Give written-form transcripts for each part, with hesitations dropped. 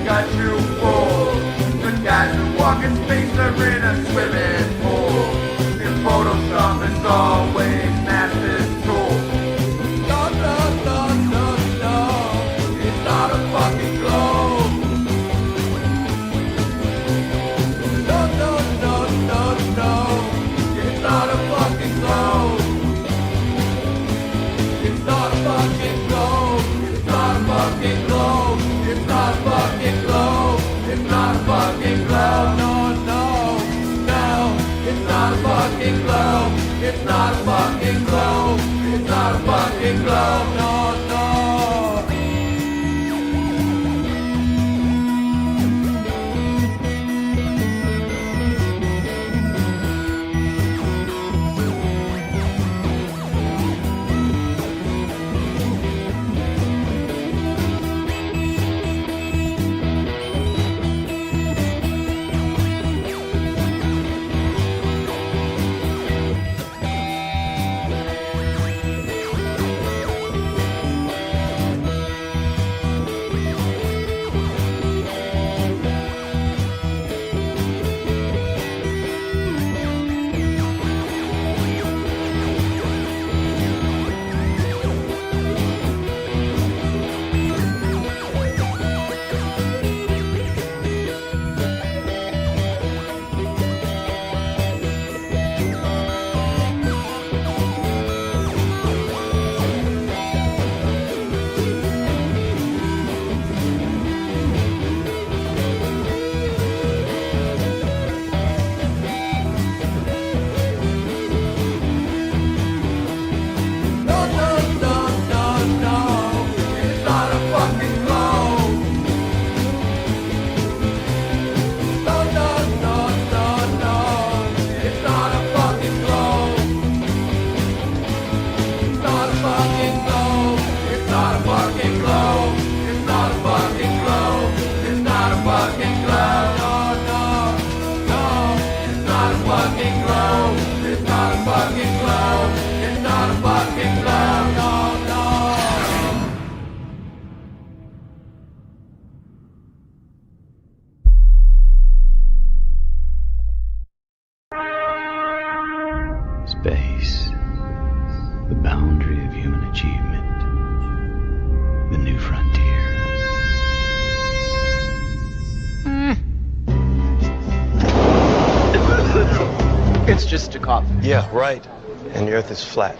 got you fooled. The guys who walk in space are in a swimming pool. In Photoshop is always master's tool. No, no, no, no, no, it's not a fucking globe. No, no, no, no, no, it's not a fucking globe. It's not a fucking globe. It's not a fucking globe. It's not a fucking globe. It's not a fucking globe. No, no, no. It's not a fucking globe. It's not a fucking globe. It's not a fucking globe. No, no. Space, the boundary of human achievement, the new frontier. It's just a cough. Yeah, right. And the Earth is flat.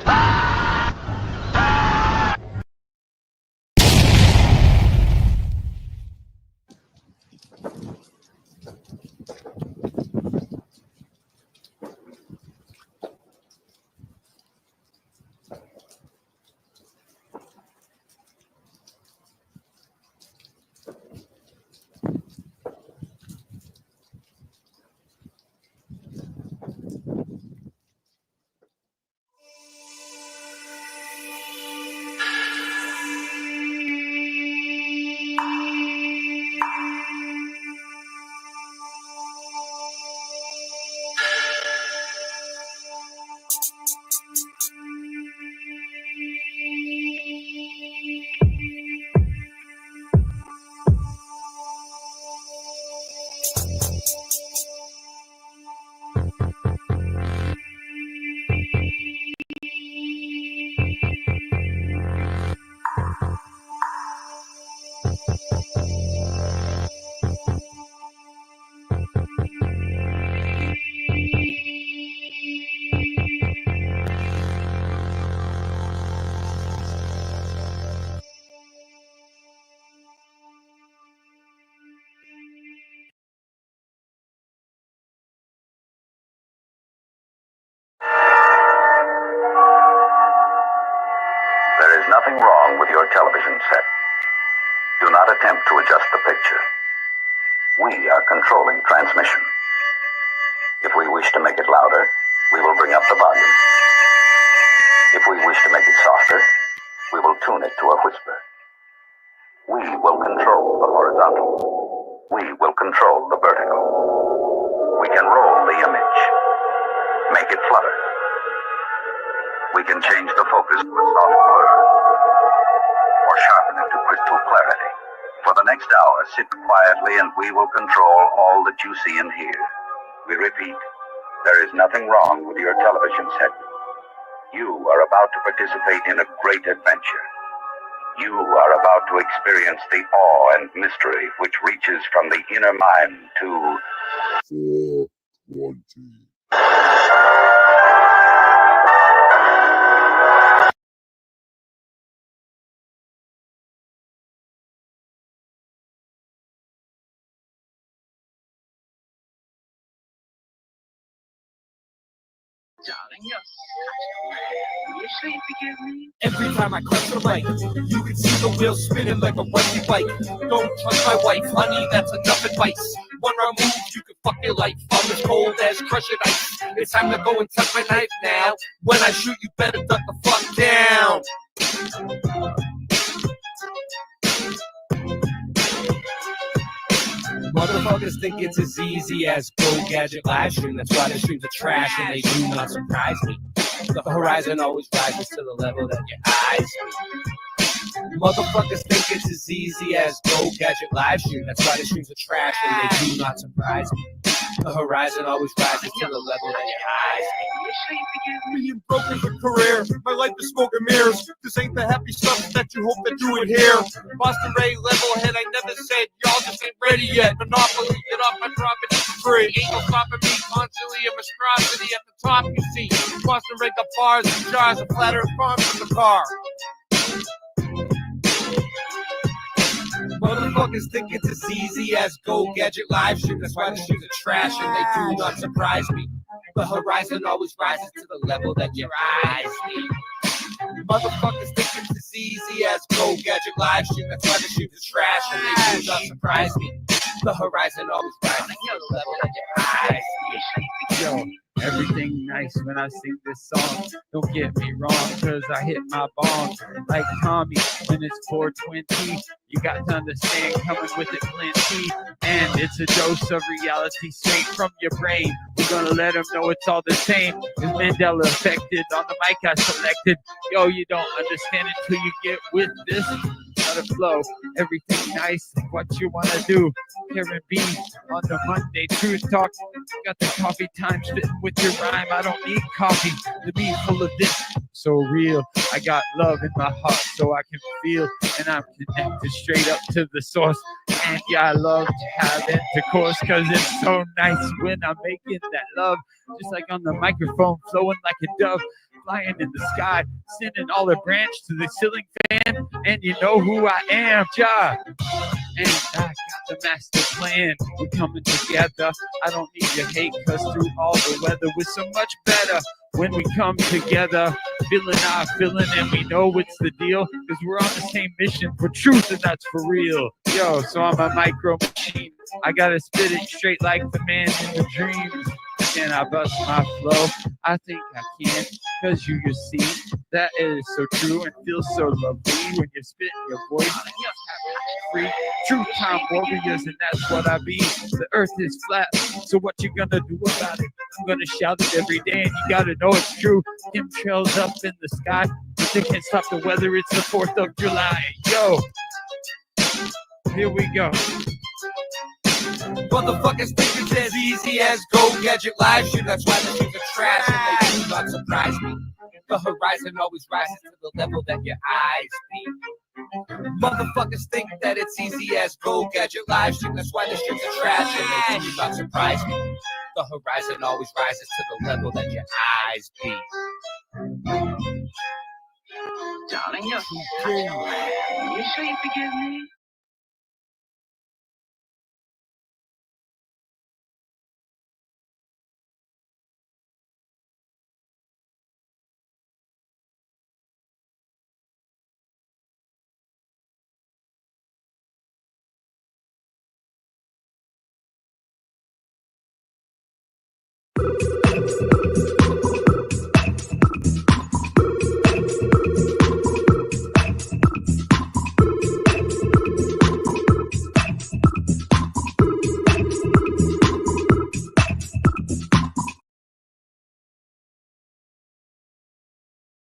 There is nothing wrong with your television set. Do not attempt to adjust the picture. We are controlling transmission. If we wish to make it louder, we will bring up the volume. If we wish to make it softer, we will tune it to a whisper. We will control the horizontal. We will control the vertical. We can roll the image, make it flutter. We can change the focus to a soft blur, or sharpen it to crystal clarity for the next hour, sit quietly and we will control all that you see and hear. We repeat, there is nothing wrong with your television set. You are about to participate in a great adventure. You are about to experience the awe and mystery which reaches from the inner mind to 420. Every time I crash the mic, you can see the wheels spinning like a rusty bike. Don't trust my wife, honey, that's enough advice. One wrong move, you can fuck your life. I'm as cold as crushing ice. It's time to go and tuck my knife now. When I shoot, you better duck the fuck down. Motherfuckers think it's as easy as Go Gadget live stream. That's why the streams are trash and they do not surprise me. The horizon always rises to the level that your eyes see. Motherfuckers think it's as easy as Go Gadget live stream. That's why the streams are trash and they do not surprise me. The horizon always rises to the level that your eyes see. Being broke is a career. My life is smoke and mirrors. This ain't the happy stuff that you hope that you would hear. Boston Ray, level head, I never said y'all just ain't ready yet. Monopoly, get off my property for free. Ain't no stopping me. Constantly a monstrosity at the top, you see. Boston Ray got bars and jars of flatter farms in the car. Motherfuckers think it's as easy as Go Gadget live stream. That's why the streams are trash and they do not surprise me. The horizon always rises to the level that your eyes see. Motherfuckers think it's as easy as Go Gadget live stream. That's why the streams are trash and they do not surprise me. The horizon always rises to the level that your eyes see. Yo, everything nice when I sing this song. Don't get me wrong, cause I hit my bong like Tommy when it's 420. You got to understand, coming with it plenty. And it's a dose of reality straight from your brain. We're gonna let them know it's all the same. Is Mandela affected? On the mic I selected. Yo, you don't understand until you get with this. Let it flow, everything nice, like what you wanna do. Karen B on the Monday Truth Talk. Got the coffee time spitting with your rhyme. I don't need coffee to be full of this. So real, I got love in my heart so I can feel, and I'm connected straight up to the source. And yeah, I love to have intercourse cause it's so nice when I'm making that love. Just like on the microphone, flowing like a dove, flying in the sky, sending all the branch to the ceiling fan. And you know who I am, Ja. And I got the master plan. We're coming together. I don't need your hate, cause through all the weather, we're so much better when we come together. Feeling our feeling, and we know it's the deal, cause we're on the same mission for truth, and that's for real. Yo, so I'm a micro machine. I gotta spit it straight like the man in the dream. Can I bust my flow? I think I can, cause you see that it is so true and feels so lovely when you're spitting your voice. Free, true time warriors, and that's what I be. The earth is flat, so what you gonna do about it? I'm gonna shout it every day, and you gotta know it's true. Chemtrails up in the sky, but they can't stop the weather. It's the 4th of July. Yo, here we go. Motherfuckers think it's as easy as Go Gadget live stream. That's why the streams are trash and they do not surprise me. The horizon always rises to the level that your eyes see. Motherfuckers think that it's easy as Go Gadget live stream. That's why the streams are trash and they do not surprise me. The horizon always rises to the level that your eyes see. Darling, you're such a lamb. Are you sure you forgive me?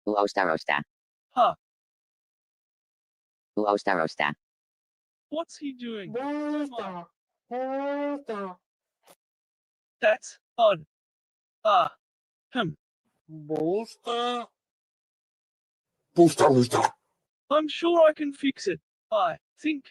Uosta rosta. Huh. Uosta rosta. What's he doing? Booster. Booster. That's odd. Booster. Booster, booster. I'm sure I can fix it. I think.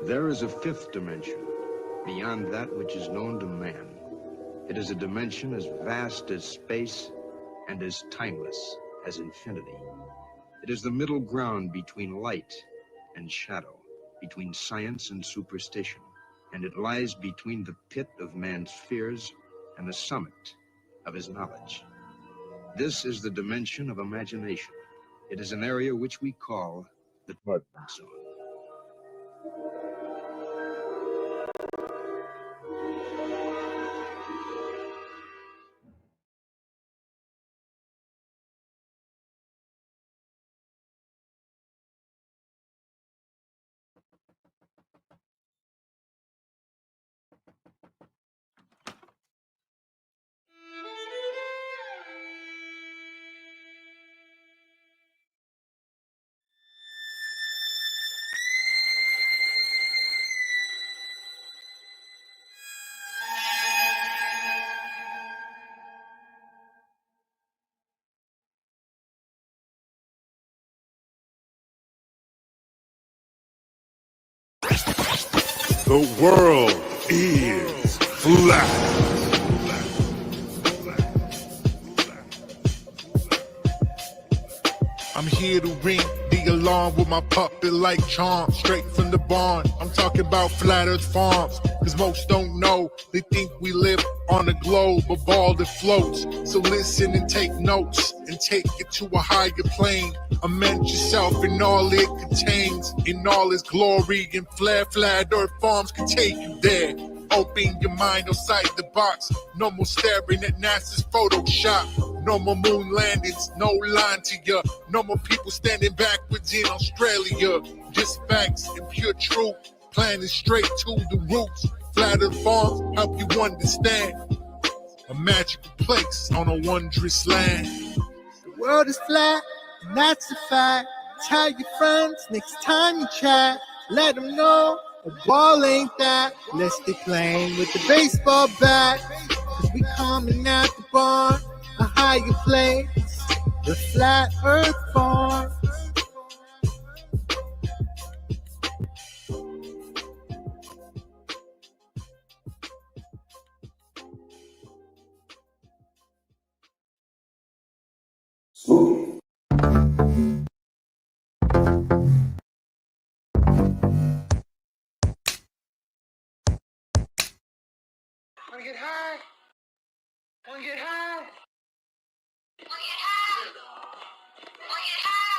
There is a fifth dimension, beyond that which is known to man. It is a dimension as vast as space and as timeless as infinity. It is the middle ground between light and shadow, between science and superstition, and it lies between the pit of man's fears and the summit of his knowledge. This is the dimension of imagination. It is an area which we call the Twilight Zone. The world is flat. I'm here to ring the alarm with my puppet like charm, straight from the barn. I'm talking about Flat Earth Farms, cause most don't know. They think we live on a globe, a ball that floats. So listen and take notes, and take it to a higher plane. Imagine yourself in all it contains, in all its glory, and Flat Earth Farms can take you there. Open your mind outside the box. No more staring at NASA's Photoshop. No more moon landings, no line to ya. No more people standing backwards in Australia. Just facts and pure truth, planning straight to the roots. Flat Earth Farms help you understand. A magical place on a wondrous land. The world is flat, and that's a fact. Tell your friends next time you chat. Let them know a ball ain't that. Let's stay playing with the baseball bat. Cause we coming at the barn, a higher place, the Flat Earth Farm. Wanna get high? Wanna get high? Wanna get high? Wanna get high?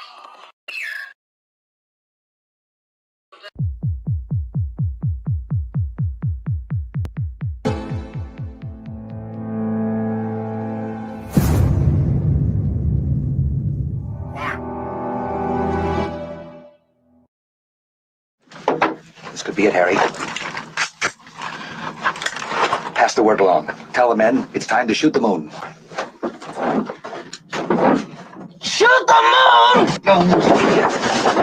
This could be it, Harry. Pass the word along. Tell the men it's time to shoot the moon. Shoot the moon! No,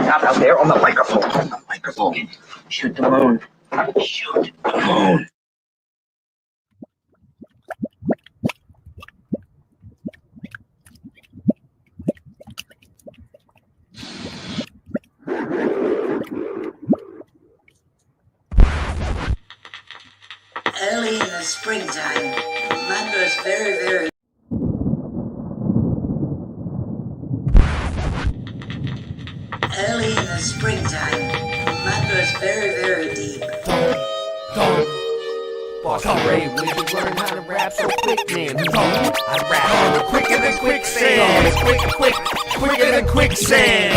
not out there on the microphone. On the microphone. Shoot the moon. Shoot the moon. springtime, mud grows very, very. Early in the springtime, mud grows very, very deep. Boston Ray, where you learn how to rap so quick, man? I rap quicker than quicksand. Quicker than quicksand.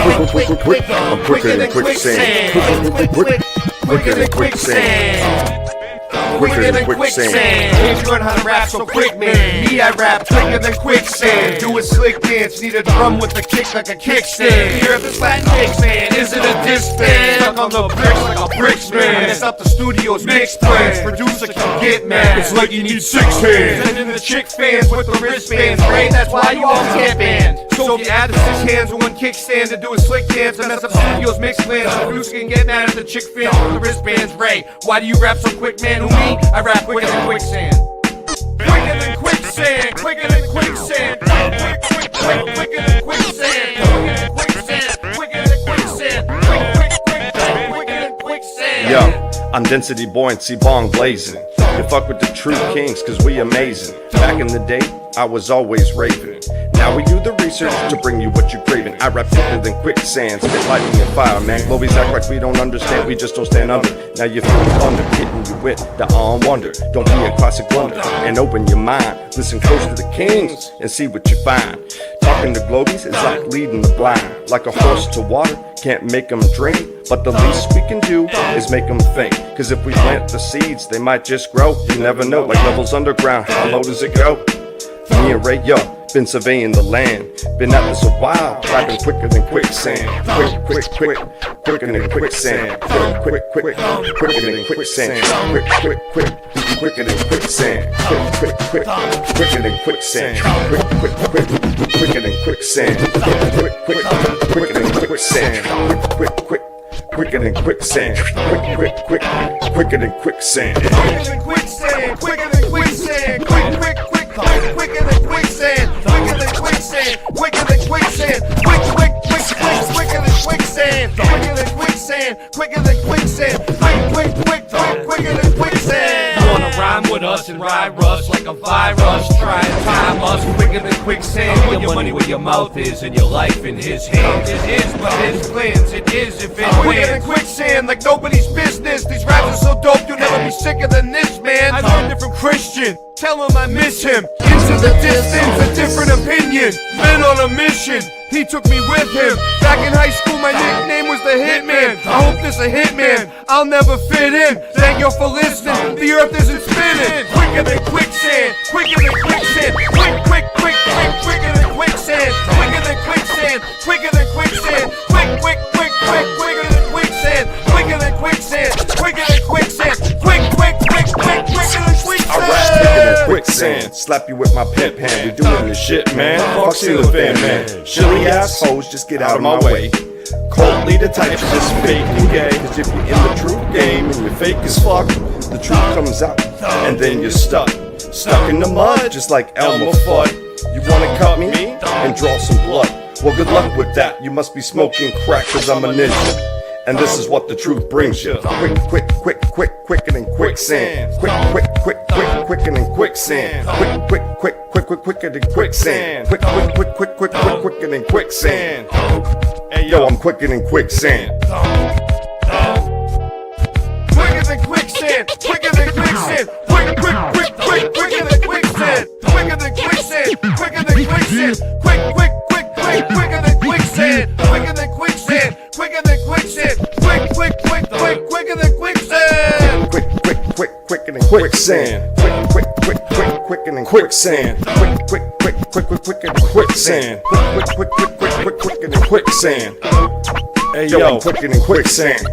Quicker than quicksand. Quicker than quicksand. Quicker than quicksand. Where'd you learn how to rap so quick, man? Me, I rap quicker than quicksand. Do a slick dance, need a drum with a kick like a kickstand. Hear this Latin mix, man, is it a disc band? Stuck on the bricks like a bricks man. Mess up the studio's mix plans. Producer can get mad. It's like you need 6 hands. And then the chick fans with the wristbands, right? That's why you all can't band. So if you add the 6 hands and 1 kickstand to do a slick dance and mess up studio's mix plans, the producer can get mad at the chick fans with the wristbands, Ray. Why do you rap so quick, man? Who me? I rap quicker than quicksand. Quicker than quicksand. Quicker than quicksand. Quicker than quicksand. Quicker than quicksand. Quicker than quicksand. Yo, I'm density buoyancy bong blazing. You fuck with the true kings cause we amazing. Back in the day, I was always raving. Now we do the research to bring you what you're craving. I rap quicker than quicksand, spit lightning and fire, man. Globies act like we don't understand, we just don't stand under. Now you feel thunder, hitting you with the wonder. Don't be a classic blunder, and open your mind. Listen close to the kings, and see what you find. Talking to Globies is like leading the blind. Like a horse to water, can't make them drink. But the least we can do is make them think. Cause if we plant the seeds, they might just grow. You never know, like levels underground, how low does it go? Me and Ray, yo, been surveying the land. Been at this a while, rapping quicker than quicksand. Quicker than quicksand. Quicker than quicksand. Quicker than quicksand. Quicker than quicksand. Quicker than quicksand. Quicker than quicksand. Quicker than quicksand. Quicker than quicksand. Quicker than quicksand. Quicker than quicksand. Quicker than quicksand. Quicker than quicksand. Quicker than quicksand. Quicker than quicksand. Quicker than quicksand. Quicker than quicksand. Quicker than quicksand. You wanna rhyme with us and ride rush like a virus? Try and time us quicker than quicksand. Put your money where your mouth is and your life in his hands. It is but his plans. It is if it wins. Quicker than quicksand, like nobody's business. These raps are so dope, you'll never be sicker than this, man. I learned it from Christian. Tell him I miss him. Into the distance, a different opinion. Been on a mission. He took me with him. Back in high school, my nickname was the Hitman. I hope this a hitman. I'll never fit in. Thank you for listening. The earth isn't spinning. Quicker than quicksand. Quicker than quicksand. Quicker than quicksand. Quicker than quicksand. Quicker than quicksand. Quicker than quicksand. Quicker than quicksand. Quicker than quicksand. Quicker than quicksand. I rap quicker than quicksand. Slap you with my pimp hand. We doing this shit, man. Fuck Steelers fan, man. Shilly assholes, just get out of my way. Cold leader types just fake and gay. Cause if you're in the truth game and you're fake as fuck, the truth comes out and then you're stuck. Stuck in the mud, just like Elmer Fudd. You wanna cut me and draw some blood? Well, good luck with that. You must be smoking crack cause I'm a ninja. And this is what the truth brings you. Quicker than quicksand. Quicker than quicksand. Quicker than quicksand. Quicker than quicksand. Hey yo, I'm quicker than quicksand. Quicker than quicksand. Quicker than quicksand. Quicker than quicksand. Quicker than quicksand. Quicker than quicksand. Quicker than quicksand. Quicker than quicksand. Quicker than quicksand. Quicker than quicksand. Quicker than quicksand. Quicker than quicksand. Quicker than quicksand. Quicker than quicksand. Quicker than quicksand. Hey yo, quicker than quicksand.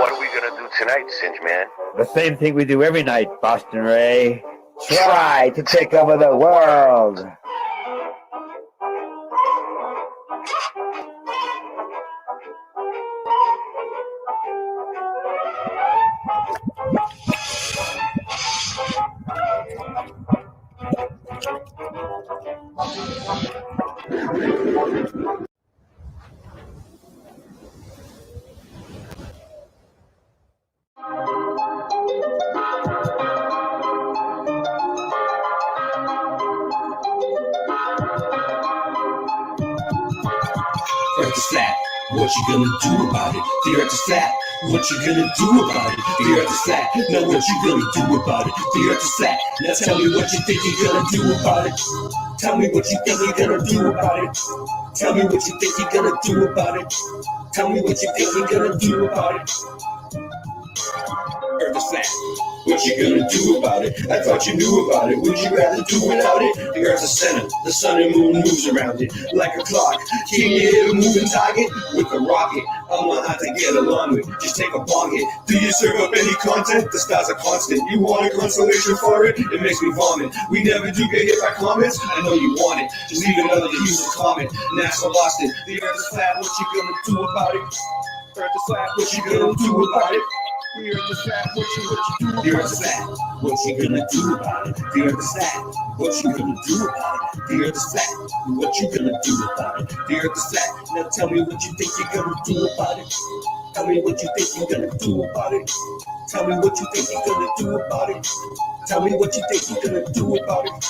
what are we gonna do tonight, Singe Man? The same thing we do every night, Boston Ray. Try to take over the world. Earth is flat, what you gonna do about it? The earth is flat, what you gonna do about it? The earth is flat, now what you gonna do about it? The earth is flat, now tell me what you think you're gonna do about it. Tell me what you think you're gonna do about it. Tell me what you think you're gonna do about it. Tell me what you think you're gonna do about it. Earth is flat, what you gonna do about it? I thought you knew about it, would you rather do without it? The earth's a center, the sun and moon moves around it like a clock. Can you hit a moving target with a rocket? I'm not hard to get along with, just take a bong hit. Do you serve up any content? The stars are constant. You want a consolation for it? It makes me vomit. We never do get hit by comments. I know you want it, just leave another user comment. NASA lost it. The earth is flat, what you gonna do about it? Earth is flat, what you gonna do about it? The earth is flat, what you do about it? The earth is flat, what you gonna do about it? The earth is flat, what you gonna do about it? The earth is flat, what you gonna do about it? The earth is flat, now tell me what you think you're gonna do about it. Tell me what you think you're gonna do about it. Tell me what you think you're gonna do about it. Tell me what you think you're gonna do about it.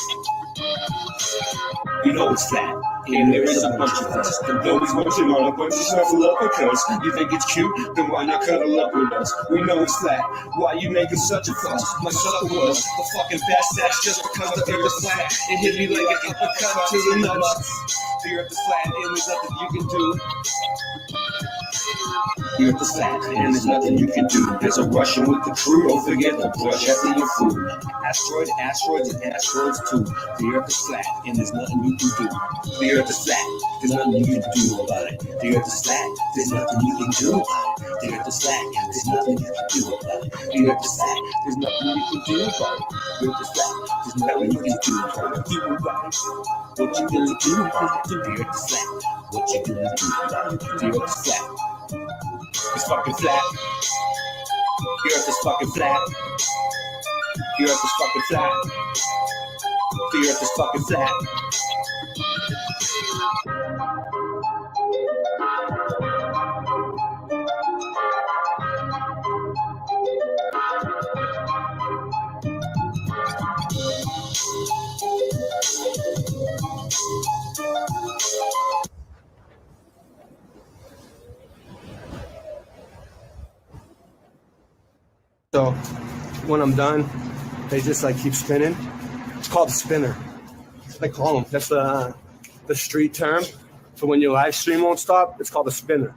You know it's flat, and there is a bunch of us. And though he's munching on a bunch of snuffle up because you think it's cute, then why not cuddle up with us? We know it's flat, why you making such a fuss? My supper was the fucking best sex just because the earth is flat. It hit me like an uppercut to the nuts. The earth is flat, and there's nothing you can do. The earth is flat, and there's nothing you can do. There's a Russian with the crew, don't forget to brush after your food. Asteroids, and asteroids too. The earth is flat, and there's nothing you can do. The earth is flat, there's nothing you can do about it. The earth is flat, there's nothing you can do about it. The earth is flat, and there's nothing you can do about it. The earth is flat, there's nothing you can do about it. The earth is flat, there's nothing you can do about it. What you gonna do about it? The earth is flat, what you gonna do about it? The earth is flat. It's fucking flat. The earth is fucking flat. The earth is fucking flat. The earth is fucking flat. So when I'm done, they just like keep spinning. It's called a spinner. They call them. That's the street term for when your live stream won't stop. It's called a spinner.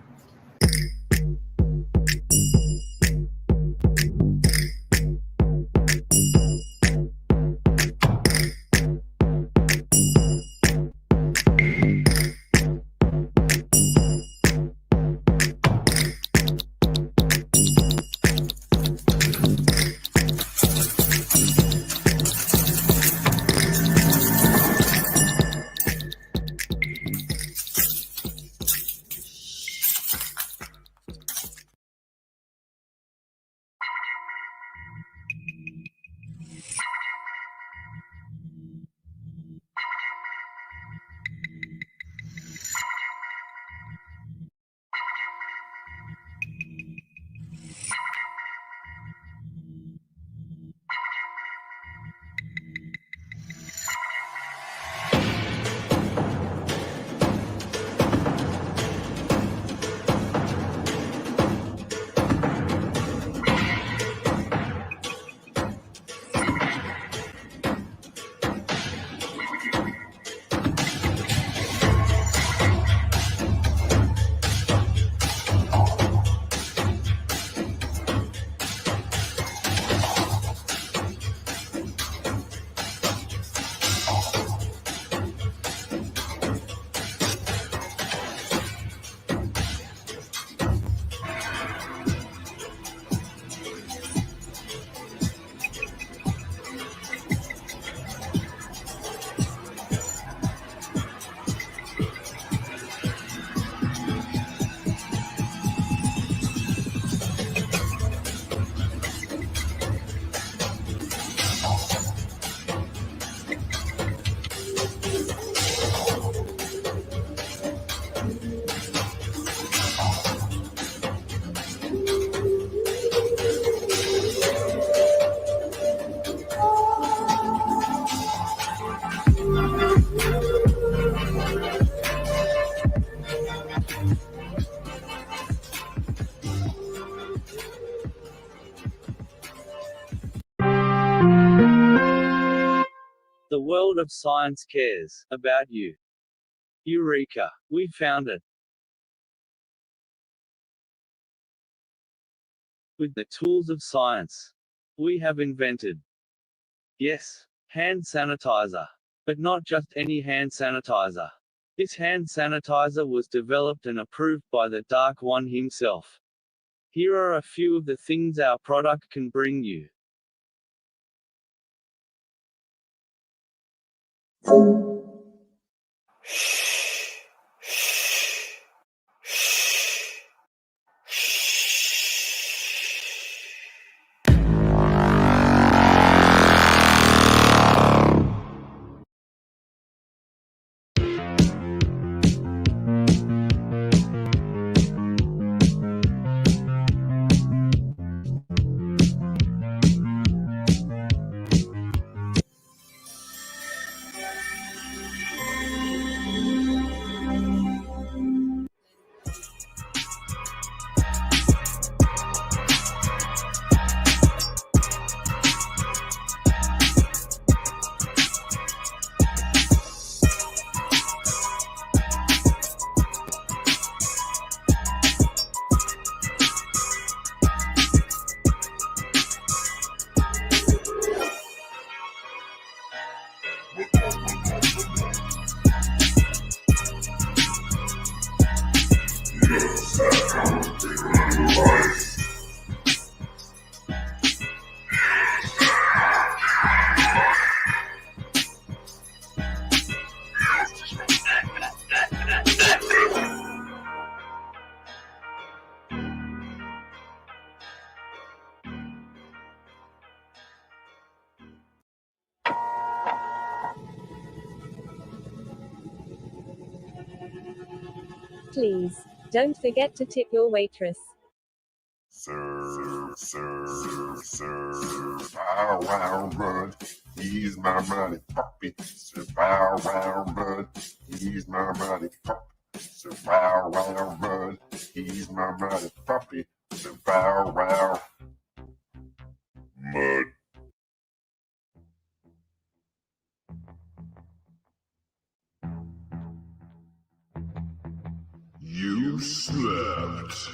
The world of science cares about you. Eureka! We found it. With the tools of science, we have invented, yes, hand sanitizer. But not just any hand sanitizer. This hand sanitizer was developed and approved by the Dark One himself. Here are a few of the things our product can bring you. Please, don't forget to tip your waitress. Sir, bow wow run. He's my mighty puppy. Sir, bow wow run. He's my mighty puppy. Sir, bow wow run. He's my mighty puppy. Sir, bow wow. Mud. You slept.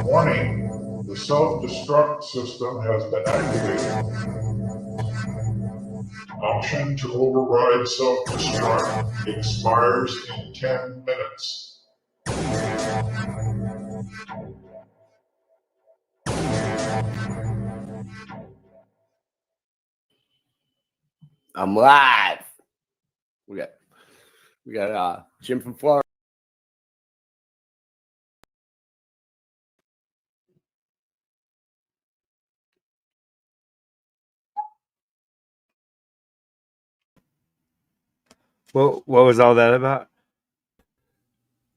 Warning, the self-destruct system has been activated. Option to override self-destruct expires in 10 minutes. I'm live. We got Jim from Florida. What was all that about?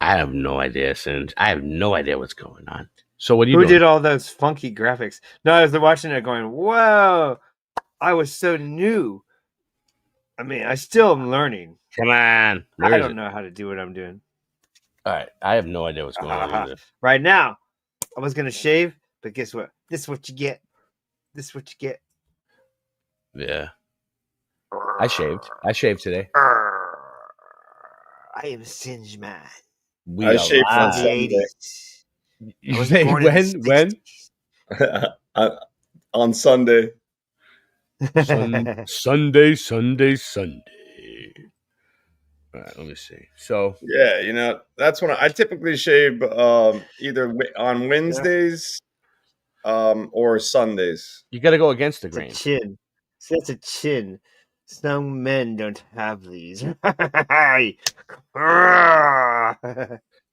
I have no idea, Singe. I have no idea what's going on. So what are you Who doing? did all those funky graphics? No, I was watching it going, whoa, I was so new. I mean, I still am learning. Come on. I don't know how to do what I'm doing. All right. I have no idea what's going on either. Right now, I was going to shave, but guess what? This is what you get. This is what you get. Yeah. I shaved today. I am Singe Man. I shaved on Sunday. You say when? On Sunday. Sunday. All right, let me see. So yeah, that's when I typically shave either on Wednesdays or Sundays. You got to go against the grain. Chin. Such a chin. Some men don't have these.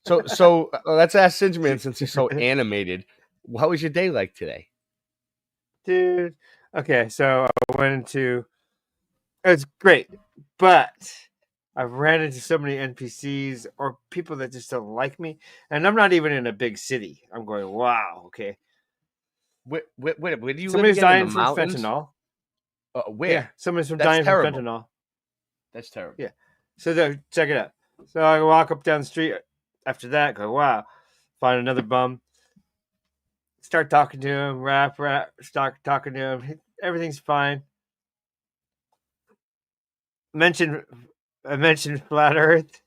So let's ask Singe Man, since he's so animated. How was your day like today? Dude. Okay, so I went into. It's great, but I've ran into so many NPCs or people that just don't like me, and I'm not even in a big city. I'm going, wow, okay. Where do you Somebody's live again? dying In the from mountains? fentanyl. Where? Yeah, somebody's That's dying terrible. from fentanyl. That's terrible. Yeah. So check it out. So I walk up down the street after that, go, wow, find another bum. Start talking to him, start talking to him. Everything's fine. I mentioned flat Earth.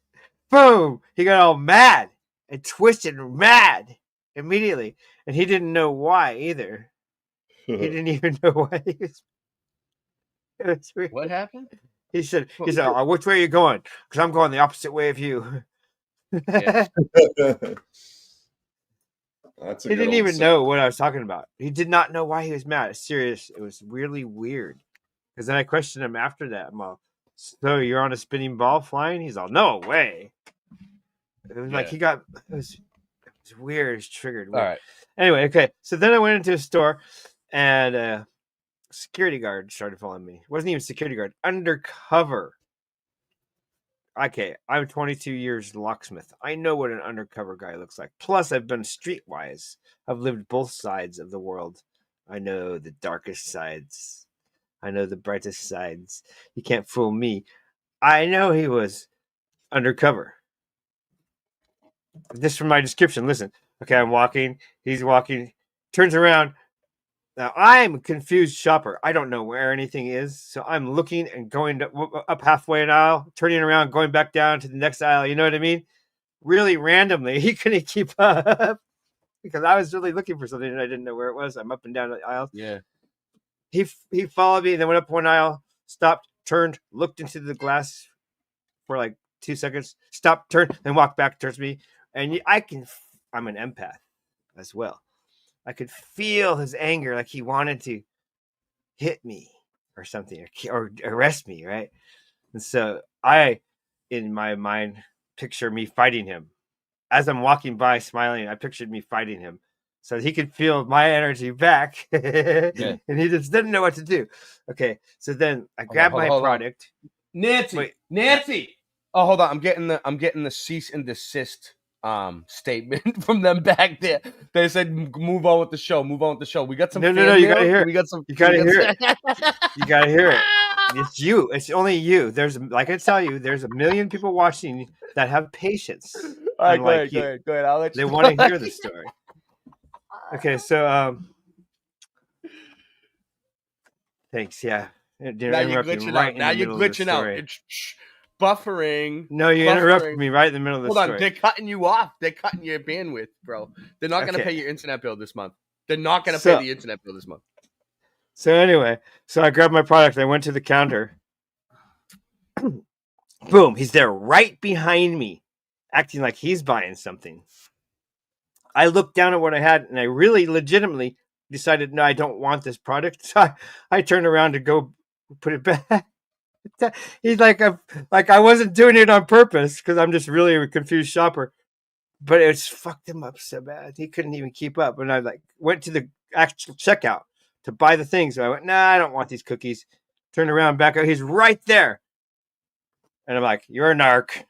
Boom! He got all mad and twisted mad immediately. And he didn't know why either. He didn't even know why he was. It was weird. What happened? He said, oh, which way are you going? Because I'm going the opposite way of you. That's a He good didn't old even saying. know what I was talking about. He did not know why he was mad. It's serious. It was really weird. Because then I questioned him after that. I'm all, so you're on a spinning ball flying? He's all, no way. It was like he got, it was weird. It was triggered. Weird. All right. Anyway, okay. So then I went into a store and a security guard started following me. It wasn't even security guard, undercover. Okay, I'm 22 years locksmith. I know what an undercover guy looks like. Plus, I've been streetwise. I've lived both sides of the world. I know the darkest sides. I know the brightest sides. You can't fool me. I know he was undercover. This from my description. Listen. Okay, I'm walking. He's walking. Turns around. Now, I'm a confused shopper. I don't know where anything is. So I'm looking and going up halfway an aisle, turning around, going back down to the next aisle. You know what I mean? Really randomly. He couldn't keep up because I was really looking for something and I didn't know where it was. I'm up and down the aisles. Yeah. He followed me and then went up one aisle, stopped, turned, looked into the glass for like 2 seconds, stopped, turned, then walked back towards me. And I'm an empath as well. I could feel his anger, like he wanted to hit me or something, or arrest me, right? And so I, in my mind, picture me fighting him. As I'm walking by smiling, I pictured me fighting him so he could feel my energy back. And he just didn't know what to do. Okay, so then I grabbed my product. Nancy. Oh, hold on. I'm getting the cease and desist statement from them back there. They said move on with the show. We got some No, you gotta hear it. We got some. You gotta hear it. You gotta hear it. It's you. It's only you. There's, like I tell you, there's a million people watching that have patience. All right, unlike go ahead. I'll let you. They want to hear the story. Okay, so thanks. Yeah. Now you're glitching out. Now you're glitching out. It's buffering. No, you interrupted me right in the middle of the story. Hold on, they're cutting you off. They're cutting your bandwidth, bro. They're not going to pay your internet bill this month. They're not going to pay the internet bill this month. So anyway, I grabbed my product. I went to the counter. Boom, he's there right behind me, acting like he's buying something. I looked down at what I had, and I really legitimately decided, no, I don't want this product. So I turned around to go put it back. He's like I wasn't doing it on purpose because I'm just really a confused shopper, but it's fucked him up so bad he couldn't even keep up. And I went to the actual checkout to buy the things. So I went, nah, I don't want these cookies. Turned around, back up. He's right there, and I'm like, you're a narc,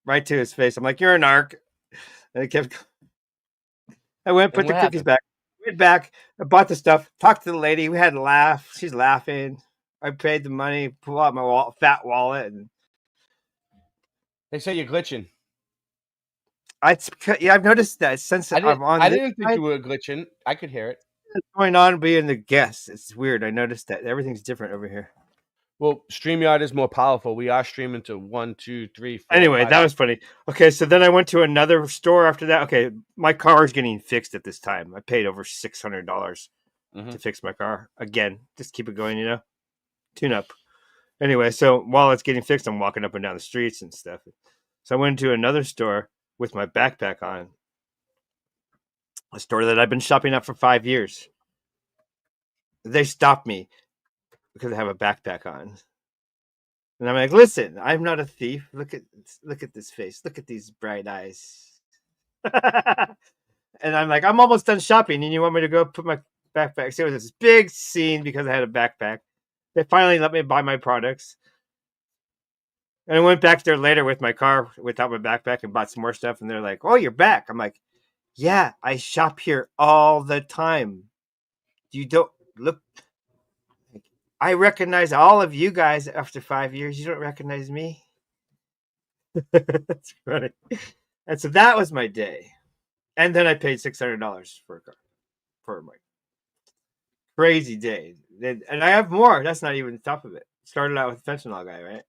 right to his face. I'm like, you're a narc, and it kept. I went, put the cookies back. Went back. I bought the stuff. Talked to the lady. We had a laugh. She's laughing. I paid the money, pull out my fat wallet, and they say you're glitching. I've noticed that since I didn't think you were glitching. I could hear it. What's going on being the guest? It's weird. I noticed that everything's different over here. Well, StreamYard is more powerful. We are streaming to 1, 2, 3, 4. Anyway, 5. that was funny. Okay, so then I went to another store after that. Okay, my car is getting fixed at this time. I paid over $600 to fix my car. Again, just keep it going, Tune up. Anyway, so while it's getting fixed, I'm walking up and down the streets and stuff. So I went to another store with my backpack on. A store that I've been shopping at for 5 years. They stopped me. because I have a backpack on. And I'm like, listen, I'm not a thief. Look at this face. Look at these bright eyes. And I'm like, I'm almost done shopping, and you want me to go put my backpack? So it was this big scene because I had a backpack. They finally let me buy my products. And I went back there later with my car without my backpack and bought some more stuff. And they're like, oh, you're back. I'm like, yeah, I shop here all the time. You don't look. I recognize all of you guys after 5 years. You don't recognize me. That's funny. And so that was my day. And then I paid $600 for a car for my crazy day. And I have more. That's not even the top of it. Started out with the fentanyl guy, right?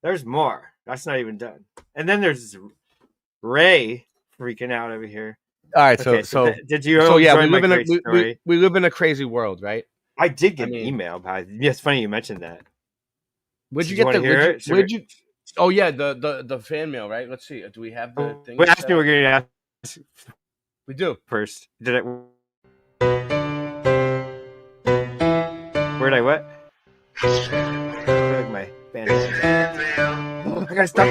There's more. That's not even done. And then there's Ray freaking out over here. All right, Okay, so did you so yeah, enjoy my great story? we live in a crazy world, right? I did get an email about it. Yeah, it's funny you mentioned that. Where'd you Did get the? wanna hear it? Where'd you? Oh yeah, the fan mail, right? Let's see. Do we have the thing? Well, ask me. We're going to ask We do. first. Did I? Where'd I what? Like my band. I gotta stop.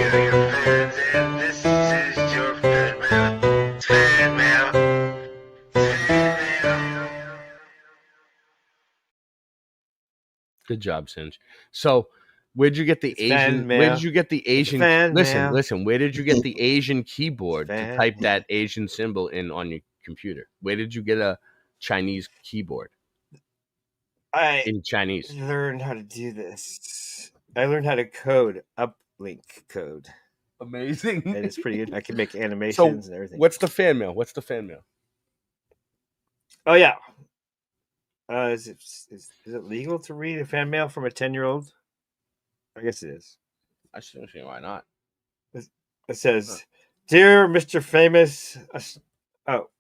Good job, Singe. So, where'd you get the Fan Asian? mail. Where did you get the Asian? Fan Listen, mail. listen. Where did you get the Asian keyboard to Fan type that Asian symbol in on your computer? Where did you get a Chinese keyboard I in Chinese? learned how to do this. I learned how to code uplink code. Amazing. And it's pretty good. I can make So, animations and everything. what's the fan mail? What's the fan mail? Oh yeah. Is it legal to read a fan mail from a 10-year-old? I guess it is. I shouldn't see why not. It says, "Dear Mr. Famous."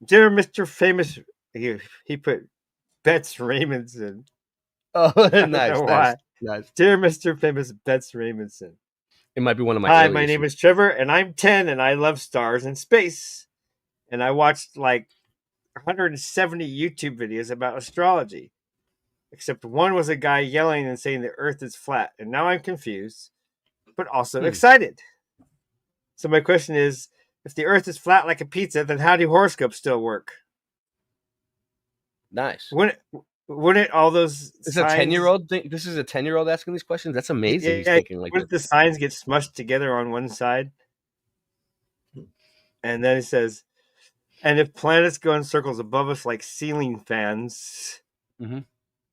Dear Mr. Famous. He put Betts Raymondson. Oh, I don't nice, know nice, why. nice. Dear Mr. Famous Betts Raymondson. It might be one of my. Hi, my aliases. name is Trevor, and I'm 10, and I love stars and space. And I watched like 170 YouTube videos about astrology. Except one was a guy yelling and saying the earth is flat. And now I'm confused, but also excited. So my question is, if the earth is flat like a pizza, then how do horoscopes still work? Nice. Wouldn't all those This is a 10-year-old thing. This is a 10-year-old asking these questions. That's amazing. He's thinking like wouldn't this. the signs get smushed together on one side? And then it says, and if planets go in circles above us like ceiling fans,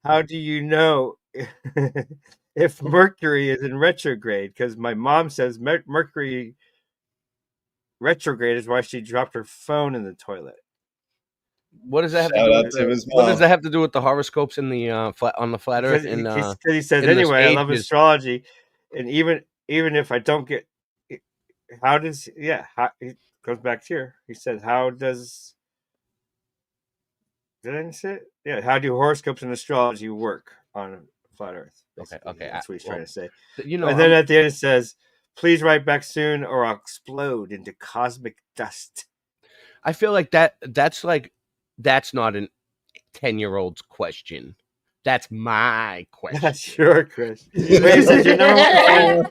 how do you know if Mercury is in retrograde? Because my mom says Mercury retrograde is why she dropped her phone in the toilet. What does that have to Shout do out with to his what does mom. that have to do with the horoscopes in the flat on the flat Earth? And Because he says, in this anyway, I love ages- astrology, and even if I don't get, how does it goes back here. He said, how does did I say it? Yeah, how do horoscopes and astrology work on a flat Earth? Okay, that's what he's trying to say. You know, and then at the end it says, "Please write back soon, or I'll explode into cosmic dust." I feel like that's not a 10-year-old's question. That's my question. That's your question. Wait, it says your number one friend.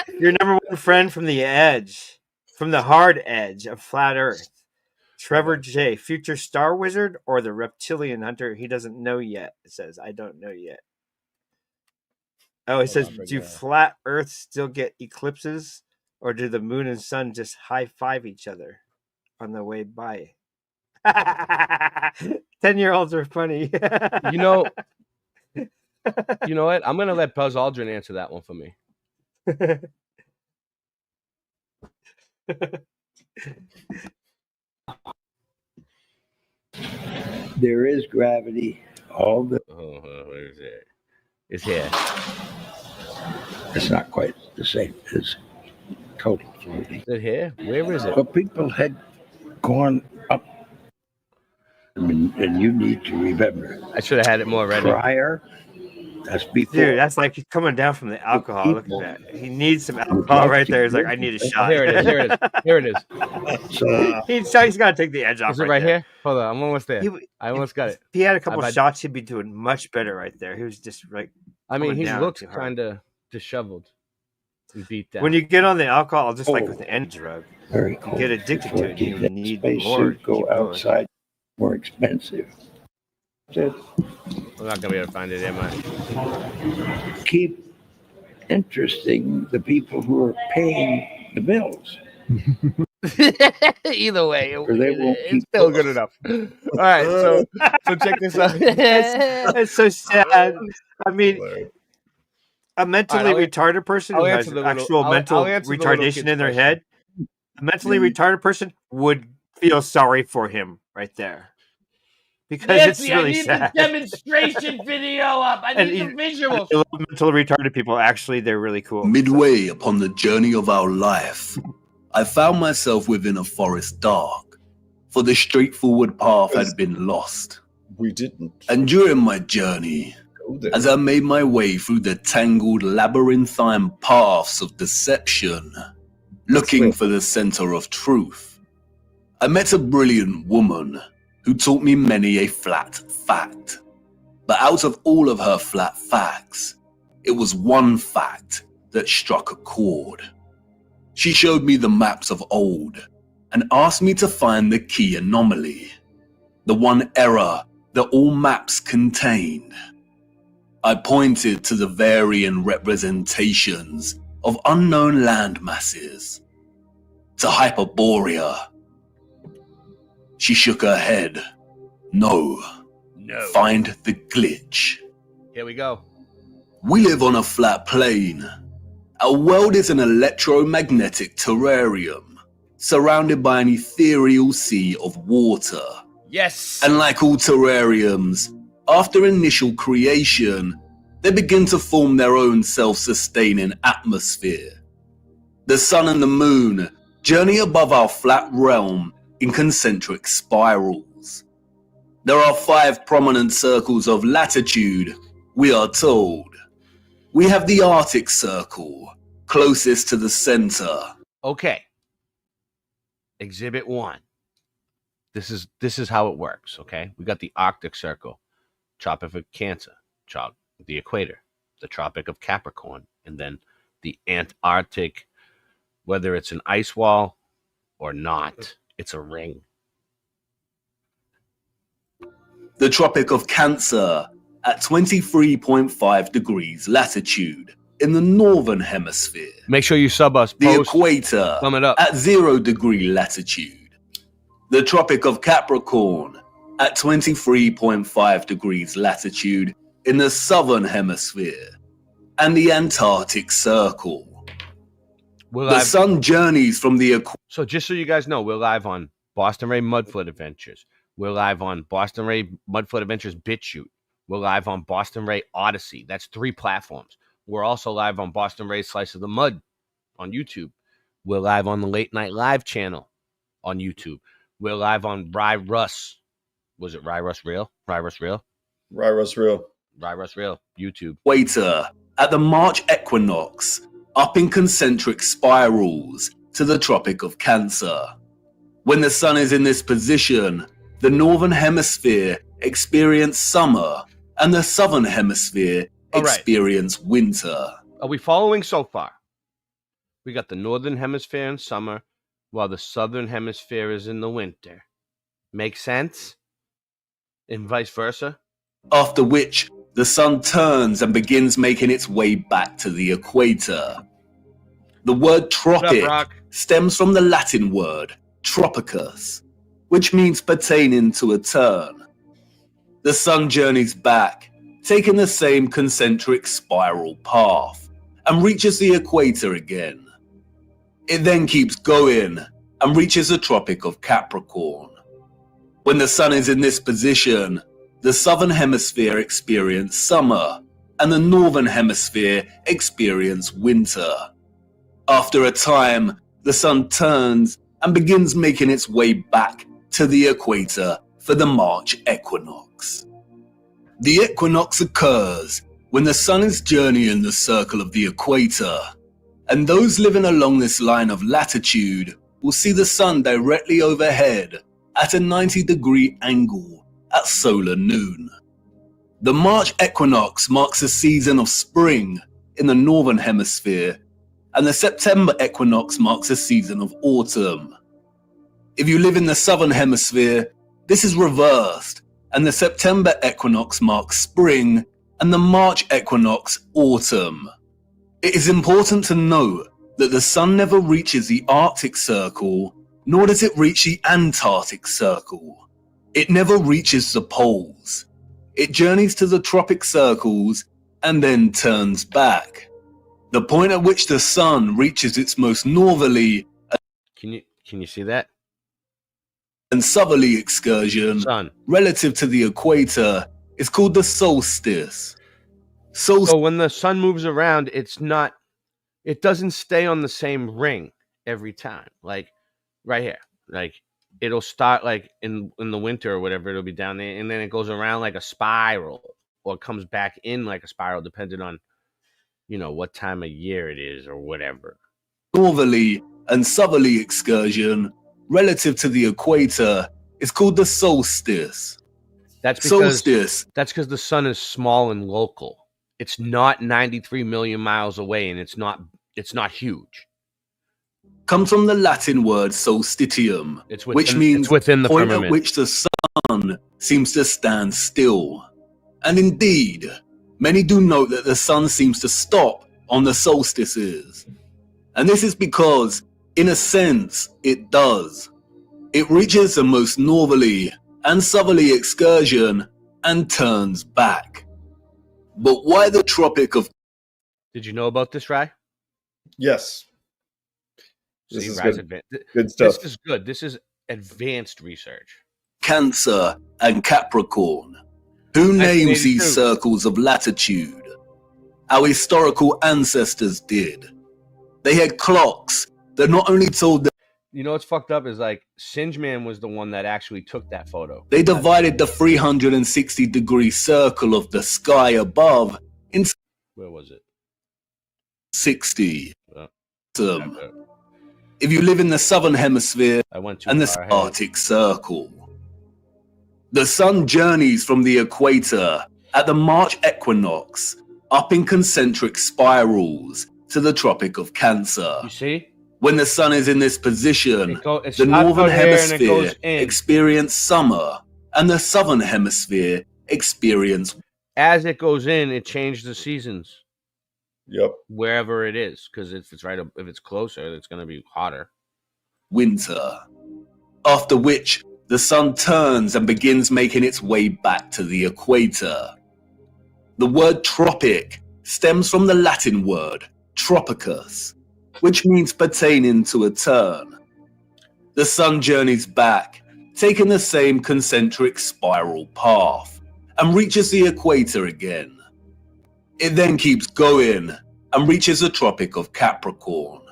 Wait. Your number one friend from the edge, from the hard edge of flat Earth. Trevor J, future star wizard or the reptilian hunter? He doesn't know yet. It says, I don't know yet. Oh, it says, do flat Earths still get eclipses, or do the moon and sun just high five each other on the way by? 10-year-olds are funny. You know what? I'm gonna let Buzz Aldrin answer that one for me. There is gravity. All the. Where is it? It's here. It's not quite the same as total gravity. Is it here? Where is it? But people had gone up. I mean, and you need to remember. I should have had it more ready. Prior That's before. Dude, that's like he's coming down from the alcohol. Look at that. He needs some alcohol right there. He's like, I need a shot. Here it is. Here it is. Here it is. he's got to take the edge off. Is it right here? Hold on. I'm almost there. I almost got it. If he had a couple shots, he'd be doing much better right there. He was just like, I mean, he down looks too hard. kind of disheveled and beat down. When you get on the alcohol, just like with the end drug, Very you cold. get addicted to it. You need Space more. suit, go outside, more expensive. That's it. I'm not gonna be able to find it, am I? Keep interesting the people who are paying the bills. Either way, Or they won't it's keep still good enough. All right, so check this out. It's so sad. I mean, a mentally All right, retarded person I'll who has answer the little- actual I'll mental answer the little retardation kid's in their question. head, a mentally retarded person would feel sorry for him right there. Because Nancy, it's really I need sad. the demonstration video up. I And need the visuals. I love mentally retarded people. Actually, they're really cool. Midway upon the journey of our life, I found myself within a forest dark, for the straightforward path had been lost. We didn't. And during my journey, as I made my way through the tangled labyrinthine paths of deception, looking for the center of truth, I met a brilliant woman who taught me many a flat fact. But out of all of her flat facts, it was one fact that struck a chord. She showed me the maps of old and asked me to find the key anomaly, the one error that all maps contained. I pointed to the varying representations of unknown land masses, to Hyperborea. She shook her head. No. Find the glitch. Here we go. We live on a flat plane. Our world is an electromagnetic terrarium, surrounded by an ethereal sea of water. Yes. And like all terrariums, after initial creation, they begin to form their own self-sustaining atmosphere. The sun and the moon journey above our flat realm in concentric spirals. There are 5 prominent circles of latitude, we are told. We have the Arctic Circle, closest to the center. Okay. Exhibit 1. This is how it works, okay? We got the Arctic Circle, Tropic of Cancer, the equator, the Tropic of Capricorn, and then the Antarctic, whether it's an ice wall or not, it's a ring. The Tropic of Cancer at 23.5 degrees latitude in the northern hemisphere. Make sure you sub us. The Post, equator thumb it up. at 0 degree latitude. The Tropic of Capricorn at 23.5 degrees latitude in the southern hemisphere. And the Antarctic Circle. The sun journeys from the equator. So just so you guys know, we're live on Boston Ray Mudfoot Adventures. We're live on Boston Ray Mudfoot Adventures BitChute. We're live on Boston Ray Odyssey. That's 3 platforms. We're also live on Boston Ray Slice of the Mud on YouTube. We're live on the Late Night Live channel on YouTube. We're live on Rye Russ. Was it Rye Russ Real? Rye Russ Real? Rye Russ Real. Rye Russ Real. YouTube. Equator at the March equinox, up in concentric spirals to the Tropic of Cancer. When the sun is in this position, the northern hemisphere experience summer and the southern hemisphere experience winter. Are we following so far? We got the northern hemisphere in summer, while the southern hemisphere is in the winter. Make sense? And vice versa? After which, the sun turns and begins making its way back to the equator. The word tropic stems from the Latin word tropicus, which means pertaining to a turn. The sun journeys back, taking the same concentric spiral path, and reaches the equator again. It then keeps going and reaches the Tropic of Capricorn. When the sun is in this position, the southern hemisphere experience summer and the northern hemisphere experience winter. After a time, the sun turns and begins making its way back to the equator for the March equinox. The equinox occurs when the sun is journeying the circle of the equator, and those living along this line of latitude will see the sun directly overhead at a 90-degree angle at solar noon. The March equinox marks a season of spring in the northern hemisphere, and the September equinox marks a season of autumn. If you live in the southern hemisphere, this is reversed, and the September equinox marks spring and the March equinox autumn. It is important to note that the sun never reaches the Arctic Circle, nor does it reach the Antarctic Circle. It never reaches the poles. It journeys to the tropic circles and then turns back. The point at which the sun reaches its most northerly Can you see that? and southerly excursion relative to the equator is called the solstice. So when the sun moves around, it doesn't stay on the same ring every time. Like right here, like it'll start like in the winter or whatever, it'll be down there, and then it goes around like a spiral, or it comes back in like a spiral, depending on, you know, what time of year it is or whatever. Northerly and southerly excursion relative to the equator is called the solstice. That's because the sun is small and local. It's not 93 million miles away, and it's not huge. Comes from the Latin word solstitium, which means within the point firmament, at which the sun seems to stand still. And indeed, many do note that the sun seems to stop on the solstices. And this is because, in a sense, it does. It reaches the most northerly and southerly excursion and turns back. But why the Tropic of... Did you know about this, Rai? Yes. This See, is Rai's good. advan- Good stuff. This is good. This is advanced research. Cancer and Capricorn? Who names 1982. these circles of latitude? Our historical ancestors did. They had clocks that not only told them... You know what's fucked up is like Singeman was the one that actually took that photo. They divided the 360-degree circle of the sky above in... Where was it? 60. If you live in the southern hemisphere and the Arctic Circle. The sun journeys from the equator at the March equinox up in concentric spirals to the Tropic of Cancer. You see? When the sun is in this position, it the starts northern out here and it hemisphere goes in. experience summer and the southern hemisphere experience... As it goes in, it changes the seasons. Yep. Wherever it is, because if it's closer, it's going to be hotter. Winter. After which, the sun turns and begins making its way back to the equator. The word tropic stems from the Latin word tropicus, which means pertaining to a turn. The sun journeys back, taking the same concentric spiral path, and reaches the equator again. It then keeps going and reaches the Tropic of Capricorn.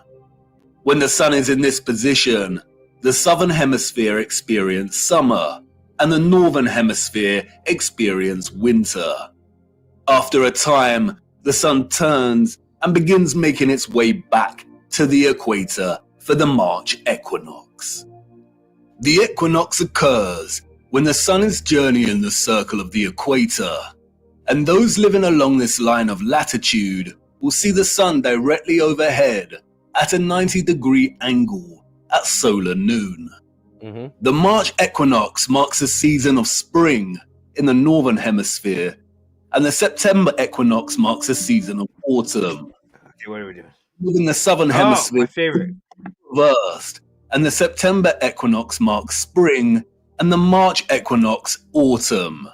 When the sun is in this position, the southern hemisphere experiences summer and the northern hemisphere experiences winter. After a time, the sun turns and begins making its way back to the equator for the March equinox. The equinox occurs when the sun is journeying the circle of the equator, and those living along this line of latitude will see the sun directly overhead at a 90-degree angle at solar noon. The March equinox marks a season of spring in the northern hemisphere, and the September equinox marks a season of autumn. Okay, what are we doing? Within the southern hemisphere, my favorite. reversed, and the September equinox marks spring, and the March equinox autumn.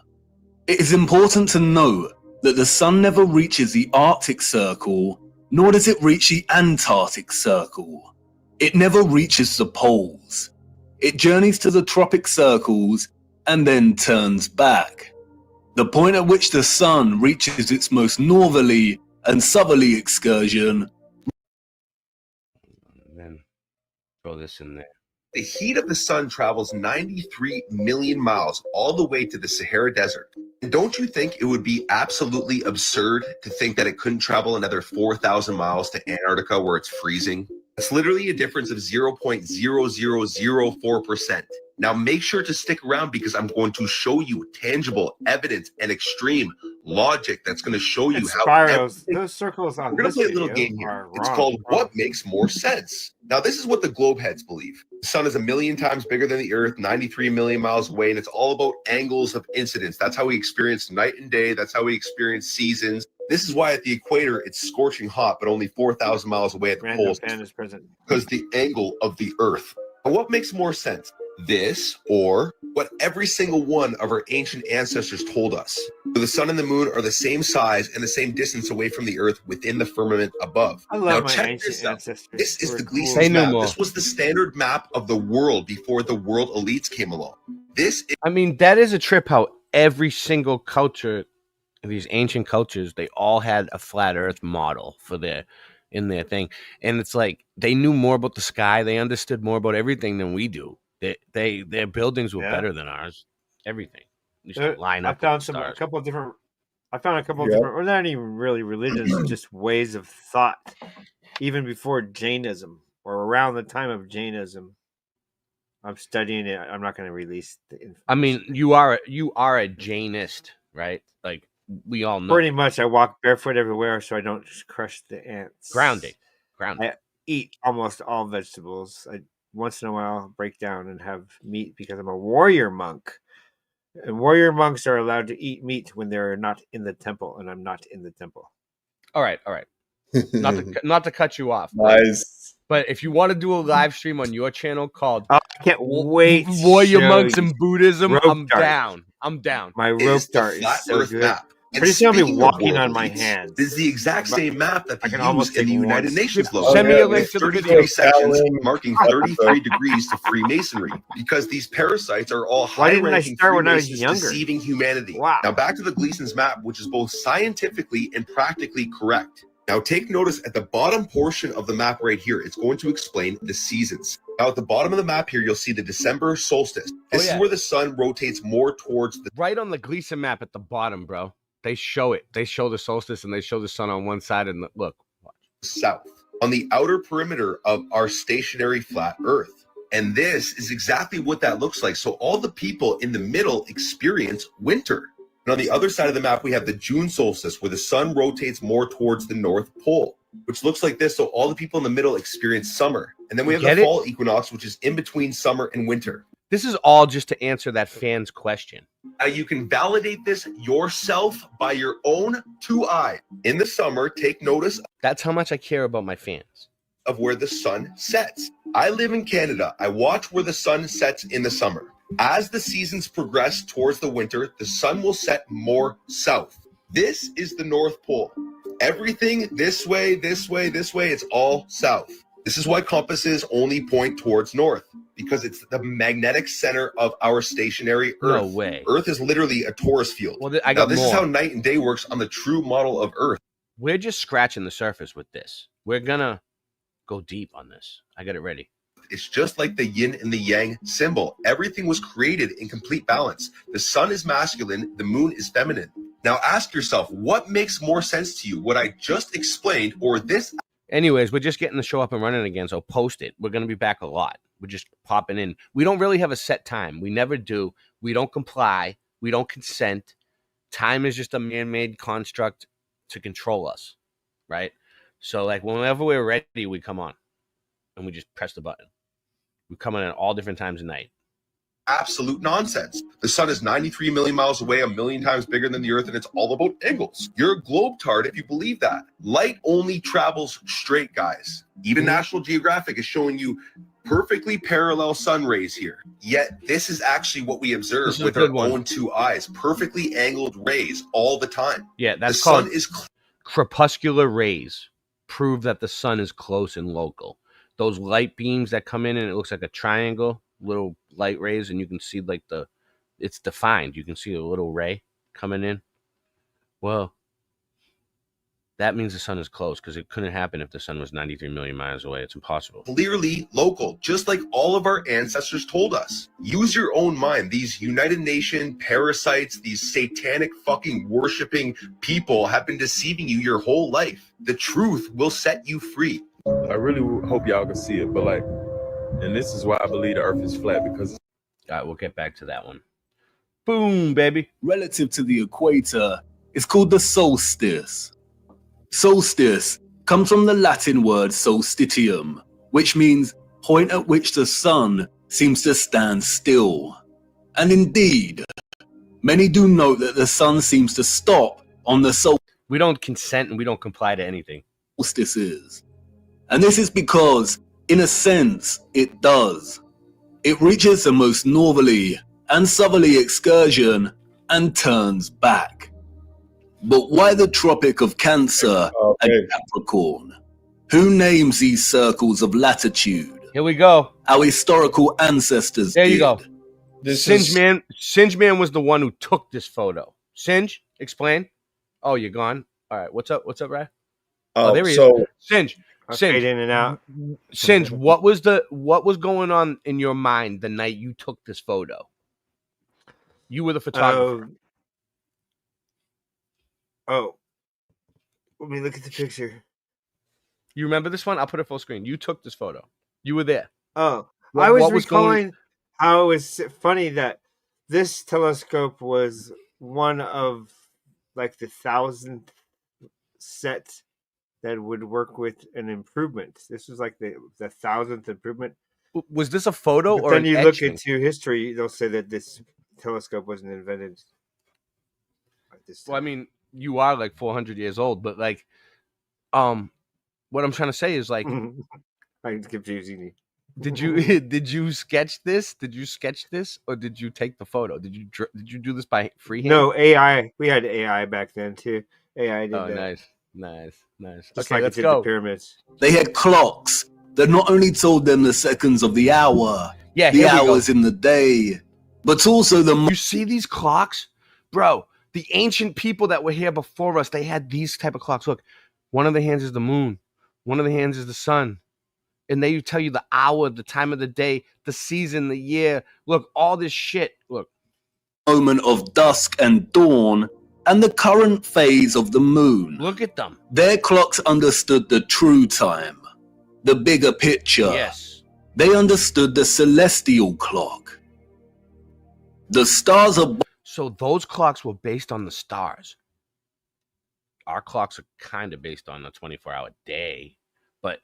It is important to note that the sun never reaches the Arctic Circle, nor does it reach the Antarctic Circle. It never reaches the poles. It journeys to the tropic circles and then turns back. The point at which the sun reaches its most northerly and southerly excursion. Then throw this in there. The heat of the sun travels 93 million miles all the way to the Sahara Desert. Don't you think it would be absolutely absurd to think that it couldn't travel another 4,000 miles to Antarctica where it's freezing? It's literally a difference of 0.0004%. Now make sure to stick around because I'm going to show you tangible evidence and extreme logic that's going to show you how Spirals. Those circles on we're going this to play a little video game here. are It's wrong. called What Makes More Sense. Now, this is what the globe heads believe. The sun is 1,000,000 times bigger than the earth, 93 million miles away, and it's all about angles of incidence. That's how we experience night and day. That's how we experience seasons. This is why at the equator, it's scorching hot, but only 4,000 miles away at the Random poles fan is present. because the angle of the earth. Now, what makes more sense? This or what every single one of our ancient ancestors told us. So the sun and the moon are the same size and the same distance away from the earth within the firmament above. I love now my check ancient this out. ancestors. This is They the were cool. Gleason's map. This was the standard map of the world before the world elites came along. I mean, that is a trip how every single culture, these ancient cultures, they all had a flat earth model for their thing. And it's like they knew more about the sky, they understood more about everything than we do. Their buildings were better than ours. Everything. They used to line I up with found the a stars. couple of different. I found a couple of Yep. different. Well, not even really religions, just ways of thought, even before Jainism or around the time of Jainism. I'm studying it. I'm not going to release the information. I mean, you are a Jainist, right? Like we all know. Pretty much, I walk barefoot everywhere so I don't just crush the ants. Grounding. I eat almost all vegetables. I once in a while break down and have meat because I'm a warrior monk. And warrior monks are allowed to eat meat when they're not in the temple, and I'm not in the temple. All right. Not to cut you off. Nice. But if you want to do a live stream on your channel called I can't wait to Warrior show Monks you and Buddhism, rope I'm dart. down. I'm down. My It rope is the dart is flat so earth good. map. And Pretty soon I'll be speaking of walking world on my elites, hands. This is the exact same map that I they can use almost in the take United one. Nations logo. Send me a link with to the 33 video. sections marking 33 degrees to Freemasonry because these parasites are all Why didn't I high-ranking start when I was Freemasons younger? deceiving humanity. Wow. Now back to the Gleason's map, which is both scientifically and practically correct. Now take notice at the bottom portion of the map right here, it's going to explain the seasons. Now at the bottom of the map here, you'll see the December solstice. This is where the sun rotates more towards the Right on the Gleason map at the bottom, bro. They show it. They show the solstice and they show the sun on one side. And look, south, on the outer perimeter of our stationary flat Earth. And this is exactly what that looks like. So all the people in the middle experience winter. And on the other side of the map, we have the June solstice where the sun rotates more towards the North Pole, which looks like this. So all the people in the middle experience summer. And then we have Get the it? fall equinox, which is in between summer and winter. this is all just to answer that fan's question. Now you can validate this yourself by your own two eyes. In the summer, take notice. That's how much I care about my fans. Of where the sun sets. I live in Canada. I watch where the sun sets in the summer. As the seasons progress towards the winter, the sun will set more south. This is the North Pole. Everything this way, this way, this way, it's all south. This is why compasses only point towards north, because it's the magnetic center of our stationary Earth. No way. Earth is literally a Taurus field. Well, I now, got this more. is how night and day works on the true model of Earth. We're just scratching the surface with this. We're gonna go deep on this. I got it ready. It's just like the yin and the yang symbol. Everything was created in complete balance. The sun is masculine, the moon is feminine. Now ask yourself, what makes more sense to you? What I just explained or this? Anyways, we're just getting the show up and running again, so post it. We're gonna be back a lot. We're just popping in. We don't really have a set time. We never do. We don't comply. We don't consent. Time is just a man-made construct to control us, right? So like whenever we're ready, we come on and we just press the button. We come in at all different times of night. Absolute nonsense. The sun is 93 million miles away, 1,000,000 times bigger than the earth, and it's all about angles. You're a globetard if you believe that. Light only travels straight, guys. Even National Geographic is showing you perfectly parallel sun rays here. Yet this is actually what we observe This is a with our good one. own two eyes. Perfectly angled rays all the time. Yeah, that's the called sun is crepuscular rays. Prove that the sun is close and local. Those light beams that come in and it looks like a triangle, little light rays, and you can see like it's defined. You can see a little ray coming in. Well, That means the sun is close because it couldn't happen if the sun was 93 million miles away. It's impossible. Clearly local, just like all of our ancestors told us. Use your own mind. These United Nations parasites, these satanic fucking worshiping people have been deceiving you your whole life. The truth will set you free. I really hope y'all can see it, but like, and this is why I believe the earth is flat, because all right, we'll get back to that one. Boom, baby. Relative to the equator, it's called the solstice. Solstice comes from the Latin word solstitium, which means point at which the sun seems to stand still. And indeed, many do note that the sun seems to stop on the solstice. We don't consent and we don't comply to anything. Solstice is. And this is because, in a sense, it does. It reaches the most northerly and southerly excursion and turns back. But why the Tropic of Cancer and Capricorn? Who names these circles of latitude? Here we go. Our historical ancestors There you did. go. Singe Man was the one who took this photo. Singe, explain. Oh, you're gone. All right. What's up? What's up, Ray? Oh, there he is. Singe. Fade in and out. Singe, what was going on in your mind the night you took this photo? You were the photographer. Oh, let me look at the picture. You remember this one? I'll put it full screen. You took this photo. You were there. Oh, What- I was what was going- recalling how it was funny that this telescope was one of like the 1,000th set that would work with an improvement. This was like the 1,000th improvement. Was this a photo But or then an you look etching? into history, they'll say that this telescope wasn't invented at this time. Well, I mean, you are like 400 years old, but like, what I'm trying to say is like, I'm confusing you. did you did you sketch this? Did you sketch this, or did you take the photo? Did you do this by freehand? No, AI. We had AI back then too. AI did Oh, that. nice. Just Okay, like let's it did go. the pyramids. They had clocks that not only told them the seconds of the hour, Yeah, the here we go. hours in the day, but also the You see these clocks, bro? The ancient people that were here before us, they had these type of clocks. Look, one of the hands is the moon, one of the hands is the sun, and they tell you the hour, the time of the day, the season, the year. Look, all this shit. Look, moment of dusk and dawn, and the current phase of the moon. look at them. Their clocks understood the true time, the bigger picture. Yes. They understood the celestial clock. The stars above. So those clocks were based on the stars. Our clocks are kind of based on the 24-hour day, but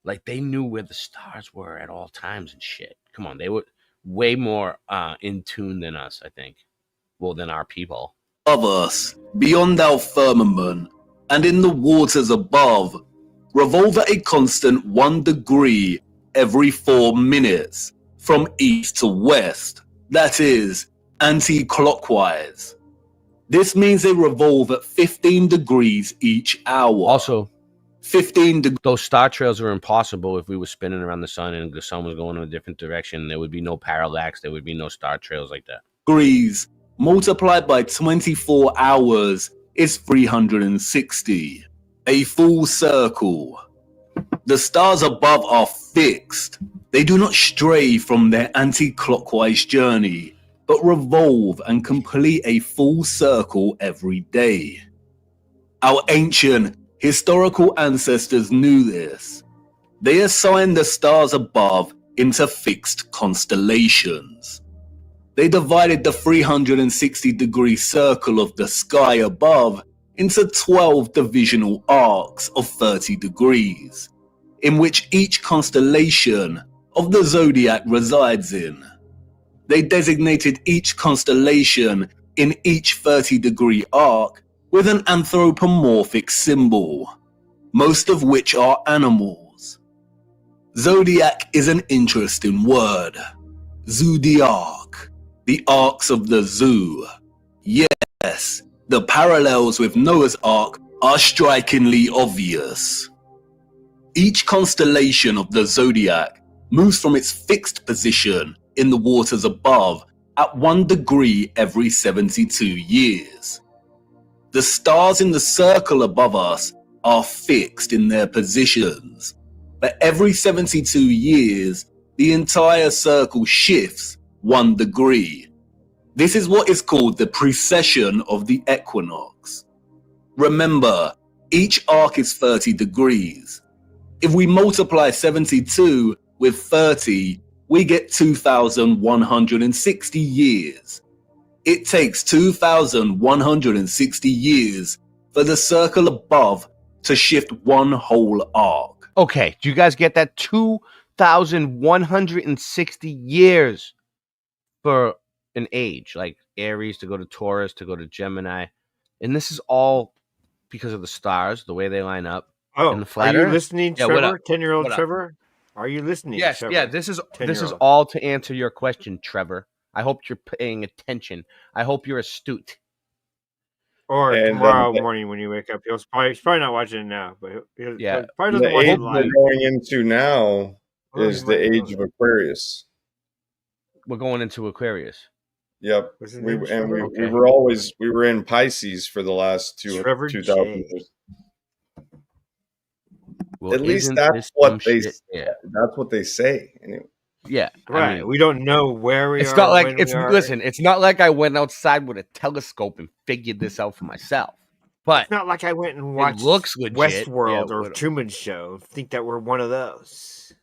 like they knew where the stars were at all times and shit. Come on, they were way more in tune than us, I think. Well, than our people. Above us, beyond our firmament, and in the waters above, revolve at a constant 1 degree every 4 minutes, from east to west, that is, anti-clockwise. This means they revolve at 15 degrees each hour. Also, 15 those star trails were impossible if we were spinning around the sun and the sun was going in a different direction. There would be no parallax. There would be no star trails like that. degrees multiplied by 24 hours is 360. A full circle. The stars above are fixed. They do not stray from their anti-clockwise journey, but revolve and complete a full circle every day. Our ancient historical ancestors knew this. They assigned the stars above into fixed constellations. They divided the 360-degree circle of the sky above into 12 divisional arcs of 30 degrees, in which each constellation of the zodiac resides in. They designated each constellation in each 30-degree arc with an anthropomorphic symbol, most of which are animals. Zodiac is an interesting word. Zodiac, the arcs of the zoo. Yes, the parallels with Noah's Ark are strikingly obvious. Each constellation of the zodiac moves from its fixed position in the waters above at 1 degree every 72 years. The stars in the circle above us are fixed in their positions. But every 72 years, the entire circle shifts 1 degree. This is what is called the precession of the equinox. Remember, each arc is 30 degrees. If we multiply 72 with 30, we get 2,160 years. It takes 2,160 years for the circle above to shift 1 whole arc. Okay, do you guys get that? 2,160 years for an age, like Aries to go to Taurus to go to Gemini. And this is all because of the stars, the way they line up. Oh, and the flat are you Earth. listening, Yeah, Trevor? what up? 10-year-old What up? Trevor? Are you listening? Yes, Trevor? yeah. This is 10-year-old. all to answer your question, Trevor. I hope you're paying attention. I hope you're astute. Or And, tomorrow morning when you wake up. He's probably not watching it now, but Yeah. probably The doesn't watch age it we're live. going into now Oh, is you the might know age of Aquarius. We're going into Aquarius. Yep. What's his We name, and Trevor? we Okay. were in Pisces for the last Trevor 2,000 J. years. Well, At least isn't that's this some shit? that's what they say. Anyway. Yeah. Right. I mean, We don't know where we it's are. not like when it's we are. listen, it's not like I went outside with a telescope and figured this out for myself. But It's not like I went and watched looks legit. Westworld Yeah, or what- Truman Show. Think that we're one of those.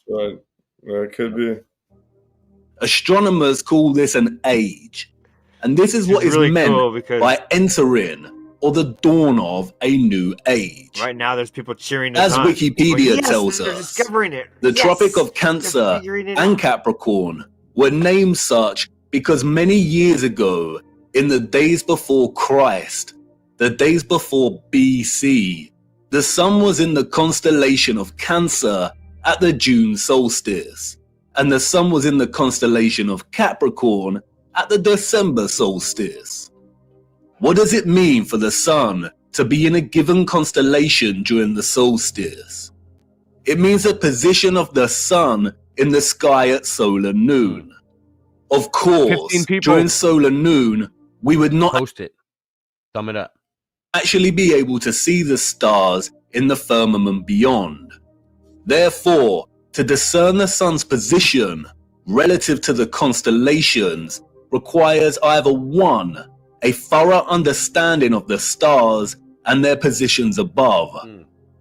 So it could be. Astronomers call this an age. And this is what It's is really meant cool because by entering or the dawn of a new age. right now there's people cheering us As on. Wikipedia Yes, tells they're us, discovering it. the Yes, Tropic of they're Cancer figuring it and out. Capricorn were named such because many years ago, in the days before Christ, the days before BC, the sun was in the constellation of Cancer at the June solstice, and the sun was in the constellation of Capricorn at the December solstice. What does it mean for the sun to be in a given constellation during the solstice? It means the position of the sun in the sky at solar noon. Of course, 15 people. during solar noon, we would not Post it. Thumb it up. actually be able to see the stars in the firmament beyond. Therefore, to discern the sun's position relative to the constellations requires either 1, a thorough understanding of the stars and their positions above.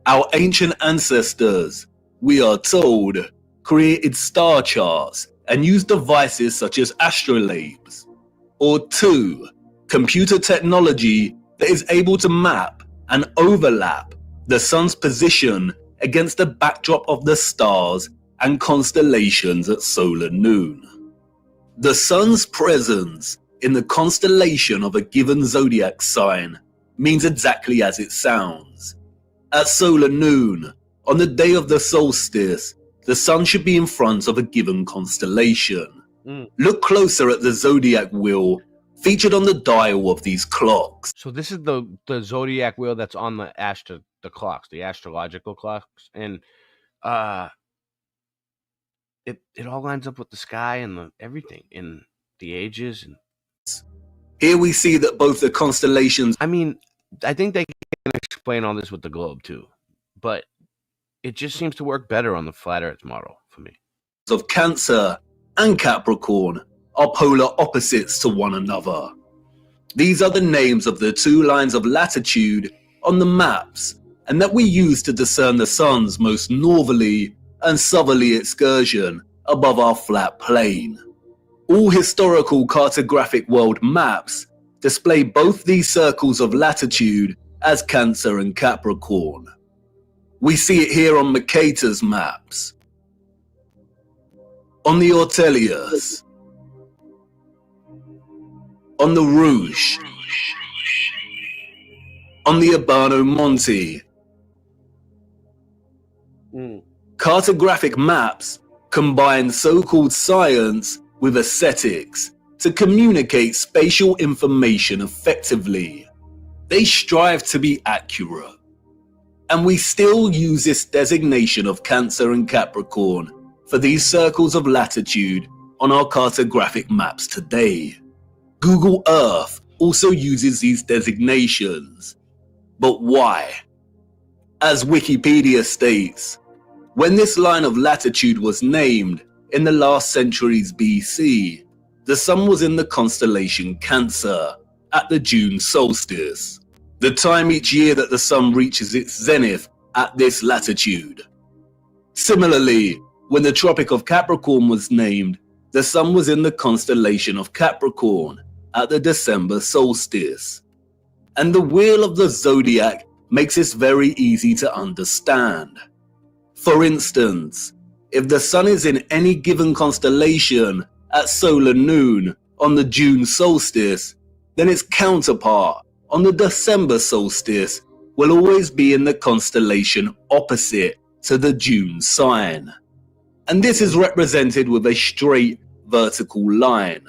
Our ancient ancestors, we are told, created star charts and used devices such as astrolabes. Or 2, computer technology that is able to map and overlap the sun's position against the backdrop of the stars and constellations at solar noon. The sun's presence in the constellation of a given zodiac sign means exactly as it sounds. At solar noon, on the day of the solstice, the sun should be in front of a given constellation. Look closer at the zodiac wheel featured on the dial of these clocks. So this is the zodiac wheel that's on the clocks, the astrological clocks, and it all lines up with the sky and the everything and the ages. And here we see that both the constellations. I mean, I think they can explain all this with the globe too, but it just seems to work better on the flat Earth model for me. Of Cancer and Capricorn are polar opposites to one another. These are the names of the 2 lines of latitude on the maps, and that we use to discern the sun's most northerly and southerly excursion above our flat plane. All historical cartographic world maps display both these circles of latitude as Cancer and Capricorn. We see it here on Mercator's maps, on the Ortelius, on the Rouge, on the Urbano Monte. Cartographic maps combine so-called science with aesthetics to communicate spatial information effectively. They strive to be accurate. And we still use this designation of Cancer and Capricorn for these circles of latitude on our cartographic maps today. Google Earth also uses these designations. But why? As Wikipedia states, when this line of latitude was named in the last centuries BC, the sun was in the constellation Cancer at the June solstice, the time each year that the sun reaches its zenith at this latitude. Similarly, when the Tropic of Capricorn was named, the sun was in the constellation of Capricorn at the December solstice. And the wheel of the zodiac makes this very easy to understand. For instance, if the sun is in any given constellation at solar noon on the June solstice, then its counterpart on the December solstice will always be in the constellation opposite to the June sign. And this is represented with a straight vertical line.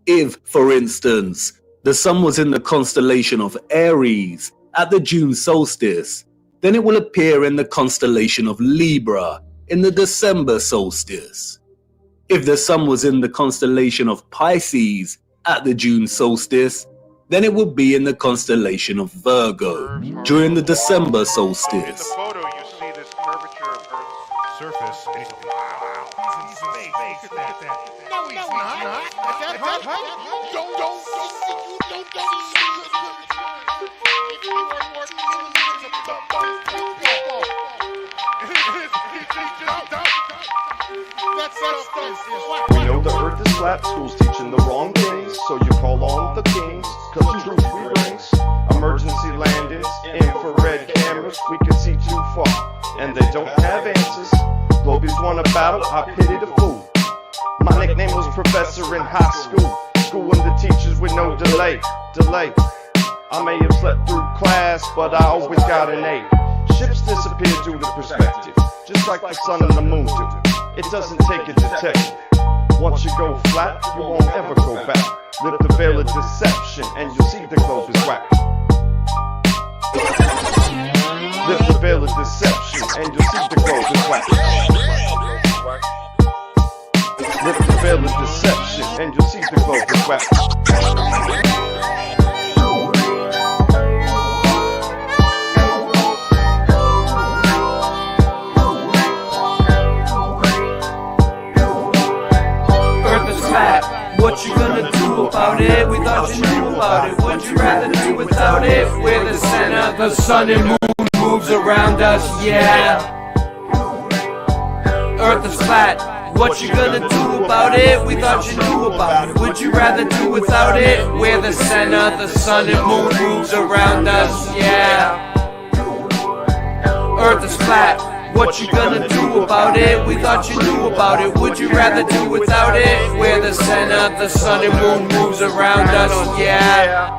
If, for instance, the sun was in the constellation of Aries at the June solstice, then it will appear in the constellation of Libra in the December solstice. If the sun was in the constellation of Pisces at the June solstice, then it would be in the constellation of Virgo during the December solstice. Photo, you see this curvature of Earth's surface, and he's wow, he's in space. Look at that. No, he's not. At that height, don't. We know the earth is flat, school's teaching the wrong things, so you call on the kings, cause the truth we brings. Emergency landings, infrared cameras, we can see too far, and they don't have answers. Globies want a battle, I pity the fool. My nickname was professor in high school, schooling the teachers with no delay. I may have slept through class, but I always got an A. Ships disappear due to perspective, just like the sun and the moon do. It doesn't take a detective. Once you go flat, you won't ever go back. Lift the veil of deception, and you'll see the globe is whack. Lift the veil of deception, and you'll see the globe is whack. Lift the veil of deception, and you'll see the globe is whack. What you gonna do about it? We thought you knew about it. Would you rather do without it? We're the center, the sun and moon moves around us, yeah. Earth is flat. What you gonna do about it? We thought you knew about it. Would you rather do without it? We're the center, the sun and moon moves around us, yeah. Earth is flat. What you gonna do about it? We thought you knew about it. Would you rather do without it? We're the center, the sun and moon moves around us, yeah.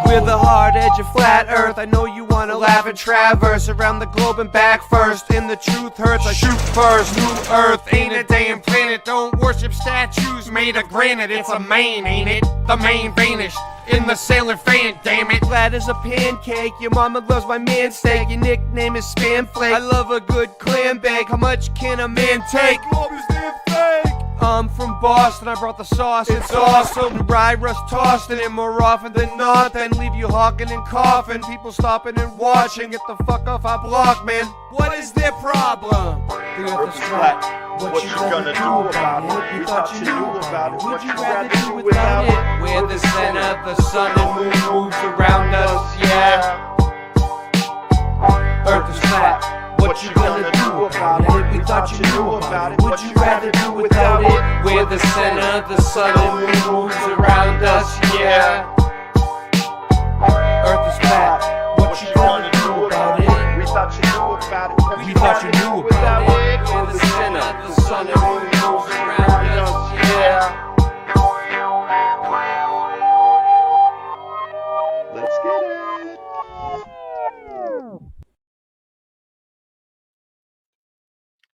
We're the hard edge of flat earth. I know you wanna laugh and traverse around the globe and back first. And the truth hurts, I shoot first. New earth ain't a damn planet. Don't worship statues made of granite. It's a main, ain't it? The main vanished in the sailor fan, damn it. Flat as a pancake. Your mama loves my man steak. Your nickname is Spam Flake. I love a good clam bake. How much can a man take? I'm from Boston, I brought the sauce, it's awesome. Rye rust tossing it more often than not, then leave you hawking and coughing. People stopping and watching, get the fuck off our block, man. What is their problem? The earth is flat. What you gonna do about it? You thought you knew about it. Would you rather do without it? We're the center, the sun and moon moves around us, yeah. Earth is flat. What you gonna do about it? We thought you knew about it. Would you rather do without it? We're the center, the sun and moon moves around us, yeah. Earth is flat. What you gonna do about it? We thought you knew about it. We thought you knew about it. We're the center, the sun and moon moves around us, yeah. Let's get it.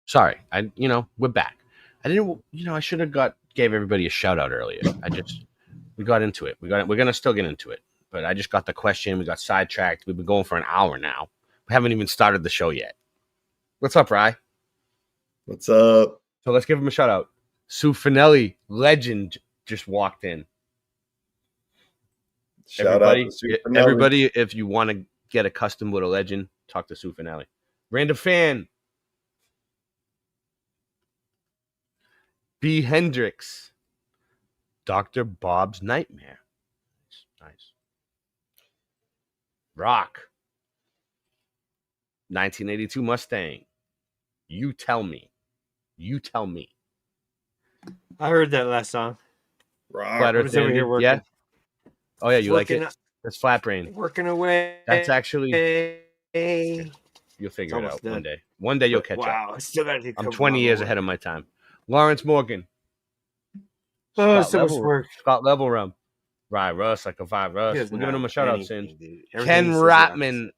Sorry, we're back. I should have gave everybody a shout out earlier. We got into it. We're gonna still get into it, but I just got the question. We got sidetracked. We've been going for an hour now, We haven't even started the show yet. What's up, Rye? What's up? So let's give him a shout out. Sue Finelli, legend, just walked in. Shout out to Sue Finelli. Everybody, if you want to get accustomed with a legend, talk to Sue Finelli. Random fan. B. Hendricks. Dr. Bob's Nightmare. Nice. Rock. 1982 Mustang. You tell me. You tell me. I heard that last song. Flat I Earth was over Dandy, here working. yeah. Oh yeah, you like Working it? That's Flat Brain. Working away. That's actually. You'll figure it almost out done. one day. One day you'll catch Wow, up. I still gotta I'm come 20 a years long ahead of my time. Lawrence Morgan. Oh, so much work. Scott Level Rum. Right, Russ, like a vibe, Russ. He does We're giving him a not shout out, anything, Singe. dude. Everything Ken he says is Ratman.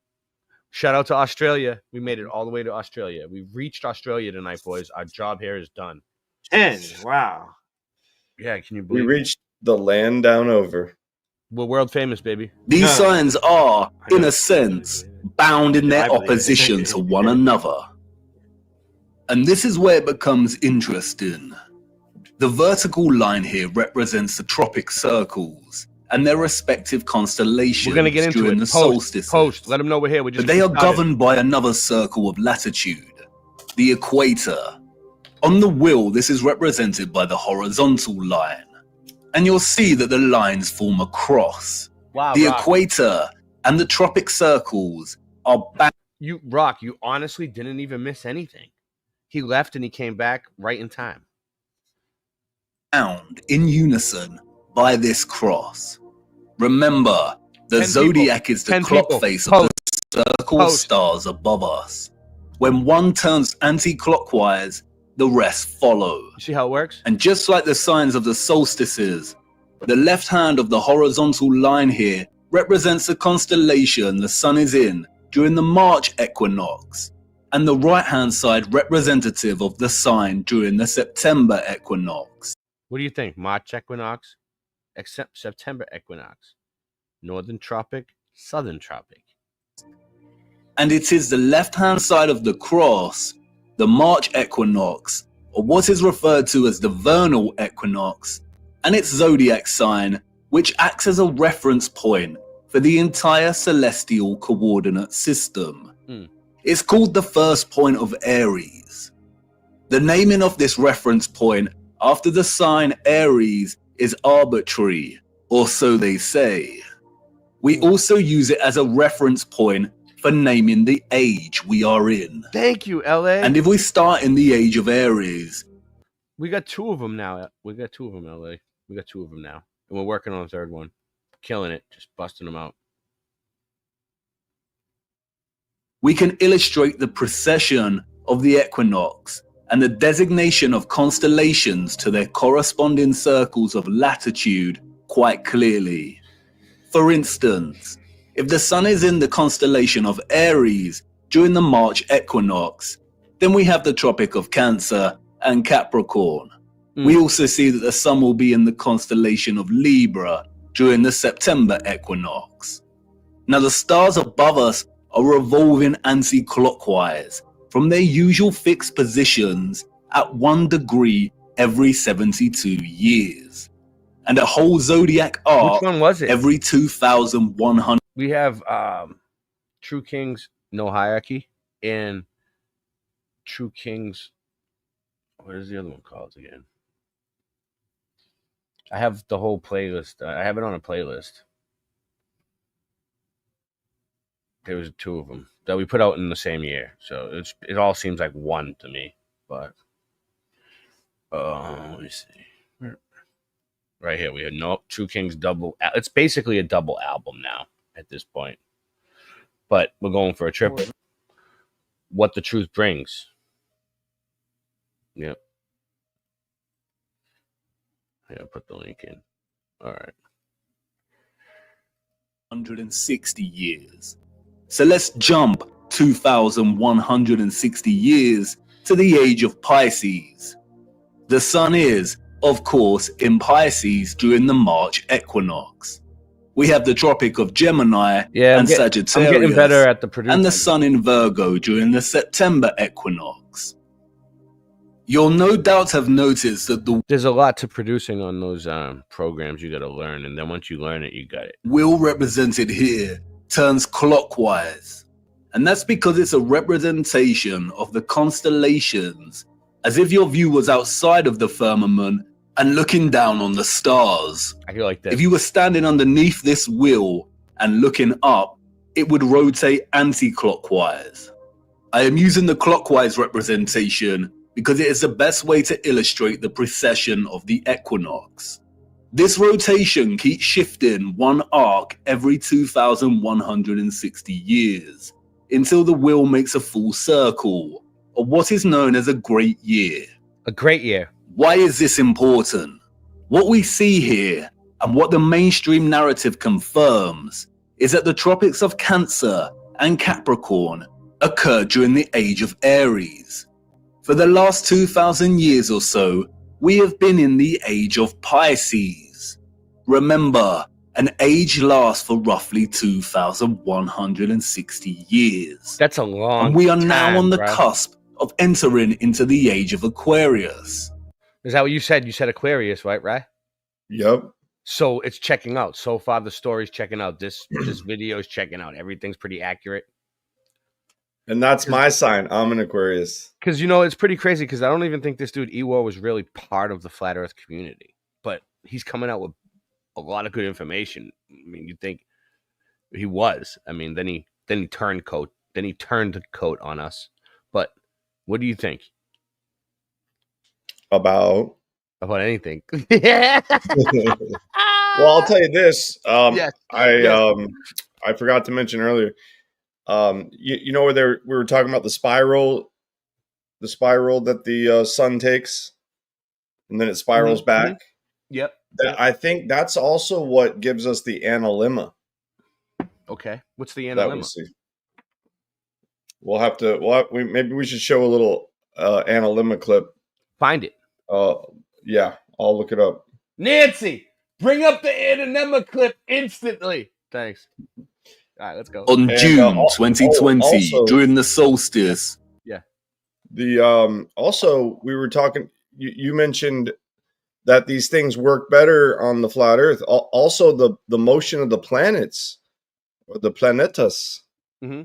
Shout out to Australia. We made it all the way to Australia. We've reached Australia tonight, boys. Our job here is done. 10. Wow. Yeah, can you We believe it? reached the land down over. We're world famous, baby. These signs are, in a sense, bound in their opposition to one another. And this is where it becomes interesting. The vertical line here represents the tropic circles and their respective constellations We're gonna get into during it. the solstice. Post. Let them know we're here. We just But they are started. governed by another circle of latitude, the equator. On the wheel, this is represented by the horizontal line. And you'll see that the lines form a cross. Wow, The Rock. equator and the tropic circles are bound You Rock, you honestly didn't even miss anything. He left and he came back right in time. in unison by this cross. Remember, the 10 zodiac people. is the 10 clock people. face of the circle of stars above us. When one turns anti-clockwise, the rest follow. You see how it works? And just like the signs of the solstices, the left hand of the horizontal line here represents the constellation the sun is in during the March equinox, and the right hand side representative of the sign during the September equinox. What do you think? March equinox, except September equinox, northern tropic, southern tropic. And it is the left hand side of the cross, the March equinox, or what is referred to as the vernal equinox, and its zodiac sign, which acts as a reference point for the entire celestial coordinate system. It's called the first point of Aries. The naming of this reference point after the sign Aries is arbitrary, or so they say. We also use it as a reference point for naming the age we are in. Thank you, LA. And if we start in the age of Aries, We got two of them now. We got two of them, LA. We got two of them now. And we're working on a third one. Killing it. Just busting them out. we can illustrate the precession of the equinox and the designation of constellations to their corresponding circles of latitude quite clearly. For instance, if the sun is in the constellation of Aries during the March equinox, then we have the Tropic of Cancer and Capricorn. We also see that the sun will be in the constellation of Libra during the September equinox. Now the stars above us are revolving anti-clockwise from their usual fixed positions at 1 degree every 72 years. And a whole zodiac arc Which one was it? every 2,100. We have True Kings, No Hierarchy, and True Kings. What is the other one called again? I have the whole playlist. I have it on a playlist. There was two of them that we put out in the same year, so it all seems like one to me. But let me see. Right here, we have True Kings double. It's basically a double album now at this point, but we're going for a triple. What the Truth Brings. Yep. Yeah, put the link in. All right. 160 years. So let's jump 2,160 years to the age of Pisces. The sun is, of course, in Pisces during the March equinox, we have the Tropic of Gemini Yeah, and Sagittarius. I'm getting better at the producing. And the Sun in Virgo during the September equinox. You'll no doubt have noticed that the There's a lot to producing on those programs you got to learn, and then once you learn it, you got it. wheel represented here turns clockwise. And that's because it's a representation of the constellations, as if your view was outside of the firmament and looking down on the stars. I feel like that. If you were standing underneath this wheel and looking up, it would rotate anti-clockwise. I am using the clockwise representation because it is the best way to illustrate the precession of the equinox. This rotation keeps shifting one arc every 2,160 years until the wheel makes a full circle, or what is known as a great year. A great year. Why is this important? What we see here, and what the mainstream narrative confirms, is that the tropics of Cancer and Capricorn occurred during the age of Aries. For the last 2,000 years or so, we have been in the age of Pisces. Remember, an age lasts for roughly 2,160 years. That's a long And we are now time, on the bro. cusp of entering into the age of Aquarius. Is that what you said? You said Aquarius, right? Yep. So it's checking out. So far, the story's checking out. This video is checking out. Everything's pretty accurate. And that's my sign. I'm an Aquarius. Because, you know, it's pretty crazy because I don't even think this dude, Iwo, was really part of the Flat Earth community. But he's coming out with a lot of good information. I mean, you'd think he was. I mean, then he turned coat. Then he turned the coat on us. But what do you think? About anything? Well, I'll tell you this. Yes. I forgot to mention earlier. You know where we were talking about the spiral that the sun takes, and then it spirals back. Yep. I think that's also what gives us the analemma. Okay. What's the That we analemma? see. Maybe we should show a little analemma clip. Find it. Yeah, I'll look it up. Nancy, bring up the analemma clip instantly. Thanks. All right, let's go. On June 2020, also- during the solstice. Yeah. The also we were talking. You mentioned that these things work better on the flat Earth. Also, the motion of the planets, or the planetas, Mm-hmm.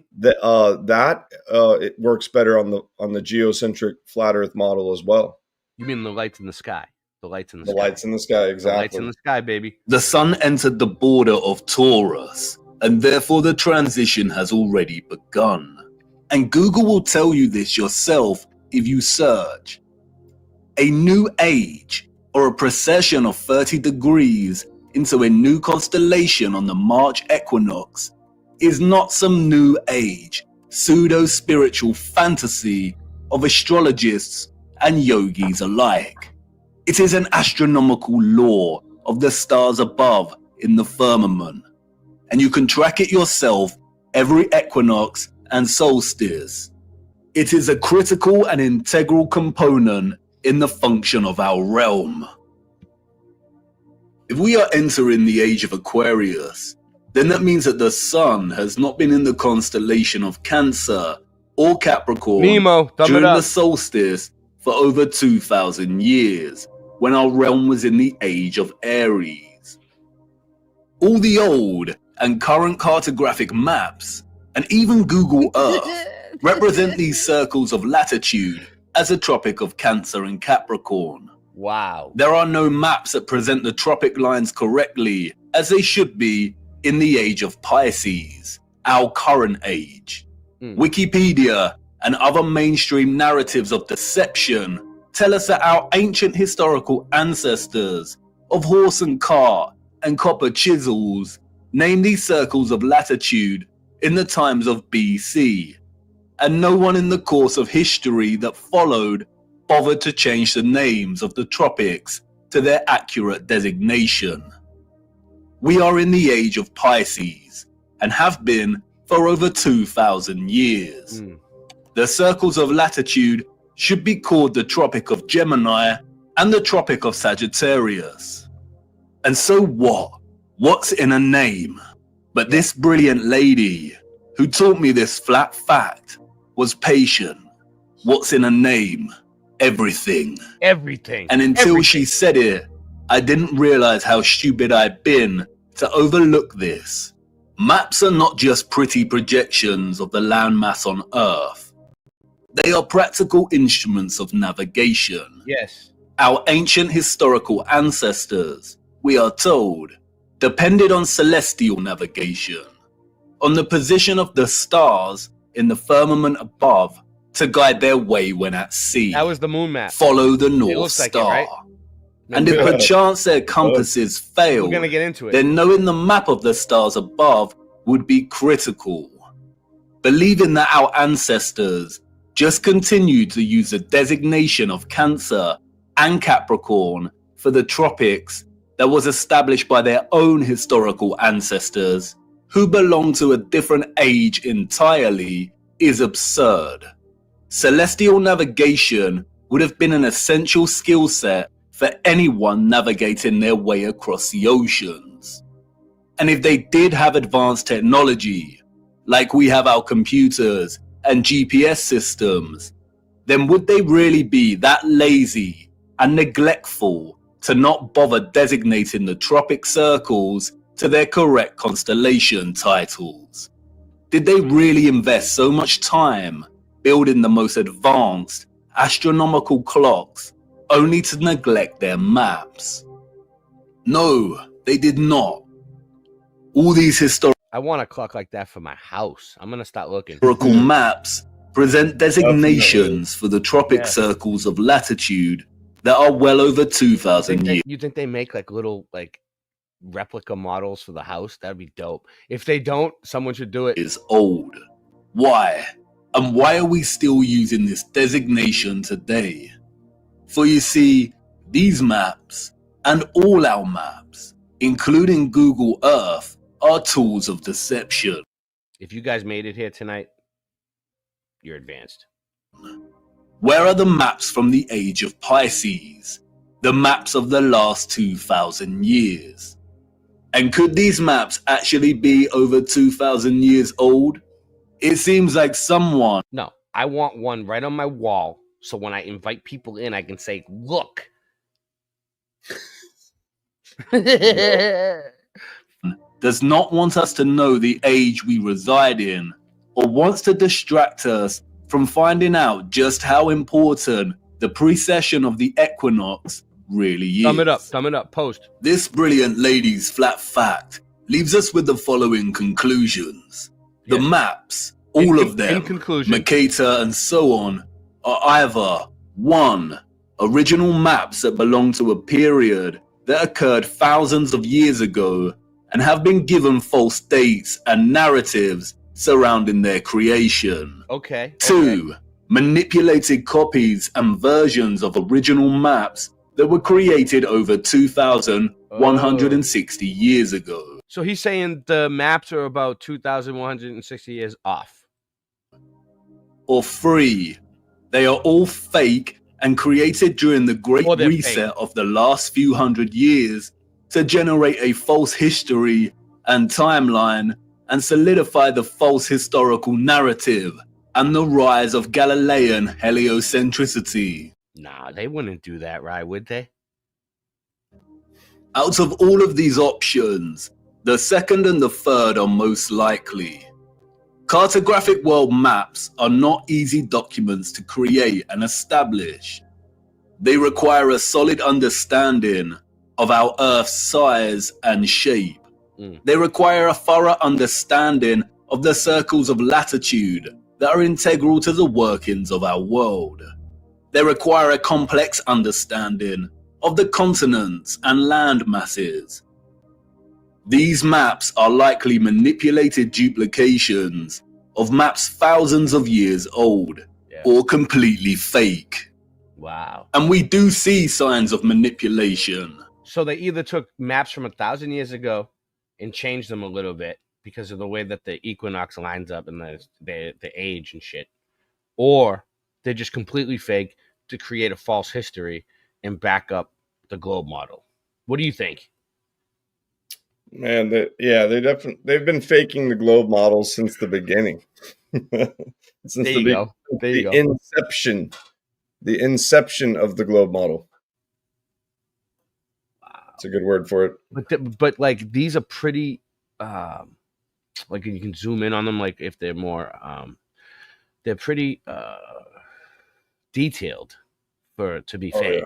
it works better on the geocentric flat Earth model as well. You mean the lights in the sky? The lights in the The sky. lights in the sky, The exactly. lights in the sky, baby. The sun entered the border of Taurus, and therefore the transition has already begun. And Google will tell you this yourself if you search. A new age, or a precession of 30 degrees into a new constellation on the March equinox, is not some new age, pseudo-spiritual fantasy of astrologists and yogis alike. It is an astronomical law of the stars above in the firmament, and you can track it yourself every equinox and solstice. It is a critical and integral component in the function of our realm. If we are entering the age of Aquarius, then that means that the sun has not been in the constellation of Cancer or Capricorn Nemo, thumb it during up. the solstice for over 2,000 years, when our realm was in the age of Aries. All the old and current cartographic maps, and even Google Earth, represent these circles of latitude as a tropic of Cancer and Capricorn. Wow. There are no maps that present the tropic lines correctly, as they should be in the age of Pisces, our current age. Wikipedia and other mainstream narratives of deception tell us that our ancient historical ancestors of horse and cart and copper chisels named these circles of latitude in the times of BC, and no one in the course of history that followed bothered to change the names of the tropics to their accurate designation. We are in the age of Pisces and have been for over 2,000 years. The circles of latitude should be called the Tropic of Gemini and the Tropic of Sagittarius. And so what? What's in a name? But this brilliant lady who taught me this flat fact was patient. What's in a name? Everything. Everything. And until she said it, I didn't realize how stupid I'd been to overlook this. Maps are not just pretty projections of the landmass on Earth. They are practical instruments of navigation. Yes. Our ancient historical ancestors, we are told, depended on celestial navigation, on the position of the stars in the firmament above to guide their way when at sea. That was the moon map. Follow the It North looks like it, Star. right? And if perchance their compasses fail, We're gonna get into it. then knowing the map of the stars above would be critical. Believing that our ancestors just continued to use the designation of Cancer and Capricorn for the tropics that was established by their own historical ancestors who belong to a different age entirely is absurd. Celestial navigation would have been an essential skill set for anyone navigating their way across the oceans. And if they did have advanced technology, like we have our computers and GPS systems, then would they really be that lazy and neglectful to not bother designating the tropic circles to their correct constellation titles? Did they really invest so much time building the most advanced astronomical clocks only to neglect their maps? No, they did not. All these I want a clock like that for my house. I'm gonna start looking. historical maps present designations for the tropic circles of latitude that are well over 2,000 years. You think they make like little like replica models for the house? That'd be dope. If they don't, someone should do it. Is old. Why? And why are we still using this designation today? For you see, these maps and all our maps, including Google Earth, are tools of deception. If you guys made it here tonight, you're advanced. Where are the maps from the age of Pisces? The maps of the last 2,000 years? And could these maps actually be over 2,000 years old? It seems like someone... No, I want one right on my wall, so when I invite people in, I can say, look. does not want us to know the age we reside in, or wants to distract us from finding out just how important the precession of the equinox really is. Sum it up, post. This brilliant lady's flat fact leaves us with the following conclusions. The maps, all of them, Mercator and so on, are either 1. Original maps that belong to a period that occurred thousands of years ago and have been given false dates and narratives surrounding their creation. Okay. 2. Manipulated copies and versions of original maps that were created over 2,160 years ago. So he's saying the maps are about 2,160 years off. Or 3. They are all fake and created during the Great Reset of the last few hundred years to generate a false history and timeline and solidify the false historical narrative and the rise of Galilean heliocentricity. Nah, they wouldn't do that, right? Would they? Out of all of these options, the second and the third are most likely. Cartographic world maps are not easy documents to create and establish. They require a solid understanding of our Earth's size and shape. They require a thorough understanding of the circles of latitude that are integral to the workings of our world. They require a complex understanding of the continents and land masses. These maps are likely manipulated duplications of maps thousands of years old or completely fake. Wow. And we do see signs of manipulation. So they either took maps from 1,000 years ago and changed them a little bit because of the way that the equinox lines up and the age and shit, or they're just completely fake to create a false history and back up the globe model. What do you think? Man, they've been faking the globe models since the beginning. Since There you go. There you the go. inception of the globe model. It's a good word for it. But like these are pretty like you can zoom in on them, like if they're more they're pretty detailed to be fake.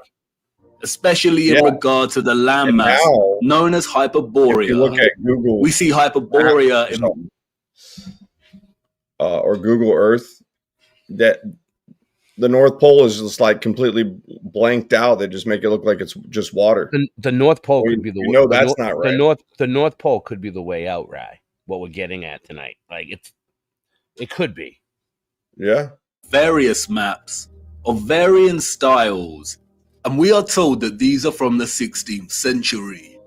Especially in regard to the landmass known as Hyperborea. If you look at Google, we see Hyperborea in or Google Earth, that the North Pole is just like completely blanked out. They just make it look like it's just water. The North Pole could be the way. No, that's not right. The North Pole could be the way out, Rye. What we're getting at tonight, like it could be. Yeah. Various maps of varying styles, and we are told that these are from the 16th century.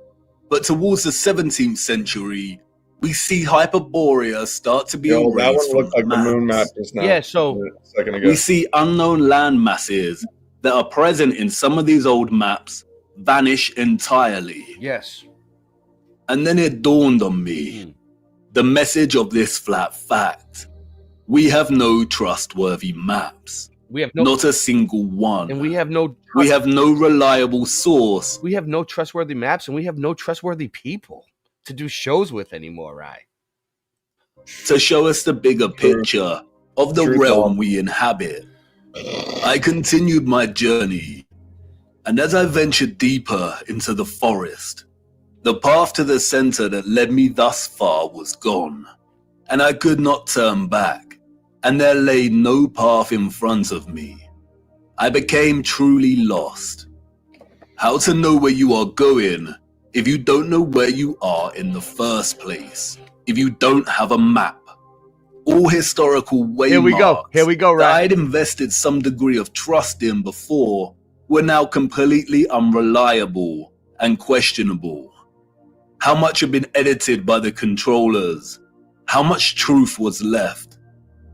But towards the 17th century, we see Hyperborea start to be erased that one from looked like the moon map just now. Yeah, so a second ago. We see unknown land masses that are present in some of these old maps vanish entirely. Yes. And then it dawned on me, the message of this flat fact. We have no trustworthy maps. We have no, not a single one. And we have no reliable source. We have no trustworthy maps, and we have no trustworthy people to do shows with anymore, right? To show us the bigger picture of the realm we inhabit. I continued my journey, and as I ventured deeper into the forest, the path to the center that led me thus far was gone, and I could not turn back, and there lay no path in front of me. I became truly lost. How to know where you are going if you don't know where you are in the first place, if you don't have a map? All historical waymarks Here we go, that I'd invested some degree of trust in before were now completely unreliable and questionable. How much had been edited by the controllers? How much truth was left?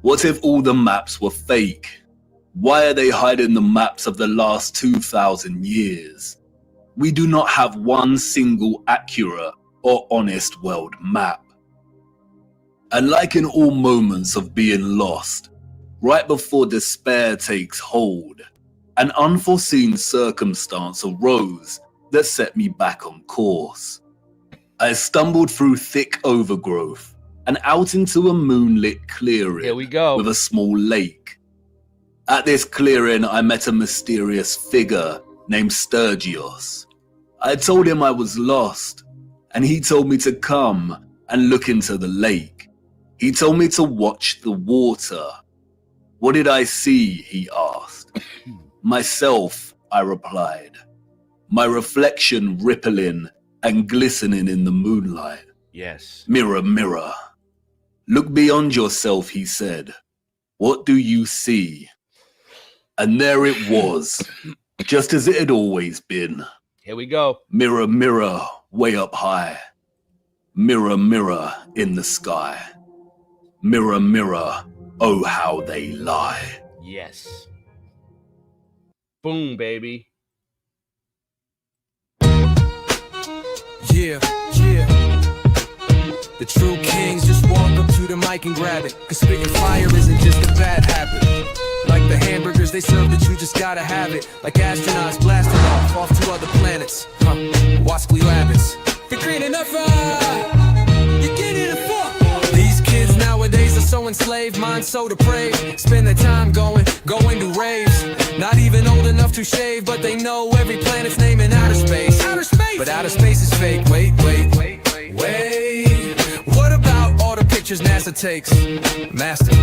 What if all the maps were fake? Why are they hiding the maps of the last 2,000 years? We do not have one single accurate or honest world map. And like in all moments of being lost, right before despair takes hold, an unforeseen circumstance arose that set me back on course. I stumbled through thick overgrowth and out into a moonlit clearing. Here we go. With a small lake. At this clearing, I met a mysterious figure named Sturgios. I told him I was lost, and he told me to come and look into the lake. He told me to watch the water. What did I see? He asked. Myself, I replied. My reflection rippling and glistening in the moonlight. Yes. Mirror, mirror. Look beyond yourself, he said. What do you see? And there it was, just as it had always been. Here we go. Mirror, mirror, way up high. Mirror, mirror in the sky. Mirror, mirror, oh how they lie. Yes. Boom, baby. Yeah, yeah. The true kings just walk up to the mic and grab it. Cause spitting fire isn't just a bad habit. Like the hamburgers they serve that you just gotta have it. Like astronauts blasting off to other planets. Wasply rabbits. You're green enough, you're getting it fuck. These kids nowadays are so enslaved, minds so depraved. Spend their time going to raves. Not even old enough to shave, but they know every planet's name in outer space. Outer space! But outer space is fake. Wait. What about all the pictures NASA takes? Master.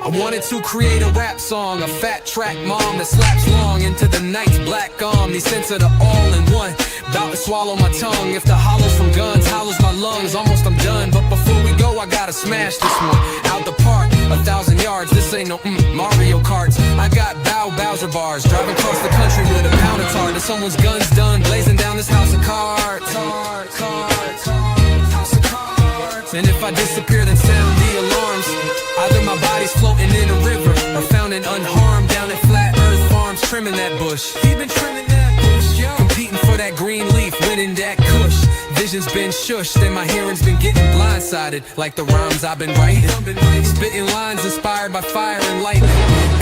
I wanted to create a rap song, a fat track mom that slaps long into the night's black arm. These scents are the all-in-one. About to swallow my tongue. If the hollow from guns hollows my lungs, almost I'm done. But before we go, I gotta smash this one out the park. 1,000 yards, this ain't no Mario Karts. I got Bowser bars, driving across the country with a pound of tar. Till someone's gun's done, blazing down this house of cards. And if I disappear, then sound the alarms. Either my body's floating in a river or found and unharmed down at Flat Earth Farms, trimming that bush. He been trimming that bush, yo. spinning that kush. Vision's been shushed and my hearing's been getting blindsided, like the rhymes I've been writing. Spitting lines inspired by fire and lightning.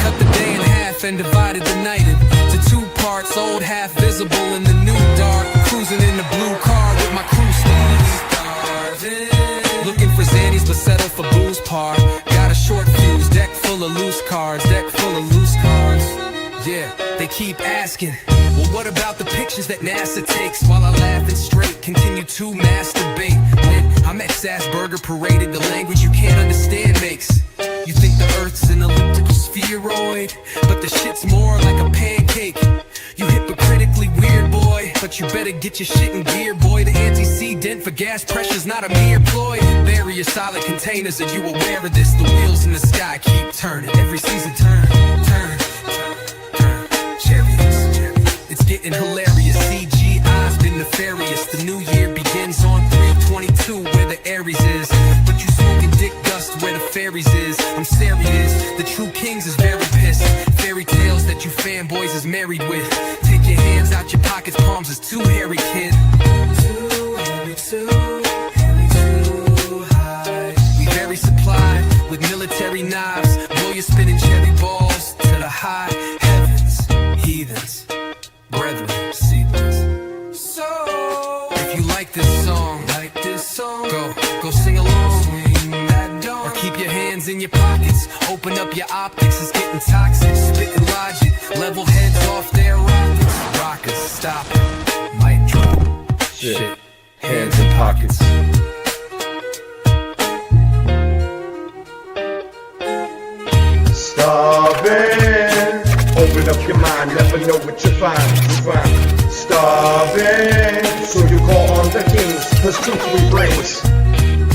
Cut the day in half and divided the night into 2 parts, old half visible in the new dark. Cruising in the blue car with my crew stars. Looking for Xannies but settle for booze par. Got a short fuse, deck full of loose cards, deck full of loose cards. Yeah, they keep asking, well, what about the pictures that NASA takes? While I laugh and straight, continue to masturbate. When I'm at Sassburger paraded, the language you can't understand makes you think the Earth's an elliptical spheroid, but the shit's more like a pancake. You hypocritically weird, boy, but you better get your shit in gear, boy. The antecedent for gas pressure's not a mere ploy. Bury your solid containers, are you aware of this? The wheels in the sky keep turning, every season turn. It's getting hilarious, CGI's been nefarious. The new year begins on 3/22 where the Aries is, but you smoking dick dust where the fairies is. I'm serious, the true kings is very pissed. Fairy tales that you fanboys is married with. Take your hands out your pockets, palms is too hairy, kid. Too hairy, too high. We very supplied with military knives. Blow your spinning cherry balls to the high heavens. Heathens, brethren, seedlings. So, if you like this song, go sing along. Or keep your hands in your pockets, open up your optics, it's getting toxic. Spitting logic, level heads off their rockets. Rockers, stop it, mic drop. Shit, hands in pockets. Starving, open up your mind, never know what you find. Starving, so you call on the kings, cause truth we brings.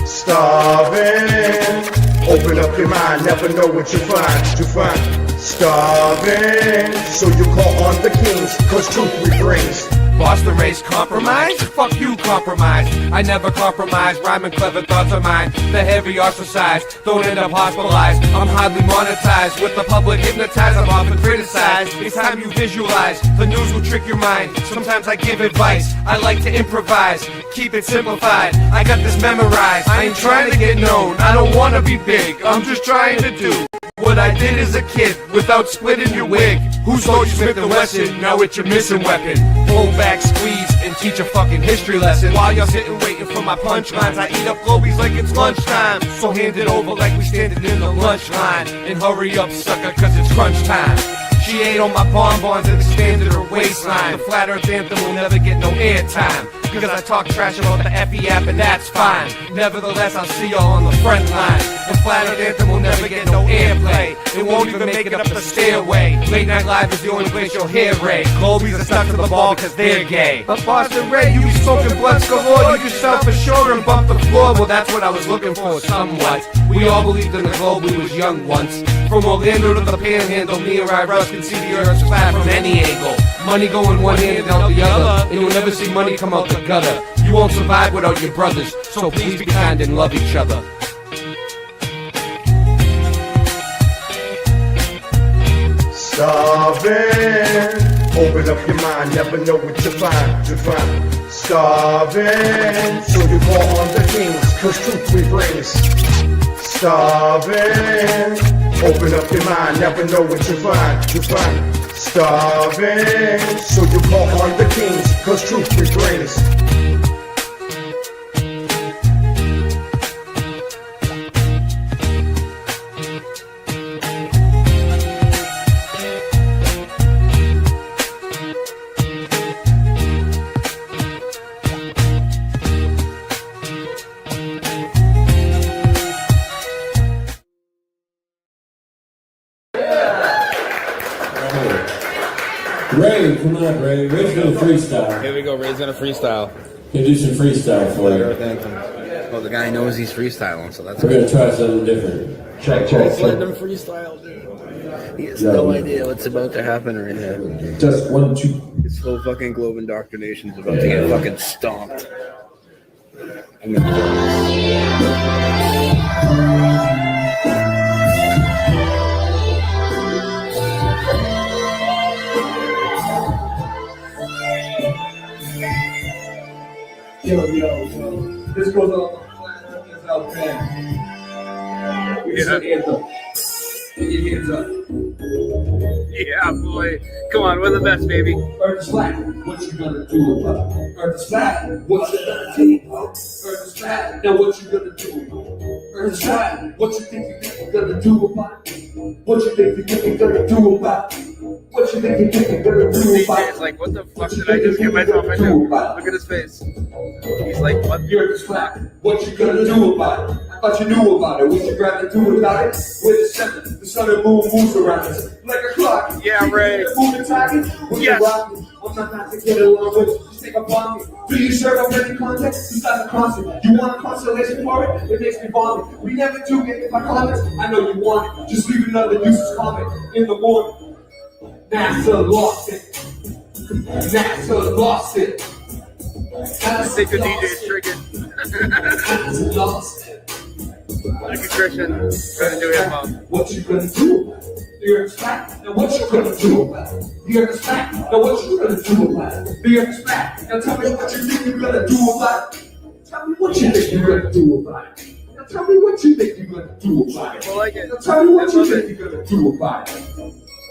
Starving, open up your mind, never know what you find. Starving, so you call on the kings, cause truth we brings. Boston race compromise? Fuck you, compromise. I never compromise, rhyming clever thoughts of mine. The heavy ostracized, don't end up hospitalized. I'm highly monetized, with the public hypnotized. I'm often criticized, it's time you visualize. The news will trick your mind, sometimes I give advice. I like to improvise, keep it simplified. I got this memorized, I ain't trying to get known. I don't wanna be big, I'm just trying to do what I did as a kid, without splitting your wig. Who told you Smith & Wesson? Now it's your missing weapon. Pull back, squeeze, and teach a fucking history lesson. While you're sitting waiting for my punchlines, I eat up Globies like it's lunchtime. So hand it over like we standing in the lunch line. And hurry up, sucker, cause it's crunch time. She ate on my bonbons and expanded her waistline. The flat earth anthem will never get no airtime, because I talk trash about the FE app and that's fine. Nevertheless, I'll see y'all on the front line. The flat earth anthem will never get no airplay. It won't even make it up the stairway. Late Night Live is the only place you'll hear Ray. Globies are stuck to the ball because they're gay. But Boston Ray, you be smoking blunts galore. You just self-assured and bump the floor. Well, that's what I was looking for, somewhat. We all believed in the globe, we was young once. From Orlando to the Panhandle, me and Russ can see the earth's flat from any angle. Money going one hand and out the other, and you'll never see money come out the gutter. You won't survive without your brothers, so please be kind and love each other. Starving, open up your mind, never know what you find. Starving, so you call on the kings, cause truth we brings. Starving, open up your mind, never know what you find. Starving, so you call on the kings, cause truth we brings. Ray, come on, Ray. Ray's gonna freestyle. Here we go. Ray's gonna freestyle. He'll do some freestyle for you. Well, the guy knows he's freestyling, so that's We're gonna try something different. Just let him freestyle, dude. He has no idea what's about to happen right now. Just 1, 2. His whole fucking globe indoctrination's about to get fucking stomped. I'm gonna do Yo. This goes on the flat earthers out there. Put your hands up. Put your hands up. Yeah, boy. Come on, we're the best, baby. Earth is flat. What you gonna do about it? Earth is flat. What you gonna do about it? Earth is flat. Now what you gonna do about it? Earth is flat. What you think you're gonna do about it? What you think you're gonna do about it? What you think you're gonna do about it? It's like, what the fuck did I just get myself into? Look at his face. He's like, what? The earth is flat. What you gonna do about it? I thought you knew about it. What you rather do about it? Wait a second. The sun and moon moves around us like a clock. Yeah, Ray. Moving target. Yes. I'm not to get along with you. Just take a pocket. Do you serve up any context? You start a concert. You want a constellation for it? It makes me vomit. We never do get my comments. I know you want it. Just leave another useless comment in the morning. NASA lost it. NASA lost it. I think the DJ is triggered. NASA lost it. Look at Christian trying to do hip hop. What you gonna do about it? The earth is flat. Now what you gonna do about it? The earth is flat. Now what you gonna do about it? The earth is flat. Now tell me what you think you're gonna do about it. Tell me what you think you're gonna do about it. Now tell me what you think you're gonna do about it. Now tell me what you think you're gonna do about it.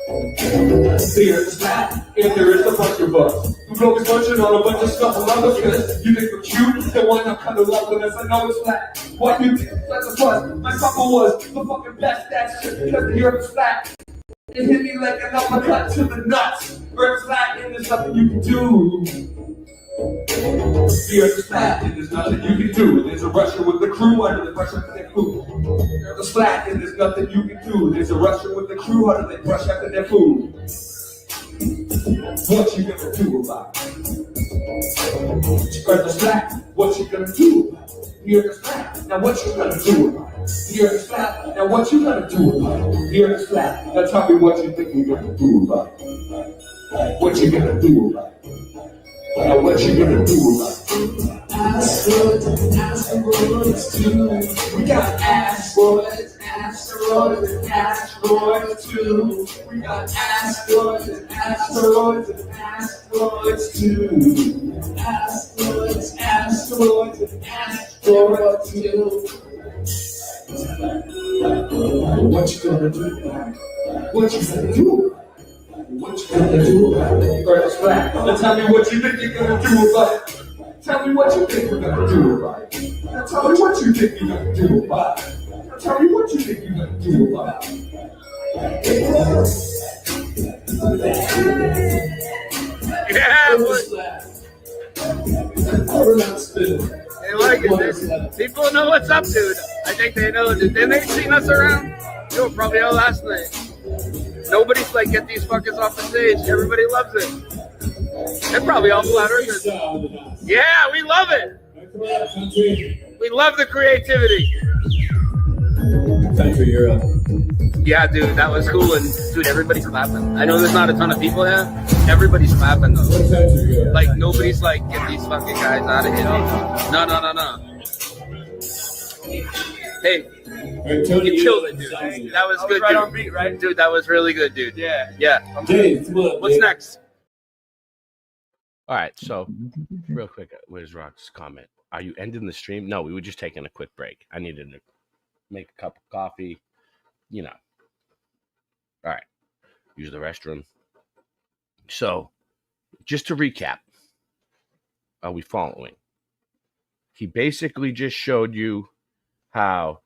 The earth is flat, and there is a bunch of us who's always munching on a bunch of stuff around us. Because you think we're cute, then why not cuddle up with us? I know it's flat. Why do you think that's a fuss? My supper was the fucking best. That's just because the earth is flat. It hit me like an uppercut to the nuts. Earth is flat, and there's nothing you can do. The earth is flat, and there's nothing you can do. There's a Russian with the crew under the pressure of their food. The earth is flat, and there's nothing you can do. There's a Russian with the crew under the pressure after their food. What you gonna do about it? The earth is flat. What you gonna do about it? The earth is flat. Now what you gonna do about it? The earth is flat. Now what you gonna do about it? The earth is flat. Now tell me what you think you're gonna do about it. What you gonna do about it? Now what you gonna do about it? Asteroids and asteroids too. We got asteroids, asteroids and asteroids too. We got asteroids and asteroids and asteroids too. Asteroids, asteroids and asteroids too. What you gonna do about it? What you gonna do about it? What you gonna do about it? Earth is flat. Now tell me what you think you're gonna do about it. Tell me what you think we're gonna do about it. Now tell me what you think you're gonna do about it. Now tell me what you think you're gonna do about it. Yeah, they like it. People know what's up, dude. I think they know. Then they've seen us around. You were probably out last night. Nobody's like, get these fuckers off the stage. Everybody loves it. They're probably all flat earthers. Yeah, we love it. We love the creativity. Country Europe. Yeah, dude, that was cool. And dude, everybody's clapping. I know there's not a ton of people here. Everybody's clapping though. Like nobody's like, get these fucking guys out of here. No. Hey, you killed it, dude. That was good, right dude. on beat, right? Dude, that was really good, dude. Yeah. Dave, come on, What's Dave. next? All right, so real quick, where's Rock's comment? Are you ending the stream? No, we were just taking a quick break. I needed to make a cup of coffee, you know. All right, use the restroom. So, just to recap, are we following? He basically just showed you how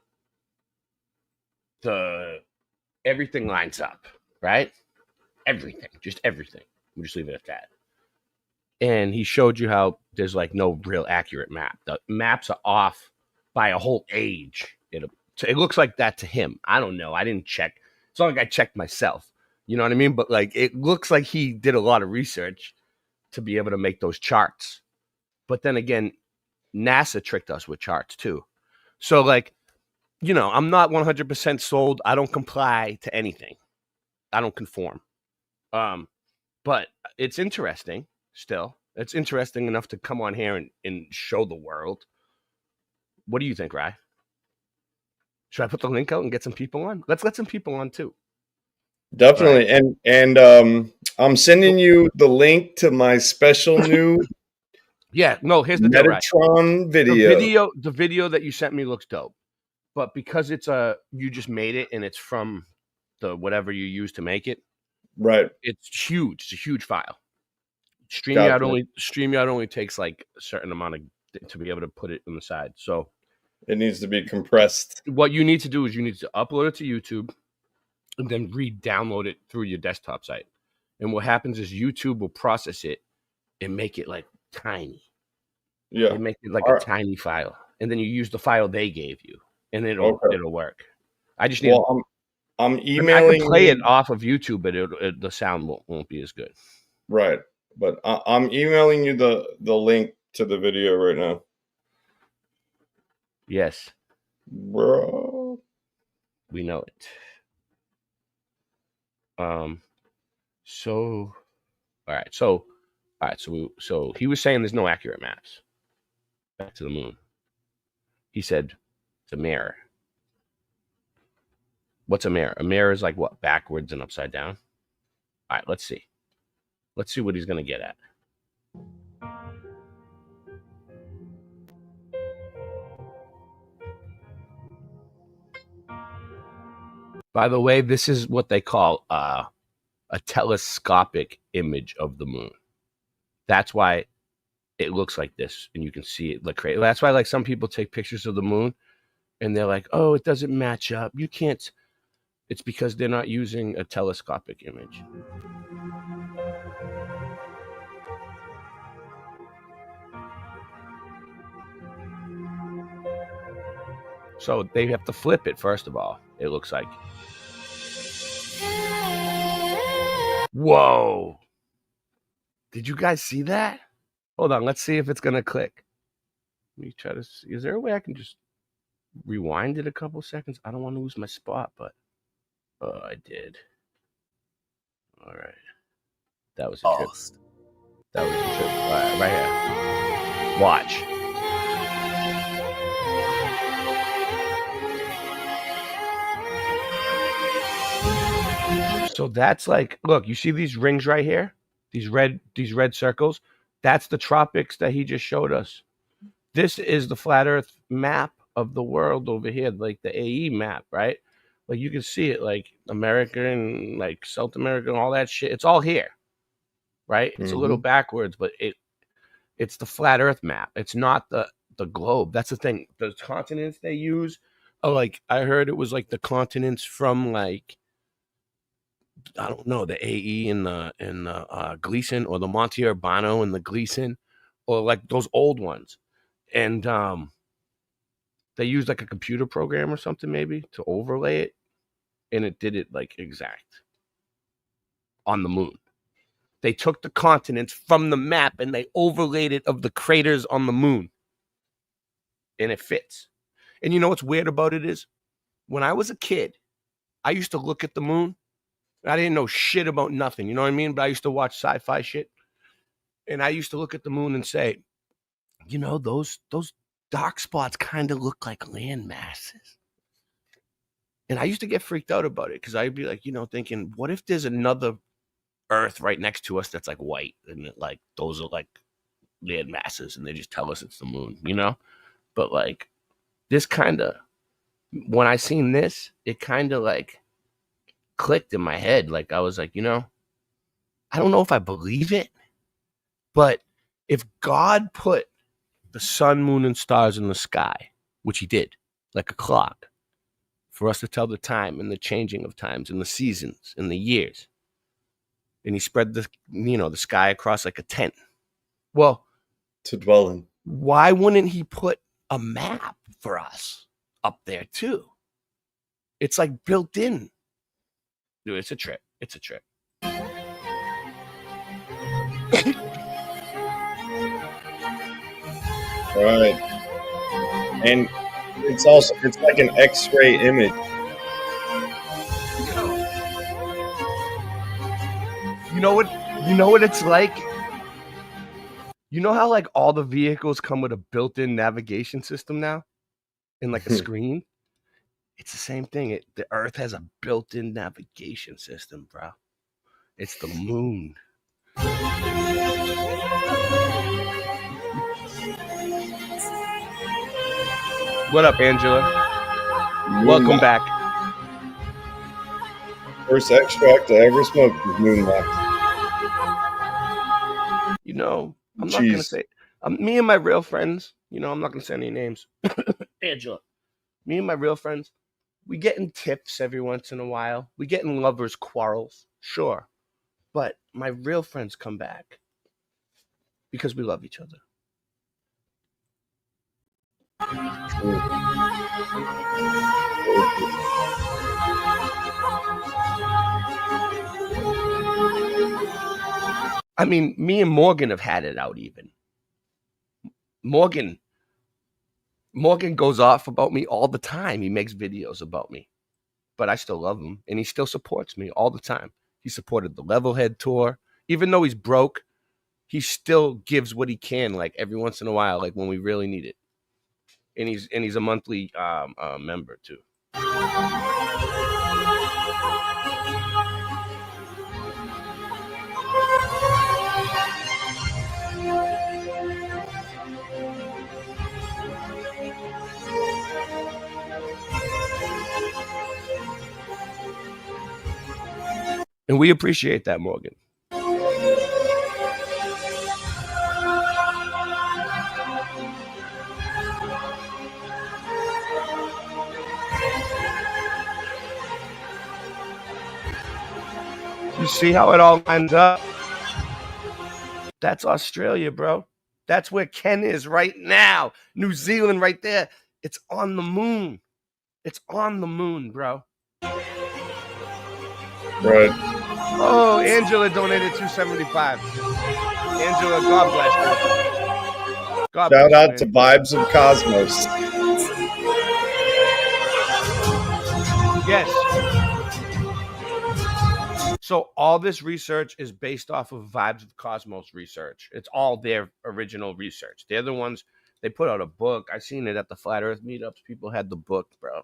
everything lines up, right? Everything, just everything. We'll just leave it at that. And he showed you how there's like no real accurate map. The maps are off by a whole age. It looks like that to him. I don't know. I didn't check. It's not like I checked myself. You know what I mean? But like, it looks like he did a lot of research to be able to make those charts. But then again, NASA tricked us with charts too. So like, you know, I'm not 100% sold. I don't comply to anything. I don't conform. But it's interesting still. It's interesting enough to come on here and show the world. What do you think, Rye? Should I put the link out and get some people on? Let's let some people on too. Definitely. And I'm sending you the link to my special new Yeah, no, here's the deal, right? Metatron video. The video that you sent me looks dope. But because it's you just made it and it's from the whatever you use to make it, right? It's huge. It's a huge file. StreamYard Gotcha. only takes like a certain amount of to be able to put it on the side. So it needs to be compressed. What you need to do is you need to upload it to YouTube and then re-download it through your desktop site. And what happens is YouTube will process it and make it like tiny. Yeah. They make it like a tiny file. And then you use the file they gave you. And it'll work. I just need. Well, I'm emailing. I can play it off of YouTube, but the sound won't be as good. Right, but I'm emailing you the link to the video right now. Yes, bro. We know it. So, all right. So he was saying there's no accurate maps back to the moon. He said it's a mirror. What's a mirror? A mirror is like what? Backwards and upside down? All right, let's see. Let's see what he's going to get at. By the way, this is what they call a telescopic image of the moon. That's why it looks like this, and you can see it look crazy. That's why, like, some people take pictures of the moon, and they're like, "Oh, it doesn't match up. You can't." It's because they're not using a telescopic image. So they have to flip it, first of all, it looks like. Whoa. Did you guys see that? Hold on, let's see if it's going to click. Let me try to see. Is there a way I can just rewind it a couple seconds? I don't want to lose my spot, but I did. All right. That was a trip. That was a trip. All right, right here. Watch. So that's like, look, you see these rings right here? These red circles? That's the tropics that he just showed us. This is the flat earth map of the world over here, like the AE map, right? Like you can see it, like America and like South America and all that shit. It's all here, right? It's a little backwards, but it's the flat earth map. It's not the globe. That's the thing. The continents they use are like, I heard it was like the continents from like, I don't know, the AE and the Gleason, or the Monte Urbano and the Gleason, or like those old ones. And they used like a computer program or something maybe to overlay it, and it did it like exact on the moon. They took the continents from the map and they overlaid it of the craters on the moon, and it fits. And you know what's weird about it is, when I was a kid, I used to look at the moon. I didn't know shit about nothing, you know what I mean? But I used to watch sci-fi shit, and I used to look at the moon and say, you know, those dark spots kind of look like land masses. And I used to get freaked out about it because I'd be like, you know, thinking, what if there's another Earth right next to us that's like white, and it, like those are like land masses, and they just tell us it's the moon, you know? But like this kind of, when I seen this, it kind of like clicked in my head. Like I was like, you know, I don't know if I believe it, but if God put the sun, moon, and stars in the sky, which he did, like a clock, for us to tell the time and the changing of times and the seasons and the years, and he spread the, you know, the sky across like a tent, well, to dwell in, why wouldn't he put a map for us up there too? It's like built in. Dude, it's a trip. It's a trip. Right. And it's like an X-ray image. You know what it's like? You know how like all the vehicles come with a built-in navigation system now? And like a screen? It's the same thing. The Earth has a built-in navigation system, bro. It's the moon. What up, Angela? Welcome back. First extract I ever smoked was moon wax. You know, I'm not gonna say me and my real friends. You know, I'm not gonna say any names. Angela, me and my real friends, we get in tiffs every once in a while. We get in lovers' quarrels, sure, but my real friends come back because we love each other. I mean, me and Morgan have had it out even. Morgan goes off about me all the time. He makes videos about me, but I still love him, and he still supports me all the time. He supported the Levelhead tour. Even though he's broke, he still gives what he can, like every once in a while, like when we really need it. And he's a monthly member too. And we appreciate that, Morgan. You see how it all lines up? That's Australia, bro. That's where Ken is right now. New Zealand right there. It's on the moon. It's on the moon, bro. Right. Oh, Angela donated $2.75. Angela, God bless you. God Shout bless out you, to Vibes of Cosmos. Yes. So all this research is based off of Vibes of Cosmos research. It's all their original research. They're the ones, they put out a book. I seen it at the Flat Earth meetups. People had the book, bro.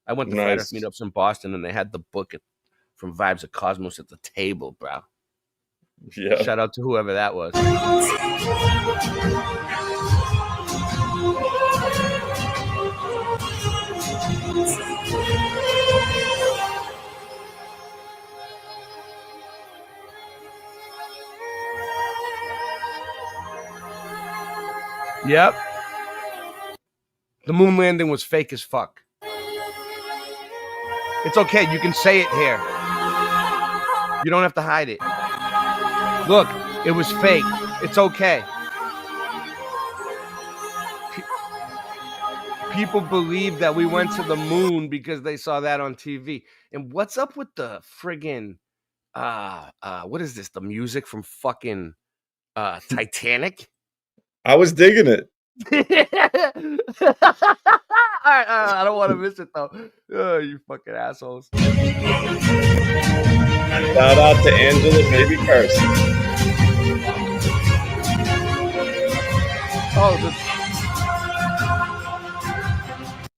I went to Flat Earth meetups in Boston, and they had the book from Vibes of Cosmos at the table, bro. Yeah. Shout out to whoever that was. Yep. The moon landing was fake as fuck. It's okay. You can say it here. You don't have to hide it. Look, it was fake. It's okay. People believe that we went to the moon because they saw that on TV. And what's up with the friggin' what is this? The music from fucking Titanic? I was digging it. All right, I don't want to miss it though. Oh, you fucking assholes. Shout out to Angela Baby Carson. Oh,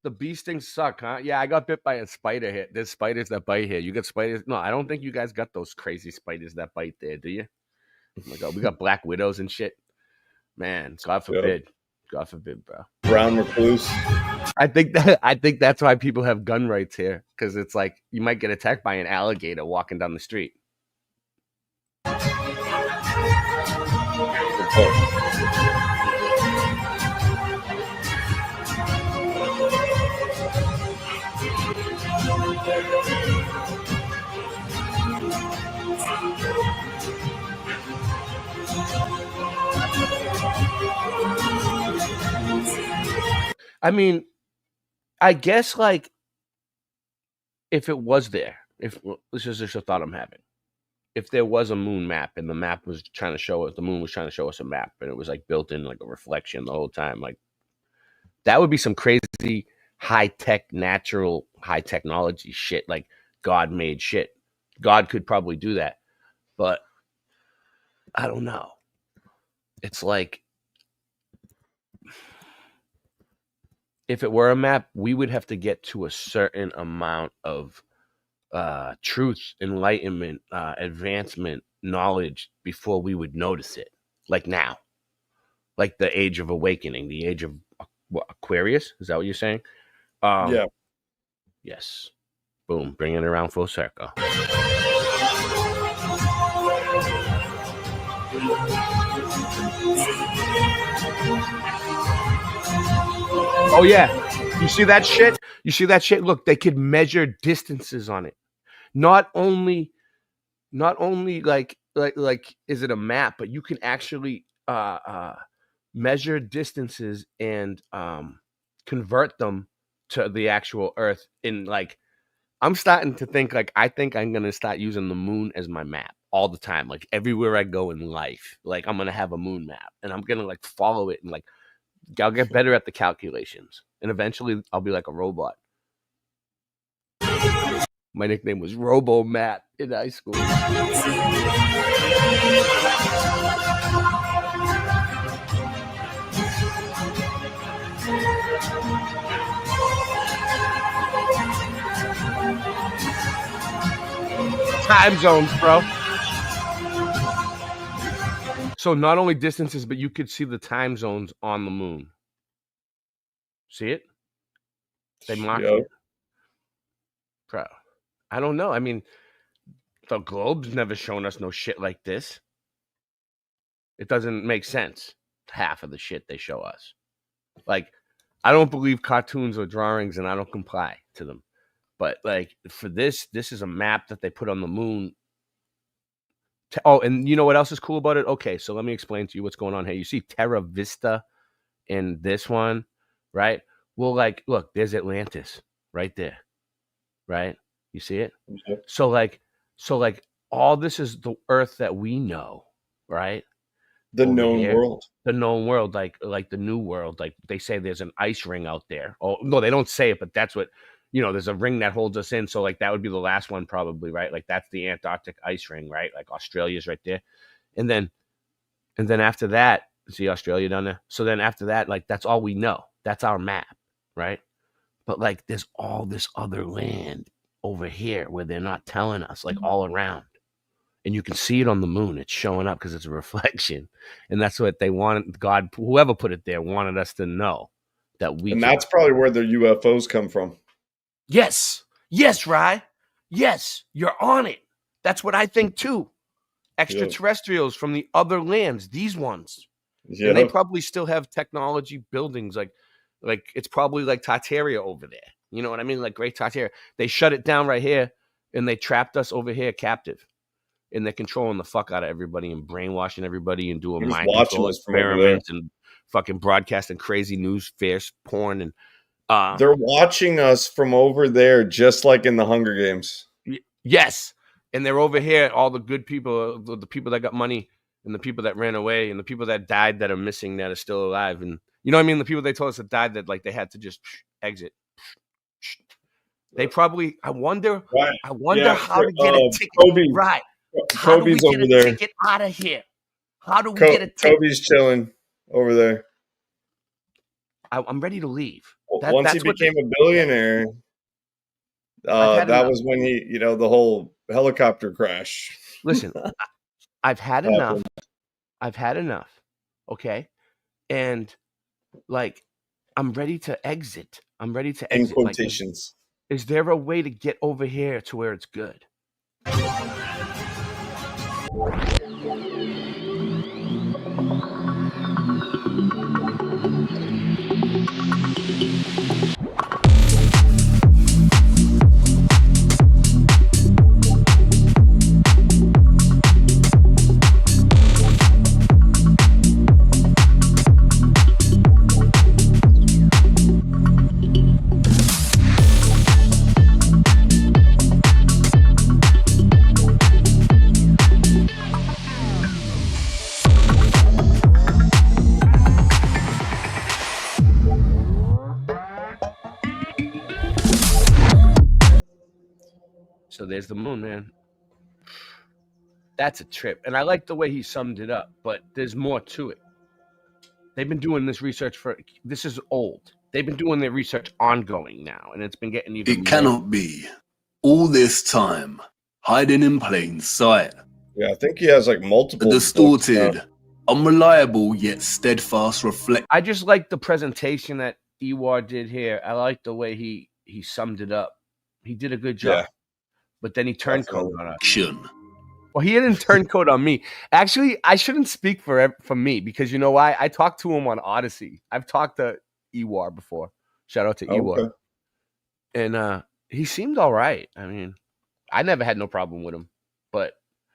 the bee stings suck, huh? Yeah, I got bit by a spider here. There's spiders that bite here. You got spiders? No, I don't think you guys got those crazy spiders that bite there, do you? Oh my God, we got black widows and shit. Man, God forbid. Yep. God forbid, bro. Brown recluse. I think that's why people have gun rights here, because it's like you might get attacked by an alligator walking down the street. I mean, I guess like if it was there, this is just a thought I'm having. If there was a moon map and the map was trying to show us, the moon was trying to show us a map, and it was like built in like a reflection the whole time, like that would be some crazy high-tech, natural, high technology shit, like God made shit. God could probably do that, but I don't know. It's like, if it were a map, we would have to get to a certain amount of truth, enlightenment, advancement, knowledge before we would notice it. Like now, like the Age of Awakening, the Age of what, Aquarius? Is that what you're saying? Yeah. Yes. Boom. Bringing it around full circle. Oh yeah. You see that shit? You see that shit? Look, they could measure distances on it. Not only like is it a map, but you can actually measure distances and convert them to the actual Earth. In like, I'm starting to think like, I think I'm gonna start using the moon as my map all the time. Like everywhere I go in life, like I'm gonna have a moon map and I'm gonna like follow it and like I'll get better at the calculations and eventually I'll be like a robot. My nickname was Robo Matt in high school. Time zones, bro. So not only distances, but you could see the time zones on the moon. See it? They mark it. Bro, I don't know. I mean, the globe's never shown us no shit like this. It doesn't make sense. Half of the shit they show us. Like, I don't believe cartoons or drawings and I don't comply to them. But like for this is a map that they put on the moon. Oh, and you know what else is cool about it? Okay, so let me explain to you what's going on here. You see Terra Vista in this one, right? Well, like, look, there's Atlantis right there, right? You see it? Okay. So like all this is the Earth that we know, right? The Over known here. world. The known world, like the new world. Like they say there's an ice ring out there. Oh, no, they don't say it, but that's what, you know, there's a ring that holds us in. So like that would be the last one probably, right? Like that's the Antarctic ice ring, right? Like Australia's right there. And then after that, see Australia down there? So then after that, like that's all we know. That's our map, right? But like there's all this other land over here where they're not telling us, like all around. And you can see it on the moon. It's showing up because it's a reflection. And that's what they wanted. God, whoever put it there, wanted us to know that we. And that's probably where the UFOs come from. Yes. Yes, Rye. Yes, you're on it. That's what I think too. Extraterrestrials from the other lands, these ones. Yeah. And they probably still have technology buildings. Like it's probably like Tartaria over there. You know what I mean? Like Great Tartaria. They shut it down right here and they trapped us over here captive. And they're controlling the fuck out of everybody and brainwashing everybody and doing mind control experiments and fucking broadcasting crazy news, fierce porn. And they're watching us from over there, just like in the Hunger Games. Yes. And they're over here, all the good people, the people that got money and the people that ran away and the people that died that are missing that are still alive. And you know what I mean? The people they told us that died that like they had to just exit. They probably, I wonder how to get a ticket. Kobe. Right. Kobe's over there. Ticket out of here. How do we get a ticket? Kobe's chilling over there. I'm ready to leave. Once he became a billionaire, that was when he, you know, the whole helicopter crash. Listen, I've had enough. I've had enough. Okay. And like, I'm ready to exit. I'm ready to exit. In quotations. Like, is there a way to get over here to where it's good? So there's the moon, man. That's a trip. And I like the way he summed it up, but there's more to it. They've been doing this research this is old. They've been doing their research ongoing now, and it's been getting even more. It cannot be. All this time, hiding in plain sight. Yeah, I think he has like multiple. A distorted, Unreliable yet steadfast reflect. I just like the presentation that Ewar did here. I like the way he summed it up. He did a good job. Yeah. But then he turned code on us. Action. Well, he didn't turn code on me. Actually, I shouldn't speak for me because you know why? I talked to him on Odyssey. I've talked to Ewar before. Shout out to Ewar. Okay. And he seemed all right. I mean, I never had no problem with him, but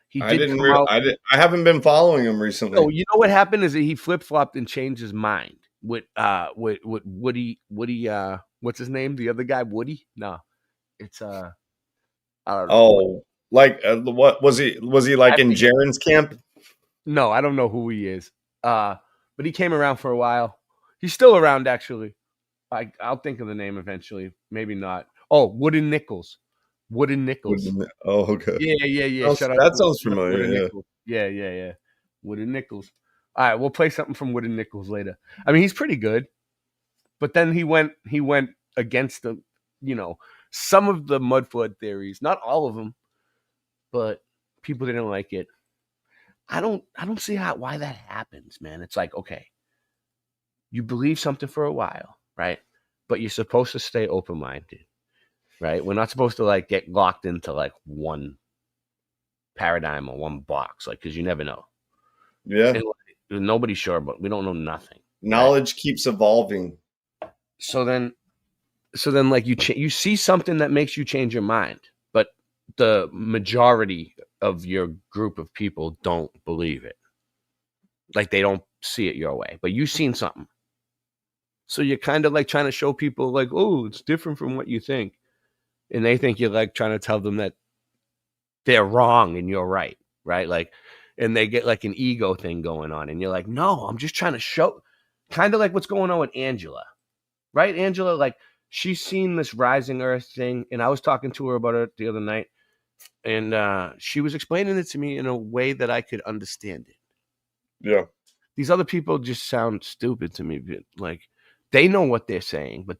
he did I didn't. come out. I haven't been following him recently. So you know what happened is that he flip flopped and changed his mind with Woody. What's his name? The other guy, Woody? No, it's I don't know. Oh, like what was he? Was he like in Jaren's camp? No, I don't know who he is. But he came around for a while. He's still around, actually. I'll think of the name eventually. Maybe not. Oh, Wooden Nichols. Wooden Nichols. Oh, okay. Yeah. That sounds familiar. Yeah. Wooden Nichols. All right, we'll play something from Wooden Nichols later. I mean, he's pretty good. But then he went against the, some of the mud flood theories. Not all of them, but people didn't like it. I don't see why that happens, man. It's like, okay, you believe something for a while, right? But you're supposed to stay open-minded, right? We're not supposed to like get locked into like one paradigm or one box, like, because you never know. Yeah. And, like, nobody's sure, but we don't know nothing. Knowledge keeps evolving. So then like you see something that makes you change your mind, but the majority of your group of people don't believe it. Like they don't see it your way, but you've seen something. So you're kind of like trying to show people like, oh, it's different from what you think. And they think you're like trying to tell them that they're wrong and you're right, right? Like, and they get like an ego thing going on. And you're like, no, I'm just trying to show, kind of like what's going on with Angela, right? Angela, like she's seen this rising earth thing. And I was talking to her about it the other night. And she was explaining it to me in a way that I could understand it. Yeah. These other people just sound stupid to me. Like they know what they're saying, but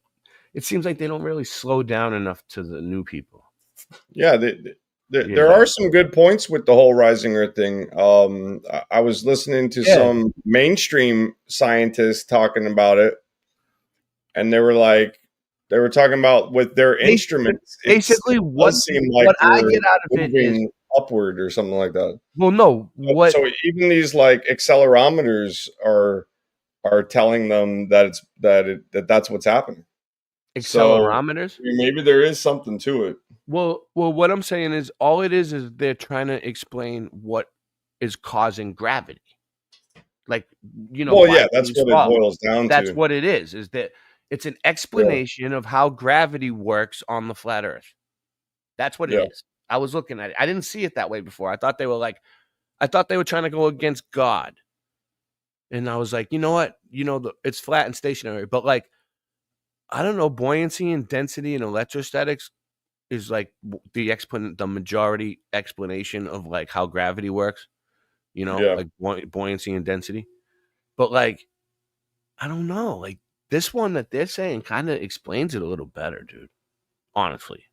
it seems like they don't really slow down enough to the new people. Yeah, there are some good points with the whole rising earth thing. I was listening to some mainstream scientists talking about it, and they were talking about with their instruments. Basically, what I get out of it is upward or something like that. Well, no, so even these like accelerometers are telling them that that's what's happening. Accelerometers? So maybe there is something to it. Well, what I'm saying is all it is they're trying to explain what is causing gravity. Like, well, yeah, that's what it boils down to. That's what it is that it's an explanation of how gravity works on the flat earth. That's what it is. I was looking at it. I didn't see it that way before. I thought they were trying to go against God. And I was like, you know what? It's flat and stationary, but like, I don't know, buoyancy and density and electrostatics is like the majority explanation of like how gravity works, like buoyancy and density. But like, I don't know, like this one that they're saying kind of explains it a little better, dude, honestly.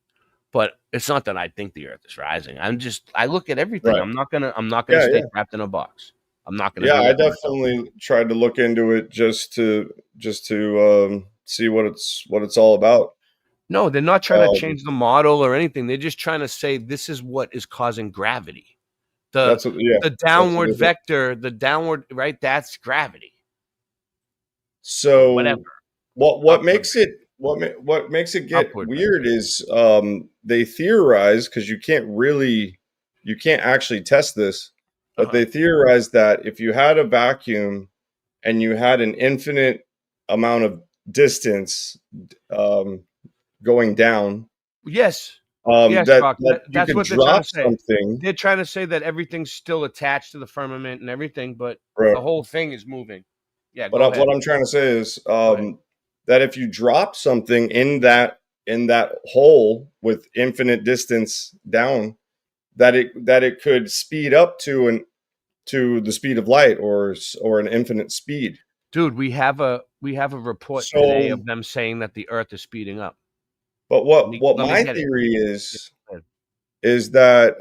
But it's not that I think the earth is rising. I look at everything. Right. I'm not gonna stay trapped in a box. I'm not gonna. Yeah, I definitely tried to look into it just to see what it's all about. No, they're not trying to change the model or anything. They're just trying to say this is what is causing gravity. The downward vector, the downward, right? That's gravity. So whatever. What makes it get upward weird is they theorize, because you can't actually test this, but they theorize that if you had a vacuum and you had an infinite amount of distance going down. Yes. That's what they're trying to say. Something. They're trying to say that everything's still attached to the firmament and everything, but the whole thing is moving. Yeah. But what I'm trying to say is that if you drop something in that hole with infinite distance down, that it could speed up to the speed of light or an infinite speed. Dude, we have a report today of them saying that the Earth is speeding up. But what my theory is that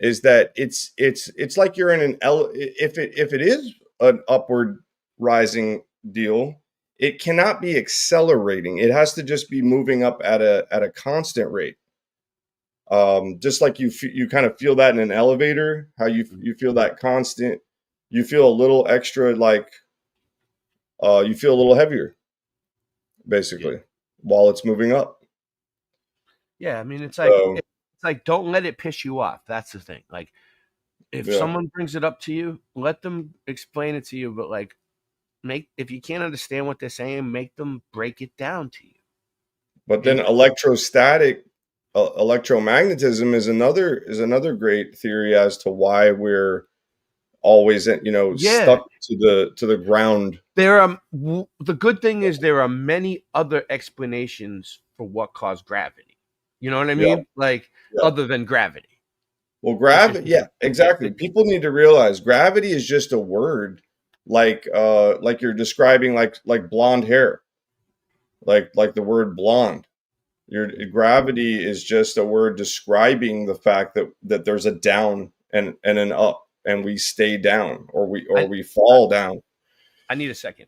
is that it's like you're in an if it is an upward rising deal, it cannot be accelerating. It has to just be moving up at a constant rate. Just like you kind of feel that in an elevator, how you feel that constant, you feel a little extra, like you feel a little heavier, basically, while it's moving up. Yeah, I mean, it's like don't let it piss you off. That's the thing. Like, if someone brings it up to you, let them explain it to you. But like, if you can't understand what they're saying, make them break it down to you. But then electromagnetism is another great theory as to why we're always stuck to the ground. The good thing is there are many other explanations for what caused gravity. You know what I mean? Other than gravity. Well, gravity, yeah, exactly. People need to realize gravity is just a word, like you're describing like blonde hair, like the word blonde. Your gravity is just a word describing the fact that there's a down and an up, and we stay down or we fall down. I need a second.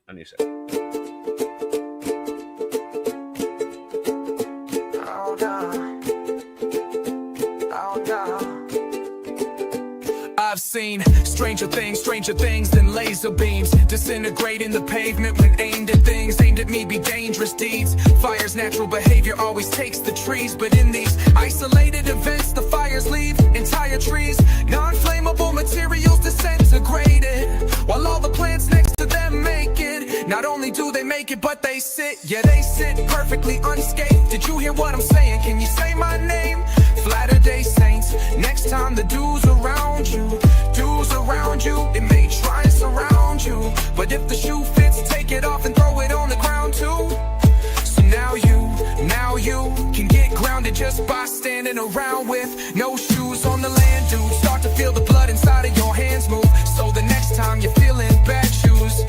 I've seen stranger things than laser beams disintegrating the pavement when aimed at things aimed at me be dangerous deeds. Fire's natural behavior always takes the trees, but in these isolated events the fires leave entire trees, non-flammable materials disintegrated, while all the plants next to them make it. Not only do they make it, but they sit perfectly unscathed. Did you hear what I'm saying? Can you say my name? Latter-day Saints. Next time the dudes around you, it may try and surround you, but if the shoe fits, take it off and throw it on the ground too. So now you can get grounded just by standing around with no shoes on the land, dude. Start to feel the blood inside of your hands move, so the next time you're feeling bad, choose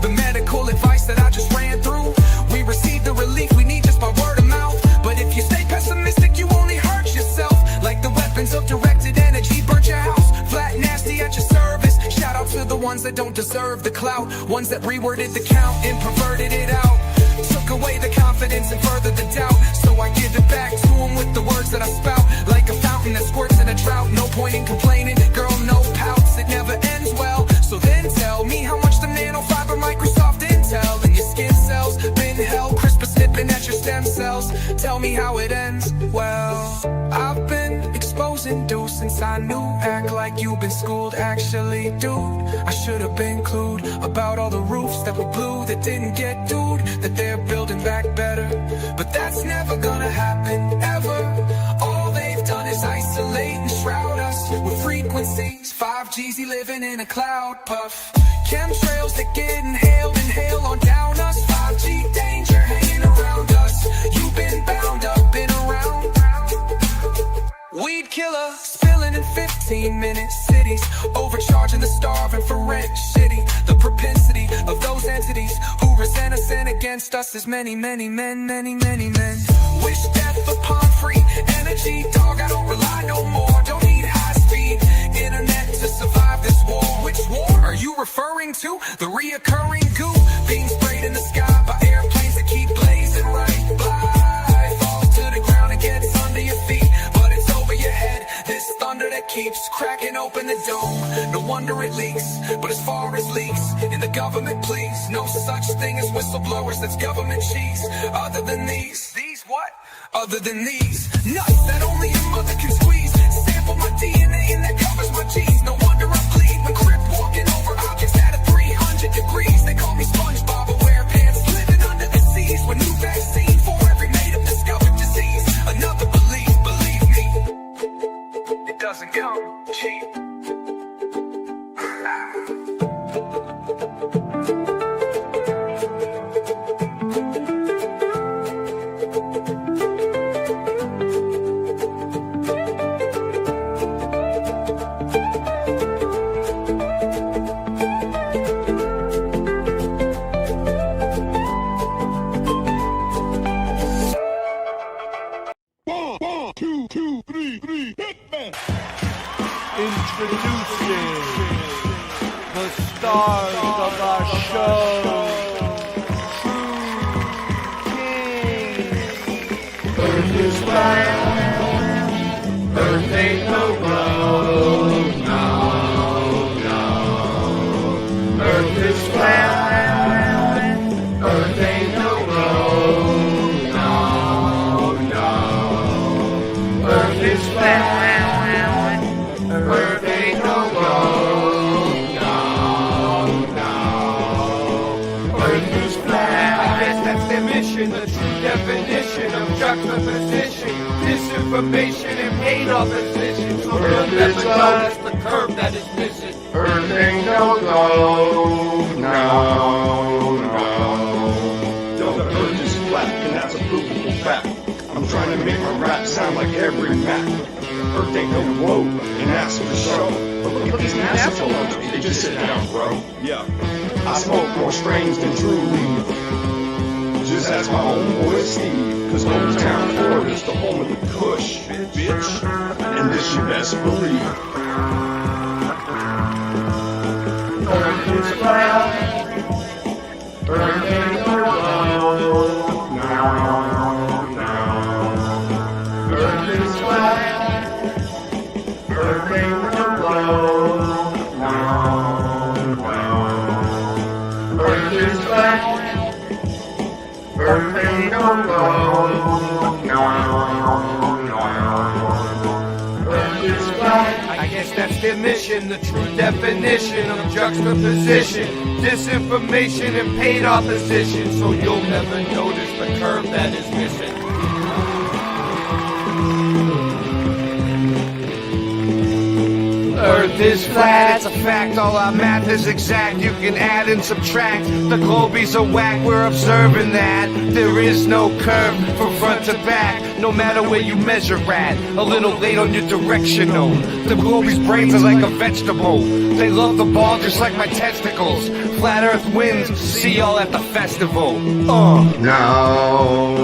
the medical advice that I just ran through. We receive the relief we need just by word of mouth, but if you stay pessimistic, you only hurt yourself. Like the weapons of directed energy burnt your house, flat nasty at your service. Shout out to the ones that don't deserve the clout, ones that reworded the count and perverted it out, took away the confidence and furthered the doubt. So I give it back to them with the words that I spout, like a fountain that squirts in a drought. No point in complaining, girl, no pouts, it never ends well. So then tell me how much the nanofiber Microsoft Intel in your skin cells been held, CRISPR snipping at your stem cells. Tell me how it ends. Well, I've been exposing dude since I knew. Act like you've been schooled. Actually, dude, I should have been clued about all the roofs that were blue that didn't get dude, that they're building back better. But that's never gonna happen, ever. All they've done is isolate and shroud us with frequencies. 5G's living in a cloud puff. Chemtrails that get inhaled on down us. 5G danger hanging around us. You've been bound up, been around. Weed killer spilling in 15-minute cities, overcharging the starving for rent. Shitty, the propensity of those entities who resent us and against us is many men. Wish death upon free energy, dog. I don't rely no more. Don't need high-speed internet to survive this war. Which war are you referring to? The reoccurring goo being sprayed in the sky by airplanes that keep blazing right by. Fall to the ground and gets under your feet, but it's over your head. This thunder that keeps cracking open the dome. No wonder it leaks, but as far as leaks in the government, please, no such thing as whistleblowers. That's government cheese. Other than these what? Other than these nuts that only a mother can squeeze. Sample my DNA and that covers my genes. No wonder I bleed when crip walking over objects at a 300 degrees. They call me SpongeBob, but wear pants living under the seas. With new vaccine for every native discovered disease. Another believe me, it doesn't come cheap. stars of our show. Earth is flat, Earth ain't no globe, no, no. Earth is flat, Earth ain't no globe, no, no. Earth is flat, Earth ain't no globe, no, no. Earth is flat. I guess that's their mission, the true definition of juxtaposition, disinformation, and hate opposition. So you'll never notice the curve that is missing. Earth ain't no globe, no, no. Yo, the earth is flat, and that's a provable fact. I'm trying to make my rap sound like every Mac. Earth ain't no globe, and that's for sure. But look at these NASA photos, they just sit down, bro. Yeah, I smoke more strains than Drew Lee. Just ask my homeboy Steve, cause Old Town, Florida's the home of the Kush, bitch. And this you best believe. Earth is flat, Earth ain't no globe, no, no. Earth is flat, Earth ain't no globe, no, no. Earth is flat, Earth ain't no globe, no, no. Earth is flat. I guess that's their mission, the true definition of juxtaposition, disinformation, and paid opposition. So you'll never notice the curve that is missing. Earth is flat, it's a fact, all our math is exact. You can add and subtract, the globies are whack, we're observing that. There is no curve from front to back, no matter where you measure at. A little late on your directional. The globies' brains are like a vegetable. They love the ball just like my testicles. Flat Earth wins, see y'all at the festival. No,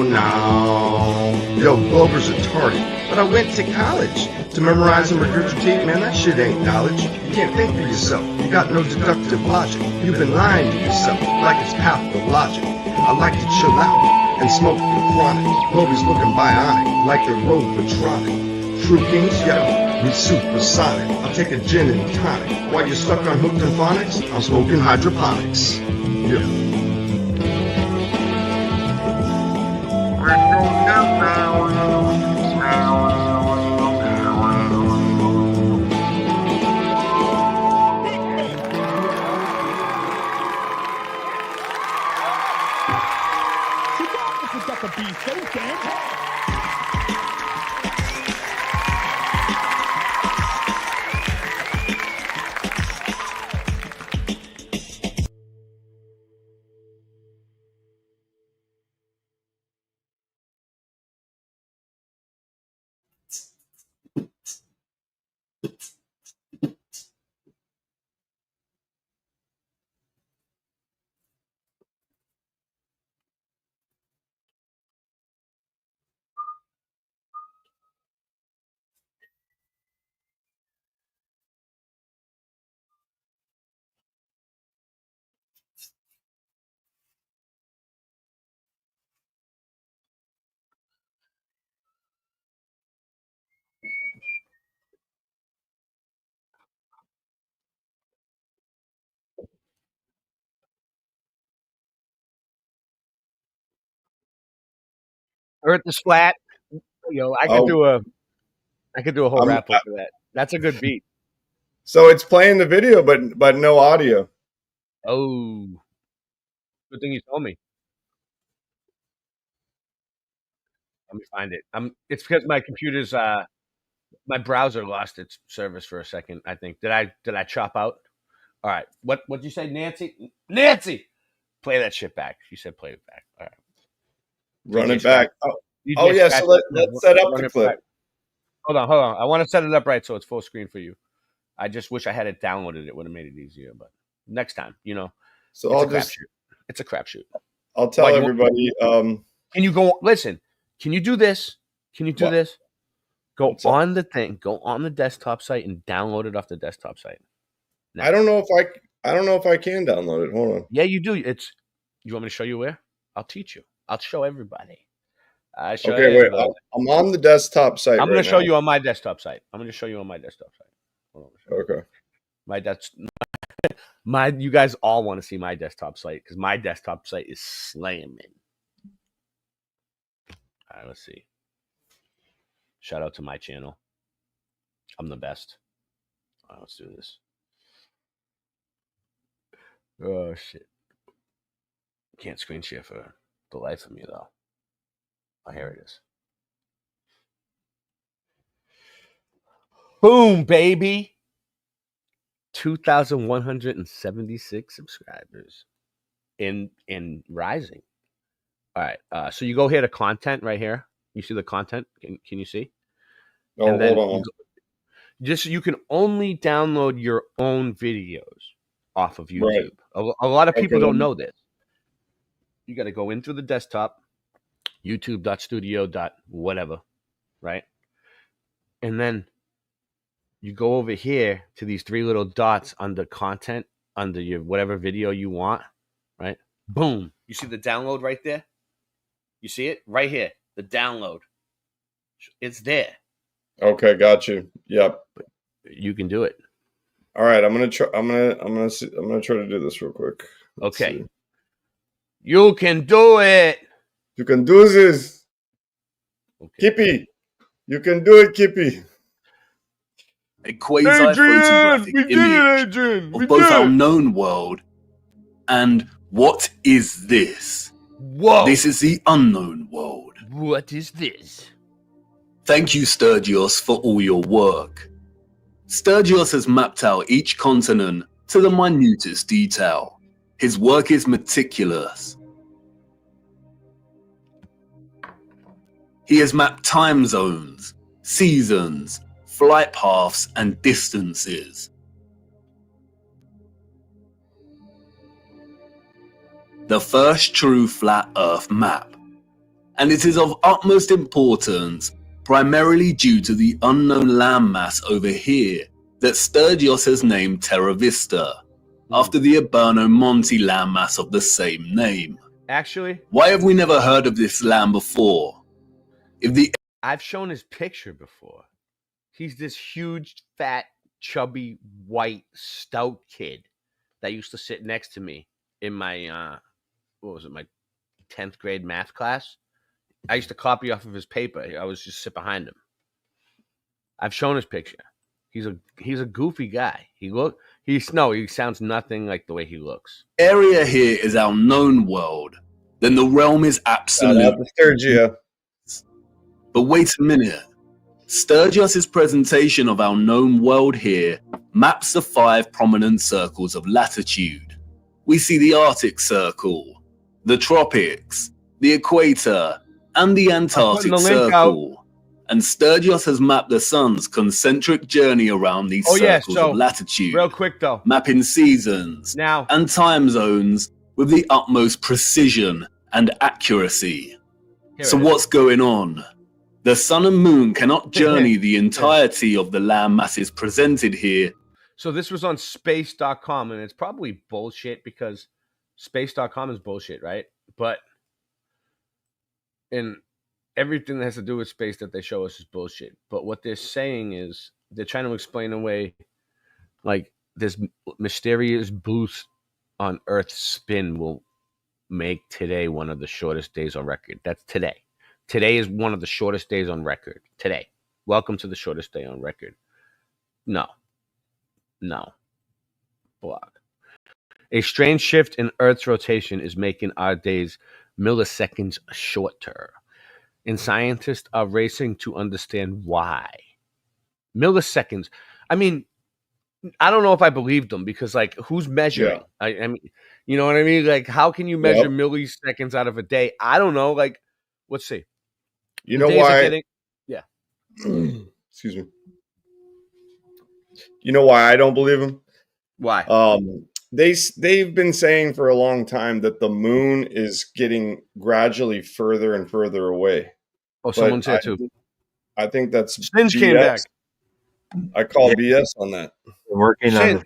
no. Yo, Glover's retarded. But I went to college to memorize and regurgitate. Man, that shit ain't knowledge. You can't think for yourself. You got no deductive logic. You've been lying to yourself like it's pathologic. I like to chill out and smoke the chronic. Glover's looking bionic like they're robotronic. True kings, yo, we supersonic. I'll take a gin and tonic. While you're stuck on hooked and phonics, I'm smoking hydroponics. Yeah. Earth is flat. Yo, I could do a whole rap over that. That's a good beat. So it's playing the video, but no audio. Oh, good thing you told me. Let me find it. It's because my computer's my browser lost its service for a second. I think did I chop out? All right. What did you say, Nancy? Nancy, play that shit back. She said play it back. All right. Run it back. Oh yeah. So let's set up the clip. Hold on. I want to set it up right so it's full screen for you. I just wish I had it downloaded. It would have made it easier, but next time, So it's a crapshoot. I'll tell everybody. Can you go? Listen. Can you do this? Can you do this? Go on the thing. Go on the desktop site and download it off the desktop site. I don't know if I don't know if I can download it. Hold on. Yeah, you do. You want me to show you where? I'll teach you. I'll show everybody. Okay, wait. I'm on the desktop site. I'm going right to show now. you on my desktop site. Hold on. Okay. You guys all want to see my desktop site because my desktop site is slamming. All right, let's see. Shout out to my channel. I'm the best. All right, let's do this. Oh shit! Can't screen share for the life of me though. Oh, here it is. Boom, baby. 2,176 subscribers in rising. All right. So you go here to content right here. You see the content? Can you see? Oh, and then hold on. you can only download your own videos off of YouTube. Right. A lot of people Okay. don't know this. You got to go in through the desktop, youtube.studio.whatever, right? And then you go over here to these three little dots under content, under your whatever video you want, right? Boom. You see the download right there? You see it? Right here. The download. It's there. Okay, got you. Yep. You can do it. All right, I'm gonna try. I'm gonna try to do this real quick. Let's Okay. see. You can do it. You can do this. Okay. Kippy. You can do it, Kippy. A quasi-photographic image of both our known world and what is this? Whoa. This is the unknown world. What is this? Thank you, Sturgios, for all your work. Sturgios has mapped out each continent to the minutest detail. His work is meticulous. He has mapped time zones, seasons, flight paths, and distances. The first true flat Earth map. And it is of utmost importance, primarily due to the unknown landmass over here that Sturgios has named Terra Vista, after the Aberno Monte landmass of the same name. Actually, Why have we never heard of this land before? If the I've shown his picture before. He's this huge, fat, chubby, white, stout kid that used to sit next to me in my, my 10th grade math class. I used to copy off of his paper. I was just sit behind him. I've shown his picture. He's a goofy guy. He sounds nothing like the way he looks. area here is our known world, then the realm is absolute. Sturgia. But wait a minute. Sturgios' presentation of our known world here maps the 5 prominent circles of latitude. We see the Arctic Circle, the tropics, the equator, and the Antarctic Circle. And Sturgios has mapped the sun's concentric journey around these circles of latitude. Real quick though. Mapping seasons now and time zones with the utmost precision and accuracy. So what's going on? The sun and moon cannot journey the entirety of the land masses presented here. So this was on space.com, and it's probably bullshit because space.com is bullshit, right? But in everything that has to do with space that they show us is bullshit. But what they're saying is they're trying to explain away like this mysterious boost on Earth's spin will make today one of the shortest days on record. That's today. Today is one of the shortest days on record. Today. Welcome to the shortest day on record. No. Block. A strange shift in Earth's rotation is making our days milliseconds shorter. And scientists are racing to understand why. Milliseconds. I mean, I don't know if I believe them because, like, who's measuring? Yeah. I mean, you know what I mean? Like, how can you measure milliseconds out of a day? I don't know. Like, let's see. You know Days are why? getting- yeah. Excuse me. You know why I don't believe him? Why? They've been saying for a long time that the moon is getting gradually further and further away. Oh, But someone said too. I think that's Singe came back. I call BS on that. Working on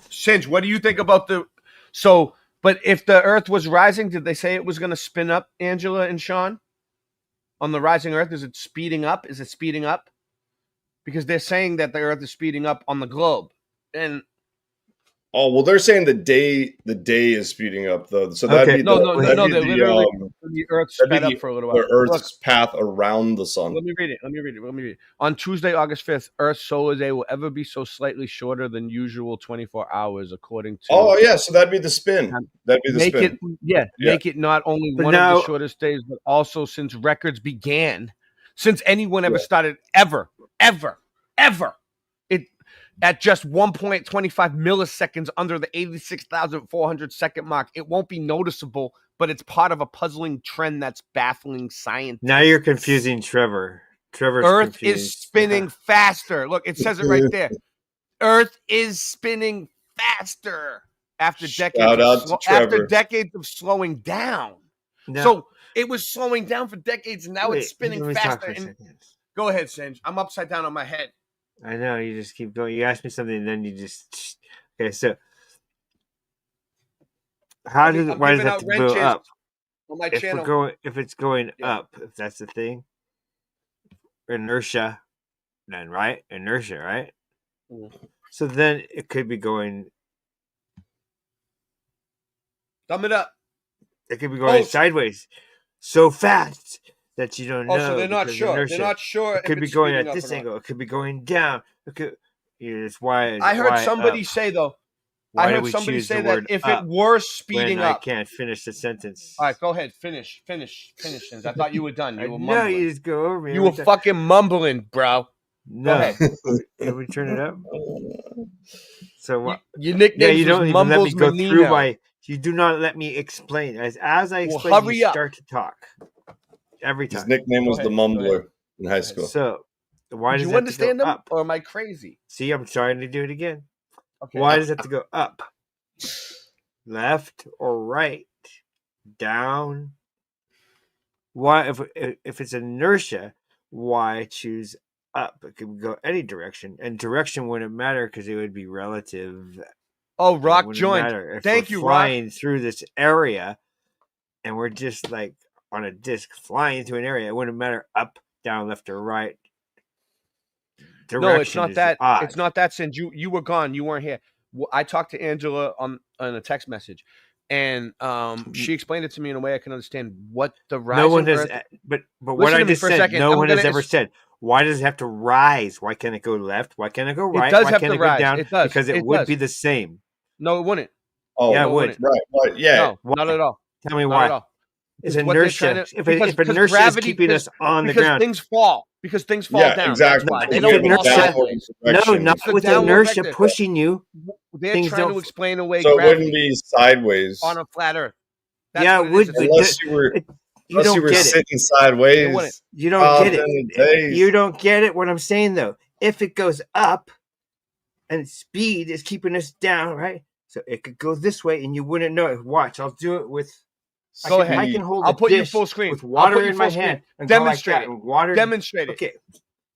Singe, what do you think about the? So, but if the Earth was rising, did they say it was going to spin up, Angela and Sean? On the rising Earth, is it speeding up? Is it speeding up? Because they're saying that the Earth is speeding up on the globe, and Oh well, they're saying the day is speeding up though. So that'd be no, that'd be they're literally the Earth sped up the, for a little while. the Earth's path around the sun. Let me read it. On Tuesday, August 5th, Earth's solar day will ever be so slightly shorter than usual 24 hours, according to. Oh yeah, so that'd be the spin. That'd be the spin. Make it not only But one now- of the shortest days, but also since records began, since anyone ever started, ever, it at just 1.25 milliseconds under the 86,400 second mark. It won't be noticeable, but it's part of a puzzling trend that's baffling science. Now you're confusing Trevor. Trevor's Earth confused. is spinning faster. Look, it says it right there. Earth is spinning faster after decades of slowing down. No. So it was slowing down for decades, and now Wait, it's spinning let me talk faster. for a And second. go ahead, Singe. I'm upside down on my head. I know, you just keep going. You asked me something, and then you just okay. So, why does it have to go up? On my If channel. we're going, if it's going up, if that's the thing, inertia, then right, inertia, right. So then it could be going. Thumb it up. It could be going sideways, so fast that you don't know. Oh, so they're not because sure. inertia. They're not sure. It could be going at this angle. It could be going down. It could. It's why. I heard why somebody up. say though. Why I did heard we somebody choose say the that word if up it were speeding when up, I can't finish the sentence. All right, go ahead. Finish. Singe. I thought you were done. You were No, mumbling. you just go over me. You were every time. fucking mumbling, bro. No. Go ahead. Did we turn it up? So what? Your nickname Yeah, you don't even let me Mumbles go through Menino. my. You do not let me explain. As I Well, explain, hurry you up. start to talk every time. His nickname was Go the ahead, go Mumbler in high school. So why Do does you it understand have to them, go up? or am I crazy? See, I'm trying to do it again. Okay. Why does it have to go up? Left or right? Down? Why, if it's inertia, why choose up? It could go any direction, and direction wouldn't matter because it would be relative. Oh, It Rock wouldn't joined. matter. If Thank we're you, flying Rock. through this area, and we're just like on a disc flying through an area. It wouldn't matter up, down, left, or right. No, it's Direction not is that. odd. It's not that, Singe. You were gone. You weren't here. I talked to Angela on a text message, and she explained it to me in a way I can understand. What the rising No one has, Earth. but what Listen I to me just for a said, second. no I'm one has gonna- ever said. Why does it have to rise? Why can't it go left? Why can't it go right? does Why have can't to it go rise. down? It does. Because it It would does. be the same. No, it wouldn't. Oh, Yeah, it No, would. right. Yeah. No, Why? not at all. Tell me Not why. at all. It's Because what they're inertia. trying to- if because inertia is gravity- keeping because- us on the because ground, things fall. Because things fall Yeah, down. exactly. That's why. They You don't get fall downward sideways. no, direction. not It's the with downward inertia vector. pushing you. They're Things trying don't- to explain away So it gravity wouldn't be sideways on a flat Earth. That's Yeah, what it it would. is. but unless the- you were it- you unless don't you were get it. sitting wouldn't. sideways. You don't get in the it. days. You don't get it. What I'm saying though, if it goes up, and speed is keeping us down, right? So it could go this way, and you wouldn't know it. Watch, I'll do it with. Go I can ahead. hold I'll a put you dish full screen. with I'll water put you in my full screen. hand and go like Demonstrate that, it. and water. Demonstrate it. Okay,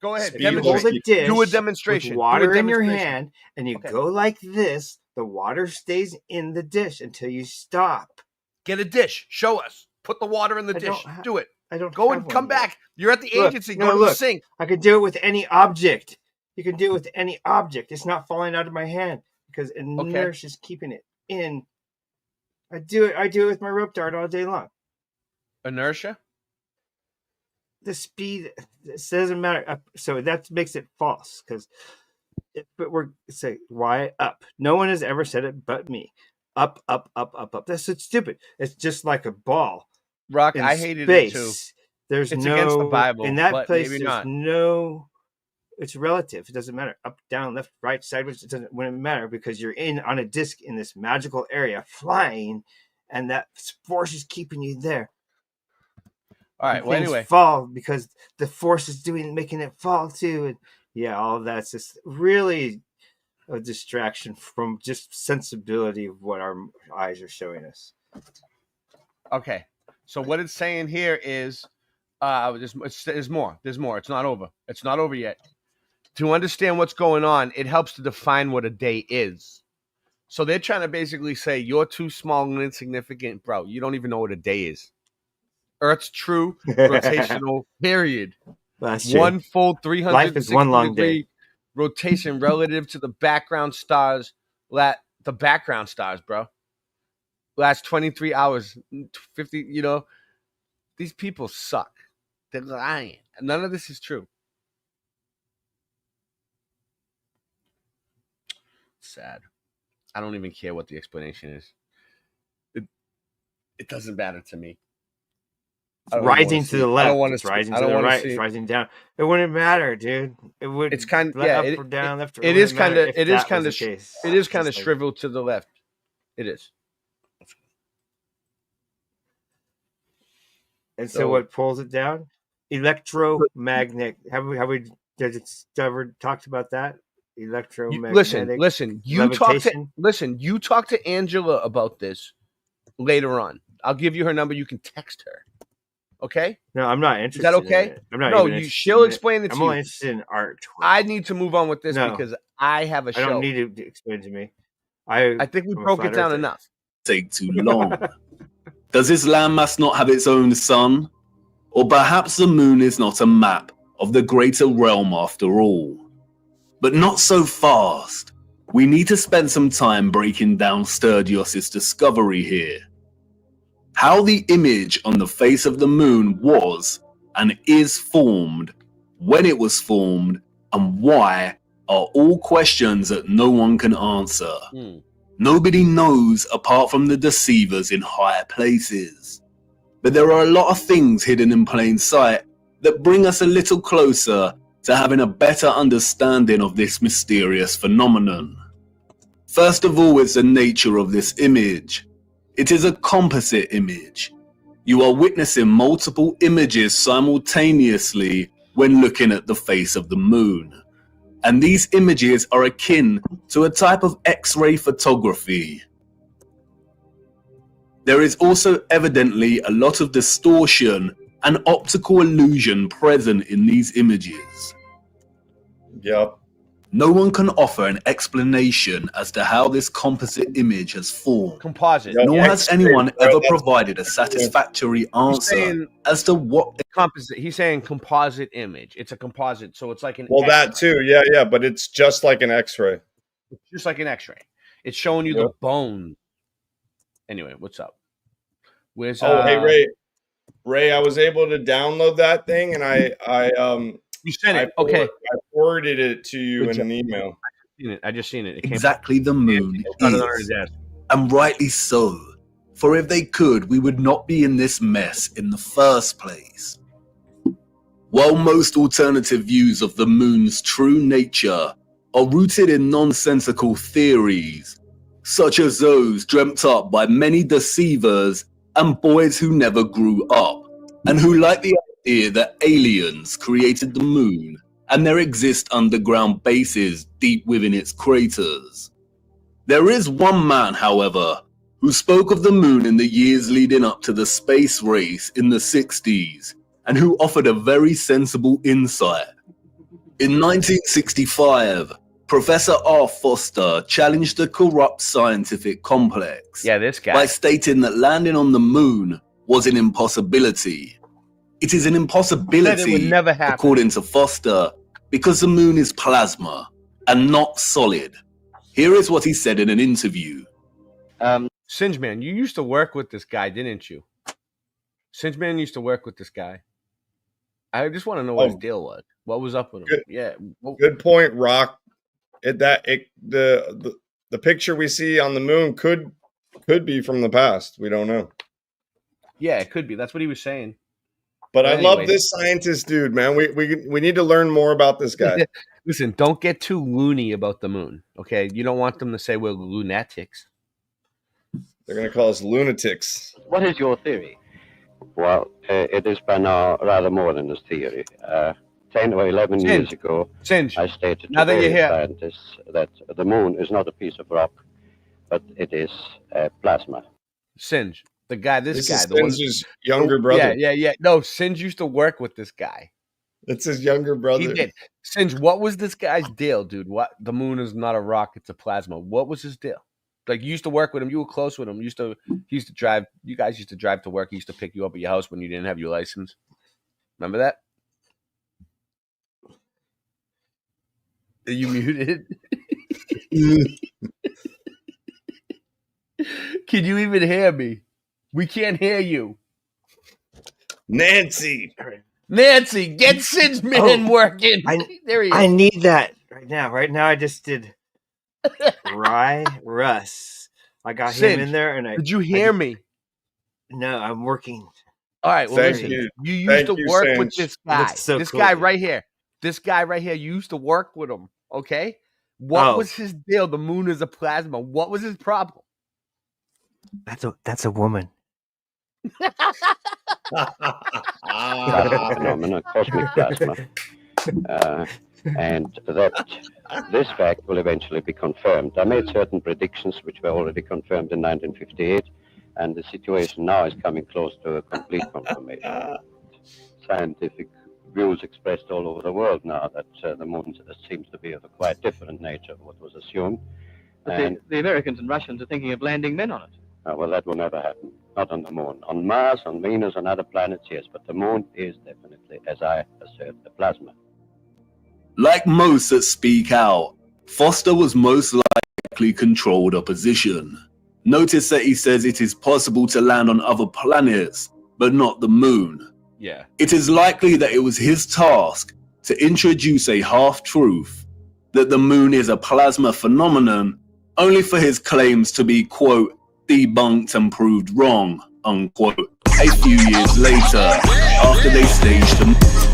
Go ahead. Speed you Demonstrate. hold a dish Do a demonstration. with Do a water in your demonstration. hand, and you Okay. go like this. The water stays in the dish until you stop. Get a dish. Show us. Put the water in the I dish. don't ha- Do it. I don't Go have and one come yet. back. You're at the Look, agency. no, Go to look. the sink. I could do it with any object. You can do it with any object. It's not falling out of my hand because inertia is keeping it in. I do it with my rope dart all day long. Inertia. The speed, it doesn't matter. So that makes it false because if it were say why up, no one has ever said it but me. Up, up, up, up, up. That's so stupid. It's just like a ball. Rock, in I hated it too. space. There's It's no against the Bible, in that but place. maybe There's not. no. It's relative. It doesn't matter. Up, down, left, right, sideways. It wouldn't matter because you're in on a disc in this magical area, flying, and that force is keeping you there. All right. And Well, things anyway. fall because the force is making it fall too, and yeah, all of that's just really a distraction from just sensibility of what our eyes are showing us. Okay. So what it's saying here is, there's more. There's more. It's not over. It's not over yet. To understand what's going on, it helps to define what a day is. So they're trying to basically say you're too small and insignificant, bro. You don't even know what a day is. Earth's true rotational period. That's true. One full Life is one long 360-degree day. rotation relative to the background stars. The background stars, bro. Last 23 hours, 50. You know, these people suck. They're lying. None of this is true. Sad. I don't even care what the explanation is. It doesn't matter to me. Rising to the left. It's It's rising to the right. It's rising down. It wouldn't matter, dude. It would. It's kind of up or down, left. It is kind of. It is kind of. It is kind of shriveled to the left. It is. And so what pulls it down? Electromagnetic. Have we ever talked about that? Electromagnetic. Listen. You talk to Angela about this later on. I'll give you her number. You can text her. Okay? No, I'm not interested. Is that okay? In it. I'm not. No, even interested she'll in explain it to I'm you. only interested in art. I need to move on with this because I have a show. I don't need to explain to me. I think we broke it down enough. Take too long. Does this landmass not have its own sun? Or perhaps the moon is not a map of the greater realm after all. But not so fast. We need to spend some time breaking down Sturdios' discovery here. How the image on the face of the moon was and is formed, when it was formed, and why are all questions that no one can answer. Nobody knows apart from the deceivers in higher places. But there are a lot of things hidden in plain sight that bring us a little closer to having a better understanding of this mysterious phenomenon. First of all is the nature of this image. It is a composite image. You are witnessing multiple images simultaneously when looking at the face of the moon. And these images are akin to a type of X-ray photography. There is also evidently a lot of distortion and optical illusion present in these images. Yep. No one can offer an explanation as to how this composite image has formed. Composite. Nor has anyone ever provided a satisfactory answer as to what composite. He's saying composite image. It's a composite, so it's like an. Well, X-ray. that too. Yeah, but it's just like an X-ray. It's just like an X-ray. It's showing you the bone. Anyway, what's up? Where's hey Ray, I was able to download that thing, and I you sent it. Okay, I forwarded it to you in an email. I just seen it. Exactly the moon is, and rightly so. For if they could, we would not be in this mess in the first place. While most alternative views of the moon's true nature are rooted in nonsensical theories, such as those dreamt up by many deceivers and boys who never grew up, and who like the idea that aliens created the moon and there exist underground bases deep within its craters. There is one man, however, who spoke of the moon in the years leading up to the space race in the 60s, and who offered a very sensible insight. In 1965, Professor R. Foster challenged the corrupt scientific complex this guy. by stating that landing on the moon was an impossibility. It is an impossibility, it would never happen. according to Foster, because the moon is plasma and not solid. Here is what he said in an interview. Singeman, you used to work with this guy, didn't you? Singeman used to work with this guy. I just want to know what his deal was. What was up with him? Good point, Rock. The picture we see on the moon could be from the past. We don't know. Yeah, it could be. That's what he was saying. But I love this scientist dude, man. We need to learn more about this guy. Listen, don't get too loony about the moon, okay? You don't want them to say we're lunatics. They're going to call us lunatics. What is your theory? Well, it is by now rather more than a theory. 10 or 11 years ago, I stated to various scientists that the moon is not a piece of rock, but it is plasma. Singe, the guy, this guy. Is Singe's younger brother. Yeah. No, Singe used to work with this guy. It's his younger brother. He did. Singe, what was this guy's deal, dude? What? The moon is not a rock, it's a plasma. What was his deal? Like you used to work with him. You were close with him. He used to drive. You guys used to drive to work. He used to pick you up at your house when you didn't have your license. Remember that? Are you muted? Can you even hear me? We can't hear you. Nancy, get Sid's man working. There he is. I need that right now. Right now, I just did Russ. I got him in there, and did you hear me? No, I'm working. All right. Well, listen. You used to work with this guy. So this cool. guy right here. This guy right here. You used to work with him. Okay. What was his deal? The moon is a plasma. What was his problem? That's a woman. Phenomenon, cosmic plasma, and that this fact will eventually be confirmed. I made certain predictions which were already confirmed in 1958, and the situation now is coming close to a complete confirmation. Scientific views expressed all over the world now that the moon seems to be of a quite different nature of what was assumed. But the Americans and Russians are thinking of landing men on it. Well, that will never happen. Not on the moon. On Mars, on Venus, on other planets, yes. But the moon is definitely, as I assert, a plasma. Like most that speak out, Foster was most likely controlled opposition. Notice that he says it is possible to land on other planets, but not the moon. Yeah. It is likely that it was his task to introduce a half-truth, that the moon is a plasma phenomenon, only for his claims to be, quote, debunked and proved wrong, unquote. A few years later, after they staged the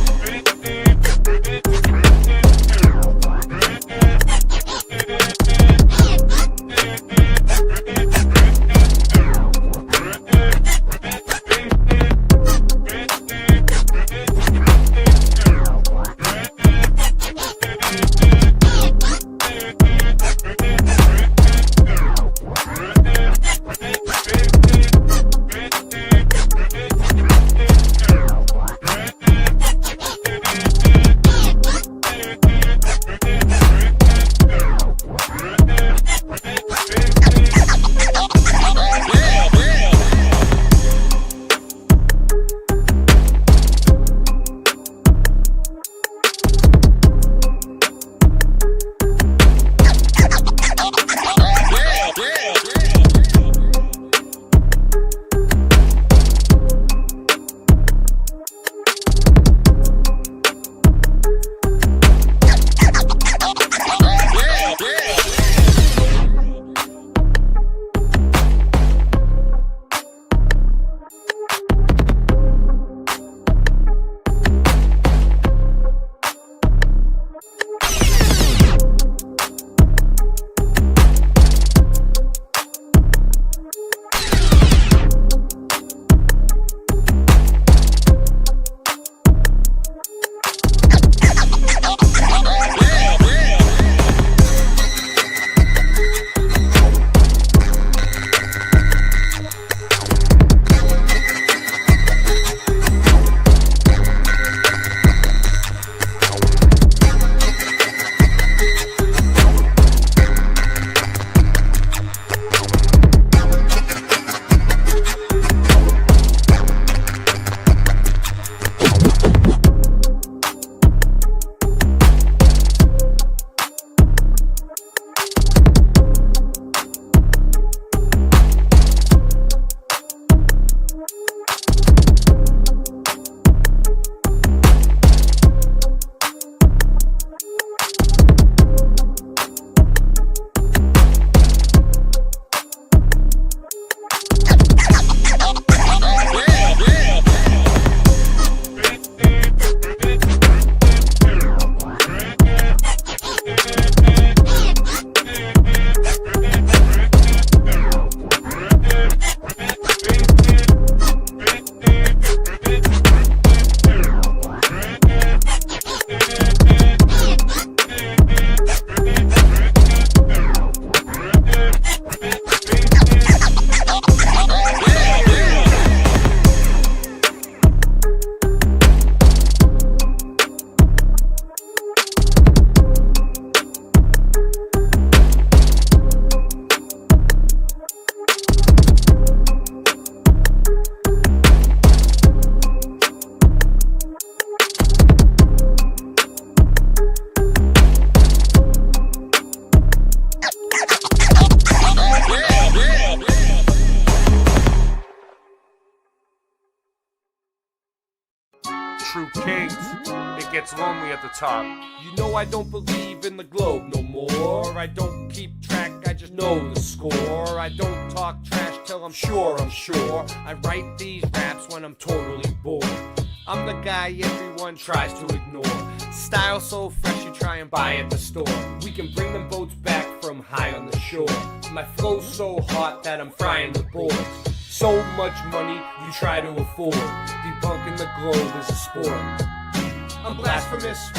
true kings, it gets lonely at the top. You know I don't believe in the globe no more. I don't keep track, I just know the score. I don't talk trash till I'm sure. I write these raps when I'm totally bored. I'm the guy everyone tries to ignore. Style so fresh you try and buy at the store. We can bring them boats back from high on the shore. My flow's so hot that I'm frying the boards. So much money you try to afford. Debunking the globe is a sport. I'm blasphemous.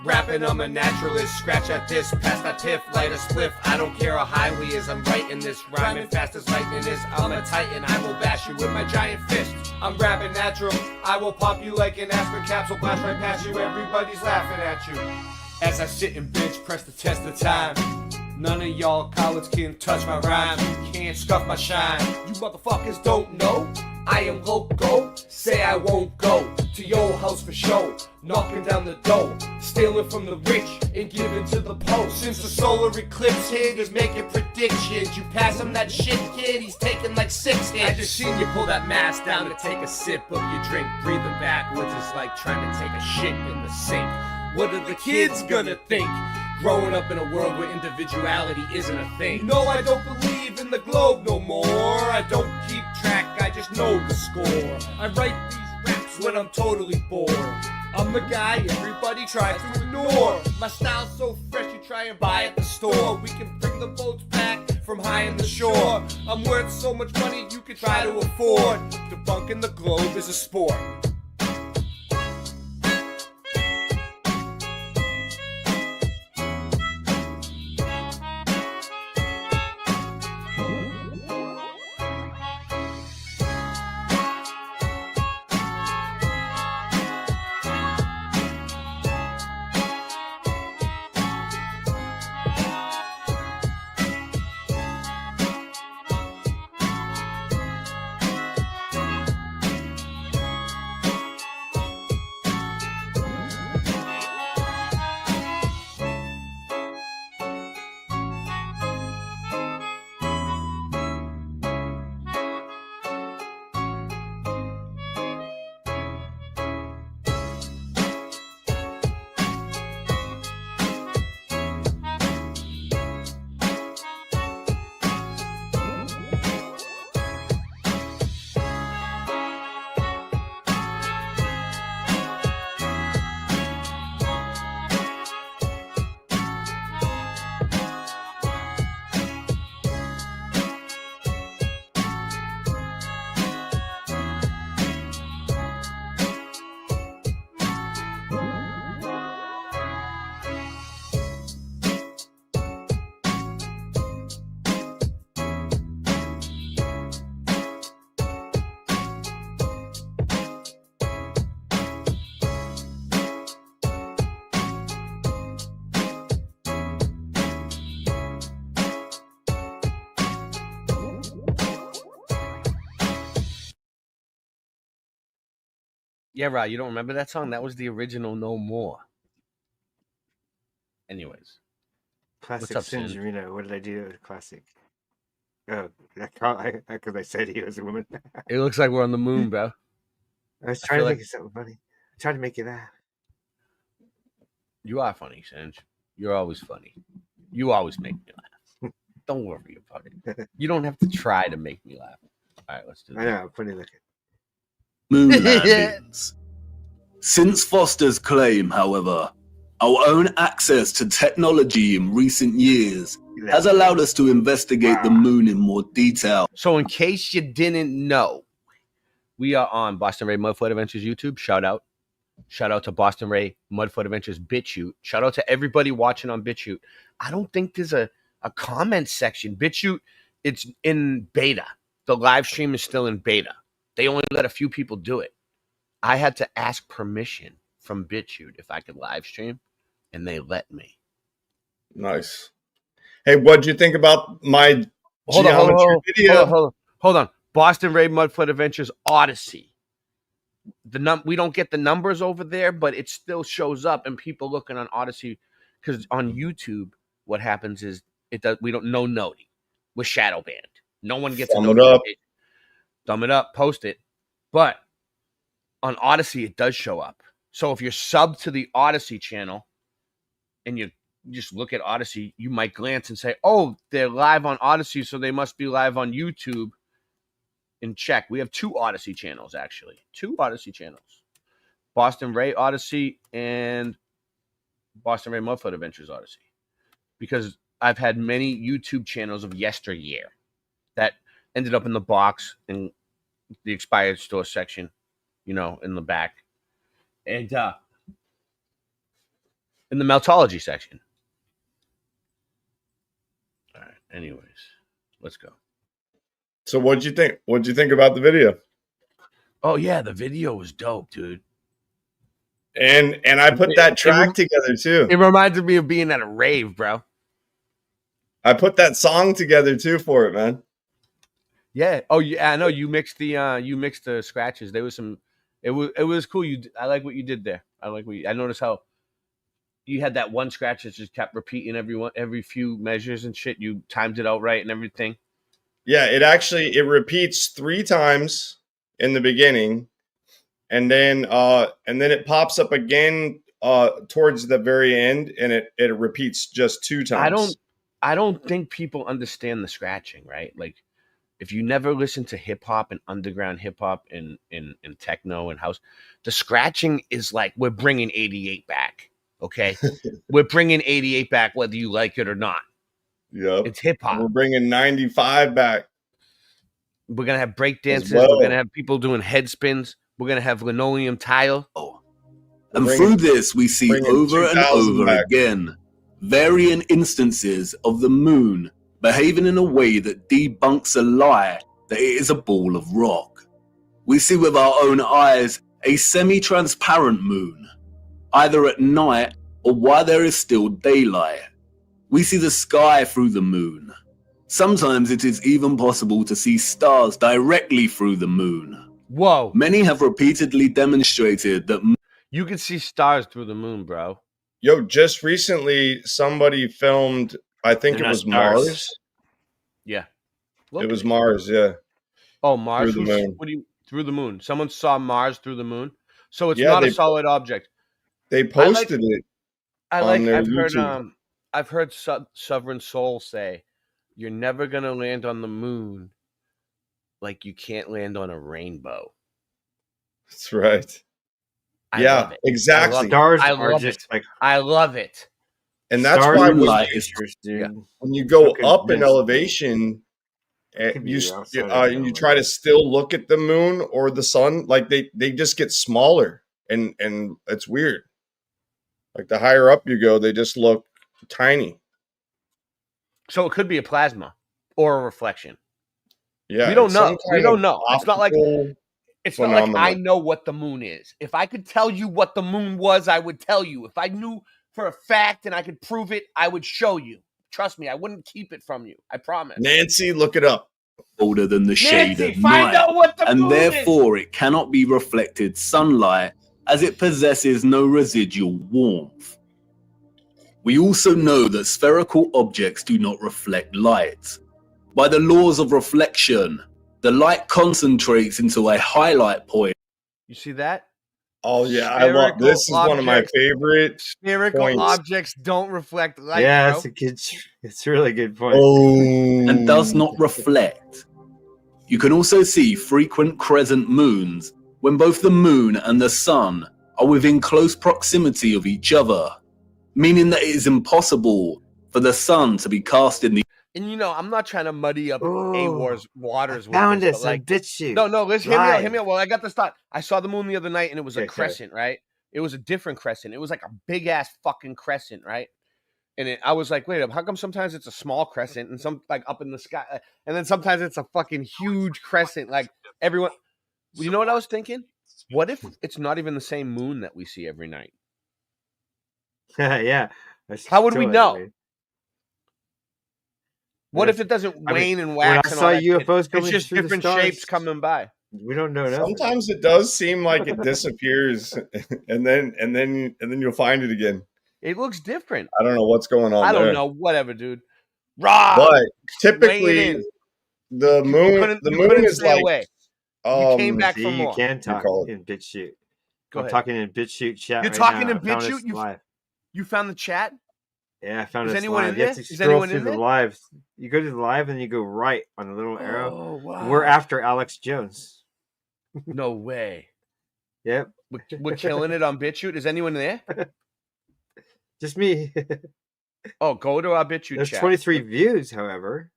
Rapping, I'm a naturalist. Scratch at this, pass that tiff, light a spliff. I don't care how high we is, I'm writing this. Rhyming fast as lightning is. I'm a titan, I will bash you with my giant fist. I'm rapping natural, I will pop you like an aspirin capsule. Blast right past you, everybody's laughing at you. As I sit and bench, press the test of time. None of y'all cowards can touch my rhyme. You can't scuff my shine. You motherfuckers don't know I am loco. Say I won't go to your house for show. Knocking down the dough, stealing from the rich and giving to the poor. Since the solar eclipse hit, is making predictions. You pass him that shit, kid, he's taking like 6 hits. I just seen you pull that mask down to take a sip of your drink. Breathing backwards is like trying to take a shit in the sink. What are the kids gonna think? Growing up in a world where individuality isn't a thing. No, I don't believe in the globe no more. I don't keep track, I just know the score. I write these raps when I'm totally bored. I'm the guy everybody tries to ignore. My style's so fresh you try and buy at the store. We can bring the boats back from high in the shore. I'm worth so much money you could try to afford. Debunking the globe is a sport. Yeah, Rod, you don't remember that song? That was the original No More. Anyways. Classic What's up, Singe Reno. What did I do? Classic. Oh, because I said he was a woman. It looks like we're on the moon, bro. I was trying to think of something funny. I'm trying to make you laugh. You are funny, Singe. You're always funny. You always make me laugh. Don't worry about it. You don't have to try to make me laugh. All right, let's do this. I know, funny looking. Moon landings. Since Foster's claim, however, our own access to technology in recent years has allowed us to investigate the moon in more detail. So in case you didn't know, we are on Boston Ray Mudfoot Adventures YouTube. Shout out. Shout out to Boston Ray Mudfoot Adventures BitChute. Shout out to everybody watching on BitChute. I don't think there's a comment section. BitChute, it's in beta. The live stream is still in beta. They only let a few people do it. I had to ask permission from BitChute if I could live stream, and they let me. Nice. Hey, what'd you think about my geometry video? Hold on. Boston Ray Mudfoot Adventures Odyssey. We don't get the numbers over there, but it still shows up, and people looking on Odyssey, because on YouTube, what happens is we don't know noti. We're shadow banned. No one gets a notification. Thumb it up, post it. But On Odyssey, it does show up. So if you're subbed to the Odyssey channel and you just look at Odyssey, you might glance and say, oh, they're live on Odyssey, so they must be live on YouTube. And check. We have 2 Odyssey channels, actually. 2 Odyssey channels. Boston Ray Odyssey and Boston Ray Mudfoot Adventures Odyssey. Because I've had many YouTube channels of yesteryear that ended up in the box in the expired store section, in the back. And in the Meltology section. All right. Anyways, let's go. So what'd you think? What'd you think about the video? Oh yeah, the video was dope, dude. And I put that track together too. It reminded me of being at a rave, bro. I put that song together too for it, man. Yeah. Oh yeah, I know you mixed the scratches. There was some. It was cool. I like what you did there. I noticed how you had that one scratch that just kept repeating every few measures and shit. You timed it out right and everything. Yeah, it repeats 3 times in the beginning, and then it pops up again towards the very end, and it repeats just 2 times. I don't think people understand the scratching, right? Like, if you never listen to hip hop and underground hip hop and techno and house, the scratching is like we're bringing 88 back. Okay, we're bringing 88 back whether you like it or not. Yep. It's hip hop. We're bringing 95 back. We're going to have break dances. Well. We're going to have people doing head spins. We're going to have linoleum tile. And through this, we see over and over again varying instances of the moon behaving in a way that debunks a lie that it is a ball of rock. We see with our own eyes a semi-transparent moon, either at night or while there is still daylight. We see the sky through the moon. Sometimes it is even possible to see stars directly through the moon. Whoa. Many have repeatedly demonstrated that you can see stars through the moon, bro. Yo, just recently somebody filmed, I think it was Mars. Yeah. It was Mars, yeah. Oh, Mars? Through the moon. Through the moon. Someone saw Mars through the moon. So it's not a solid object. They posted it on their YouTube. I've heard Sovereign Soul say, you're never going to land on the moon like you can't land on a rainbow. That's right. I love it. Exactly. I love it. And that's why when you go up in elevation and you try to still look at the moon or the sun, like they just get smaller and it's weird. Like the higher up you go, they just look tiny. So it could be a plasma or a reflection. Yeah, we don't know. We don't know. It's not like I know what the moon is. If I could tell you what the moon was, I would tell you. If I knew for a fact and I could prove it, I would show you. Trust me, I wouldn't keep it from you. I promise. Nancy, look it up. Older than the shade Nancy, of find night, out what the and moon therefore it cannot be reflected sunlight as it possesses no residual warmth. We also know that spherical objects do not reflect light. By the laws of reflection, the light concentrates into a highlight point. You see that? Oh yeah, I love this. Is one of my favorite spherical points. objects don't reflect light. Yeah, bro. it's a really good point. And does not reflect. You can also see frequent crescent moons when both the moon and the sun are within close proximity of each other, meaning that it is impossible for the sun to be cast in the. And I'm not trying to muddy up A-War's waters. Found this, this, I bitch you. No, listen, hear me out. Well, I got this thought. I saw the moon the other night, and it was a crescent, right? It was a different crescent. It was like a big-ass fucking crescent, right? And I was like, wait, how come sometimes it's a small crescent and some like up in the sky, and then sometimes it's a fucking huge crescent? Like everyone, you know what I was thinking? What if it's not even the same moon that we see every night? Yeah. How would we know? What if it doesn't wane and wax? When I saw UFOs coming, it's just through different the stars, shapes coming by. We don't know. Sometimes it does seem like it disappears, and then you'll find it again. It looks different. I don't know what's going on. I don't there. know. Whatever, dude. Rob, but typically, the moon is like You came back See, for you more. can talk call it. in BitChute. Go I'm ahead. talking in BitChute chat. You're right talking now. in I found us BitChute? live. You found the chat? Yeah, I found Is us anyone live. in You have there? to Is scroll anyone through in the there? lives. You go to the live and you go right on the little arrow. Oh, wow. We're after Alex Jones. No way. Yep. We're killing it on BitChute. Is anyone there? Just me. Oh, go to our BitChute There's chat. 23 views, however.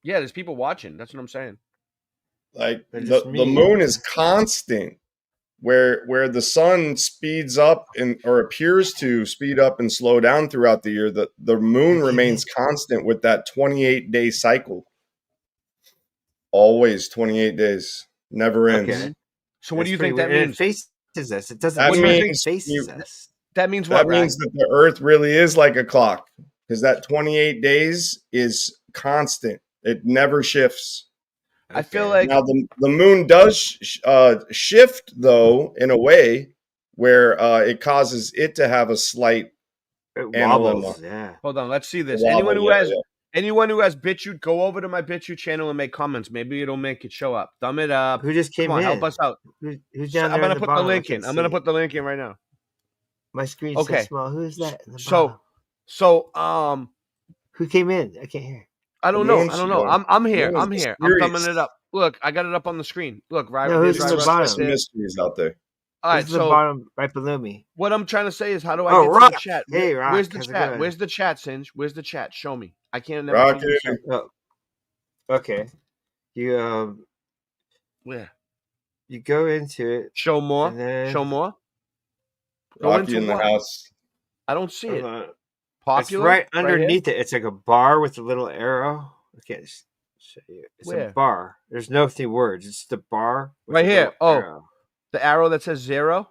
Yeah, there's people watching. That's what I'm saying. Like They're the just me. moon is constant, where the sun speeds up or appears to speed up and slow down throughout the year. The moon remains constant with that 28-day cycle. Always 28 days, never ends. Okay. So what do That's you pretty think that weird. And means? it faces us. It doesn't That look like it means faces us. That means what, That means that the Earth really is like a clock, because that 28 days is constant. It never shifts. I feel like Now the moon does shift though in a way where it causes it to have a slight wobbles. Yeah. Hold on, let's see this. Wobble, Anyone who has BitChute, go over to my BitChute channel and make comments. Maybe it'll make it show up. Thumb it up. Who just came Come on, in? help us out. Who's down I'm there? gonna at the put bottom? the I link in. can't I'm gonna see put the link in right now. My screen's Okay. so small. Who's that? In the bottom? So who came in? I can't hear. I don't know. I'm here. I'm here. I'm mysterious. thumbing it up. Look, I got it up on the screen. Look, right. No, who's here's in the Ryros bottom? right there. Mysteries out there. All right, Who's in so the bottom right below me? what I'm trying to say is, how do I Oh, get to Rock. the chat? Hey, Rock. Where's the How's it chat? going? Where's the chat, Singe? Where's the chat? Show me. I can't never Rocky. figure this out. Oh, okay. You Where? you go into it. Show more. And then- Show more. Go Rocky into in the what? house. I don't see it. Hold on. It's Popular. right here? underneath it. It's like a bar with a little arrow. I can't show you. It's Where? a bar. There's no few words. It's the bar with Right a here. little Oh, arrow. the arrow that says 0.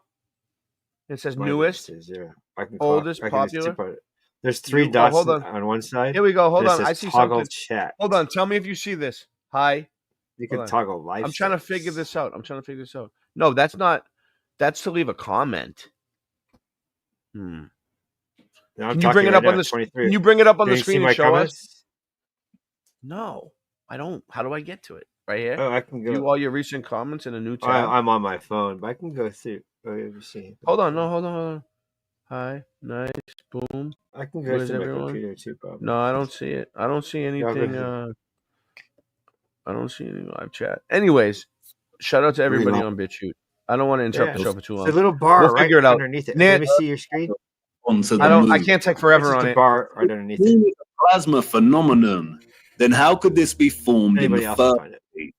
It says Might be newest, zero. I can oldest, I can just popular. tip on it. There's three Oh, dots hold on. on one side. Here we go. Hold It on. says I see toggle something. chat. Hold on. Tell me if you see this. Hi. You Hold can on. toggle live. I'm trying to figure this out. No, that's not. That's to leave a comment. Now I'm Can you bring talking it right up now on the at 23. Can you bring it up on Can the you see screen my and show comments? us? No, I don't. How do I get to it? Right here. Oh, I can go. View all your recent comments in a new tab. I'm on my phone, but I can go through. Oh, let me see. Hold on. No, hold on. Hi. Nice. Boom. I can go Where's through my everyone? computer too, probably. No, I don't see it. I don't see anything. ahead. I don't see any live chat. Anyways, shout out to everybody on BitChute. I don't want to interrupt the show for too long. It's a little bar We'll right figure it out. underneath it. Nan- Let me see your screen. Onto the I moon. can't take forever It's just on a it. bar right underneath Moon it. is a plasma phenomenon. Then how could this be formed Anybody in the else will first find it. place?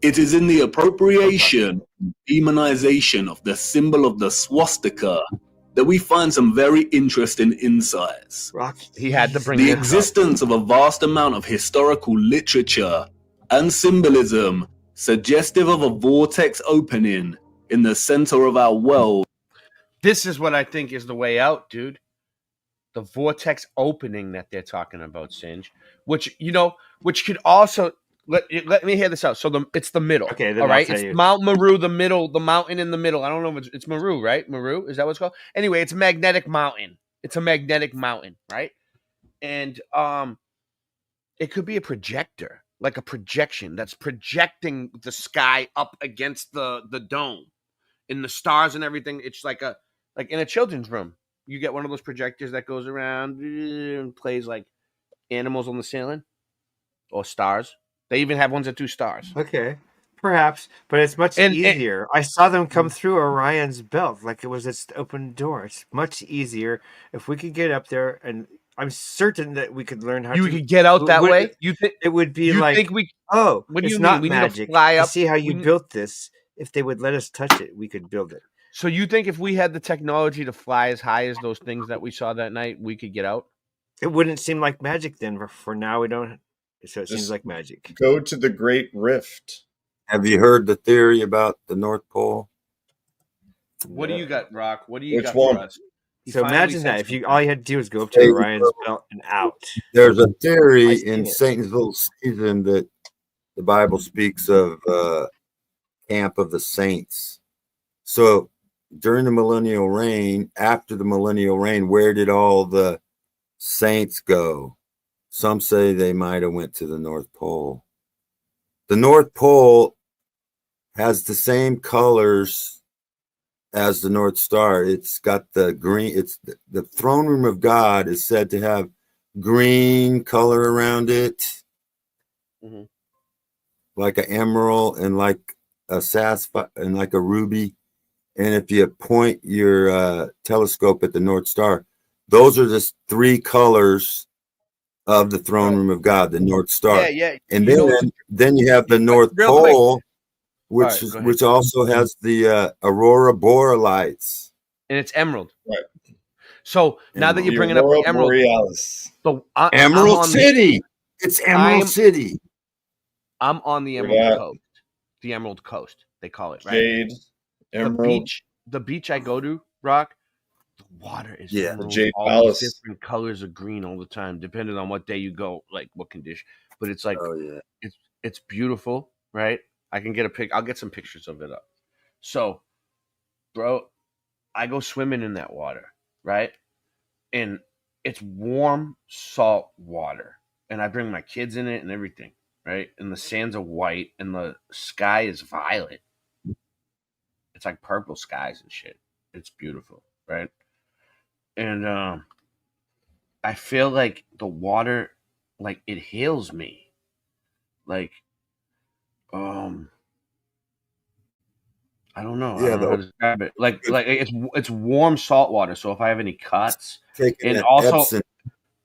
It is in the appropriation, demonization of the symbol of the swastika that we find some very interesting insights. He had to bring The this up. existence of a vast amount of historical literature and symbolism suggestive of a vortex opening in the center of our world. This is what I think is the way out, dude. The vortex opening that they're talking about, Singe, which could also let me hear this out. So it's the middle. Okay, then all right. I'll tell It's you. Mount Meru, the middle, the mountain in the middle. I don't know if it's Meru, right? Meru, is that what it's called? Anyway, it's a magnetic mountain. It's a magnetic mountain, right? And it could be a projector, like a projection that's projecting the sky up against the dome, and the stars and everything. It's like in a children's room. You get one of those projectors that goes around and plays like animals on the ceiling or stars. They even have ones that do stars. Okay, perhaps, but it's much easier. I saw them come through Orion's belt like it was its open door. It's much easier if we could get up there, and I'm certain that we could learn how You to could get out that way? You think it would be you like? think we? Oh, What do it's you not mean? We need to magic. fly I up? see how you We- built this. If they would let us touch it, we could build it. So you think if we had the technology to fly as high as those things that we saw that night, we could get out? It wouldn't seem like magic then. But for now, we don't. So it seems Just like magic. Go to the Great Rift. Have you heard the theory about the North Pole? What do you got, Rock? What do you Which got one? for us? He So finally imagine said that if you something. all you had to do is go up to Orion's belt and out. There's a theory I seen in it. Satan's little season that the Bible speaks of camp of the saints. So during the millennial reign, after the millennial reign, where did all the saints go? Some say they might have went to the North Pole. The North Pole has the same colors as the North Star. It's got the green. It's the throne room of God is said to have green color around it, like an emerald and like a sapphire and like a ruby. And if you point your telescope at the North Star, those are the three colors of the throne room of God, the North Star. And then you have the North Pole, which also has the aurora borealites, and it's emerald. Right. So now that you're bringing up the Emerald Borealis. So Emerald City. It's Emerald City. I'm on the Emerald Coast. The Emerald Coast, they call it, right? Jade, Emerald. The beach I go to, Rock, the water is Jade all Palace. different colors of green all the time, depending on what day you go, like what condition. But it's like it's beautiful, right? I can get I'll get some pictures of it up. So, bro, I go swimming in that water, right? And it's warm, salt water. And I bring my kids in it and everything, right? And the sands are white and the sky is violet. It's like purple skies and shit. It's beautiful, right? And I feel like the water, like it heals me. Like, I don't know. I don't know how to describe it. Like it's warm salt water. So if I have any cuts, and also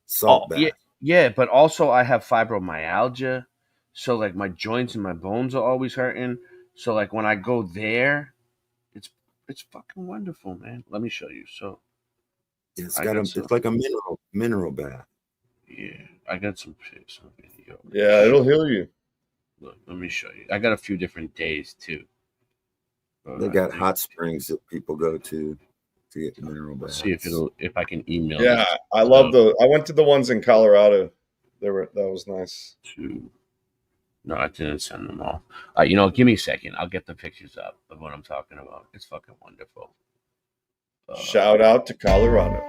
salt bath. Yeah, but also I have fibromyalgia, so like my joints and my bones are always hurting. So like when I go there, it's fucking wonderful, man. Let me show you. So it's like a mineral bath. Yeah, I got some video. Yeah, it'll heal you. Look, let me show you. I got a few different days too. They got hot springs that people go to get mineral baths. See if I can email. Yeah, I love I went to the ones in Colorado. That was nice. No, I didn't send them all. Give me a second. I'll get the pictures up of what I'm talking about. It's fucking wonderful. Shout out to Colorado.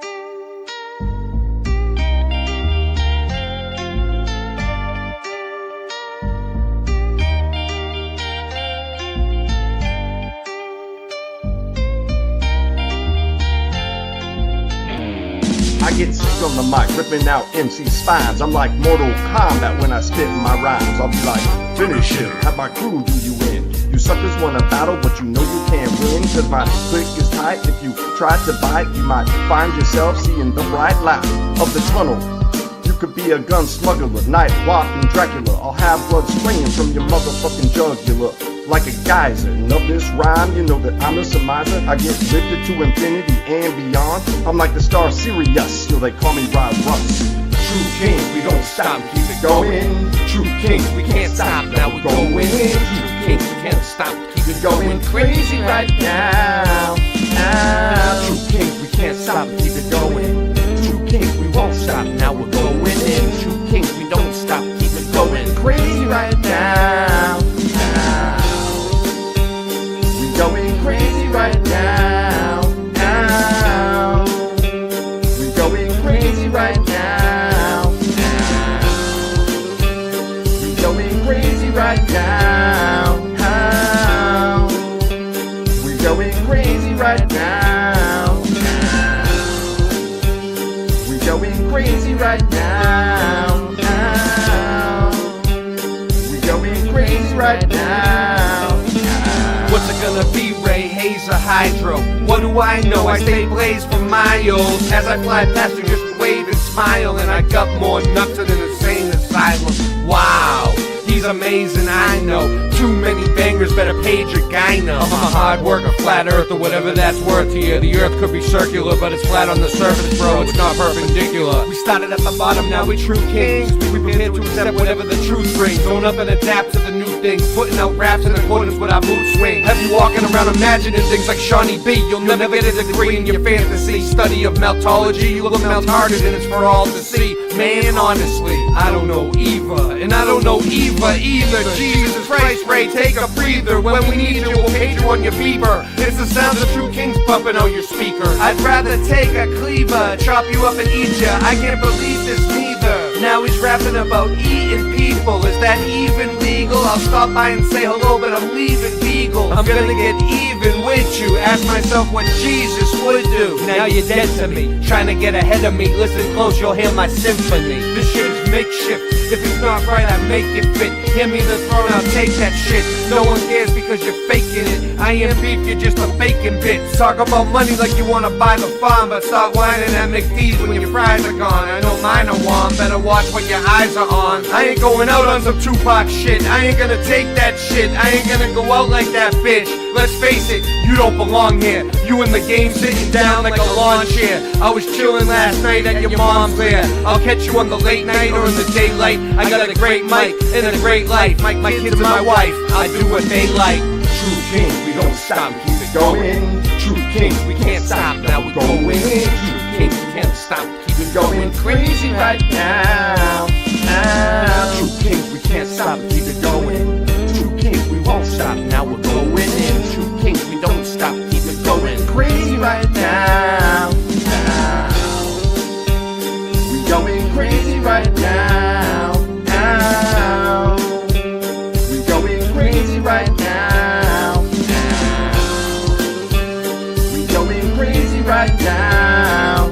I get sick on the mic, ripping out MC spines. I'm like Mortal Kombat when I spit my rhymes. I'll be like, finish him, have my crew do you in. You suckers wanna battle, but you know you can't win. Cause my click is tight, if you try to bite, you might find yourself seeing the bright light of the tunnel. You could be a gun smuggler, night walking Dracula. I'll have blood spraying from your motherfucking jugular like a geyser. And of this rhyme, you know that I'm a surmiser. I get lifted to infinity and beyond. I'm like the star Sirius, so they call me Rod Russ. True kings, we don't stop, keep it going. True kings, we can't stop, now we're going. True kings, we can't stop, keep it going. Crazy right now. True kings, we can't stop, keep it going. True kings, we won't stop, now we're going in. True kings, we don't stop, keep it going. Crazy right now. Going crazy right now. We're going crazy right now. We're going crazy right now. We're going crazy right now. We're going crazy right now. We're going crazy right now. What's it gonna be, Ray, Haze, or Hydro? What do I know? I stay blazed for miles. As I fly past you, just wave and smile. And I got more nuts than an insane asylum. Wow, he's amazing, I know. Too many bangers, better page your guy now. I'm a hard worker, flat earth, or whatever that's worth here. The earth could be circular, but it's flat on the surface, bro. It's not perpendicular. We started at the bottom, now we're true kings. We prepared to accept whatever the truth brings. Own up and adapt to the new things. Putting out raps in accordance with our mood swing. Have you walking around imagining things like Shawnee B? You'll never get a degree in your fantasy. Study of meltology, you look melt-hearted and it's for all to see. Man, honestly, I don't know Eva, and I don't know Eva either. Jesus Christ, Ray, take a breather. When we need you, we'll page you on your beeper. It's the sounds of true kings pumping on your speaker. I'd rather take a cleaver, chop you up and eat ya. I can't believe this neither. Now he's rapping about eating people. Is that even legal? I'll stop by and say hello, but I'm leaving Beagle. I'm gonna get even with you. Ask myself what Jesus would do. Now you're dead to me, trying to get ahead of me. Listen close, you'll hear my symphony. This shit is makeshift. If it's not right, I make it fit. Hand me the throne, I'll take that shit. No one cares because you're faking it. I am beef, you're just a bacon bit. Talk about money like you wanna buy the farm, but start whining at McD's when your fries are gone. I know mine are warm, better watch what your eyes are on. I ain't going out on some Tupac shit. I ain't gonna take that shit. I ain't gonna go out like that bitch. Let's face it, you don't belong here. You in the game sitting down like a lawn chair. I was chilling last night at your mom's there. I'll catch you on the late night or in the daylight. I got a great mic and a great life. My kids and my wife, I do what they like. True kings, we don't stop, keep it going. True kings, we can't stop, now we're going. True kings, we can't stop, keep it going. Crazy right now. True kings, we can't stop, keep it going. True kings, we won't stop, now we're going in. True kings, we don't stop, keep it going. Crazy right now. We going crazy right now. We going crazy right now. We going crazy right now.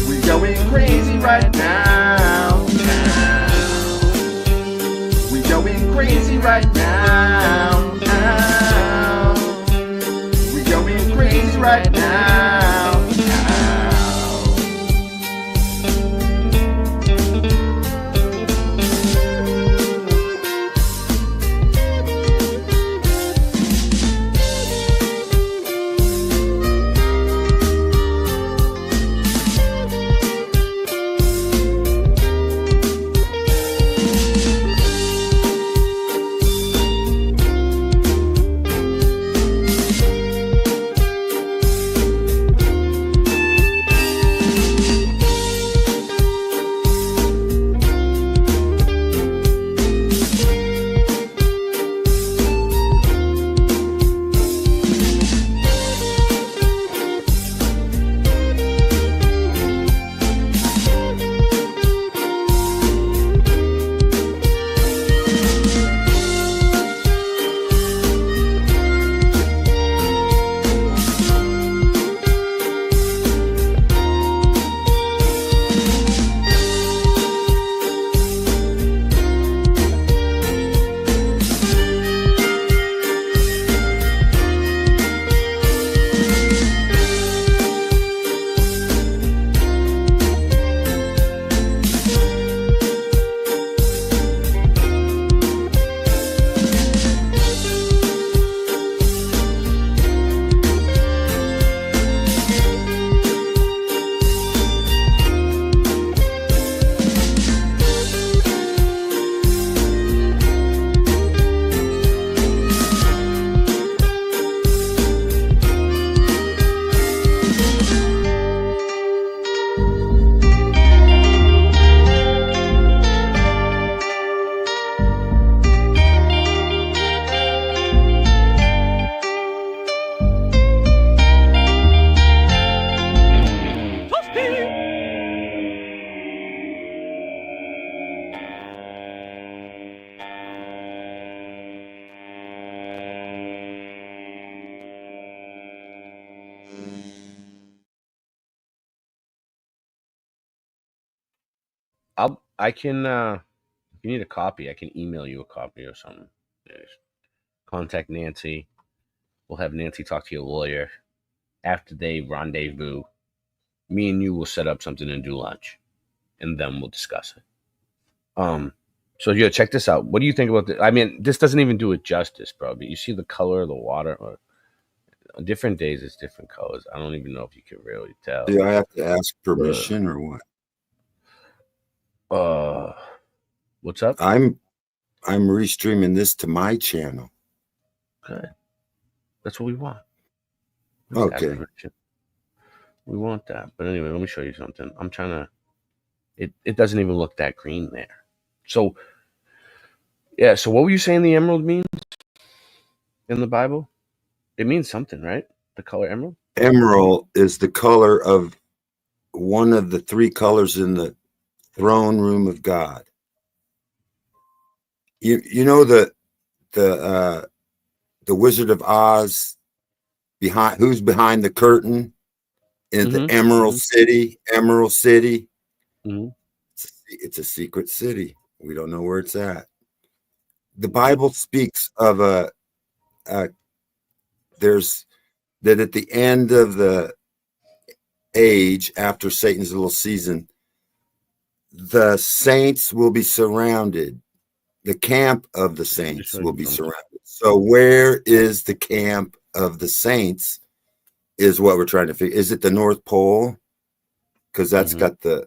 We going crazy right now. We going crazy right now. We going crazy right now. I can if you need a copy, I can email you a copy or something. Contact Nancy. We'll have Nancy talk to your lawyer. After they rendezvous, me and you will set up something and do lunch, and then we'll discuss it. So yeah, check this out. What do you think about this? I mean, this doesn't even do it justice, bro. But you see the color of the water. Or on different days, it's different colors. I don't even know if you can really tell. Do I have to ask permission or what? What's up? I'm restreaming this to my channel. Okay, that's what we want. Okay, we want that. But anyway, let me show you something. I'm trying to. It doesn't even look that green there. So, yeah. So, what were you saying the emerald means in the Bible? It means something, right? The color emerald. Emerald is the color of one of the three colors in the throne room of God. You know the the Wizard of Oz who's behind the curtain in the Emerald City. It's a secret city. We don't know where it's at. The Bible speaks of there's that at the end of the age, after Satan's little season, the saints will be surrounded. The camp of the saints will be surrounded. So where is the camp of the saints is what we're trying to figure. Is it the North Pole? Because that's got the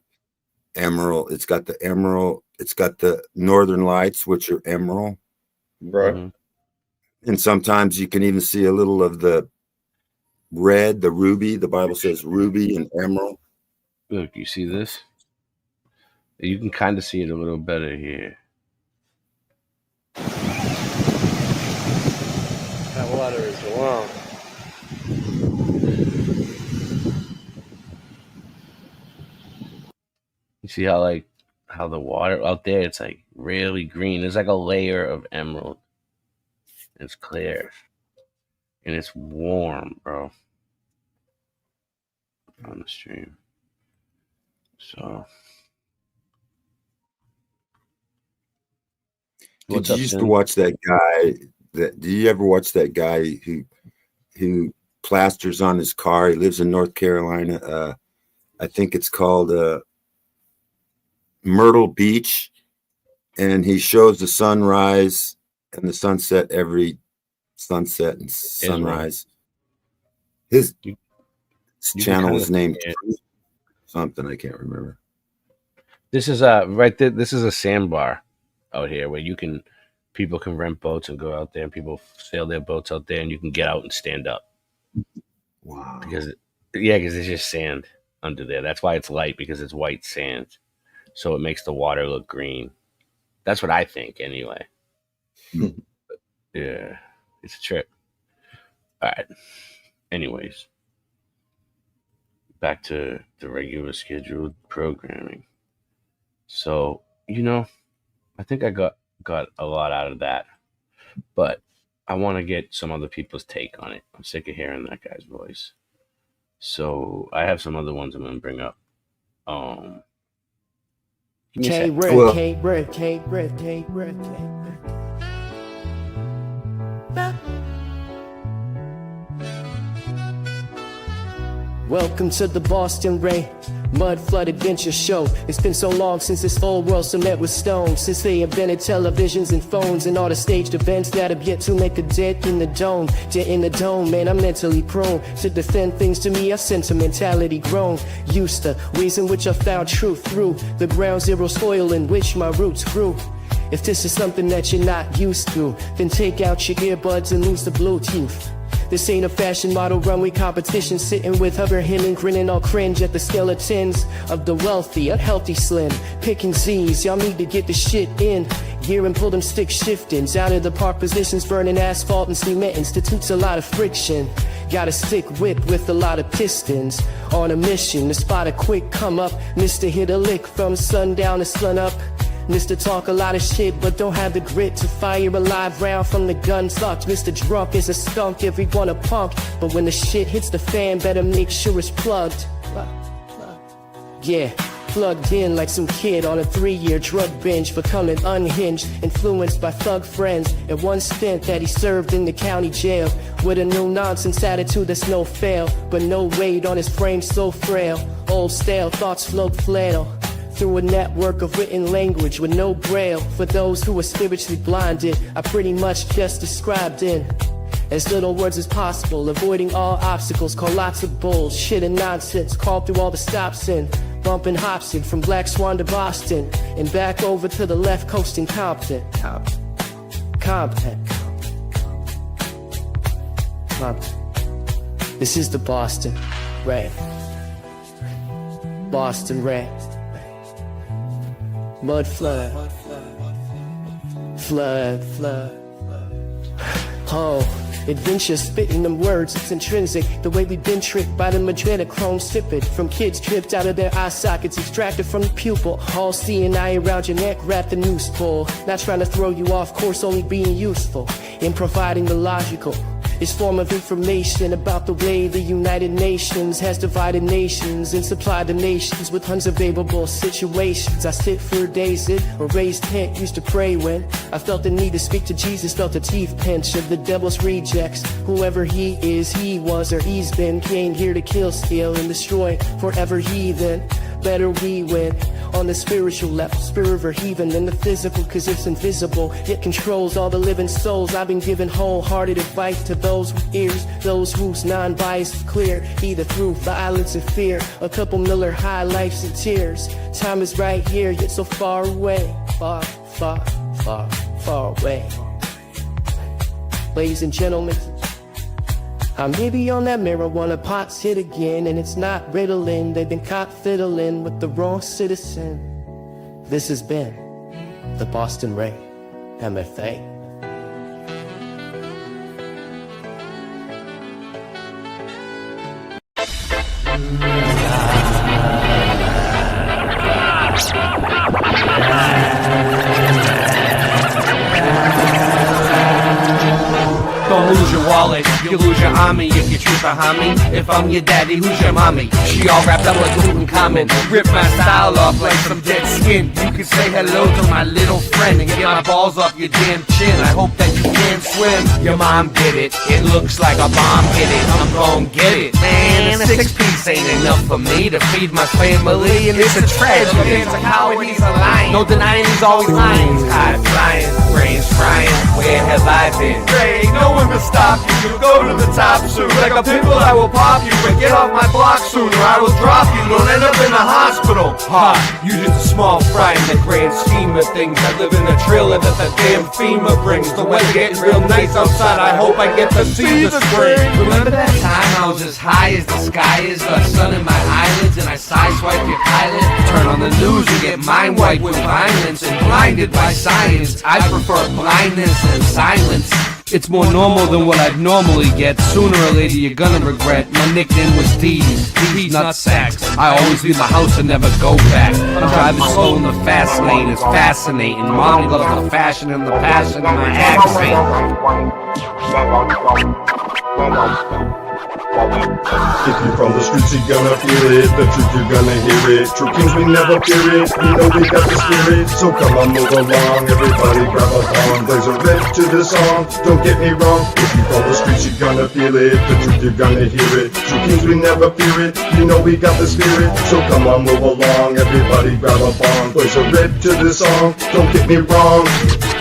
emerald. It's got the emerald. It's got the northern lights, which are emerald. Right. And sometimes you can even see a little of the red, the ruby. The Bible says ruby and emerald. Look, you see this? You can kind of see it a little better here. That water is warm. You see how the water out there, it's like really green. There's like a layer of emerald. It's clear. And it's warm, bro. On the stream. So Did you used to watch that guy? Do you ever watch that guy who plasters on his car? He lives in North Carolina. I think it's called Myrtle Beach, and he shows the sunrise and the sunset every sunset and sunrise. His channel is named something I can't remember. This is right there. This is a sandbar out here where people can rent boats and go out there, and people sail their boats out there, and you can get out and stand up. Wow. Because there's just sand under there. That's why it's light, because it's white sand. So it makes the water look green. That's what I think, anyway. Yeah, it's a trip. All right. Anyways, back to the regular scheduled programming. So, I think I got a lot out of that, but I want to get some other people's take on it. I'm sick of hearing that guy's voice. So I have some other ones I'm going to bring up. Welcome to the Boston Ray Mud Flood Adventure Show. It's been so long since this old world cement was stone, since they invented televisions and phones and all the staged events that have yet to make a dent in the dome. Dent in the dome, man, I'm mentally prone to defend things to me, a sentimentality grown. Used to reason which I found truth through the ground zero soil in which my roots grew. If this is something that you're not used to, then take out your earbuds and lose the Bluetooth. This ain't a fashion model runway competition, sitting with hover him and grinning all cringe at the skeletons of the wealthy, unhealthy slim, picking Z's. Y'all need to get the shit in gear and pull them stick shiftings out of the park positions, burning asphalt and cement institutes a lot of friction. Got a stick whip with a lot of pistons, on a mission to spot a quick come up. Mr. hit a lick from sundown to sun up. Mr. talk a lot of shit, but don't have the grit to fire a live round from the gun sucked. Mr. drunk is a skunk, everyone a punk, but when the shit hits the fan, better make sure it's plugged. Yeah, plugged in like some kid on a 3-year drug binge, becoming unhinged, influenced by thug friends, and one stint that he served in the county jail, with a no nonsense attitude that's no fail, but no weight on his frame so frail. Old stale thoughts float flail through a network of written language with no braille. For those who are spiritually blinded, I pretty much just described in as little words as possible, avoiding all obstacles, call lots of bullshit and nonsense, call through all the stops in, bumping Hobson from Black Swan to Boston, and back over to the left coast in Compton. This is the Boston Ray. Boston Ray. Mud flood. Flood. Oh. Adventure, spitting them words, it's intrinsic. The way we've been tricked by the adrenochrome stipid. From kids tripped out of their eye sockets, extracted from the pupil. All seeing eye around your neck, wrapped in noose pull. Not trying to throw you off course, only being useful in providing the logical. It's form of information about the way the United Nations has divided nations and supplied the nations with unsurvivable situations. I sit for days in a raised tent, used to pray when I felt the need to speak to Jesus, felt the teeth pinch of the devil's rejects. Whoever he is, he was, or he's been, came here to kill, steal, and destroy forever heathen. Better we win on the spiritual level, spirit over heathen than the physical, cause it's invisible, yet controls all the living souls. I've been giving wholehearted advice to those with ears, those whose non-bias is clear, either through violence and fear, a couple Miller High Lifes and tears. Time is right here, yet so far away, far, far, far, far away. Ladies and gentlemen, I may be on that marijuana pot's hit again, and it's not Ritalin. They've been caught fiddling with the wrong citizen. This has been the Boston Ray MFA. Don't lose your wallet, you lose your army if you choose behind me. If I'm your daddy, who's your mommy? She all wrapped up like Tutankhamun. Rip my style off like some dead skin. You can say hello to my little friend and get my balls off your damn chin. I hope that you can swim. Your mom did it. It looks like a bomb hit it. I'm gon' get it. Man, a 6-piece ain't enough for me to feed my family, and it's a tragedy. It's a coward, he's a lion. No denying he's always lying. High flying, brains frying. Where have I been? Ray, no one to stop you. You go to the top soon. Like a pitbull, I will pop you and get off my block soon, or I will drop you. Don't end up in the hospital. Ha! You just a small fry in the grand scheme of things. I live in the trailer that the damn FEMA brings. The weather getting real nice outside. I hope I get to see the spring. Remember that time I was as high as the sky is, the sun in my eyelids, and I sideswiped your pilot? Turn on the news and get mind wiped with violence and blinded by science. I prefer blindness and silence. It's more normal than what I'd normally get. Sooner or later you're gonna regret. My nickname was D's Nutsacks. I always leave my house and never go back. I'm driving slow in the fast lane, it's fascinating. Mom loves the fashion and the passion in my accent. If you're from the streets, you're gonna feel it. The truth, you're gonna hear it. True kings, we never fear it. We know we got the spirit. So come on, move along. Everybody grab a thong. Blaze a rip to the song. Don't get me wrong. If you're from the streets, you're gonna feel it. The truth, you're gonna hear it. True kings, we never fear it. You know we got the spirit. So come on, move along. Everybody grab a thong. Blaze a rip to the song. Don't get me wrong.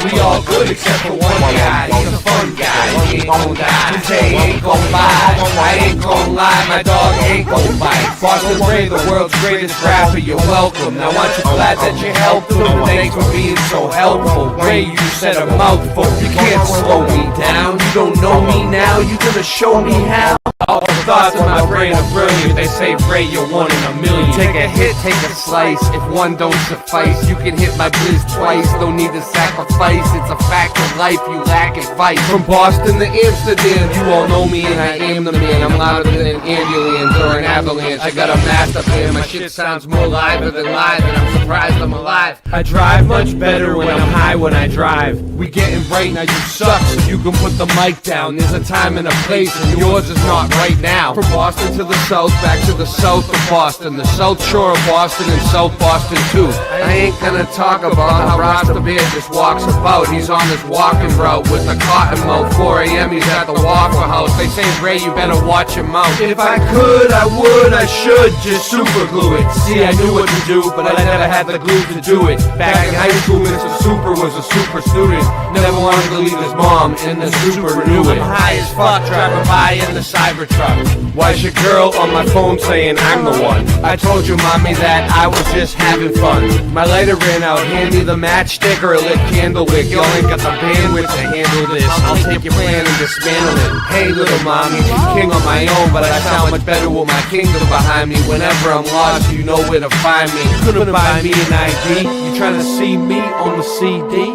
We all good except for one guy. He's a fun guy. He ain't gon' die. His day ain't gon' lie. I ain't gon' lie. My dog ain't gon' bite. Boston Ray, the world's greatest rapper. You're welcome. Now aren't you glad that you helped him? Thanks for being so helpful. Ray, you said a mouthful. You can't slow me down. You don't know me now. You gonna show me how? All the thoughts in my brain are brilliant. They say, Ray, you're one in a million. Take a hit, take a slice. If one don't suffice, you can hit my blizz twice. Don't need to sacrifice. It's a fact of life, you lack advice. From Boston to Amsterdam, you all know me and I am the man. I'm louder than an ambulance or an avalanche. I got a master plan, my shit sounds more liver than live, and I'm surprised I'm alive. I drive much better when I'm high when I drive. We getting right now, you suck, so you can put the mic down. There's a time and a place, and yours is not right now. From Boston to the south, back to the south of Boston, the south shore of Boston and South Boston too. I ain't gonna talk about how Rasta Bear just walks about. He's on his walking route with a cotton mouth. 4 a.m. he's at the Waffle House. They say, Ray, you better watch your mouth. If I could, I would, I should just super glue it. See, I knew what to do, but I never had the glue to do it. Back in high school, Mr. Super was a super student. Never wanted to leave his mom, and the super knew it. I'm high as fuck, driving by in the Cybertruck. Why's your girl on my phone saying I'm the one? I told you, mommy, that I was just having fun. My lighter ran out, hand me the matchstick or a lit candle wick. Y'all ain't got the bandwidth to handle this. I'll take your plan and dismantle it. Hey, little mommy, she's king on my own, but I sound much better with my kingdom behind me. Whenever I'm lost, you know where to find me. Couldn't buy me an ID. You trying to see me on the CD?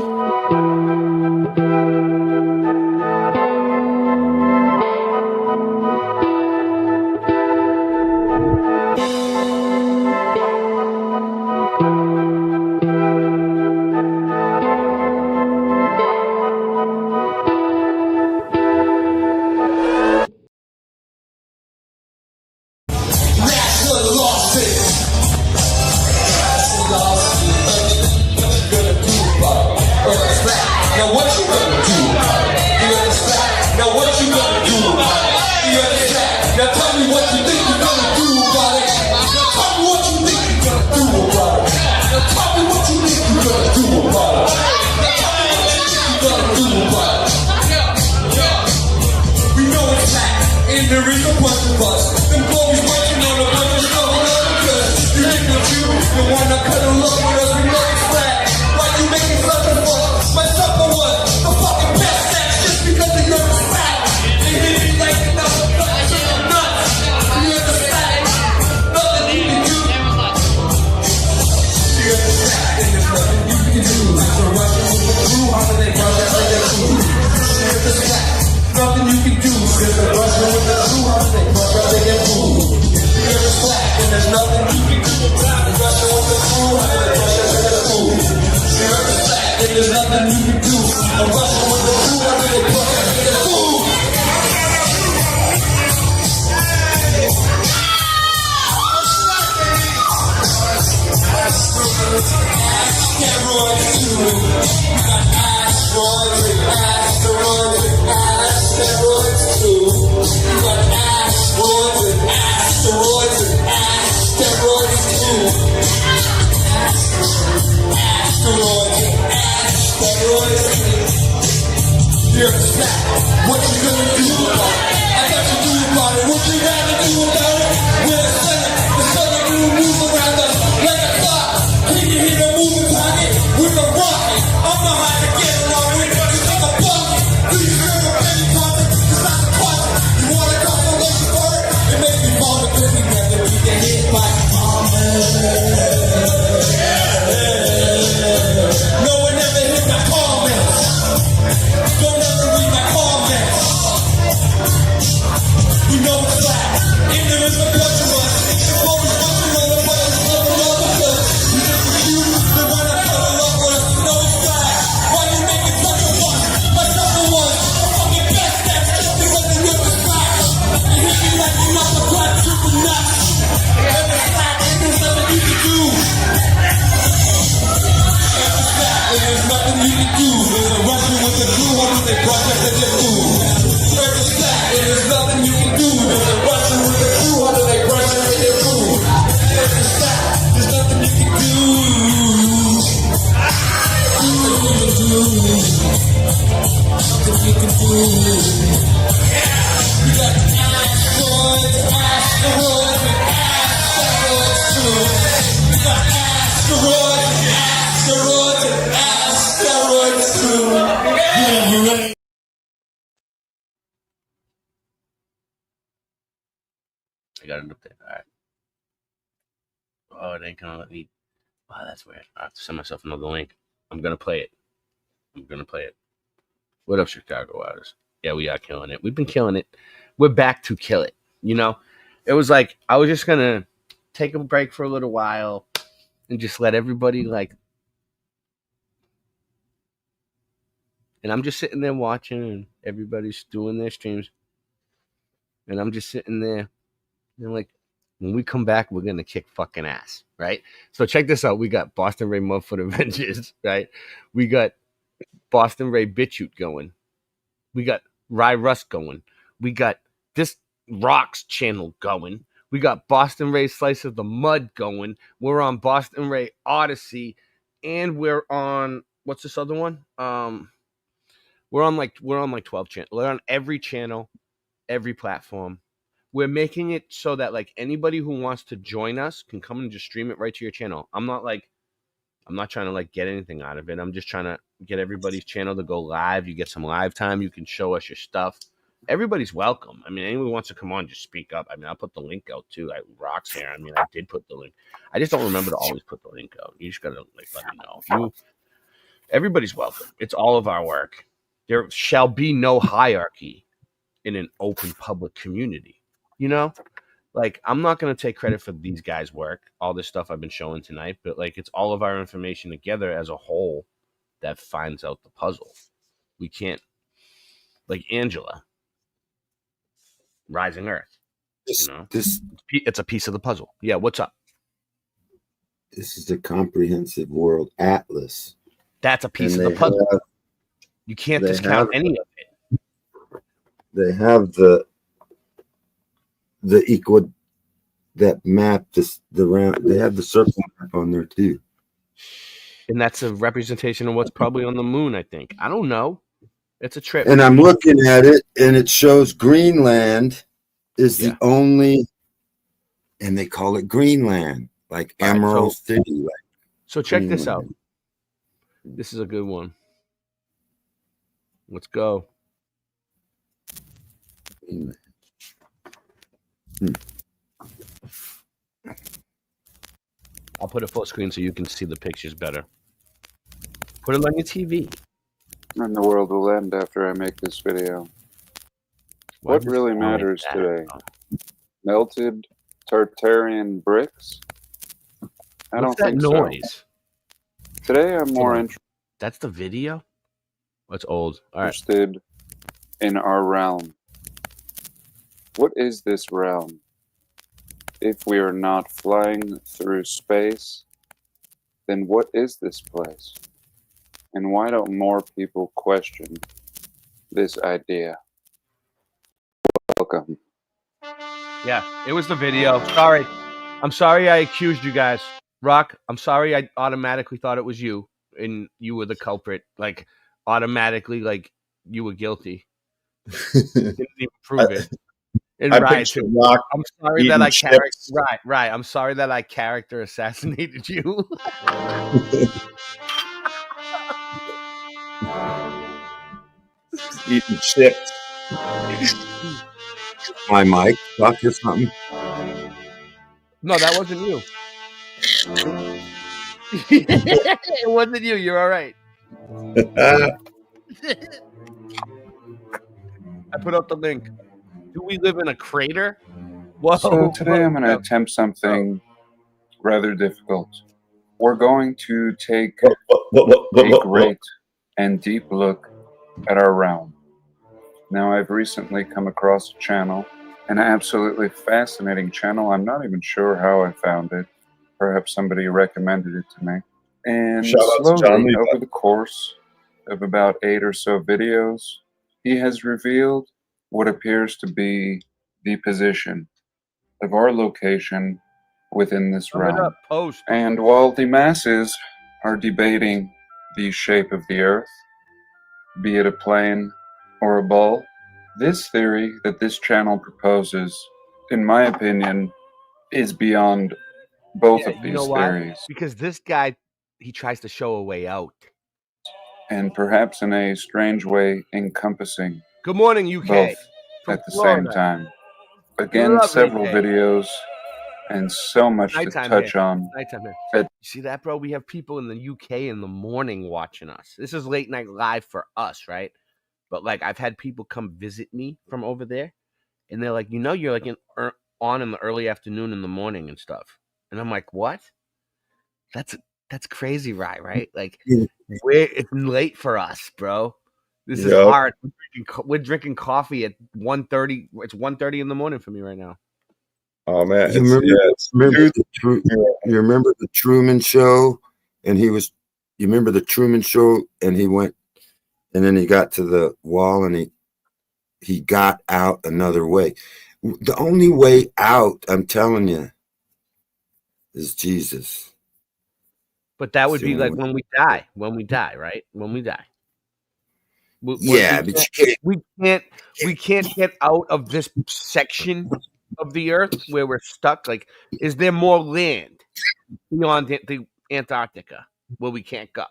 Tell me what you think you gonna do about it. Tell me what you gonna do about it. We know it's black, and there is a bunch of us. Them boys working on a bunch of stuff on us because you think of you wanna cuddle up with us. We know it's black. Why you making such a fuss? My supper was the fucking best sex just because the earth is flat. They hit me like enough of nuts. The earth is flat. Nothing you can do. The earth is flat, and there's nothing you can do. So rushing with the crew, how do they rush out like that food? The earth is flat. Nothing you can do. There's a rushing with the crew, how do they rush out like that food? The earth is flat, and there's nothing you can do. The rushing with the crew, how do they rush out like that food? The earth is flat, and there's nothing you can do. I'm rushing with the crew, how do they rush out like that food? Asteroids too. We got asteroids and asteroids and asteroids too. We got asteroids and asteroids and asteroids too. Asteroids and asteroids too. You're flat. What you gonna do about it? I got to do about it. What you gotta do about it? We're the sun moon moves around us like a clock. Can you hear the moving target? With a rocket. I'm not hard to get along with. You take a bucket. Do you hear the penny target? It's not the target. You want a consolation for it? It makes me fall to good together. We get hit by comments. No one ever hit my comments. Don't ever read my comments. We know it's flat. And there is a bunch of us. It's always watching on the buttons. Level up with us. We just you. They wanna cuddle up with us. You know it's flat. Why you making such a fuss? My supper was the fucking best sex just because the earth is flat. You hit me like you're not the black super nuts. The earth is flat and there's nothing you can do. The earth is flat and there's nothing you can do. There's a Russian with the crew. How do they project that they do? The earth is flat and there's nothing you can do. There's a Russian with the crew. How do they project that they do? The earth is flat. There's nothing you can do. Nothing you can do. We got asteroids, asteroids, and asteroids too. We got asteroids, asteroids, and asteroids too. Yeah, you ready? I got it up there. All right. Oh, it ain't gonna let me. Wow, that's weird. I have to send myself another link. I'm gonna play it. What up, Chicago artists? Yeah, we are killing it. We've been killing it. We're back to kill it. You know, it was like I was just gonna take a break for a little while and just let everybody like. And I'm just sitting there watching, and everybody's doing their streams, and I'm just sitting there, and like. When we come back, we're going to kick fucking ass, right? So check this out. We got Boston Ray Mudfoot Avengers, right? We got Boston Ray BitChute going. We got Rye Rust going. We got this Rocks channel going. We got Boston Ray Slice of the Mud going. We're on Boston Ray Odyssey. And we're on, what's this other one? We're on like 12 channels. We're on every channel, every platform. We're making it so that like anybody who wants to join us can come and just stream it right to your channel. I'm not trying to like get anything out of it. I'm just trying to get everybody's channel to go live. You get some live time. You can show us your stuff. Everybody's welcome. I mean, anyone who wants to come on, just speak up. I mean, I'll put the link out too. Rock's here. I mean, I did put the link. I just don't remember to always put the link out. You just gotta like let me know. Everybody's welcome. It's all of our work. There shall be no hierarchy in an open public community. You know, like I'm not going to take credit for these guys' work, all this stuff I've been showing tonight, but like it's all of our information together as a whole that finds out the puzzle. We can't, like Angela, Rising Earth, you know, it's a piece of the puzzle. Yeah, what's up? This is the Comprehensive World Atlas. That's a piece of the puzzle. You can't discount any of it. They have the equal that map, this the round. They have the circle map on there too. And that's a representation of what's probably on the moon, I think. I don't know. It's a trip. And I'm looking at it, and it shows Greenland is the only, and they call it Greenland, like Emerald City. So check this out. This is a good one. Let's go. I'll put it full screen so you can see the pictures better. Put it on your TV. And the world will end after I make this video. What really matters today? Melted Tartarian bricks? I don't think noise? So. Today I'm more interested. That's the video? It's old. All right. Interested in our realm. What is this realm? If we are not flying through space, then what is this place? And why don't more people question this idea? Welcome. Yeah, it was the video. Sorry. I'm sorry I accused you guys. Rock, I'm sorry I automatically thought it was you and you were the culprit. Like, automatically, like, you were guilty. Didn't even prove it. And I right, picture Rock I'm sorry that eating I chips. right. I'm sorry that I character assassinated you. Eating chips. My mic, Rock, or something. No, that wasn't you. It wasn't you. You're all right. I put up the link. Do we live in a crater? Whoa. So today I'm going to attempt something rather difficult. We're going to take a great and deep look at our realm. Now, I've recently come across a channel, an absolutely fascinating channel. I'm not even sure how I found it. Perhaps somebody recommended it to me. And Shout out to John slowly, Levi. over the course of about 8 or so videos, he has revealed what appears to be the position of our location within this realm. And while the masses are debating the shape of the earth, be it a plane or a ball, this theory that this channel proposes, in my opinion, is beyond both of these theories. Because this guy, he tries to show a way out. And perhaps in a strange way encompassing Good morning, UK. both From at the Florida. same time. Again, Lovely several day. videos and so much Nighttime to touch here. on. Nighttime here. that You see that, bro? We have people in the UK in the morning watching us. This is late night live for us, right? But like, I've had people come visit me from over there, and they're like, you're like on in the early afternoon, in the morning, and stuff. And I'm like, what? That's crazy, right? Like, it's late for us, bro. This is Yup. hard. We're drinking coffee at 1:30. It's 1:30 in the morning for me right now. Oh man, You remember the Truman Show? And you remember the Truman Show? And he went, and then he got to the wall, and he got out another way. The only way out, I'm telling you, is Jesus. But that would It's the be like only when we die, right? When we die. Yeah, but you we can't get out of this section of the earth where we're stuck. Like, is there more land beyond the Antarctica where we can't go?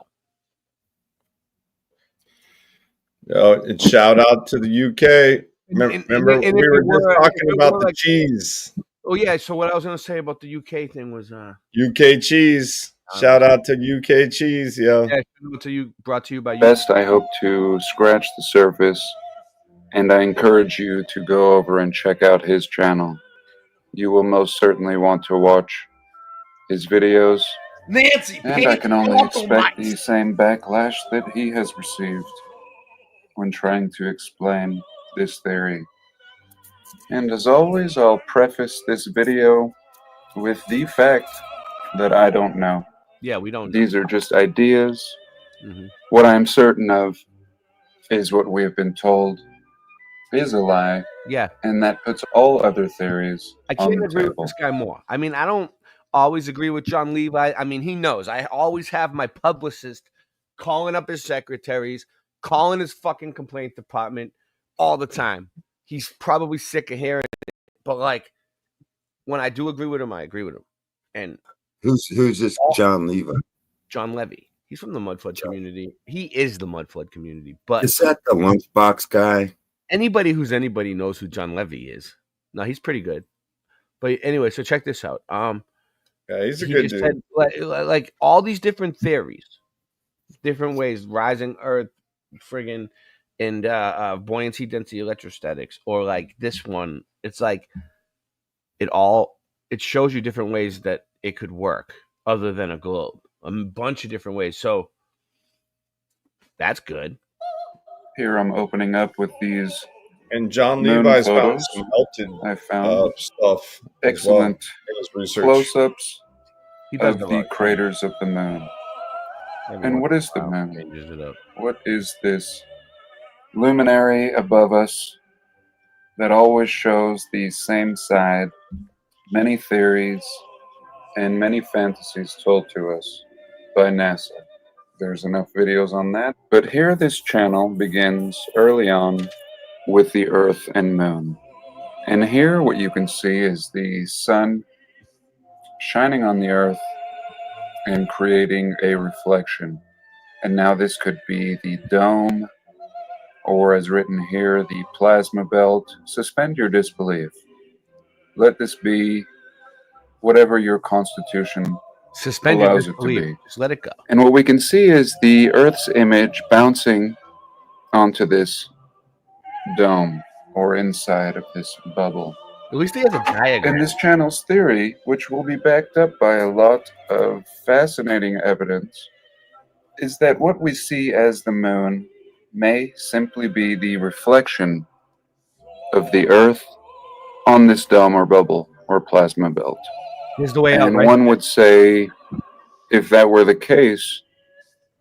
And shout out to the UK. Remember and we if were it were- just if talking it about were the like- cheese. Oh yeah. So what I was gonna say about the UK thing was, UK cheese. Shout out to UK cheese, yo. yeah, brought to you by you. best, I hope to scratch the surface, and I encourage you to go over and check out his channel. You will most certainly want to watch his videos, Nancy, and I can only expect the same backlash that he has received when trying to explain this theory. And as always, I'll preface this video with the fact that I don't know. Yeah, we don't. These are just ideas. Mhm. What I'm certain of is what we have been told is a lie. Yeah. And that puts all other theories I on can't the agree with table. this guy more. I mean, I don't always agree with John Levi. I mean, he knows. I always have my publicist calling up his secretaries, calling his fucking complaint department all the time. He's probably sick of hearing it, but like when I do agree with him, I agree with him. And who's this John Levi? John Levy. He's from the Mudflood community. He is the Mudflood community. But is that the lunchbox guy? Anybody who's anybody knows who John Levy is. No, he's pretty good. But anyway, so check this out. Yeah, he's a good dude. Said, like all these different theories, different ways, rising Earth, friggin', and buoyancy density electrostatics, or like this one. It's like it shows you different ways that it could work other than a globe. A bunch of different ways. So that's good. Here I'm opening up with these. And John Levi's found some melted I found stuff. Excellent research. Close-ups of the craters of the moon. And what is the moon? What is this luminary above us that always shows the same side? Many theories and many fantasies told to us by NASA. There's enough videos on that. But here this channel begins early on with the Earth and Moon. And here what you can see is the sun shining on the Earth and creating a reflection. And now this could be the dome, or as written here, the plasma belt. Suspend your disbelief. Let this be whatever your constitution allows it to be. Just let it go. And what we can see is the Earth's image bouncing onto this dome or inside of this bubble. At least they have a diagram. And this channel's theory, which will be backed up by a lot of fascinating evidence, is that what we see as the moon may simply be the reflection of the Earth on this dome or bubble or plasma belt. Here's the way out, and right? one would say, if that were the case,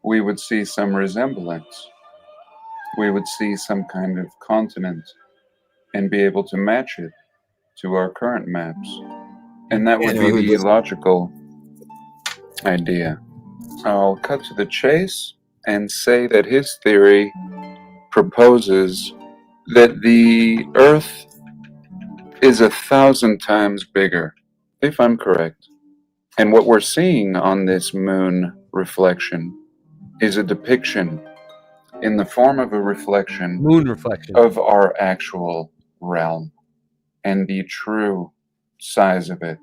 we would see some resemblance. We would see some kind of continent and be able to match it to our current maps. And that would be the logical idea. I'll cut to the chase and say that his theory proposes that the Earth is 1,000 times bigger, if I'm correct. And what we're seeing on this moon reflection is a depiction in the form of a reflection, moon reflection, of our actual realm and the true size of it.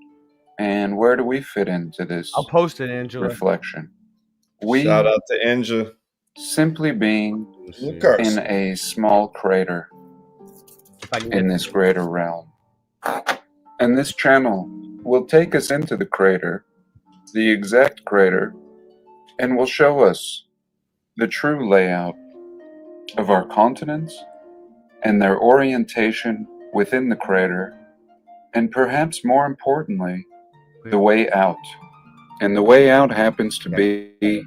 And where do we fit into this? I'll post it, Angela. Reflection. We shout out to Angela. Simply being in a small crater in this greater realm. And this channel will take us into the crater, the exact crater, and will show us the true layout of our continents and their orientation within the crater, and perhaps more importantly, the way out. And the way out happens to be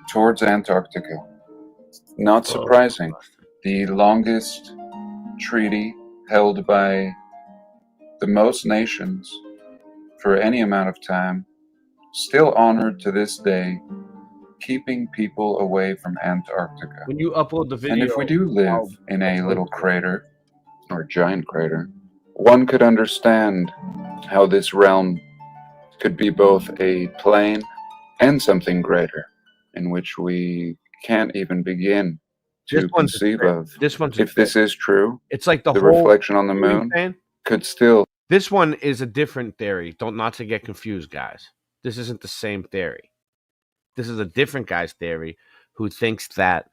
towards Antarctica. Not surprising. The longest treaty held by the most nations for any amount of time, still honored to this day, keeping people away from Antarctica. When you upload the video, and if we do live in a little crater, or giant crater, one could understand how this realm could be both a plane and something greater, in which we can't even begin to conceive of. If this is true, it's like the whole reflection on the moon could still. This one is a different theory. Don't not to get confused, guys. This isn't the same theory. This is a different guy's theory who thinks that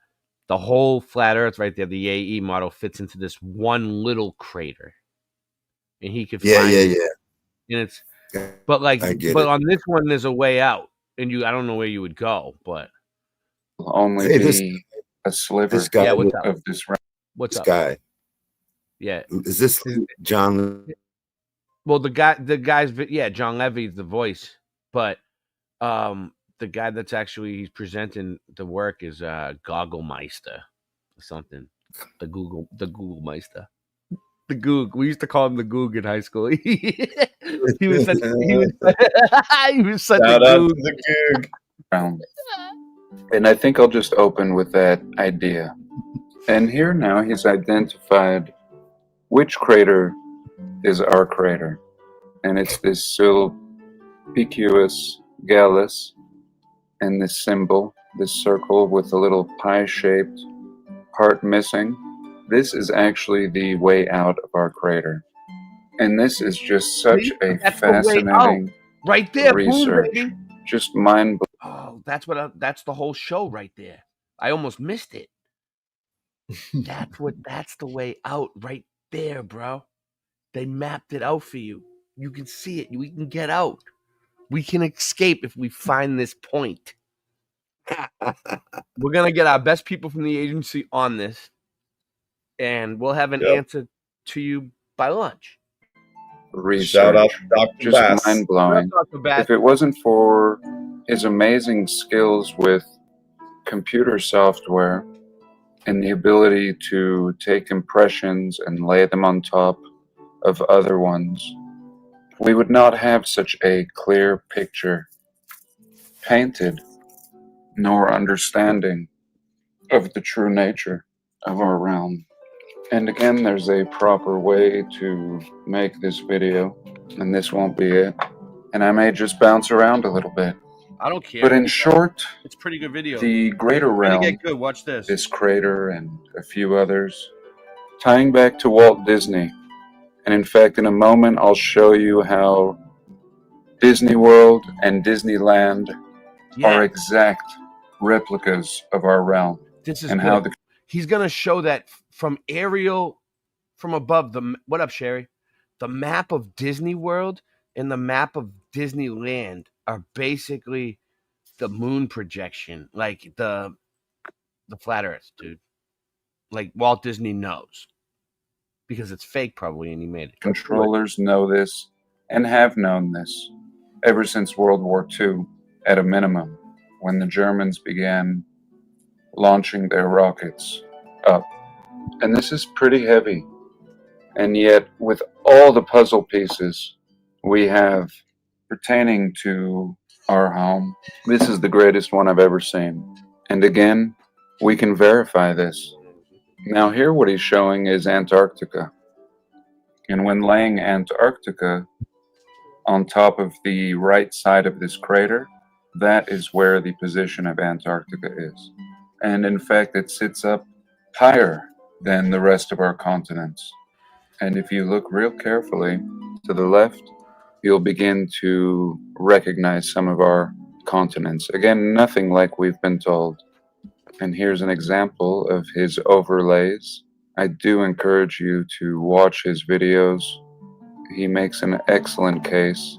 the whole flat Earth right there, the AE model, fits into this one little crater, and he could find it. And it's, but like, but on this one, there's a way out, and I don't know where you would go, but only be a sliver of this realm. What's up? Guy? Yeah, is this John? Well, the guy's John Levy's the voice, but the guy that's actually he's presenting the work is Gogglemeister or something. The Google Meister. The Goog. We used to call him the Goog in high school. He was such Shout a out dude. to the gig. And I think I'll just open with that idea. And here now he's identified which crater is our crater. And it's this Sulpicius Gallus, and this symbol, this circle with a little pie-shaped part missing. This is actually the way out of our crater. And this is just such a fascinating right there, research. Boom, baby. Just mind blowing. Oh, that's the whole show right there. I almost missed it. That's the way out right there, bro. They mapped it out for you. You can see it. We can get out. We can escape if we find this point. We're gonna get our best people from the agency on this, and we'll have an answer to you by lunch. Research. Shout out to Dr. Just Bass. mind blowing. If it wasn't for his amazing skills with computer software and the ability to take impressions and lay them on top of other ones, we would not have such a clear picture painted, nor understanding of the true nature of our realm. And again, there's a proper way to make this video, and this won't be it. And I may just bounce around a little bit. I don't care. But in short, it's a pretty good video. The greater It's gonna realm, get good. Watch this. this crater and a few others, tying back to Walt Disney. And in fact, in a moment, I'll show you how Disney World and Disneyland are exact replicas of our realm. This is and good. how the He's gonna show that from aerial, from above. What up, Sherry? The map of Disney World and the map of Disneyland are basically the moon projection, like the flat Earth, dude. Like Walt Disney knows because it's fake, probably, and he made it. controllers know this and have known this ever since World War II, at a minimum, when the Germans began launching their rockets up. And this is pretty heavy. And yet, with all the puzzle pieces we have pertaining to our home, this is the greatest one I've ever seen. And again, we can verify this. Now here what he's showing is Antarctica. And when laying Antarctica on top of the right side of this crater, that is where the position of Antarctica is. And in fact, it sits up higher than the rest of our continents. And if you look real carefully to the left, you'll begin to recognize some of our continents. Again, nothing like we've been told. And here's an example of his overlays. I do encourage you to watch his videos. He makes an excellent case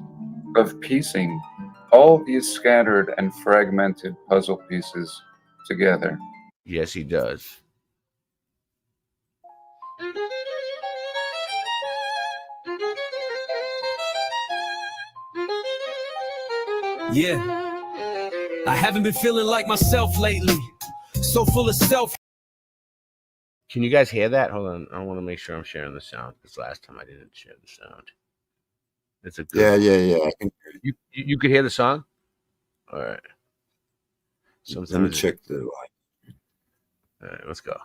of piecing all these scattered and fragmented puzzle pieces together. Yes, he does. Yeah, I haven't been feeling like myself lately. So full of self. Can you guys hear that? Hold on. I want to make sure I'm sharing the sound because last time I didn't share the sound. It's a good Yeah. I can hear you. You could hear the song? All right. Let me check the line. All right, let's go.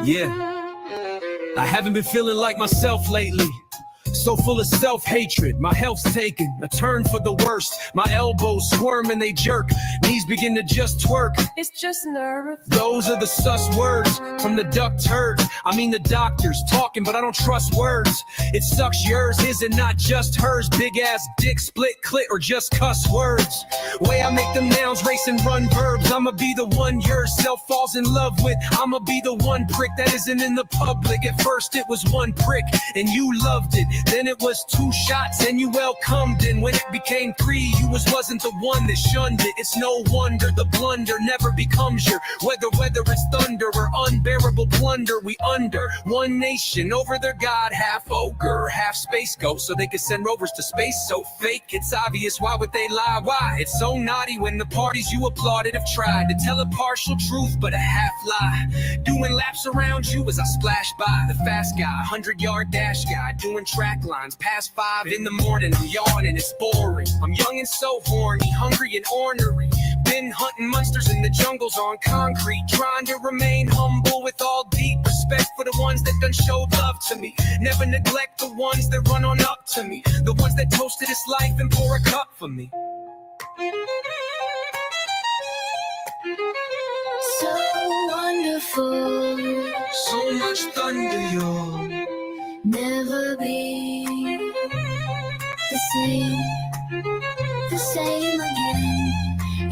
Yeah, I haven't been feeling like myself lately. So full of self-hatred, my health's taken a turn for the worst. My elbows squirm and they jerk, knees begin to just twerk. It's just nerve. Those are the sus words from the duck turd. I mean the doctors talking, but I don't trust words. It sucks yours, is it not just hers? Big ass dick, split clit, or just cuss words. Way I make them nouns race and run verbs. I'ma be the one yourself falls in love with. I'ma be the one prick that isn't in the public. At first it was one prick and you loved it. Then it was 2 shots and you welcomed in. When it became 3, you wasn't the one that shunned it. It's no wonder the blunder never becomes your whether it's thunder or unbearable plunder. We under one nation over their god, half ogre, half space ghost, so they could send rovers to space. So fake, it's obvious. Why would they lie? Why? It's so naughty when the parties you applauded have tried to tell a partial truth but a half lie. Doing laps around you as I splash by, the fast guy, 100-yard dash guy, doing track lines past 5 in the morning. I'm yawning, it's boring. I'm young and so horny, hungry and ornery. Been hunting monsters in the jungles on concrete, trying to remain humble with all deep respect for the ones that done showed love to me. Never neglect the ones that run on up to me, the ones that toasted this life and pour a cup for me. So wonderful, so much thunder, you'll never be the same again.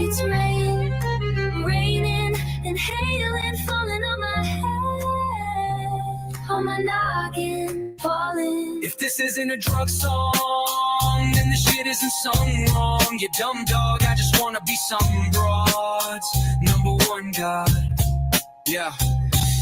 It's raining and hailing, falling on my head, on my noggin, falling. If this isn't a drug song, then the shit isn't sung wrong. You dumb dog, I just wanna be something broad. Number 1 God, yeah.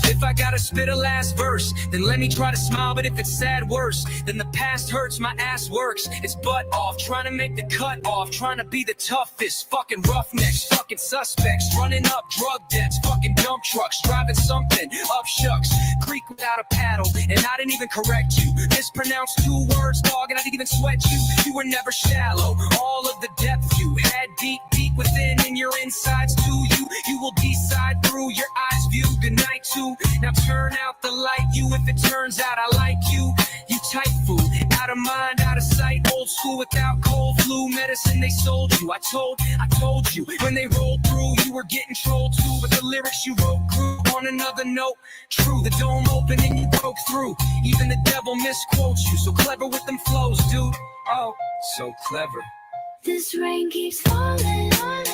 If I gotta spit a last verse, then let me try to smile, but if it's sad, worse. Then the past hurts, my ass works. It's butt off, trying to make the cut off, trying to be the toughest. Fucking roughnecks, fucking suspects, running up drug debts, fucking dump trucks, driving something up shucks. Creek without a paddle, and I didn't even correct you. Mispronounced 2 words, dog, and I didn't even sweat you. You were never shallow, all of the depth you had deep within, in your insides too. You will decide through your eyes view. Good night too. Now turn out the light, you, if it turns out I like you. You tight fool, out of mind, out of sight. Old school without cold flu medicine they sold you. I told you, when they rolled through, you were getting trolled too. But the lyrics you wrote grew on another note. True, the dome opened and you broke through. Even the devil misquotes you. So clever with them flows, dude. Oh, so clever. This rain keeps falling, falling.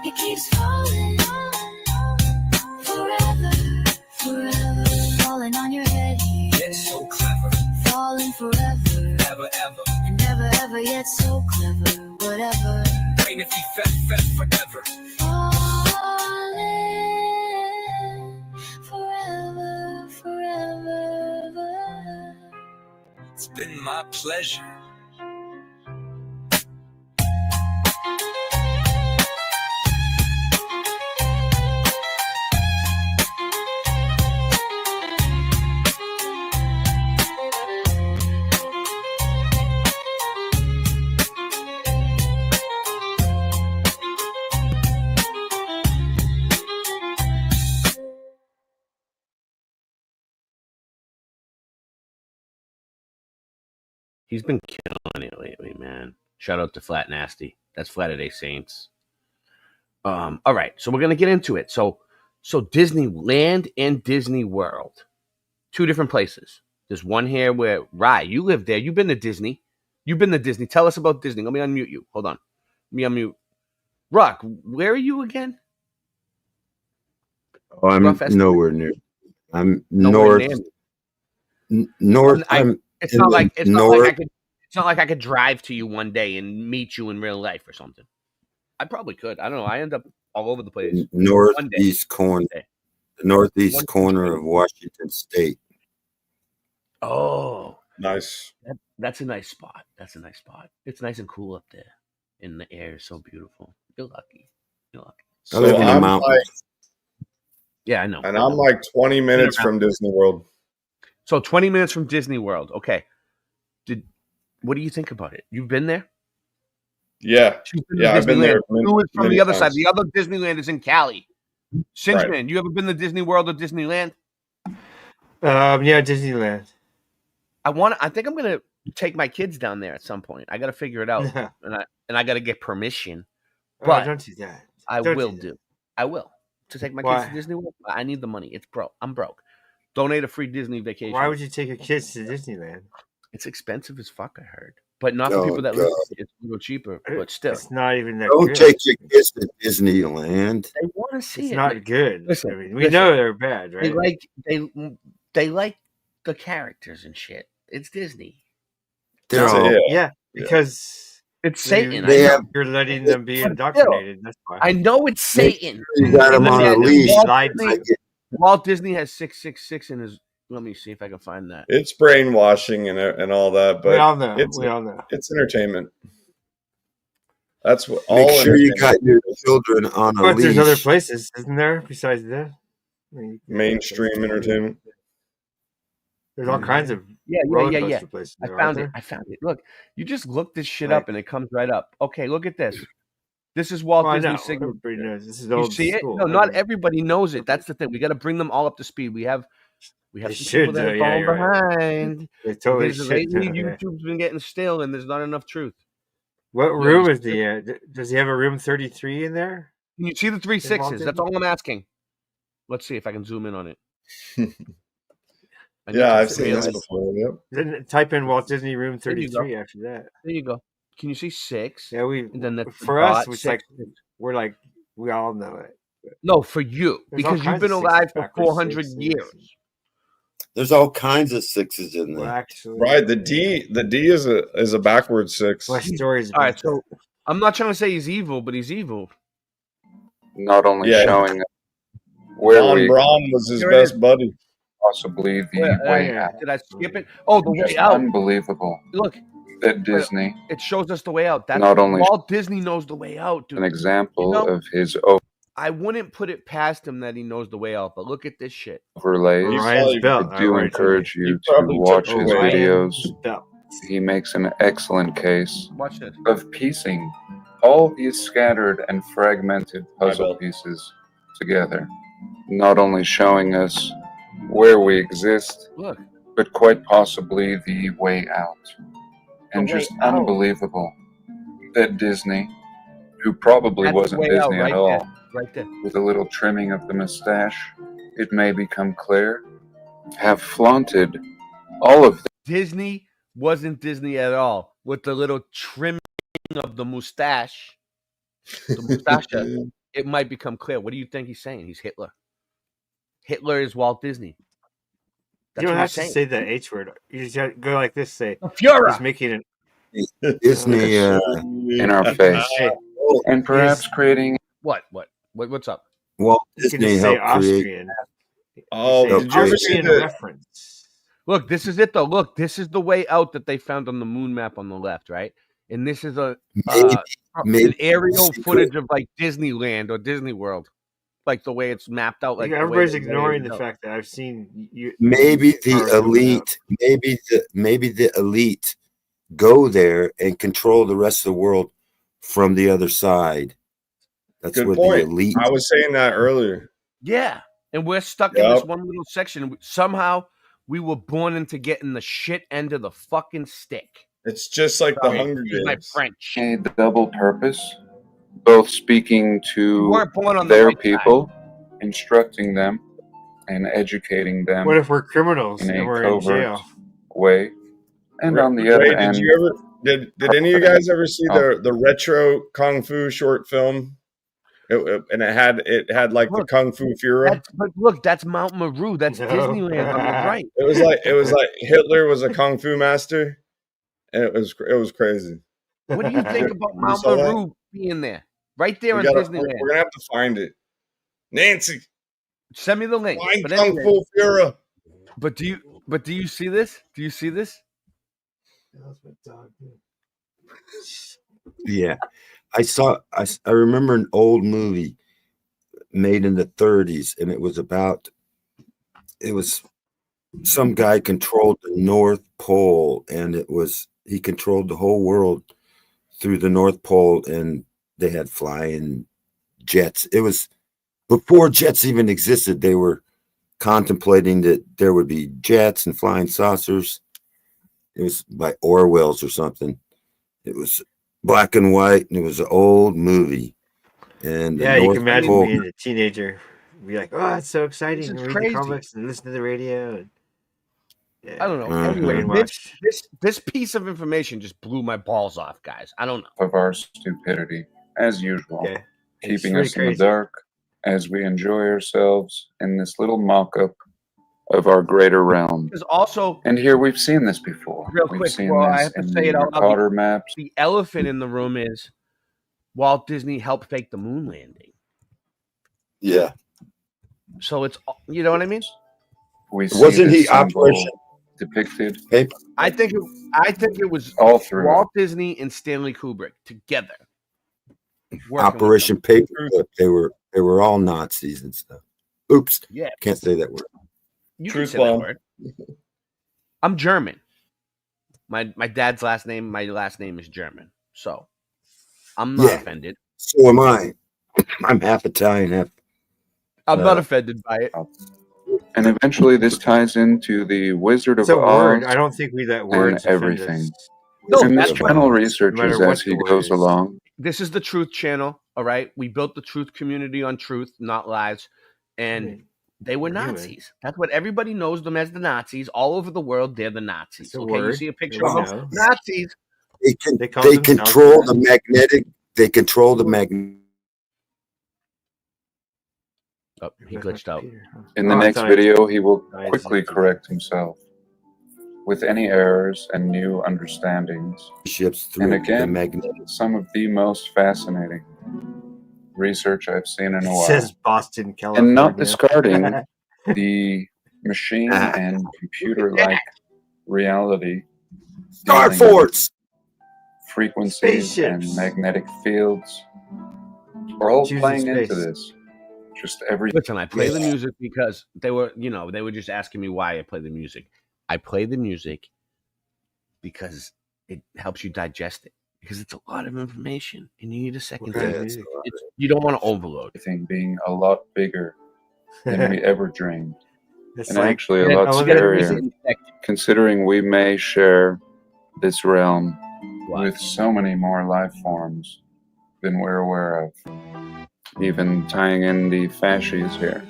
It keeps falling, forever, falling on your head here. It's so clever, falling forever, ever, and never ever yet so clever, whatever. Rain if you fed forever. Falling forever. It's been my pleasure. He's been killing it lately, man. Shout out to Flat Nasty. That's Flat-A-Day Saints. All right, so we're gonna get into it. So Disneyland and Disney World, 2 different places. There's one here where Rye, you live there. You've been to Disney. Tell us about Disney. Let me unmute you. Hold on. Let me unmute. Rock, where are you again? Oh, I'm nowhere near. I'm north. North. It's not like I could drive to you one day and meet you in real life or something. I probably could. I don't know. I end up all over the place. Northeast corner. The northeast corner of Washington State. Oh, nice. That's a nice spot. It's nice and cool up there, and the air is so beautiful. You're lucky. I live in the mountains. Yeah, I know. And I'm like 20 minutes from Disney World. So 20 minutes from Disney World. Okay. What do you think about it? You've been there? Yeah. I've been there. Who is from the other side? The other Disneyland is in Cali. Cinchman, you ever been to Disney World or Disneyland? Yeah, Disneyland. I think I'm gonna take my kids down there at some point. I gotta figure it out. and I gotta get permission. But don't do that. I will to take my kids to Disney World. I need the money. It's broke. I'm broke. Donate a free Disney vacation. Why would you take your kids to Disneyland? It's expensive as fuck, I heard. But not for people that live. It's a little cheaper, but still. It's not even that Don't good. take your kids to Disneyland. They want to see It's it. not good. Listen, I mean, we know they're bad, right? they like the characters and shit. It's Disney. They're all, Yeah, because it's Satan. They have- you're letting them be indoctrinated. That's why. I know it's Satan. You got them on a leash. Walt Disney has 666 in his. Let me see if I can find that. It's brainwashing and all that, but We all know. It's, We all know. It's entertainment. That's what. Make all sure you got entertainment your is. children on a But leash. there's other places, isn't there? Besides that, Mainstream entertainment. there's all kinds of Yeah. roller coaster places. I there, found aren't it. I found it. Look, you just look this shit Right. up and it comes right up. Okay, look at this. This is Walt Well, I Disney know. signature. Everybody knows. This is You old see it? school. No, not everybody knows it. That's the thing. We got to bring them all up to speed. We have They some should, people that though. are Yeah, falling you're right. behind. They totally Because should. lately though, yeah. YouTube's been getting stale and there's not enough truth. What Yeah, room you is the? Does he have a room 33 in there? Can you see the three Is Walt sixes? That's Disney? all I'm asking. Let's see if I can zoom in on it. I need Yeah, to I've fit seen me this on- before. Yep. Then type in Walt Disney room There you go. 33 after that. There you go. Can you see 6? Yeah, And then that's for us, it's like we're like we all know it. no, for you There's all because you've kinds been of alive sixes, for backwards 400 sixes. years. There's all kinds of sixes in Well, there. actually, Right. The D is a backwards 6. my stories. All right, so I'm not trying to say he's evil, but he's evil. Not only Yeah. showing where Von we Braun was his Here it is. best buddy. possibly the way out. Did I skip it? Oh, the Just way out. unbelievable Look, that Disney, it shows us the way out. That's Not only- Walt Disney knows the way out, dude. an example You know, of his I wouldn't put it past him that he knows the way out, but look at this shit. overlays. Ryan's belt. I do encourage you to probably watch took his away videos. Belt. He makes an excellent case Watch this. of piecing all these scattered and fragmented puzzle belt. pieces together, not only showing us where we exist, Look. but quite possibly the way out. And The way just out. unbelievable that Disney, who probably That's the wasn't way out Disney right at all, there. Right there. with a little trimming of the mustache, it may become clear, have flaunted all of Disney wasn't Disney at all with the little trimming of the mustache. The mustache. It might become clear. What do you think he's saying? He's Hitler. Hitler is Walt Disney. That's You don't what have he's to saying. say the H word. You just go like this. Say Führer. he's making it. Disney. in our face, Hey, and perhaps creating What? What's up? Walt you can Disney just say helped create. Austrian. Oh, Say did you ever see Austrian the? reference? Look, this is it though. Look, this is the way out that they found on the moon map on the left, right? And this is an Maybe aerial secret. footage of like Disneyland or Disney World, like the way it's mapped out. Like the way Everybody's they ignoring laid it the out. fact that I've seen you. Maybe the cars coming out. elite, maybe the elite go there and control the rest of the world from the other side. That's Good where point. the elite. I was saying that earlier. Yeah, and we're stuck in this Yep. one little section. Somehow we were born into getting the shit end of the fucking stick. It's just like the Sorry, Hunger excuse my Games. French. a double purpose, both speaking You to weren't born on the their right side. people, instructing them, and educating them What if we're criminals in and a we're in covert jail? way. And on the Ray, other did end, you ever did any of you guys ever see the retro kung fu short film? And it had like the Look, Kung Fu Führer. But look, that's Mount Meru. That's No. Disneyland on the right. It was like Hitler was a kung fu master, and it was crazy. What do you think about You Mount saw that? Meru being there? Right there We're in gonna Disneyland. have to find it. Nancy, Send me the link. find But, Kung anyway, Fu Führer. but do you see this? Do you see this? Yeah, I remember an old movie made in the 30s, and it was some guy controlled the North Pole, and he controlled the whole world through the North Pole, and they had flying jets. It was before jets even existed. They were contemplating that there would be jets and flying saucers. It was by Orwell's or something. It was black and white, and it was an old movie. And the Yeah, you North can imagine Pole- being a teenager. Be like, oh, it's so exciting. This is And read crazy. the comics and listen to the radio. And, I don't know. Mhm. Anyway, Brainwashed. this piece of information just blew my balls off, guys. I don't know. of our stupidity, as usual, Yeah. It's keeping really us in the crazy. dark as we enjoy ourselves in this little mock-up of our greater realm. Because also, and here we've seen this before. Real We've quick, seen well, I this have to in say it the out loud. Carter maps. The elephant in the room is Walt Disney helped fake the moon landing. Yeah. So it's, you know what I mean? Wasn't he Operation depicted? Paper? I think it was all through Walt Disney and Stanley Kubrick together. Operation Paperclip. They were all Nazis and stuff. Oops. Yeah. Can't say that word. You can say that word. I'm German. My dad's last name, my last name is German. So I'm not offended. So am I. I'm half Italian, half. I'm not offended by it. And eventually, this ties into the Wizard of It's a word. Oz I don't think that word and everything. No, and this that's channel right. researches No matter what as he the word goes is. along. This is the Truth Channel. All right, we built the Truth community on truth, not lies, and they were Nazis. That's what everybody knows them as, the Nazis all over the world. They're the Nazis. It's a Okay, you word. see a picture We of them, know. Nazis. They call them control the magnetic. They control the magnetic. Oh, he glitched out. In the next video, he will quickly correct himself with any errors and new understandings. Ships through And the again, magnetic. some of the most fascinating research I've seen in a It while. says Boston, California. And not discarding the machine and computer-like reality. Star dealing with Force! frequencies and Spaceships. magnetic fields. We're all Choosing playing into space. this. Just every Listen, I play the music because they were just asking me why I play the music. I play the music because it helps you digest it. Because it's a lot of information, and you need a second to you don't want to overload. Everything being a lot bigger than we ever dreamed. It's And like- actually a Yeah, lot I look at it scarier, considering we may share this realm with so many more life forms than we're aware of. Even tying in the fascies here.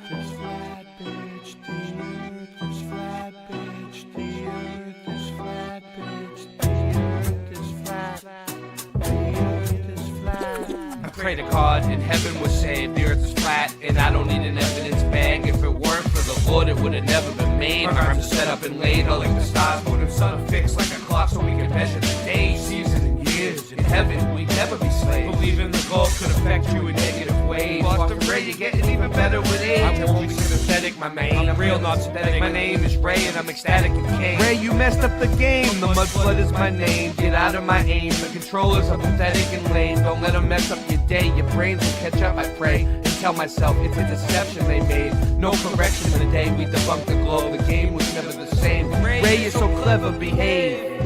I pray to God in heaven would say the earth is flat, and I don't need an evidence bag. If it weren't for the Lord, it would have never been made. My arms are set up and laid, all like the stars, but the sun fixed like a clock, so we can measure the days, seasons, and years. In heaven, we'd never be slaves. Believing the goal could affect you in negative ways. Boston Ray, you're getting even better with age. I won't be sympathetic, my man. I'm real, not synthetic. My name is Ray, and I'm ecstatic and king. Ray, you messed up the game. The mudflood is my name. Get out of my aim. The controllers are pathetic and lame. Don't let them mess up your day. Your brains will catch up, I pray. And tell myself it's a deception they made. No correction the day we debunked the globe. The game was never the same. Ray, you're so clever, behave.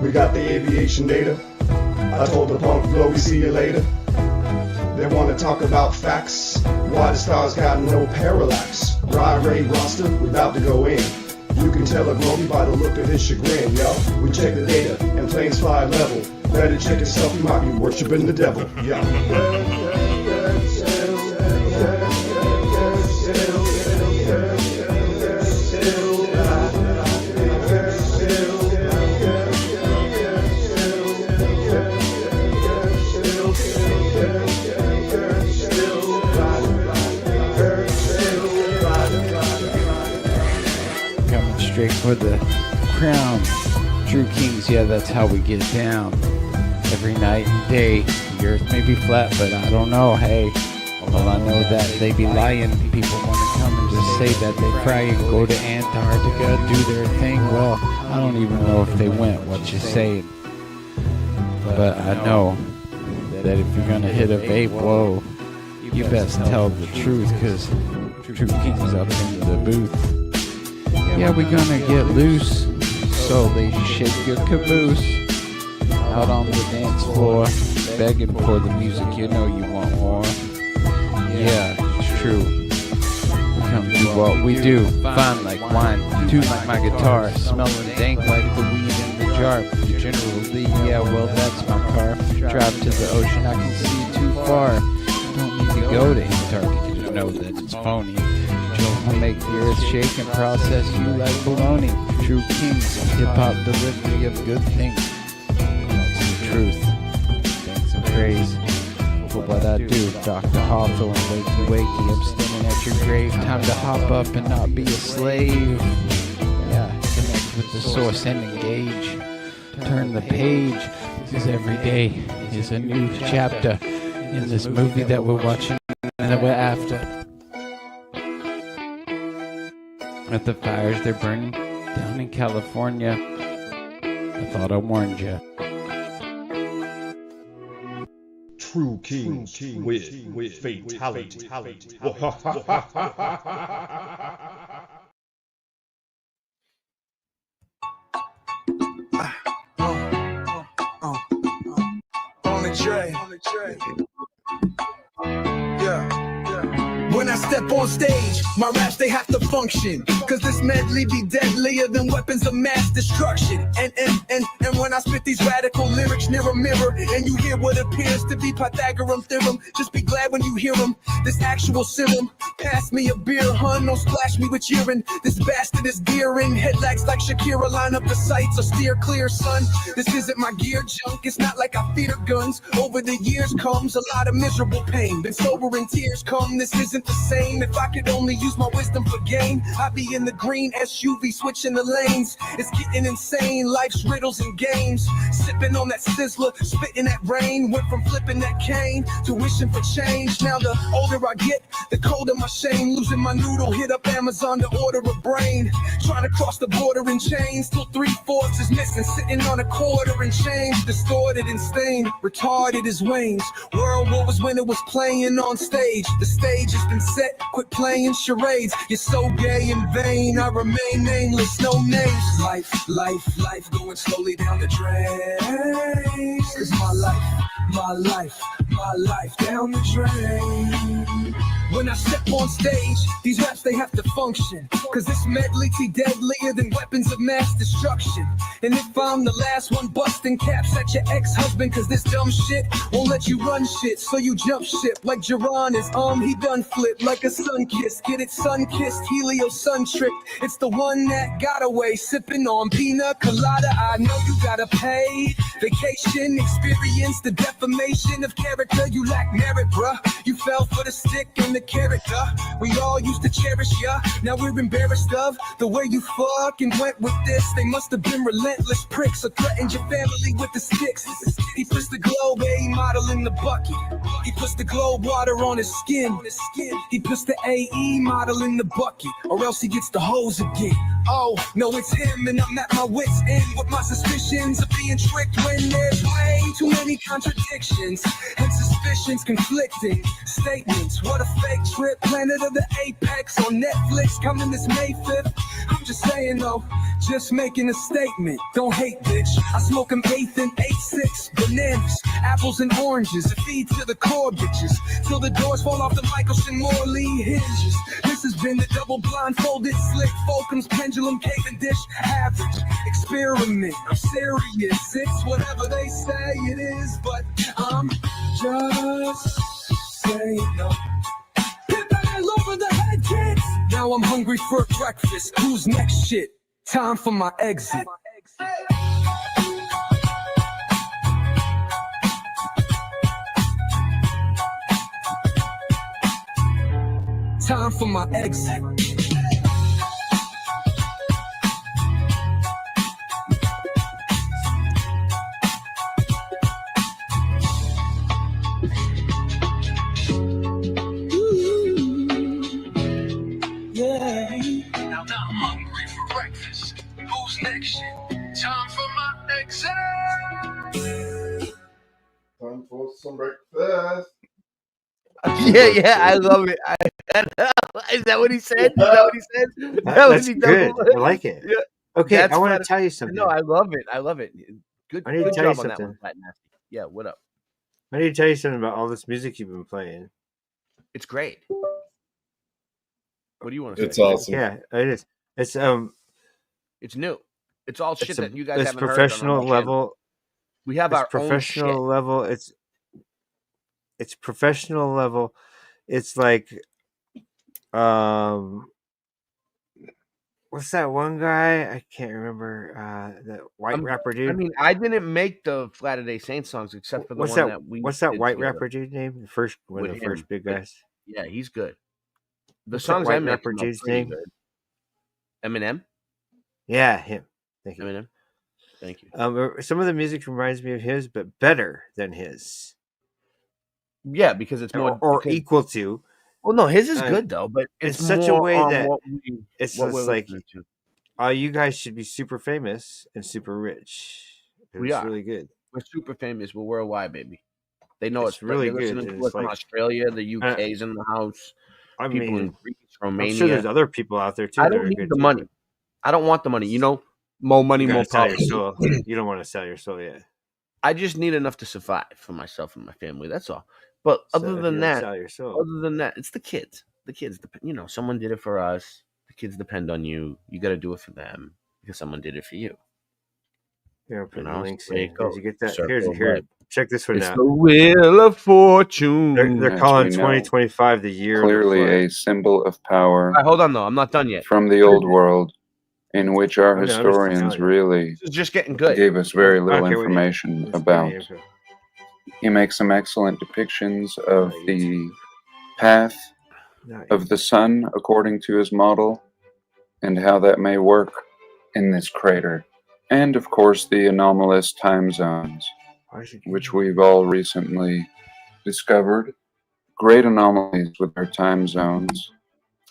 We got the aviation data. I told the punk flow, we see you later. They wanna talk about facts. Why the stars got no parallax. Ray roster, we about to go in. You can tell a groovy by the look of his chagrin, yo. We check the data and planes fly level. Better check yourself, you might be worshiping the devil, yo. Coming straight for the crown. True kings, yeah, that's how we get down. Every night and day. The earth may be flat, but I don't know, hey. Well, I know that they be lying. People want to come and just say that they cry and go to Antarctica, do their thing. Well, I don't even know if they went, what you saying. But I know that if you're gonna hit a vape, whoa, you best tell the truth, cause True King's up in the booth. Yeah, we're gonna get loose, so they shake your caboose. Out on the dance floor, begging for the music, you know you want more. Yeah, it's true. We come do what we do, fine like wine, tune like my guitar, smelling dank like the weed in the jar. Generally, yeah, well that's my car. Drive to the ocean, I can see too far. Don't need to go to Antarctica to know that it's phony. Joe will make the earth shake and process you like baloney. True kings, hip-hop delivery of good things. Some truth, thanks and praise for what I do. Dr. Hawthorne, wakey wakey, I'm standing at your grave. Time to hop up and not be a slave. Yeah, connect with the source and engage. Turn the page, because every day is a new chapter in this movie that we're watching and that we're after. At the fires they're burning down in California, I thought I warned you. True kings with fatality. On the tray. Yeah. When I step on stage, my raps, they have to function. Cause this medley be deadlier than weapons of mass destruction. And when I spit these radical lyrics near a mirror, and you hear what appears to be Pythagorean theorem, just be glad when you hear them. This actual serum, pass me a beer, hun, don't splash me with urine. This bastard is gearing, headlights like Shakira, line up the sights or steer clear, son. This isn't my gear junk, it's not like I fear guns. Over the years comes a lot of miserable pain. Been sober and tears come, this isn't the same. If I could only use my wisdom for gain, I'd be in the green SUV switching the lanes. It's getting insane, life's riddles and games. Sipping on that sizzler, spitting that rain. Went from flipping that cane to wishing for change. Now the older I get, the colder my shame. Losing my noodle, hit up Amazon to order a brain. Trying to cross the border in chains till 3/4 is missing. Sitting on a quarter in change. Distorted and stained, retarded as Wayne's. World War was when it was playing on stage. The stage has been set, quit playing charades. You're so gay and vain, I remain nameless, no names. Life going slowly down the drain. Cause my life down the drain. When I step on stage, these raps, they have to function. Cause this medley be deadlier than weapons of mass destruction. And if I'm the last one busting caps at your ex-husband, cause this dumb shit won't let you run shit, so you jump ship like Geron is he done flipped like a sun kiss. Get it, sun kissed, Helio sun tricked. It's the one that got away, sipping on pina colada. I know you gotta pay vacation, experience the defamation of character. You lack merit, bruh. You fell for the stick and the character we all used to cherish, yeah. Now we're embarrassed of the way you fucking went with this. They must have been relentless pricks or threatened your family with the sticks. He puts the Globe A model in the bucket. He puts the Globe water on his skin. He puts the AE model in the bucket, or else he gets the hose again. Oh, no, it's him, and I'm at my wit's end with my suspicions of being tricked when there's way too many contradictions and suspicions conflicting statements. What a fake trip, Planet of the Apex on Netflix coming this May 5th. I'm just saying though, just making a statement. Don't hate, bitch. I smoke them 8th and 8-6 bananas, apples and oranges, feed to the core bitches till the doors fall off the Michelson Morley hinges. This has been the double blindfolded slick Fulcum's pendulum Cavendish average experiment. I'm serious, it's whatever they say it is, but I'm just saying no. Hit that all over the head, kids. Now I'm hungry for breakfast. Who's next shit? Time for my exit. Time for my exit. Time for my exit. Time for some breakfast. Yeah, I love it. Is that what he said? That's good. I like it. Yeah. Okay, That's I want Flat- to tell you something. No, I love it. Good, I need to good tell you job on that something. one, Flat Nasty. Yeah, what up? I need to tell you something about all this music you've been playing. It's great. What do you want to say? It's awesome. Yeah, it is. It's It's new. It's all shit that you guys it's haven't heard. professional on our channel. level. We have It's our professional own shit. level. It's professional level. It's like, what's that one guy? I can't remember. The white rapper dude. I mean, I didn't make the Latter-day Saints songs except for the one that we. What's that did white together. rapper dude name? The first one of the first big guys. Yeah, he's good. The What's songs that I white make rapper are dude's pretty name? good. Eminem. Yeah, him. Thank you. Eminem. Thank you. Some of the music reminds me of his, but better than his. Yeah, because it's more or because, equal to. Well, no, his is good though, but it's it's such a more way on that what it's what just we're like, listening to. you guys should be super famous and super rich. We It's are really good. We're super famous. We're worldwide, baby. They know It's it's really They're good. listening and to us it's from like, Australia, the UK's in the house. I People mean, in Greece, Romania. I'm sure there's other people out there too. I that don't are need good the too, money. but I don't want the money. You know, more money, you more gotta sell power. your soul. You don't want to sell your soul yet. I just need enough to survive for myself and my family. That's all. But So other if than you don't that, sell your soul. it's the kids. The kids, you know, someone did it for us. The kids depend on you. You got to do it for them because someone did it for you. Here, I'll put the know, links there you in. go. Did you get that? Circle of Here. life. Check this one It's out. the wheel of fortune. They're As calling we know, 2025 the year of the clearly flood. a symbol of power All right, hold on though. I'm not done yet. from the old world, in which our I know, I'm just historians telling you. really This is just getting good. gave us very I don't little care what you- information It's about. pretty info. He makes some excellent depictions of the path of the sun according to his model and how that may work in this crater. And of course, the anomalous time zones, which we've all recently discovered. Great anomalies with our time zones.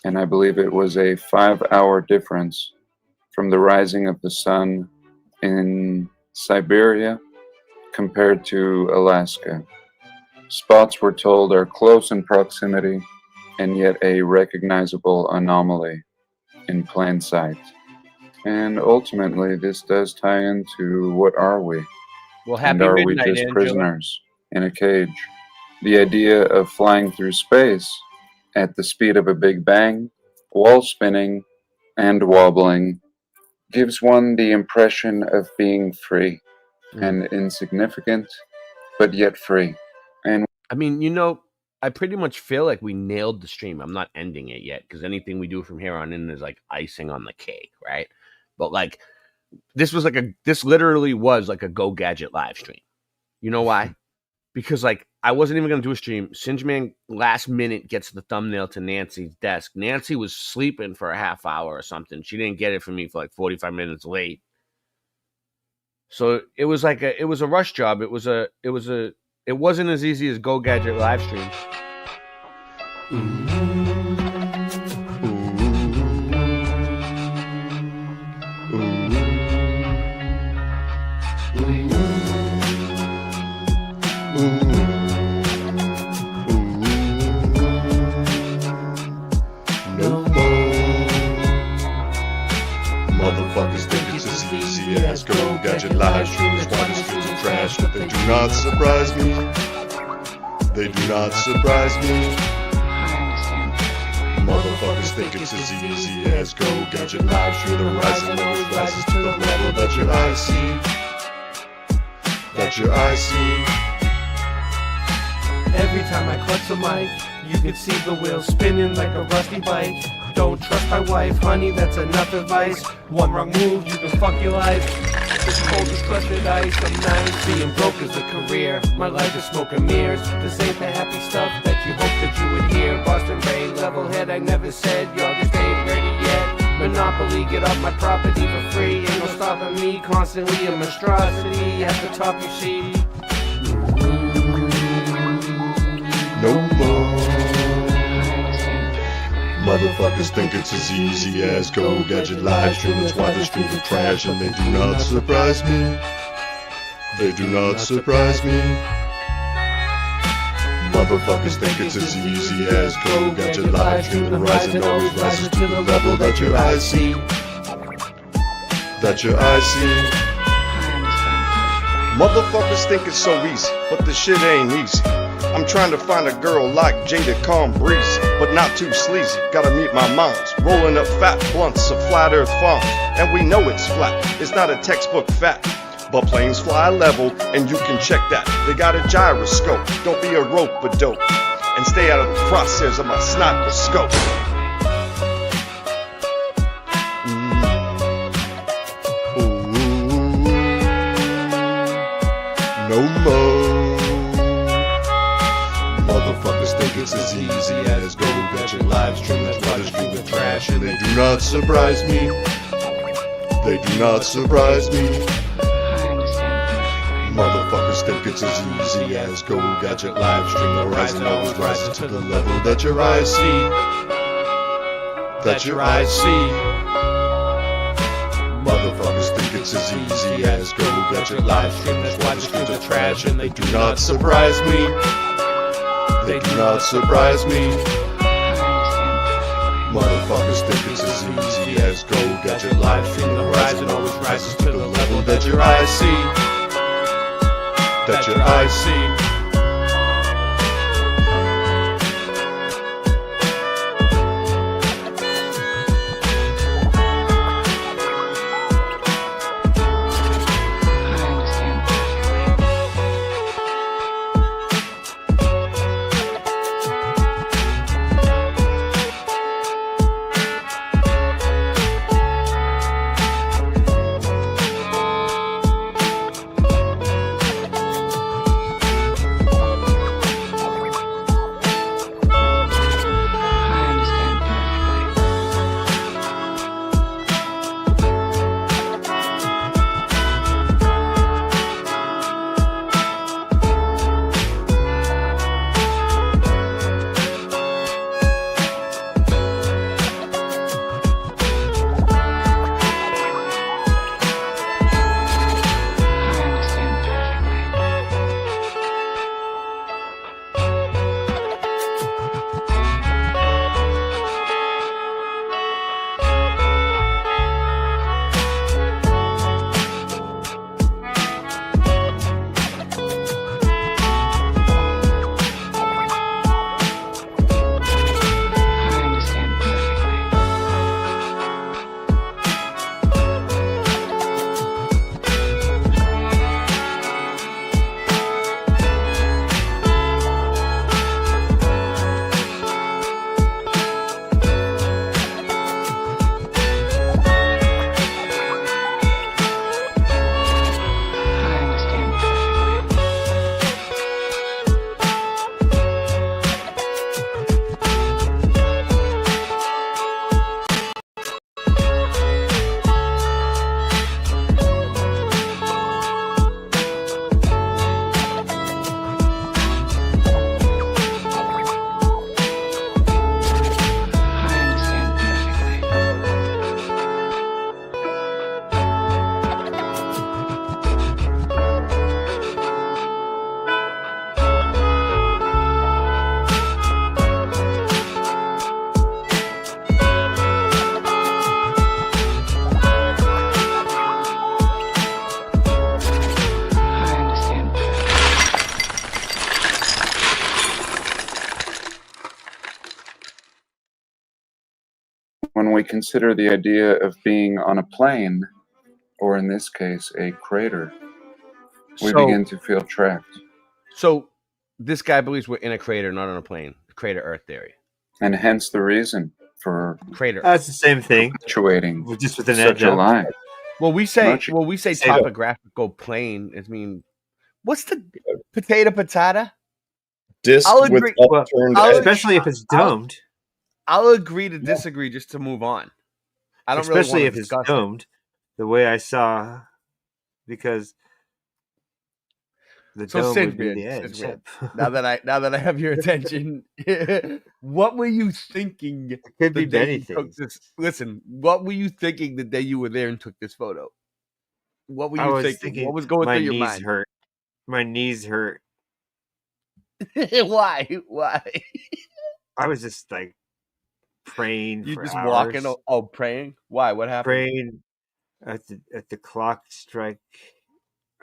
And I believe it was a 5-hour difference from the rising of the sun in Siberia compared to Alaska. Spots we're told are close in proximity and yet a recognizable anomaly in plain sight. And ultimately, this does tie into what are we? Well, And happy are we midnight, just Angela. prisoners in a cage? The idea of flying through space at the speed of a Big Bang, wall spinning and wobbling, gives one the impression of being free and insignificant, but yet free. And I mean, you know, I pretty much feel like we nailed the stream. I'm not ending it yet because anything we do from here on in is like icing on the cake, right? But like, this literally was like a Go Gadget live stream. You know why? Because like, I wasn't even going to do a stream. Singeman last minute gets the thumbnail to Nancy's desk. Nancy was sleeping for a half hour or something. She didn't get it from me for like 45 minutes late. So it was like it was a rush job. It wasn't as easy as Go Gadget live stream. Motherfuckers think it's as easy as Go Gadget live streams. Why the streets are trash, but they do not surprise me. They do not surprise me. Motherfuckers think it's as easy as Go Gadget live stream. The rising always rises to the level that your eyes see. That your eyes see. Every time I clutch the mic, you can see the wheels spinning like a rusty bike. Don't trust my wife, honey, that's enough advice. One wrong move, you can fuck your life. It's cold as crusted ice, I'm nice. Being broke is a career, my life is smoke and mirrors. This ain't the happy stuff that you hope that you would hear. Boston Ray, level head, I never said y'all just ain't ready yet. Monopoly, get off my property for free. Ain't no stopping me, constantly a monstrosity. At the top you see No more. Motherfuckers think it's as easy as Go Gadget live stream. That's why the streams are trash and they do not surprise me. They do not surprise me. Motherfuckers think it's as easy as Go Gadget live stream. The rising always rises to the level that your eyes see. That your eyes see. Motherfuckers think it's so easy, but the shit ain't easy. I'm trying to find a girl like Jada, calm, breezy, but not too sleazy. Gotta meet my moms, rolling up fat blunts of flat earth farms. And we know it's flat, it's not a textbook fact. But planes fly level, and you can check that. They got a gyroscope, don't be a rope but dope. and stay out of the crosshairs of my sniper-scope. No more. Motherfuckers think it's as easy as go get your live stream. That's why they stream the trash, and they do not surprise me. They do not surprise me. Motherfuckers think it's as easy as go gadget live stream. Horizon always rises to the level that your eyes see. That your eyes see. Motherfuckers think it's as easy as go gadget live stream. That's why the streams are trash, and they do not surprise me. They do not surprise me. Motherfuckers think it's as easy as go gadget live stream. The horizon always rises to the level that your eyes see. That your eyes see. When we consider the idea of being on a plane, or in this case, a crater, we begin to feel trapped. So this guy believes we're in a crater, not on a plane. Crater Earth theory. And hence the reason for crater. That's the same thing. Perpetuating just with an such edge a up. lie. Well, we say Say topographical plane. I mean, what's the potato patata? Disc I'll with agree. upturned edge. Especially if it's domed. I'll agree to disagree just to move on. I don't Especially really if it's discuss domed, the way I saw, because the so dome Sin would be Beard, the edge. Sin Beard. now that I have your attention, what were you thinking? Could the be day many you took things. this? Listen, what were you thinking the day you were there and took this photo? What were I you was thinking? What was going my through your knees mind? hurt. My knees hurt. Why? Why? I was just like praying You for just hours. walking? Oh, praying? Why? What happened? Praying at the clock strike.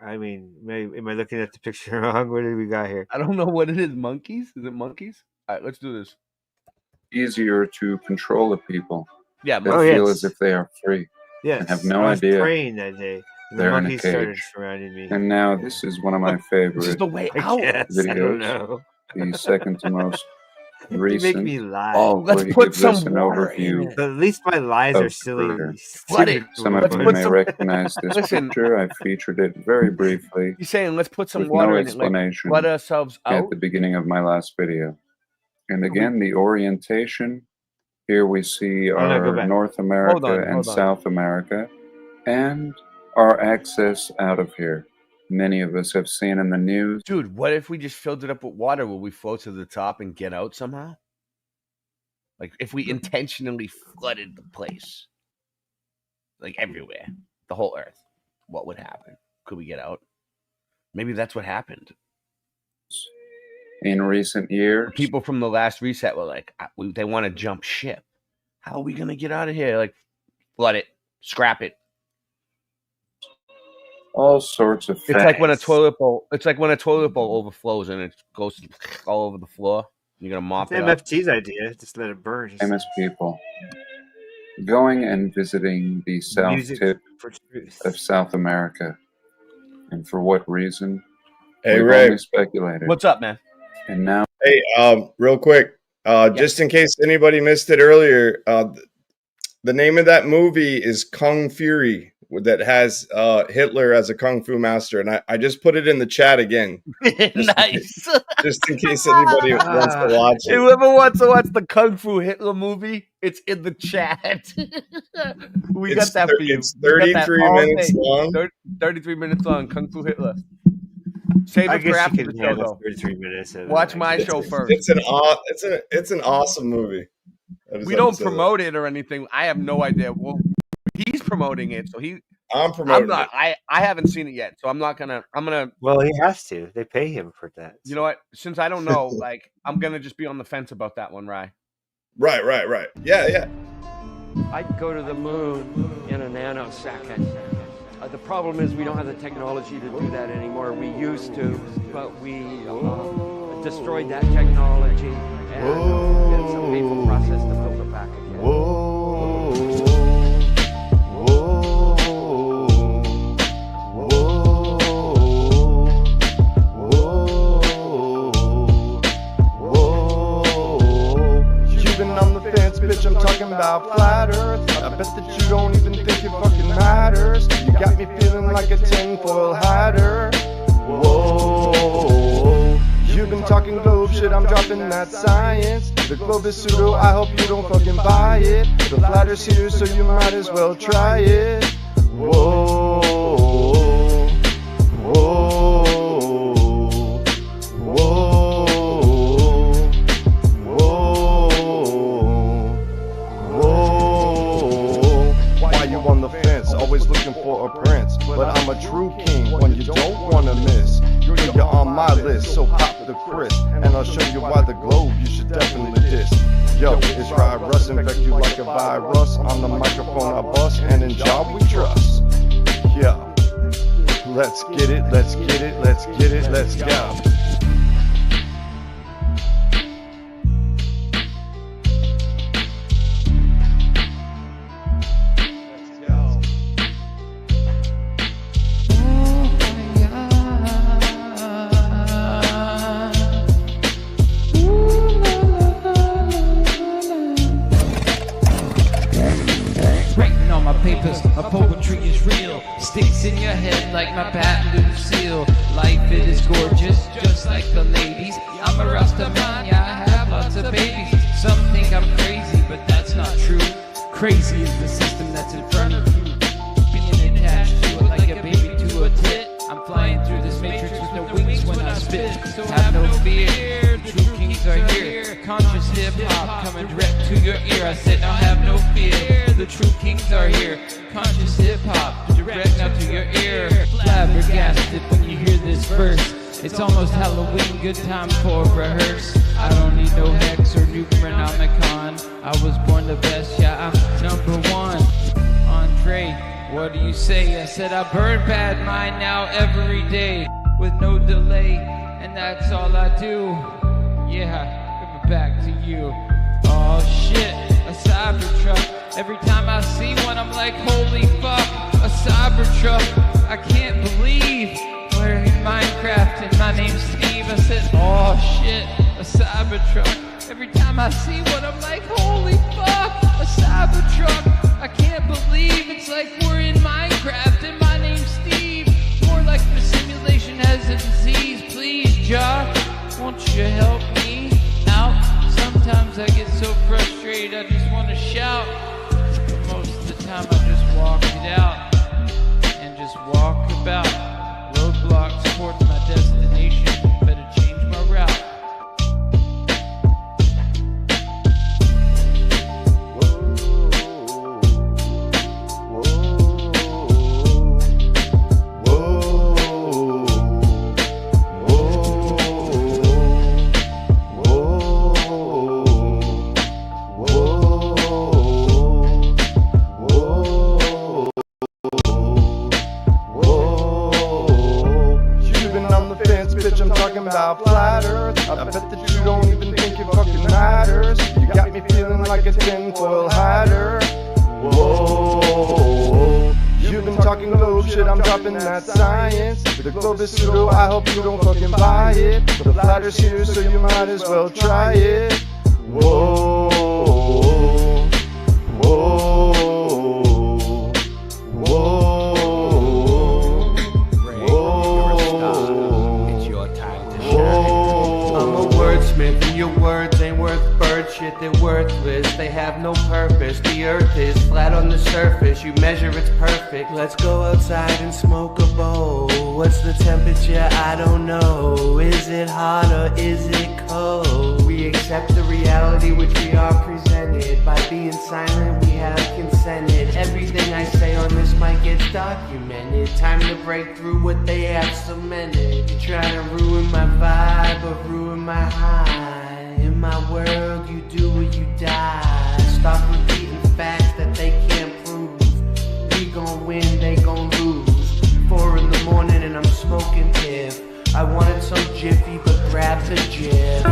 I mean, am I looking at the picture wrong? What do we got here? I don't know what it is. Monkeys? Is it monkeys? All right, let's do this. Easier to control the people Yeah, that monkeys. feel as if they are free and have no I was idea praying that day. And the they're in a monkeys started cage. surrounding me. And now this is one of my favorite This is the way I out. guess. I don't videos. know. The second to most make me lie. Let's put some water in it. But at least my lies are silly. Flood it. Some of you may recognize this picture. I featured it very briefly. He's saying let's put some with water no in it. Like, explanation flood ourselves out. at the beginning of my last video. And again, the orientation. Here we see our North America and South America, and our access out of here. Many of us have seen in the news. Dude, what if we just filled it up with water? Will we float to the top and get out somehow? Like if we intentionally flooded the place, like everywhere, the whole earth, what would happen? Could we get out? Maybe that's what happened. In recent years, people from the last reset were like, they want to jump ship. How are we going to get out of here? Like, flood it, scrap it. All sorts of. It's like when a toilet bowl. It's like when a toilet bowl overflows and it goes all over the floor. You're gonna mop it up. MFT's idea. Just let it burn. Famous people going and visiting the south tip of South America, and for what reason? Hey, We've Ray. only speculated. What's up, man? And now, hey, real quick, just in case anybody missed it earlier, the name of that movie is Kung Fury, that has Hitler as a kung fu master, and I just put it in the chat again. Nice. Just in case anybody wants to watch it. Whoever wants to watch the Kung Fu Hitler movie, it's in the chat. We got that for you. It's 33 minutes long. 33 minutes long. Kung Fu Hitler. Save it for after the show, though. 33 minutes. Watch my show first. It's an awesome movie. We don't promote it or anything. I have no idea. Well, he's promoting it, so I'm promoting it. I haven't seen it yet, so I'm gonna. Well, he has to. They pay him for that. You know what? Since I don't know, like, I'm gonna just be on the fence about that one, Rye. Right. Yeah. I'd go to the moon in a nanosecond. The problem is we don't have the technology to do that anymore. We used to, but we destroyed that technology and it's a painful process to build it back again. On the fence, bitch, I'm talking about flat earth. I bet that you don't even think it fucking matters. You got me feeling like a tinfoil hatter. Whoa, you've been talking globe shit, I'm dropping that science. The globe is pseudo, I hope you don't fucking buy it. The flat earth's here, so you might as well try it. Whoa, whoa, whoa. On the fence, always looking for a prince, but I'm a true king, one you don't wanna miss. You're on my list, so pop the crisp, and I'll show you why the globe you should definitely diss. Yo, it's Rye Russ, infect you like a virus. On the microphone I bust, and in job we trust. Yeah, let's get it, let's get it, let's get it, let's go. Papers, my poetry is real. Sticks in your head like my patent Lucille. Life it is gorgeous, just like the ladies. I'm a Rastaman, yeah, I have lots of babies. Some think I'm crazy, but that's not true. Crazy is the system that's in front of you. Being attached to it like a baby to a tit. I'm flying through this matrix with no wings when I spit. So have no fear, the true kings are here. Conscious hip-hop coming direct to your ear. I said now have no fear, the true kings are here. Conscious hip-hop direct now to your ear. Flabbergasted when you hear this verse. It's almost Halloween, good time for rehearse. I don't need no hex or Nukeronomicon. I was born the best, yeah, I'm number one. Andre, what do you say? I said I burn bad mind now every day with no delay, and that's all I do. Yeah, give it back to you. Oh shit, a Cybertruck. Every time I see one, I'm like, holy fuck, a Cybertruck. I can't believe we're in Minecraft and my name's Steve. I said, oh shit, a Cybertruck. Every time I see one, I'm like, holy fuck, a Cybertruck. I can't believe it's like we're in Minecraft and my name's Steve. More like the simulation has a disease. Please, Josh, won't you help me out? Sometimes I get so frustrated I just want to shout. But most of the time I just walk it out and just walk about. Roadblocks towards my destination. Better change my route. About flat earth, I bet that you don't even think it fucking matters. You got me feeling like a tinfoil hatter. Whoa, you've been talking globe shit, I'm dropping that science. The globe is pseudo, I hope you don't fucking buy it. The flat earth's here, so you might as well try it. Whoa, whoa, whoa. And your words ain't worth bird shit, they're worthless. They have no purpose. The earth is flat on the surface. You measure it's perfect. Let's go outside and smoke a bowl. What's the temperature? I don't know. Is it hot or is it cold? We accept the reality which we are presented. By being silent we have consented. Everything I say on this mic gets documented. Time to break through what they have cemented. You try to ruin my vibe or ruin my high. In my world you do or you die. Stop repeating facts that they can't prove. We gon' win, they gon' lose. 4 in the morning and I'm smoking tiff. I wanted some Jiffy but grab the Jif.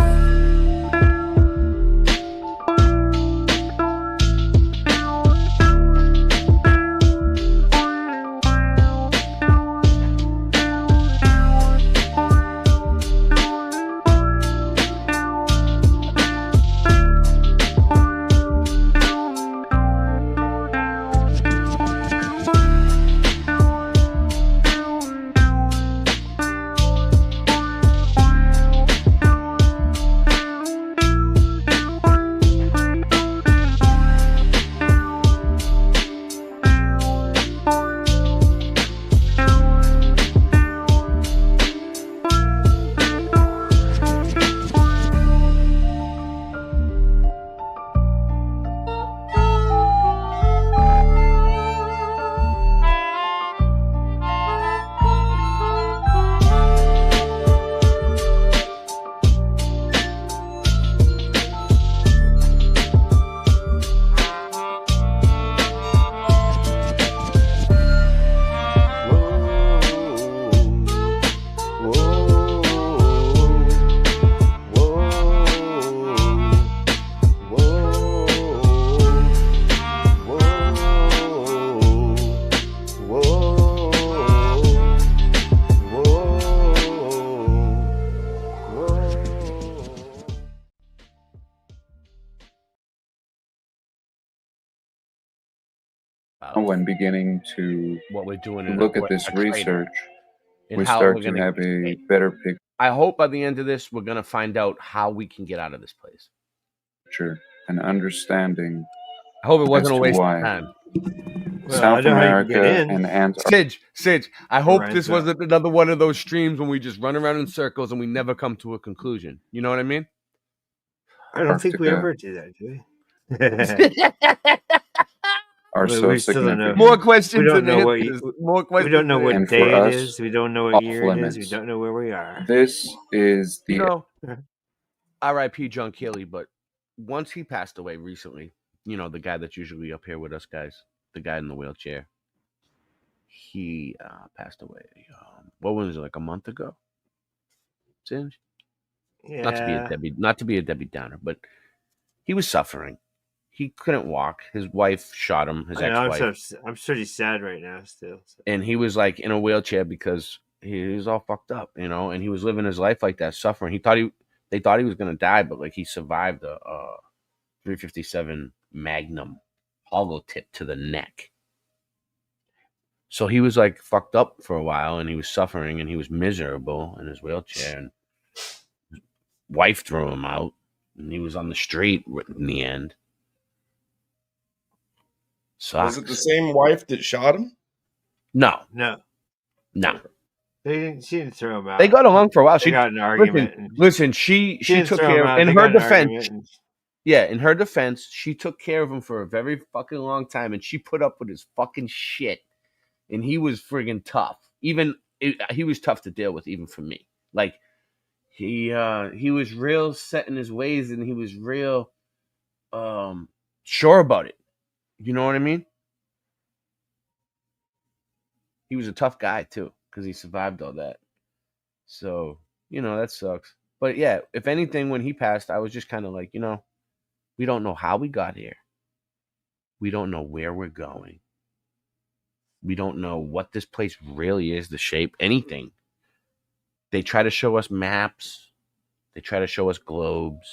When beginning to what we're doing, look at this research, we start to have a better picture. I hope by the end of this, we're gonna find out how we can get out of this place. And understanding. I hope it wasn't a waste of time. South America and Antarctica. Sige, I hope this wasn't another one of those streams when we just run around in circles and we never come to a conclusion. You know what I mean? I don't think we ever do that, do we? Are so significant. More questions. We don't know what more questions. We don't know what And day for it us, is. We don't know what year it limits. is. We don't know where we are. This is the R.I.P. John Keely, but once he passed away recently, you know, the guy that's usually up here with us guys, the guy in the wheelchair, he passed away. What was it, like a month ago? Singe? Yeah. Not to be a Debbie Downer, but he was suffering. He couldn't walk. His wife shot him. His ex-wife. I'm pretty sad right now still. So. And he was like in a wheelchair because he was all fucked up, you know. And he was living his life like that, suffering. He thought They thought he was gonna die, but like he survived a 357 Magnum hollow tip to the neck. So he was like fucked up for a while, and he was suffering, and he was miserable in his wheelchair, and his wife threw him out, and he was on the street in the end. Sucks. Was it the same wife that shot him? No. She didn't throw him out. They got along for a while. They got in an argument. Listen, she didn't took throw him care out. of, They in got her in an defense. argument. Yeah, in her defense, she took care of him for a very fucking long time, and she put up with his fucking shit. And he was friggin' tough. He was tough to deal with, even for me. Like he was real set in his ways, and he was real sure about it. You know what I mean? He was a tough guy too, because he survived all that. So, that sucks. But yeah, if anything, when he passed, I was just kind of like, we don't know how we got here. We don't know where we're going. We don't know what this place really is, the shape, anything. They try to show us maps. They try to show us globes.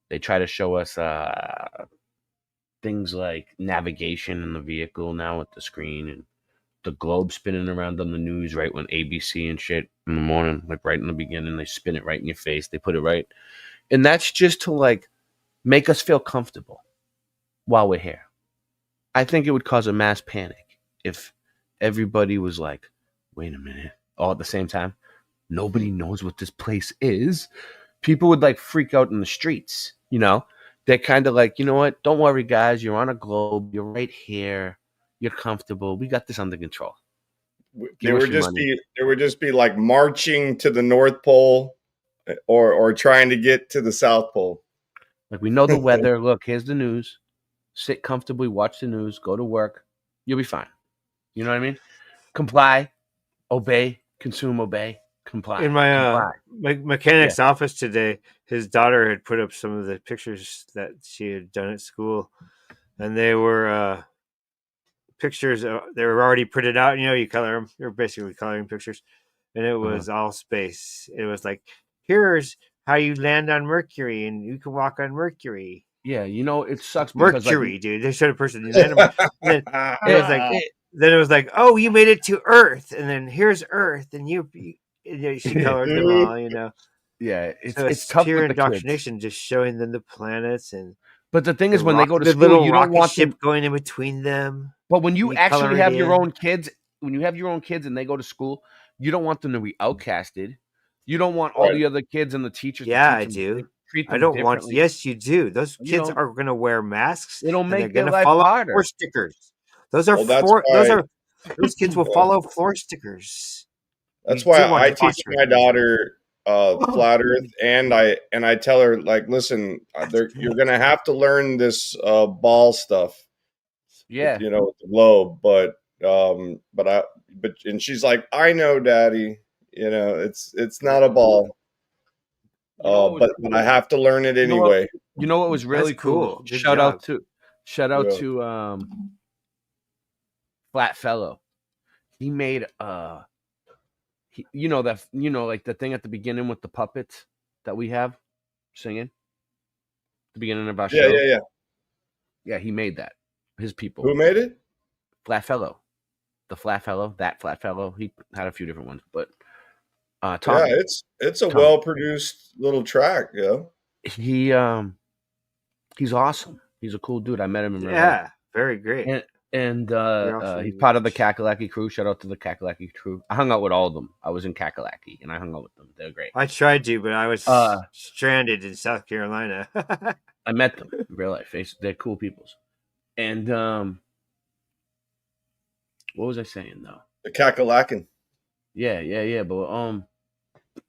They try to show us things like navigation in the vehicle now with the screen, and the globe spinning around on the news, right, when ABC and shit in the morning, like right in the beginning, they spin it right in your face. They put it right. And that's just to like make us feel comfortable while we're here. I think it would cause a mass panic if everybody was like, wait a minute, all at the same time. Nobody knows what this place is. People would like freak out in the streets, They're kind of like, you know what? Don't worry, guys. You're on a globe. You're right here. You're comfortable. We got this under control. There would just be like marching to the North Pole or trying to get to the South Pole. Like, we know the weather. Look, here's the news. Sit comfortably, watch the news, go to work. You'll be fine. You know what I mean? Comply, obey, consume, obey, comply. In my mechanic's office today, his daughter had put up some of the pictures that she had done at school, and they were pictures. They were already printed out. You color them. You're basically coloring pictures, and it was all space. It was like, here's how you land on Mercury, and you can walk on Mercury. Yeah, it sucks. Because, Mercury, dude. They showed a person. Then it was like, oh, you made it to Earth, and then here's Earth, and she colored them all. Yeah, it's tough pure with the indoctrination, just showing them the planets and. But the thing is, when they go to the school, little you don't rocket want ship them going in between them. But when you actually color have it your in. own kids, and they go to school, you don't want them to be outcasted. You don't want all the other kids and the teachers. Yeah, to I teach do. them, treat them I don't want. differently. Yes, you do. Those You kids don't- are going to wear masks. It'll and make they're their gonna life follow harder. floor stickers. Those are Well, that's those kids will follow floor stickers. That's You why do want I to teach watch my daughter flat Earth, and I tell her, like, listen, you're gonna have to learn this ball stuff. Yeah, with the globe, but she's like, I know, Daddy. It's not a ball. But I have to learn it anyway. You know what was really That's cool. Good Shout out job. to Flat Fellow. He made like the thing at the beginning with the puppets that we have singing. The beginning of our show. Yeah. Yeah, he made that. His people. Who made it? Flat Fellow. The Flat Fellow. That Flat Fellow. He had a few different ones, but Tom. Yeah, it's a well produced little track. He's awesome. He's a cool dude. I met him in real life. Yeah, very great. And he's part of the Kakalaki crew. Shout out to the Kakalaki crew. I hung out with all of them. I was in Kakalaki, and I hung out with them. They're great. I tried to, but I was stranded in South Carolina. I met them in real life. They're cool peoples. And what was I saying though? The Kakalakan. Yeah. But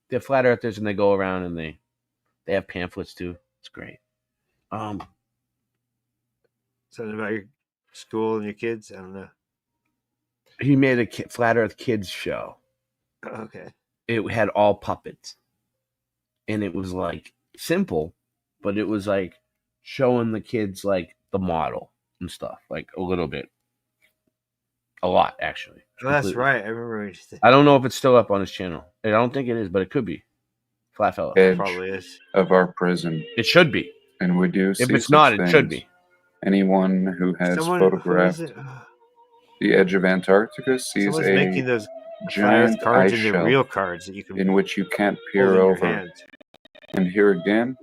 they're flat earthers, and they go around and they have pamphlets too. It's great. Something about your school and your kids? I don't know. He made a Flat Earth Kids show. Okay. It had all puppets. And it was like simple, but it was like showing the kids like the model and stuff, like a little bit. A lot, actually. Oh, that's right. I remember what you said. I don't know if it's still up on his channel. I don't think it is, but it could be. Flatfellow. edge Probably is. of our prison. It should be. And we do see If it's such not, it should things. be. Anyone who has Someone, who is photographed it? the edge of Antarctica sees Someone's a making those giant cards ice into shelf real cards that you can in which you can't hold peer in your over. hand. And here again,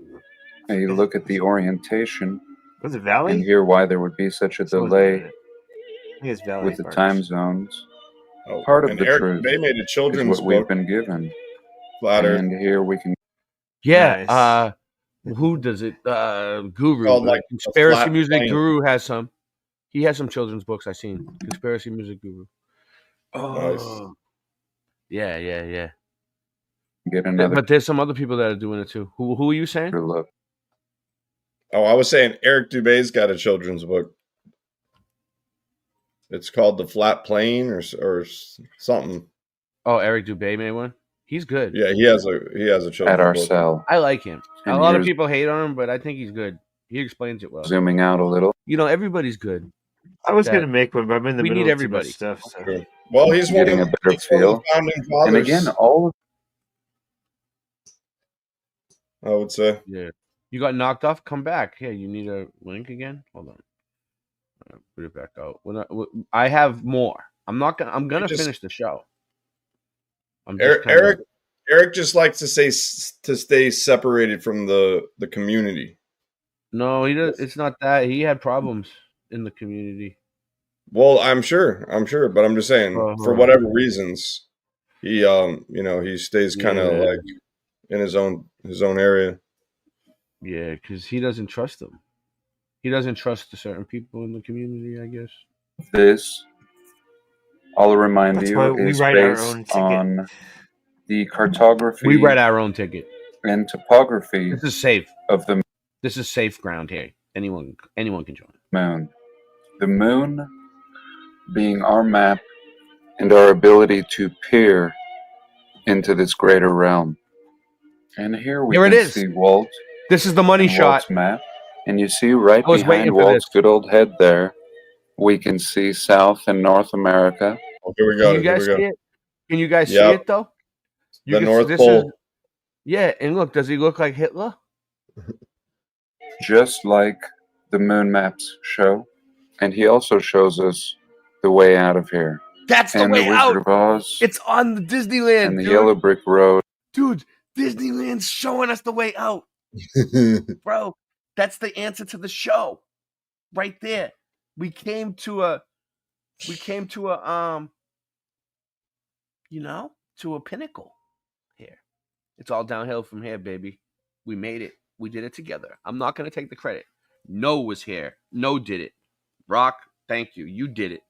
a look at the orientation. Was it Valley? And hear why there would be such a Someone's delay doing it. I think it's Valley with the Parks. time zones. Oh, Part of and the Eric truth Dubay made a is children's what we've book, been given. Flat Earth. And here we can. Yeah. Who does it? Guru. Called, like, a Conspiracy flat Music plane. Guru has some. He has some children's books I've seen. Conspiracy Music Guru. Oh. Yeah, yeah, yeah. Get another. But there's some other people that are doing it too. Who are you saying? Look. Oh, I was saying Eric Dubay's got a children's book. It's called The Flat Plane or something. Oh, Eric Dubay made one. He's good. Yeah, he has a children's At our book. cell. I like him. And a lot of here's- people hate on him, but I think he's good. He explains it well. Zooming out a little. You know, everybody's good. I was That- going to make one, but I'm in the we middle need of too much everybody. stuff. So. Okay. Well, he's one Getting of a better he's one of feel. the founding And fathers. again, all of I would say. Yeah. You got knocked off? Come back. Hey, you need a link again? Hold on. Put it back out. I have more. I'm gonna just- finish the show. I'm just Eric, kinda- Eric just likes to stay separated from the community. No, he does. It's not that. He had problems in the community. Well, I'm sure, but I'm just saying, for whatever reasons, he he stays kind of Yeah. like in his own area. Yeah, because he doesn't trust them. He doesn't trust the certain people in the community, I guess. this, I'll remind That's you, why we is write our own based ticket. on the cartography We write our own ticket. and topography This is safe. of the This is safe ground here. Anyone can join. moon. The moon being our map and our ability to peer into this greater realm. And here we Here it can is. see Walt. This is the money and shot. Walt's map. And you see right I was waiting behind for Walt's good old head there, we can see South and North America. Oh, here we Can go. you Here guys we see go. it? Can you guys see Yep. it though? The can- North this Pole. is- yeah, and look, does he look like Hitler? Just like the moon maps show. And he also shows us the way out of here. That's the and way the Wizard out. of Oz It's on the Disneyland, and the dude. Yellow Brick Road. Dude, Disneyland's showing us the way out. Bro, that's the answer to the show. Right there. We came to a to a pinnacle here. It's all downhill from here, baby. We made it. We did it together. I'm not going to take the credit. No was here. No did it. Rock, thank you. You did it.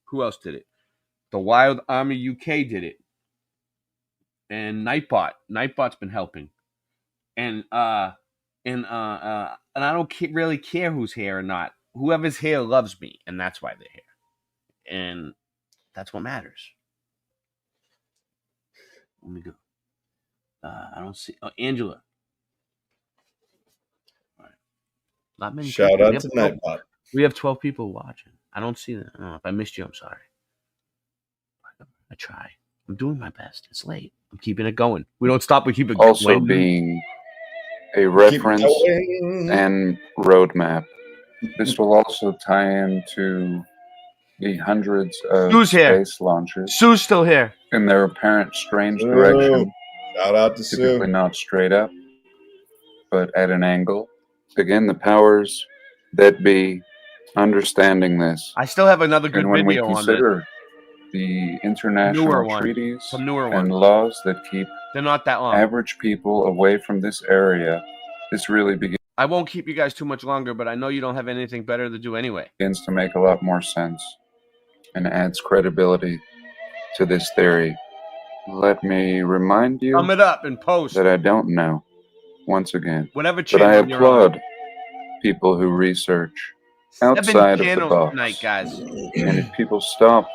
Who else did it? The Wild Army UK did it. And Nightbot. Nightbot's been helping. And I don't really care who's here or not. Whoever's here loves me, and that's why they're here. And that's what matters. Let me go. I don't see. Oh, Angela. All right. Not many. Shout people. out We have to 12 Nightbot. We have 12 people watching. I don't see that. If I missed you, I'm sorry. I try. I'm doing my best. It's late. I'm keeping it going. We don't stop. We keep it Also going. being a reference going. and roadmap. This will also tie into the hundreds of Sue's here. space launches Sue's still here. in their apparent strange Ooh. direction. Shout out to Typically Sue. not straight up, but at an angle. Again, the powers that be understanding this. I still have another good And when we video on that. consider the international Newer one. treaties Some newer and ones. laws that keep They're not that long. average people away from this area, this really I won't keep you guys too much longer, but I know you don't have anything better to do anyway. begins to make a lot more sense and adds credibility to this theory. Let me remind you Sum it up and post. that I don't know, once again, Whatever but I channel you're on. applaud people who research 7 outside of the channels box. tonight, guys. And if people stop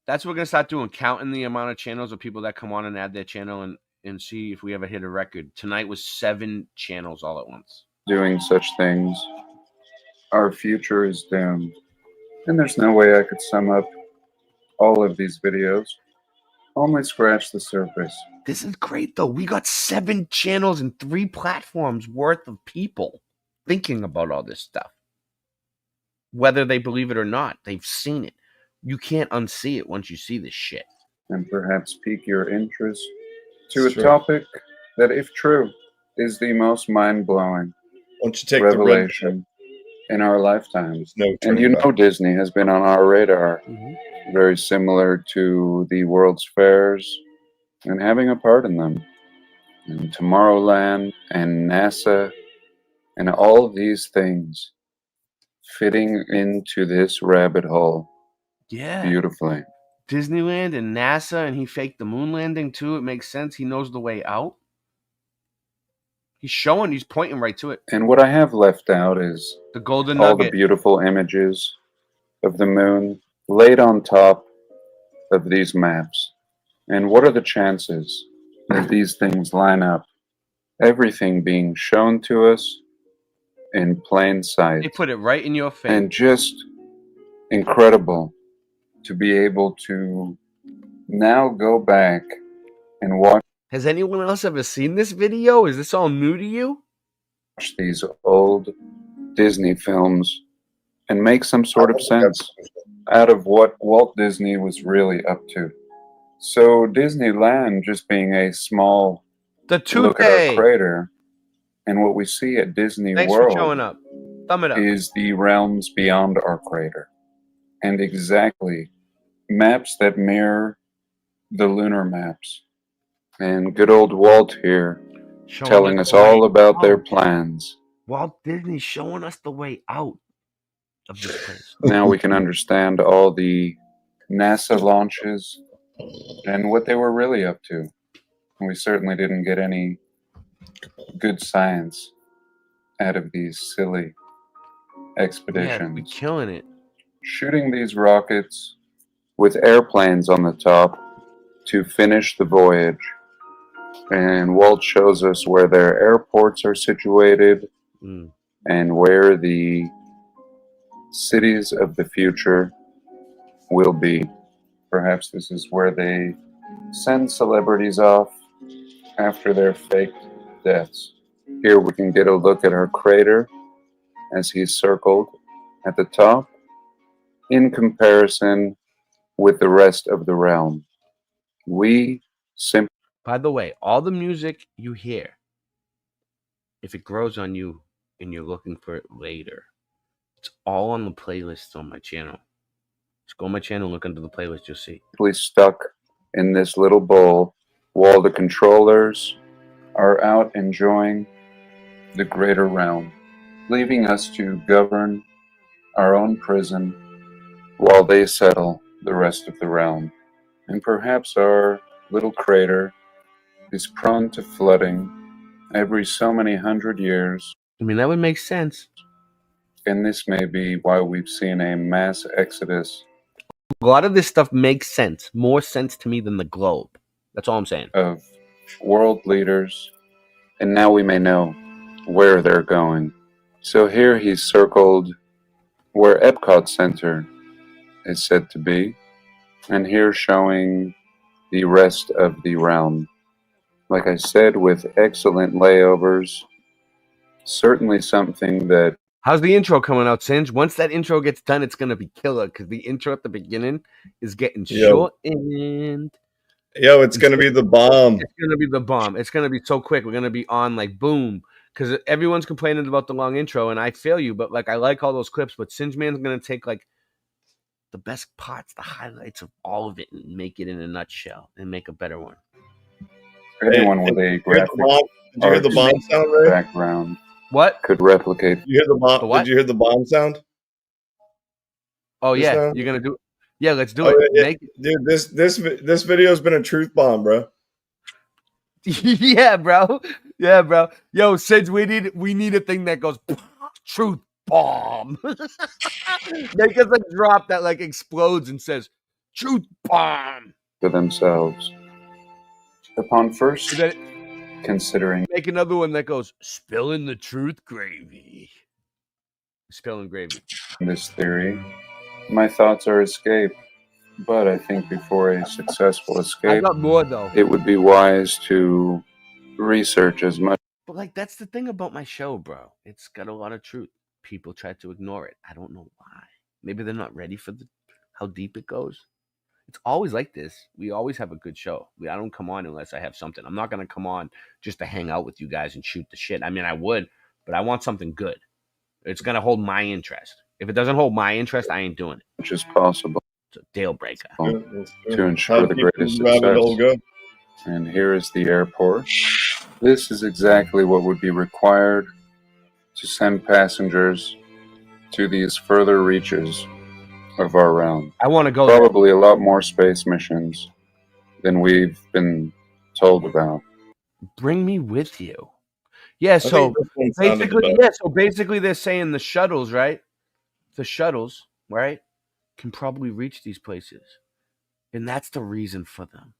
That's what we're gonna start doing. Counting the amount of channels of people that come on and add their channel and see if we ever hit a record. Tonight was 7 channels all at once. doing such things, our future is doomed. And there's no way I could sum up all of these videos. Only scratch the surface. This is great, though. We got 7 channels and 3 platforms worth of people thinking about all this stuff. Whether they believe it or not, they've seen it. You can't unsee it once you see this shit. And perhaps pique your interest to a topic that, if true, is the most mind-blowing revelation in our lifetimes. And you know Disney has been on our radar, very similar to the World's Fairs and having a part in them. And Tomorrowland and NASA and all of these things fitting into this rabbit hole beautifully. Disneyland and NASA, and he faked the moon landing too. It makes sense. He knows the way out. He's pointing right to it. And what I have left out is the golden all nugget. The beautiful images of the moon laid on top of these maps. And what are the chances that these things line up? Everything being shown to us in plain sight. They put it right in your face. And just incredible to be able to now go back and watch. Has anyone else ever seen this video? Is this all new to you? These old Disney films and make some sort of sense out of what Walt Disney was really up to. So Disneyland just being a small look at our crater, and what we see at Disney Thanks World for showing up. Thumb it up. Is the realms beyond our crater. And exactly maps that mirror the lunar maps. And good old Walt here telling us all about their plans. Walt Disney's showing us the way out of this place. Now we can understand all the NASA launches and what they were really up to. And we certainly didn't get any good science out of these silly expeditions. Yeah, killing it. Shooting these rockets with airplanes on the top to finish the voyage. And Walt shows us where their airports are situated and where the cities of the future will be. Perhaps this is where they send celebrities off after their faked deaths. Here we can get a look at our crater as he's circled at the top in comparison with the rest of the realm. We simply... By the way, all the music you hear, if it grows on you and you're looking for it later, it's all on the playlist on my channel. Just go on my channel and look under the playlist, you'll see. Stuck in this little bowl while the controllers are out enjoying the greater realm, leaving us to govern our own prison while they settle the rest of the realm. And perhaps our little crater is prone to flooding every so many 100 years. I mean, that would make sense. And this may be why we've seen a mass exodus. A lot of this stuff makes sense. More sense to me than the globe. That's all I'm saying. Of world leaders. And now we may know where they're going. So here he's circled where Epcot Center is said to be. And here showing the rest of the realm. Like I said, with excellent layovers. Certainly something that... How's the intro coming out, Singe? Once that intro gets done, it's going to be killer, because the intro at the beginning is getting shortened. Yo, it's going to be the bomb. It's going to be the bomb. It's going to be so quick. We're going to be on like boom, because everyone's complaining about the long intro, and I feel you, but like I like all those clips, but Singe Man's going to take like the best parts, the highlights of all of it, and make it in a nutshell and make a better one. Anyone with a graphic did you hear the bomb sound, Ray? Background what could replicate. You hear the bomb? Did you hear the bomb sound? Oh Just yeah, now? you're gonna do. Yeah, let's do Oh, it. yeah, Make dude, this video has been a truth bomb, bro. yeah, bro. Yeah, bro. Yo, Singe, we need a thing that goes truth bomb. Make us a drop that like explodes and says truth bomb To themselves. Upon first considering... Make another one that goes spilling the truth gravy. Spilling gravy. This theory, my thoughts are escaped But I think before a successful I escape, got more though. it would be wise to research as much. But like that's the thing about my show, bro. It's got a lot of truth. People try to ignore it. I don't know why. Maybe they're not ready for how deep it goes. It's always like this. We always have a good show. I don't come on unless I have something. I'm not gonna come on just to hang out with you guys and shoot the shit. I mean, I would, but I want something good. It's gonna hold my interest. If it doesn't hold my interest, I ain't doing it. Which is possible. It's a deal breaker. To ensure the greatest success. And here is the airport. This is exactly what would be required to send passengers to these further reaches of our realm. I want to go probably a lot more space missions than we've been told about. Bring me with you. Yeah, so basically they're saying the shuttles, right? The shuttles, right, can probably reach these places. And that's the reason for them.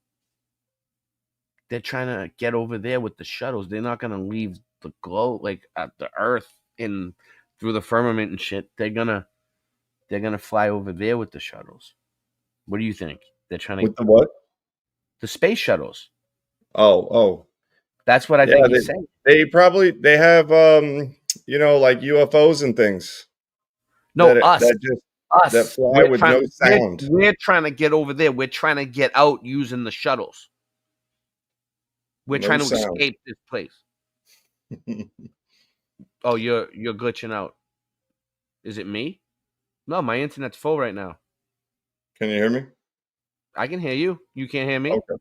They're trying to get over there with the shuttles. They're not going to leave the glow, like the Earth in through the firmament and shit. They're gonna fly over there with the shuttles. What do you think? They're trying to with the what? The space shuttles. Oh. That's what I think he's saying. They have like UFOs and things. No, us. That fly with no sound. We're trying to get over there. We're trying to get out using the shuttles. We're trying to escape this place. Oh, you're glitching out. Is it me? No, my internet's full right now. Can you hear me? I can hear you. You can't hear me? Okay.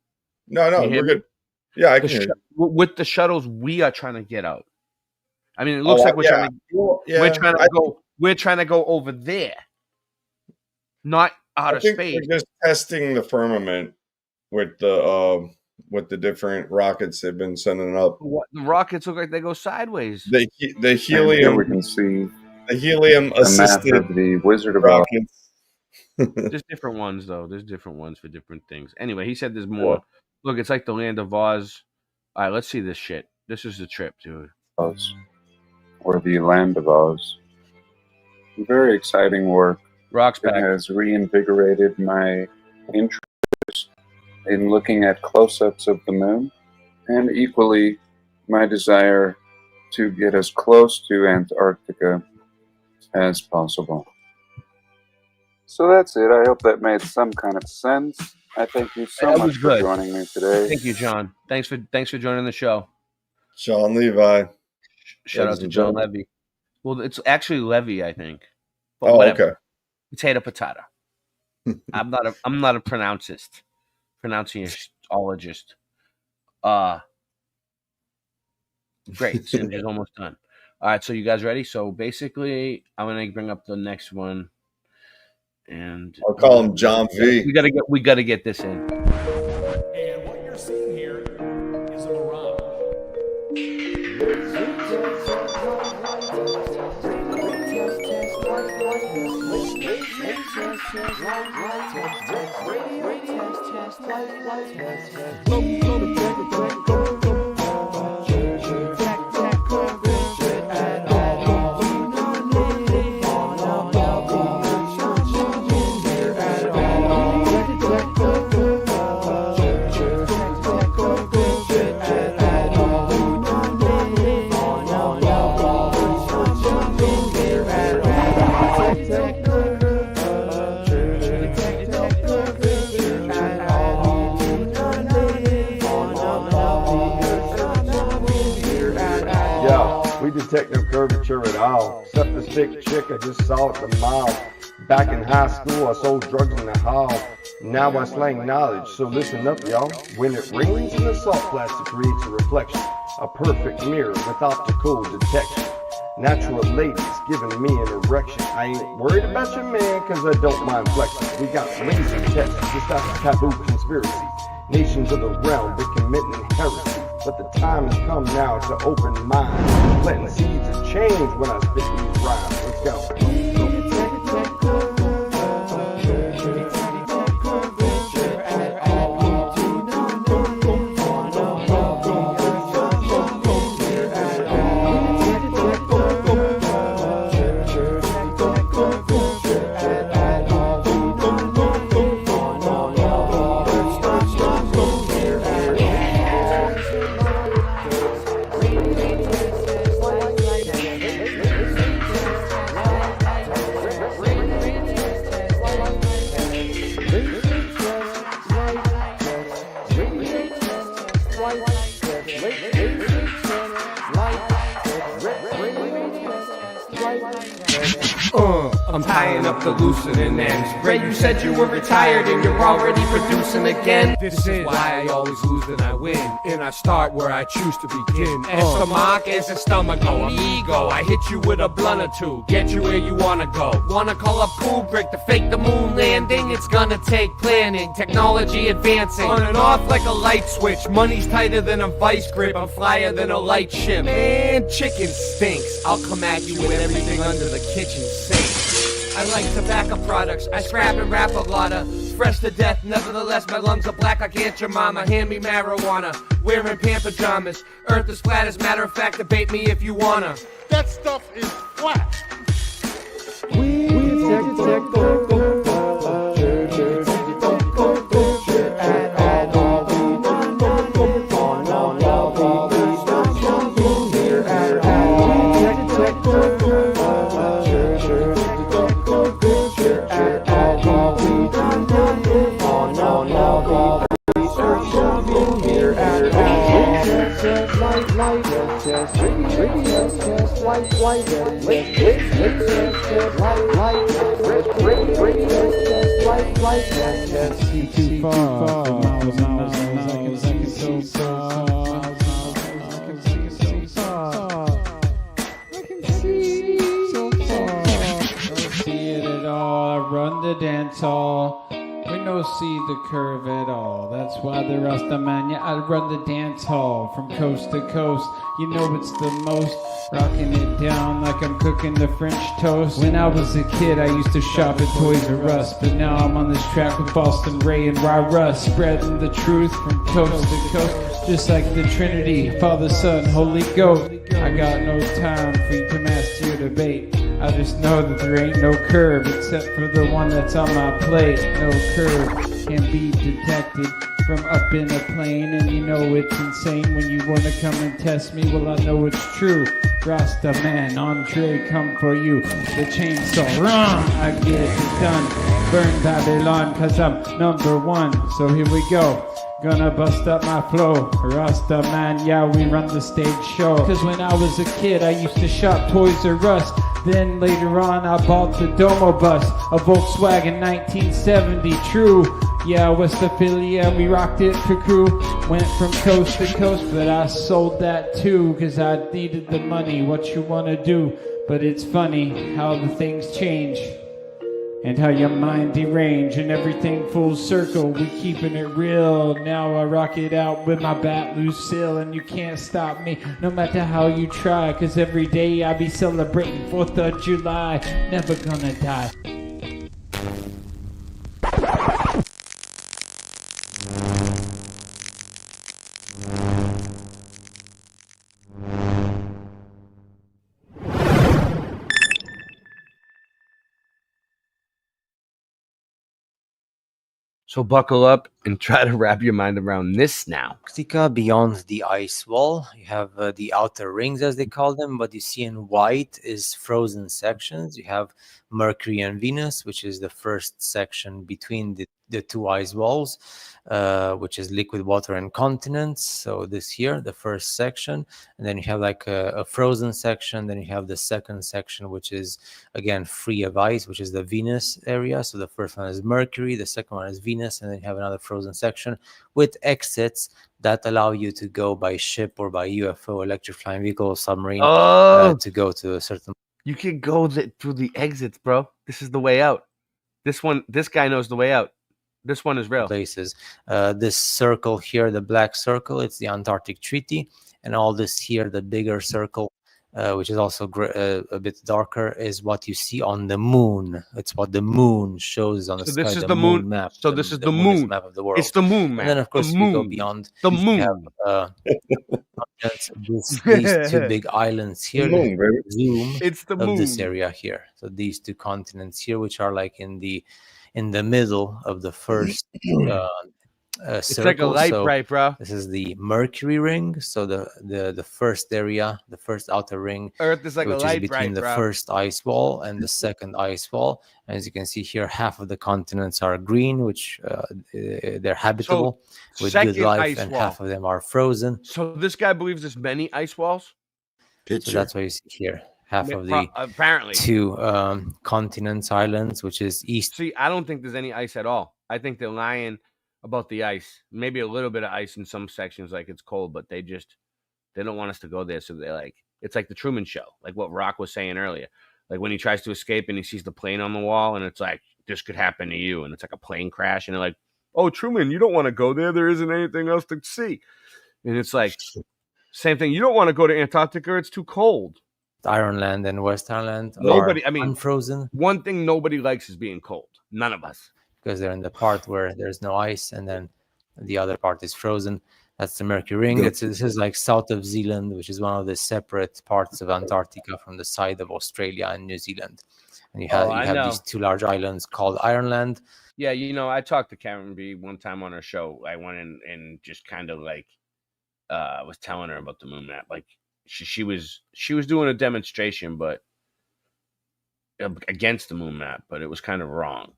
No, we're good. Yeah, I can hear you. With the shuttles, we are trying to get out. I mean, it looks like we're trying to go over there. Not out of space. We're just testing the firmament with the different rockets they've been sending up. The rockets look like they go sideways. The helium. We can see the helium assisted of the Wizard of rockets. There's different ones though. There's different ones for different things. Anyway, he said there's more. Yeah. Look, it's like the land of Oz. All right, let's see this shit. This is the trip, dude. Oz, or the land of Oz. Very exciting work. Rocks back. It has reinvigorated my interest in looking at close-ups of the moon, and equally my desire to get as close to Antarctica as possible. So that's it. I hope that made some kind of sense. I thank you so much for joining me today. Thank you, John. Thanks for joining the show. Sean Levi. Shout out to John Levy. Well, it's actually Levy, I think. But okay. Potato. I'm not a pronunciationologist. Great. Singe is almost done. All right, so you guys ready? So basically, I'm gonna bring up the next one, and I'll call him John V. We gotta get this in. And what you're seeing here is a mirage. Detect no curvature at all. Except the sick chick I just saw at the mall. Back in high school, I sold drugs in the hall. Now I slang knowledge, so listen up, y'all. When it rains in the salt plastic creates a reflection, a perfect mirror with optical detection. Natural ladies giving me an erection. I ain't worried about your man, cause I don't mind flexing. We got laser tests, just out of taboo conspiracy. Nations of the realm, they're committing heresy. But the time has come now to open minds. Planting seeds of change when I spit these rhymes. Let's go. I'm tying up the loosening ends. Ray, you said you were retired and you're already producing again. This is why I always lose and I win, and I start where I choose to begin. Stomach is a stomach, ego. I hit you with a blunt or two, get you where you wanna go. Wanna call up Kubrick to fake the moon landing? It's gonna take planning, technology advancing, on and off like a light switch. Money's tighter than a vice grip, I'm flyer than a light ship. Man, chicken stinks. I'll come at you with everything under the kitchen sink. I like tobacco products, I scrap and rap a lotta. Fresh to death, nevertheless my lungs are black like Aunt Jemima. Hand me marijuana, wearing pant pajamas. Earth is flat, as a matter of fact, debate me if you wanna. That stuff is flat. Dance hall, we no see the curve at all. That's why the Rasta man, yeah, I run the dance hall from coast to coast. You know it's the most, rocking it down like I'm cooking the French toast. When I was a kid, I used to shop at Toys R Us, but now I'm on this track with Boston Ray and Ra Russ, spreading the truth from coast to coast, just like the Trinity, Father, Son, Holy Ghost. I got no time for you to master your debate. I just know that there ain't no curve except for the one that's on my plate. No curve can be detected from up in a plane, and you know it's insane when you wanna come and test me. Well, I know it's true. Rasta man, Andre, come for you. The chainsaw, wrong. I get it done. Burn Babylon, cause I'm number one. So here we go. Gonna bust up my flow. Rasta man, yeah, we run the stage show. Cause when I was a kid, I used to shop Toys R Us. Then later on, I bought the Domo bus, a Volkswagen 1970, true. Yeah, Westphalia, we rocked it for crew. Went from coast to coast, but I sold that too, cause I needed the money. What you wanna do? But it's funny how the things change, and how your mind derange, and everything full circle, we keeping it real. Now I rock it out with my bat Lucille, and you can't stop me, no matter how you try, cause every day I be celebrating 4th of July, never gonna die. So buckle up and try to wrap your mind around this now. Antarctica beyond the ice wall. You have the outer rings, as they call them. What you see in white is frozen sections. You have Mercury and Venus, which is the first section between the two ice walls, which is liquid water and continents. So this here, the first section, and then you have like a frozen section. Then you have the second section, which is again free of ice, which is the Venus area. So the first one is Mercury, the second one is Venus, and then you have another frozen section with exits that allow you to go by ship or by UFO, electric flying vehicle, submarine, to go to a certain. You can go through the exits, bro. This is the way out. This guy knows the way out. This one is real. Places. This circle here, the black circle, it's the Antarctic Treaty. And all this here, the bigger circle, which is also a bit darker, is what you see on the moon. It's what the moon shows on the sky. This is the moon map. So this is the moon map of the world. It's the moon map. And then, of course, we go beyond the moon. These two big islands here. Zoom it's the of moon. This area here. So these two continents here, which are like in the middle of the first It's circle. like a light So bright, bro. this is the Mercury ring. So the first area, the first outer ring, Earth is like a which is light between bright, the bro. first ice wall and the second ice wall. As you can see here, half of the continents are green, which they're habitable with good second life, ice and wall. half of them are frozen. So this guy believes there's many ice walls. So that's why you see here half of the Apparently two continents, islands, which is east. See, I don't think there's any ice at all. I think they're lying about the ice. Maybe a little bit of ice in some sections, like it's cold, but they don't want us to go there. So they're like, it's like the Truman Show, like what Rock was saying earlier. Like when he tries to escape and he sees the plane on the wall, and it's like, this could happen to you, and it's like a plane crash, and they're like, oh, Truman, you don't want to go there. There isn't anything else to see. And it's like, same thing. You don't want to go to Antarctica. It's too cold. Ireland and West Ireland Nobody, are I mean, unfrozen. One thing nobody likes is being cold. None of us. Because they're in the part where there's no ice, and then the other part is frozen. That's the Mercury ring. This is like south of Zealand, which is one of the separate parts of Antarctica from the side of Australia and New Zealand. And you have these two large islands called Ireland. Yeah, you know, I talked to Karen B one time on her show. I went in and just kind of like was telling her about the moon map. Like she was doing a demonstration, but against the moon map, but it was kind of wrong.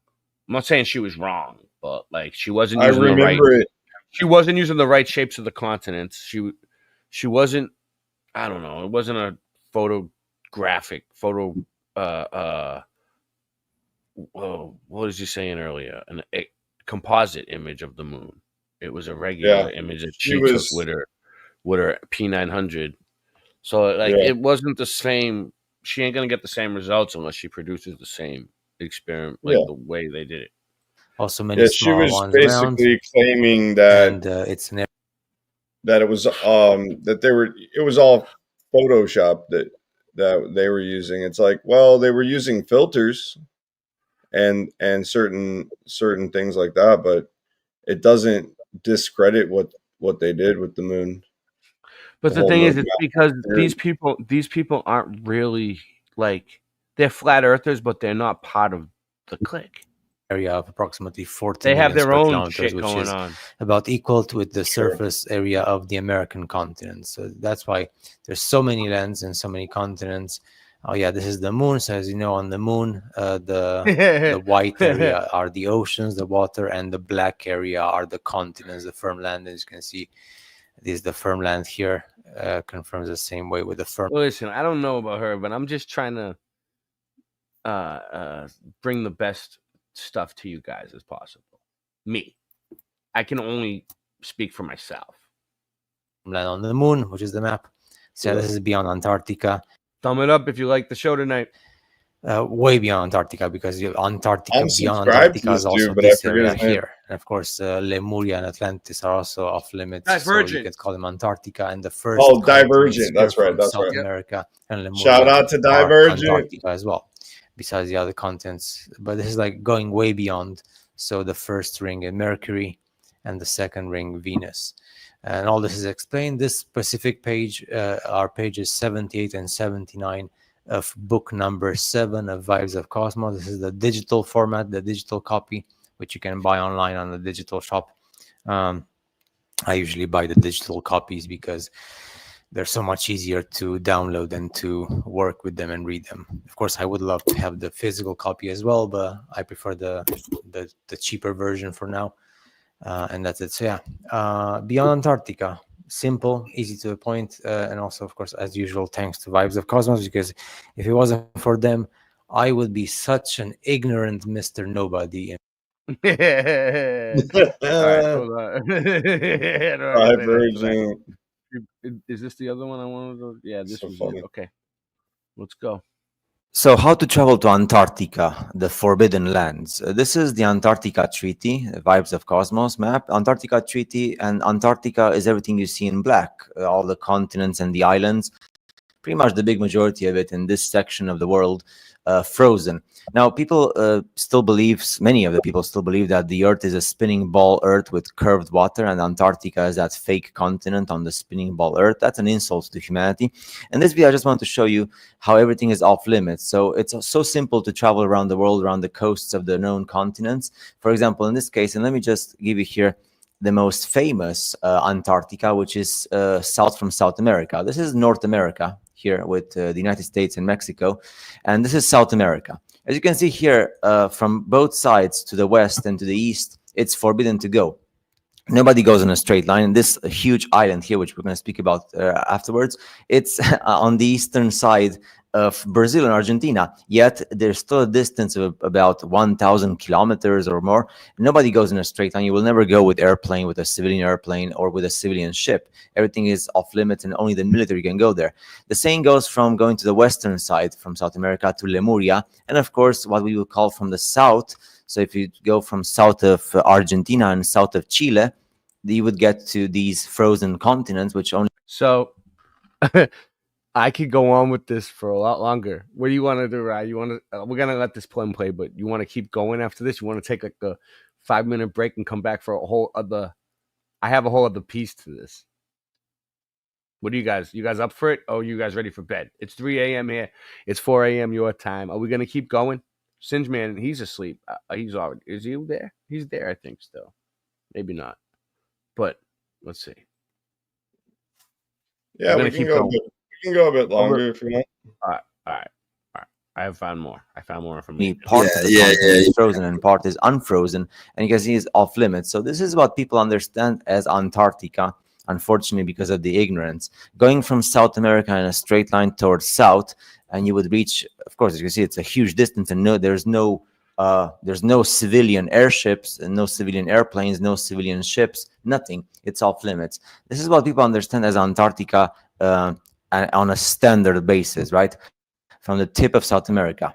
I'm not saying she was wrong, but like she wasn't using the right. She wasn't using the right shapes of the continents. She wasn't. I don't know. It wasn't a photographic photo. Whoa, what was he saying earlier? A composite image of the moon. It was a regular image that she took with her P900. So like it wasn't the same. She ain't gonna get the same results unless she produces the same experiment, like the way they did it. Also, many small she was ones basically around. claiming that And it's that it was it was all Photoshop that they were using. It's like, well, they were using filters and certain things like that, but it doesn't discredit what they did with the moon. But the thing is, it's because these people aren't really like, they're flat earthers, but they're not part of the clique. area of approximately 40 They have million their square own kilometers, shit which going is on. about equal to with the surface area of the American continent. So that's why there's so many lands and so many continents. Oh yeah, this is the moon. So as you know, on the moon, the white area are the oceans, the water, and the black area are the continents, the firm land. As you can see, this is the firm land here. Confirms the same way with the firm. Well, listen, I don't know about her, but I'm just trying to bring the best stuff to you guys as possible. Me, I can only speak for myself. Land on the moon, which is the map. So this is beyond Antarctica. Thumb it up if you like the show tonight. Way beyond Antarctica, because Antarctica I'm beyond subscribed Antarctica to is this also dude, but I this forget area his name. here. And of course, Lemuria and Atlantis are also off limits. Divergent. So you could call them Antarctica. And the first Divergent. That's right. from That's South right. America and Lemuria Shout out to are Divergent. Antarctica as well, besides the other continents. But this is like going way beyond. So the first ring in Mercury and the second ring Venus. And all this is explained. This specific page are pages 78 and 79 of book number 7 of Vibes of Cosmos. This is the digital format, the digital copy, which you can buy online on the digital shop. I usually buy the digital copies because they're so much easier to download and to work with them and read them. Of course, I would love to have the physical copy as well, but I prefer the cheaper version for now. And that's it. So yeah, beyond Antarctica. Simple, easy to the point, and also, of course, as usual, thanks to Vibes of Cosmos, because if it wasn't for them, I would be such an ignorant Mr. Nobody. All right, hold on. Divergent. Is this the other one I wanted to? Yeah, this was it. Okay. Let's go. So, how to travel to Antarctica, the Forbidden Lands? This is the Antarctica Treaty, Vibes of Cosmos map. Antarctica Treaty, and Antarctica is everything you see in black, all the continents and the islands. Pretty much the big majority of it in this section of the world, frozen. Now, people still believe, many of the people still believe that the Earth is a spinning ball Earth with curved water, and Antarctica is that fake continent on the spinning ball Earth. That's an insult to humanity. In this video, I just want to show you how everything is off limits. So it's so simple to travel around the world, around the coasts of the known continents. For example, in this case, and let me just give you here the most famous Antarctica, which is south from South America. This is North America here with the United States and Mexico, and this is South America. As you can see here, from both sides, to the west and to the east, it's forbidden to go. Nobody goes in a straight line. And this huge island here, which we're going to speak about afterwards, it's on the eastern side of Brazil and Argentina. Yet there's still a distance of about 1,000 kilometers or more. Nobody goes in a straight line. You will never go with airplane, with a civilian airplane, or with a civilian ship. Everything is off limits, and only the military can go there. The same goes from going to the western side, from South America to Lemuria, and of course what we will call from the south. So if you go from south of Argentina and south of Chile, you would get to these frozen continents, which only... So I could go on with this for a lot longer. What do you want to do, Ryan? You want to? We're gonna let this play, but you want to keep going after this? You want to take like a 5-minute break and come back for a whole other? I have a whole other piece to this. What do you guys? You guys up for it? Oh, you guys ready for bed? It's 3 a.m. here. It's 4 a.m. your time. Are we gonna keep going? Singe Man, he's asleep. He's already. Is he there? He's there, I think. Still, maybe not. But let's see. Yeah, we can go. We can go a bit longer if you want. All right. I have found more. I found more information. Part of the continent is frozen and part is unfrozen, and you can see it's off limits. So this is what people understand as Antarctica, unfortunately, because of the ignorance. Going from South America in a straight line towards south, and you would reach, of course, as you can see, it's a huge distance, and there's no civilian airships and no civilian airplanes, no civilian ships, nothing. It's off limits. This is what people understand as Antarctica on a standard basis, right? From the tip of South America.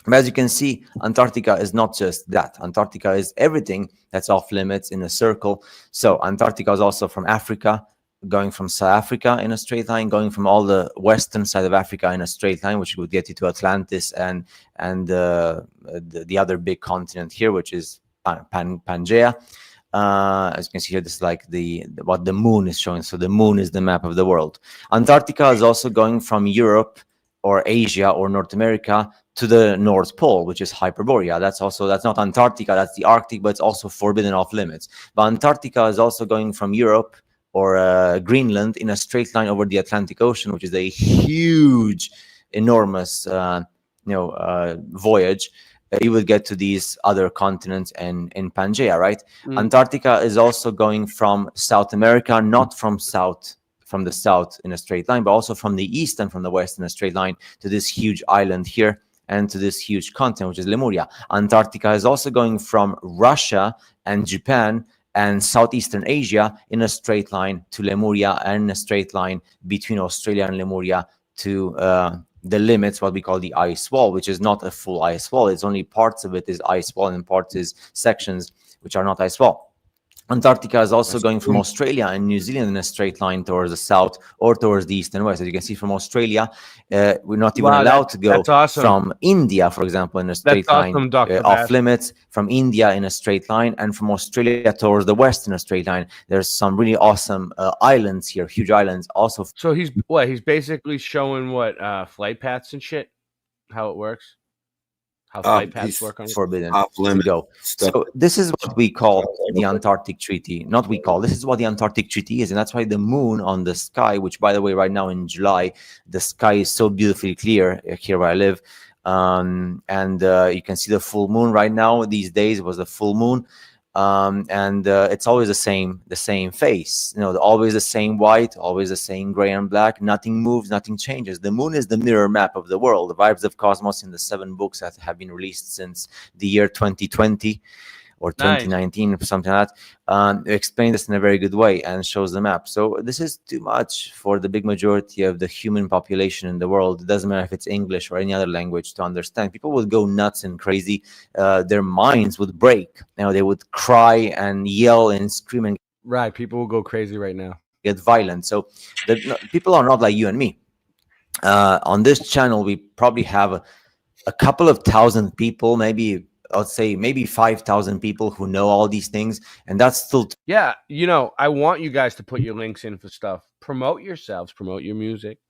But as you can see, Antarctica is not just that. Antarctica is everything that's off limits in a circle. So Antarctica is also from Africa, going from South Africa in a straight line, going from all the western side of Africa in a straight line, which would get you to Atlantis and the other big continent here, which is Pangaea. As you can see here, this is like what the moon is showing. So the moon is the map of the world. Antarctica is also going from Europe or Asia or North America to the North Pole, which is Hyperborea. That's not Antarctica, that's the Arctic, but it's also forbidden off limits. But Antarctica is also going from Europe or Greenland in a straight line over the Atlantic Ocean, which is a huge, enormous voyage. You would get to these other continents and in Pangaea, right? Antarctica is also going from South America, not from the south in a straight line, but also from the east and from the west in a straight line to this huge island here and to this huge continent, which is Lemuria. Antarctica is also going from Russia and Japan and Southeastern Asia in a straight line to Lemuria, and in a straight line between Australia and Lemuria to the limits, what we call the ice wall, which is not a full ice wall. It's only parts of it is ice wall and parts is sections which are not ice wall. Antarctica is also going from Australia and New Zealand in a straight line towards the south or towards the east and west. As you can see from Australia, we're not even allowed to go from India, for example, in a straight line off limits, from India in a straight line, and from Australia towards the west in a straight line. There's some really awesome islands here, huge islands also. So he's basically showing what flight paths and shit, how it works. How flight paths work on it? Forbidden to go. So this is what we call the Antarctic Treaty. This is what the Antarctic Treaty is, and that's why the moon on the sky, which by the way, right now in July, the sky is so beautifully clear here where I live, and you can see the full moon right now. These days it was the full moon, and it's always the same face. Always the same white, always the same gray and black. Nothing moves, nothing changes. The moon is the mirror map of the world. The Vibes of Cosmos in the 7 books that have been released since the year 2020 or 2019, something like that, explain this in a very good way and shows the map. So this is too much for the big majority of the human population in the world. It doesn't matter if it's English or any other language to understand. People would go nuts and crazy. Their minds would break. They would cry and yell and scream and right. People will go crazy right now. Get violent. So people are not like you and me. On this channel, we probably have a couple of thousand people, maybe. I'd say maybe 5,000 people who know all these things, and that's still yeah. I want you guys to put your links in for stuff. Promote yourselves, promote your music.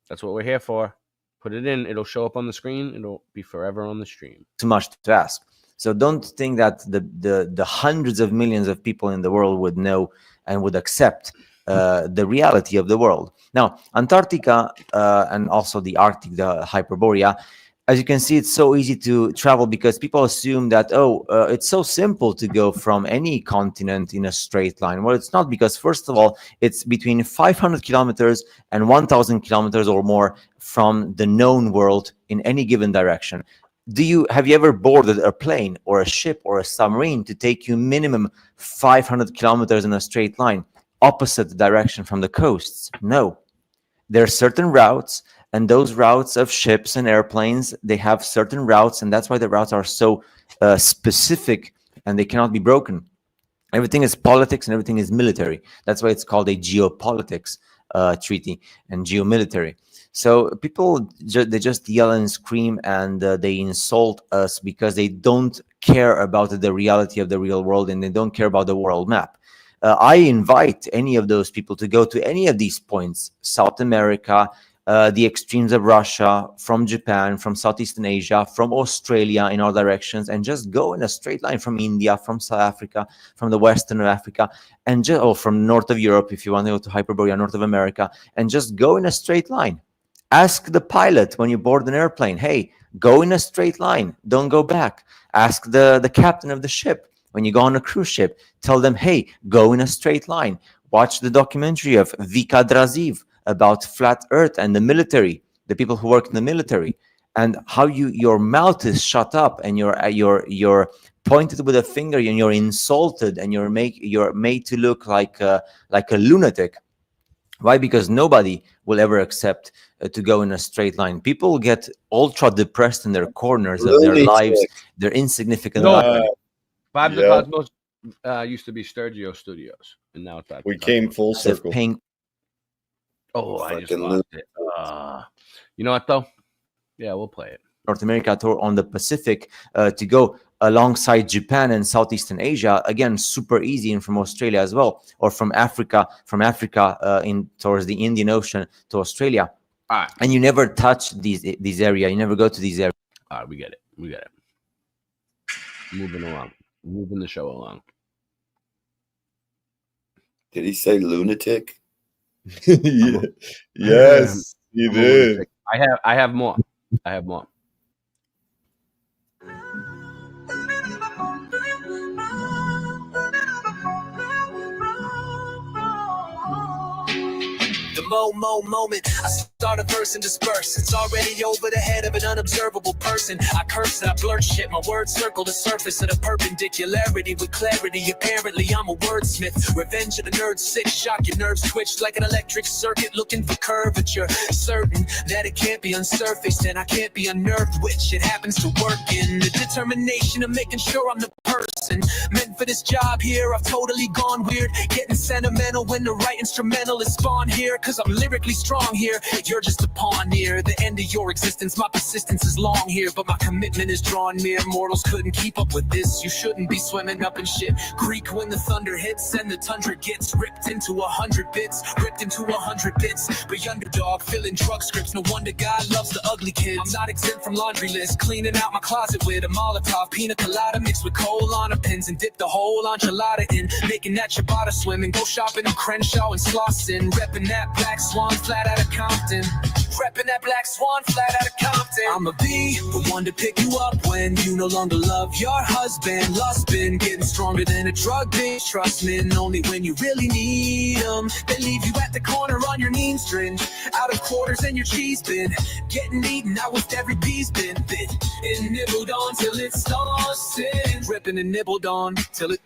That's what we're here for. Put it in. It'll show up on the screen. It'll be forever on the stream. Too much to ask. So don't think that the hundreds of millions of people in the world would know and would accept the reality of the world. Now, Antarctica and also the Arctic, the Hyperborea, as you can see, it's so easy to travel because people assume that, it's so simple to go from any continent in a straight line. Well, it's not, because first of all, it's between 500 kilometers and 1,000 kilometers or more from the known world in any given direction. Have you ever boarded a plane or a ship or a submarine to take you minimum 500 kilometers in a straight line, opposite direction from the coasts? No. There are certain routes, and those routes of ships and airplanes, they have certain routes, and that's why the routes are so specific and they cannot be broken. Everything is politics and everything is military. That's why it's called a geopolitics treaty and geomilitary. So people, they just yell and scream and they insult us because they don't care about the reality of the real world, and they don't care about the world map. I invite any of those people to go to any of these points: South America, the extremes of Russia, from Japan, from Southeastern Asia, from Australia, in all directions, and just go in a straight line from India, from South Africa, from the western of Africa, and from north of Europe, if you want to go to Hyperborea, north of America, and just go in a straight line. Ask the pilot when you board an airplane, hey, go in a straight line, don't go back. Ask the captain of the ship when you go on a cruise ship, tell them, hey, go in a straight line. Watch the documentary of Vika Draziv about flat earth and the military, the people who work in the military, and how your mouth is shut up and you're pointed with a finger and you're insulted and you're made to look like a lunatic. Why? Because nobody will ever accept to go in a straight line. People get ultra depressed in their corners of their lives, their insignificant lives. Bob the Cosmos used to be Sturgio Studios, and now it's Bob we came full circle. I just lost it. You know what though? Yeah, we'll play it. North America tour on the Pacific to go alongside Japan and Southeastern Asia. Again, super easy, and from Australia as well, or from Africa in towards the Indian Ocean to Australia. All right. And you never touch these areas. You never go to these areas. All right, we get it. Moving along. Moving the show along. Did he say lunatic? Yes, he did. I have more. Mo moment. I start a verse and disperse. It's already over the head of an unobservable person. I curse and I blurt shit. My words circle the surface of the perpendicularity with clarity. Apparently, I'm a wordsmith. Revenge of the nerd, sick shock. Your nerves twitch like an electric circuit looking for curvature. Certain that it can't be unsurfaced and I can't be unnerved, which it happens to work in. The determination of making sure I'm the person meant for this job here. I've totally gone weird. Getting sentimental when the right instrumental is spawned here. Cause I'm lyrically strong here. You're just a pawn near the end of your existence. My persistence is long here, but my commitment is drawn near. Mortals couldn't keep up with this. You shouldn't be swimming up in shit creek when the thunder hits and the tundra gets ripped into 100 bits. But underdog filling drug scripts. No wonder God loves the ugly kids. I'm not exempt from laundry list. Cleaning out my closet with a Molotov pina colada mixed with coal on a pins and dip the whole enchilada in. Making that ciabatta swim and go shopping in Crenshaw and Slauson. Repping that Black Swan flat out of Compton. I'ma be the one to pick you up when you no longer love your husband. Lust been getting stronger than a drug bitch. Trust me, and only when you really need them. They leave you at the corner on your knees, string out of quarters and your cheese bin. Getting eaten out with every piece been bit. And nibbled on till it's lost in. Ripping and nibbled on till it...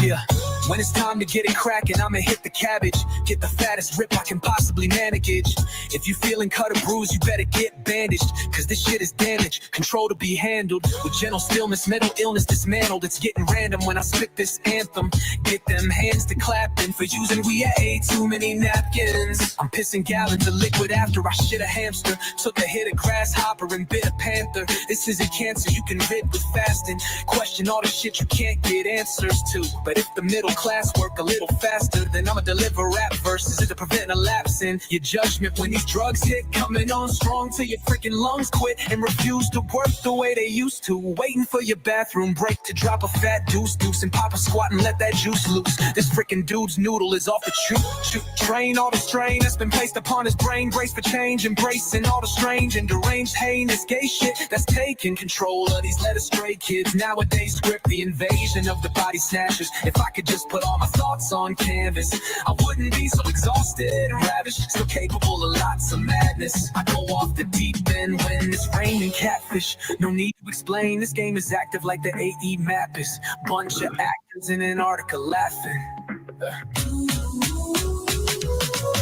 Yeah. When it's time to get it cracking, I'ma hit the cabbage. Get the fattest rip I can possibly manage. If you feeling cut or bruised, you better get bandaged. Cause this shit is damage, control to be handled. With gentle stillness, mental illness dismantled. It's getting random when I spit this anthem. Get them hands to clapping for using we ate too many napkins. I'm pissing gallons of liquid after I shit a hamster. Took a hit of grasshopper and bit a panther. This isn't cancer you can rid with fasting. Question all the shit you can't get answers to. But if the middle classwork a little faster, then I'ma deliver rap verses to prevent a lapse in your judgment. When these drugs hit, coming on strong till your freaking lungs quit and refuse to work the way they used to. Waiting for your bathroom break to drop a fat deuce and pop a squat and let that juice loose. This freaking dude's noodle is off the shoot train. All the strain that's been placed upon his brain, brace for change, embracing all the strange and deranged heinous gay shit that's taking control of these led astray kids. Nowadays script the invasion of the body snatchers. If I could just put all my thoughts on canvas, I wouldn't be so exhausted and ravished, still capable of lots of madness. I go off the deep end when it's raining catfish. No need to explain, this game is active like the AE map is. Bunch of actors in Antarctica laughing.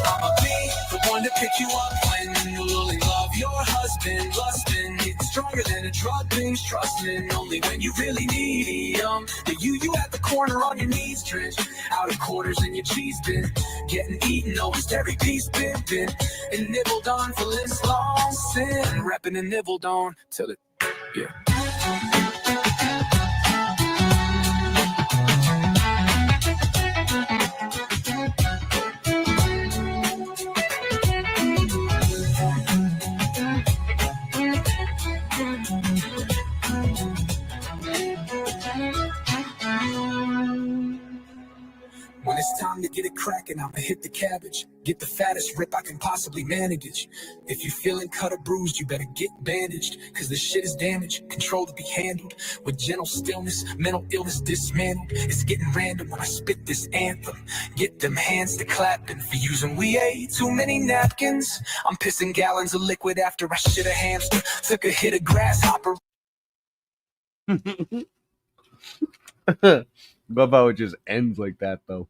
I'ma be the one to pick you up when you really love your husband. Lustin', it's stronger than a drug binge. Trust me, only when you really need him. The you at the corner on your knees, drenched out of quarters in your cheese bin, getting eaten, almost every piece been and nibbled on for this long sin. Repping and nibbled on till it, yeah. When it's time to get it cracking, I'ma hit the cabbage. Get the fattest rip I can possibly manage. If you feeling cut or bruised, you better get bandaged. Cause this shit is damaged, control to be handled. With gentle stillness, mental illness dismantled. It's getting random when I spit this anthem. Get them hands to clapping for using we ate too many napkins. I'm pissing gallons of liquid after I shit a hamster. Took a hit of grasshopper. Love how it just ends like that, though.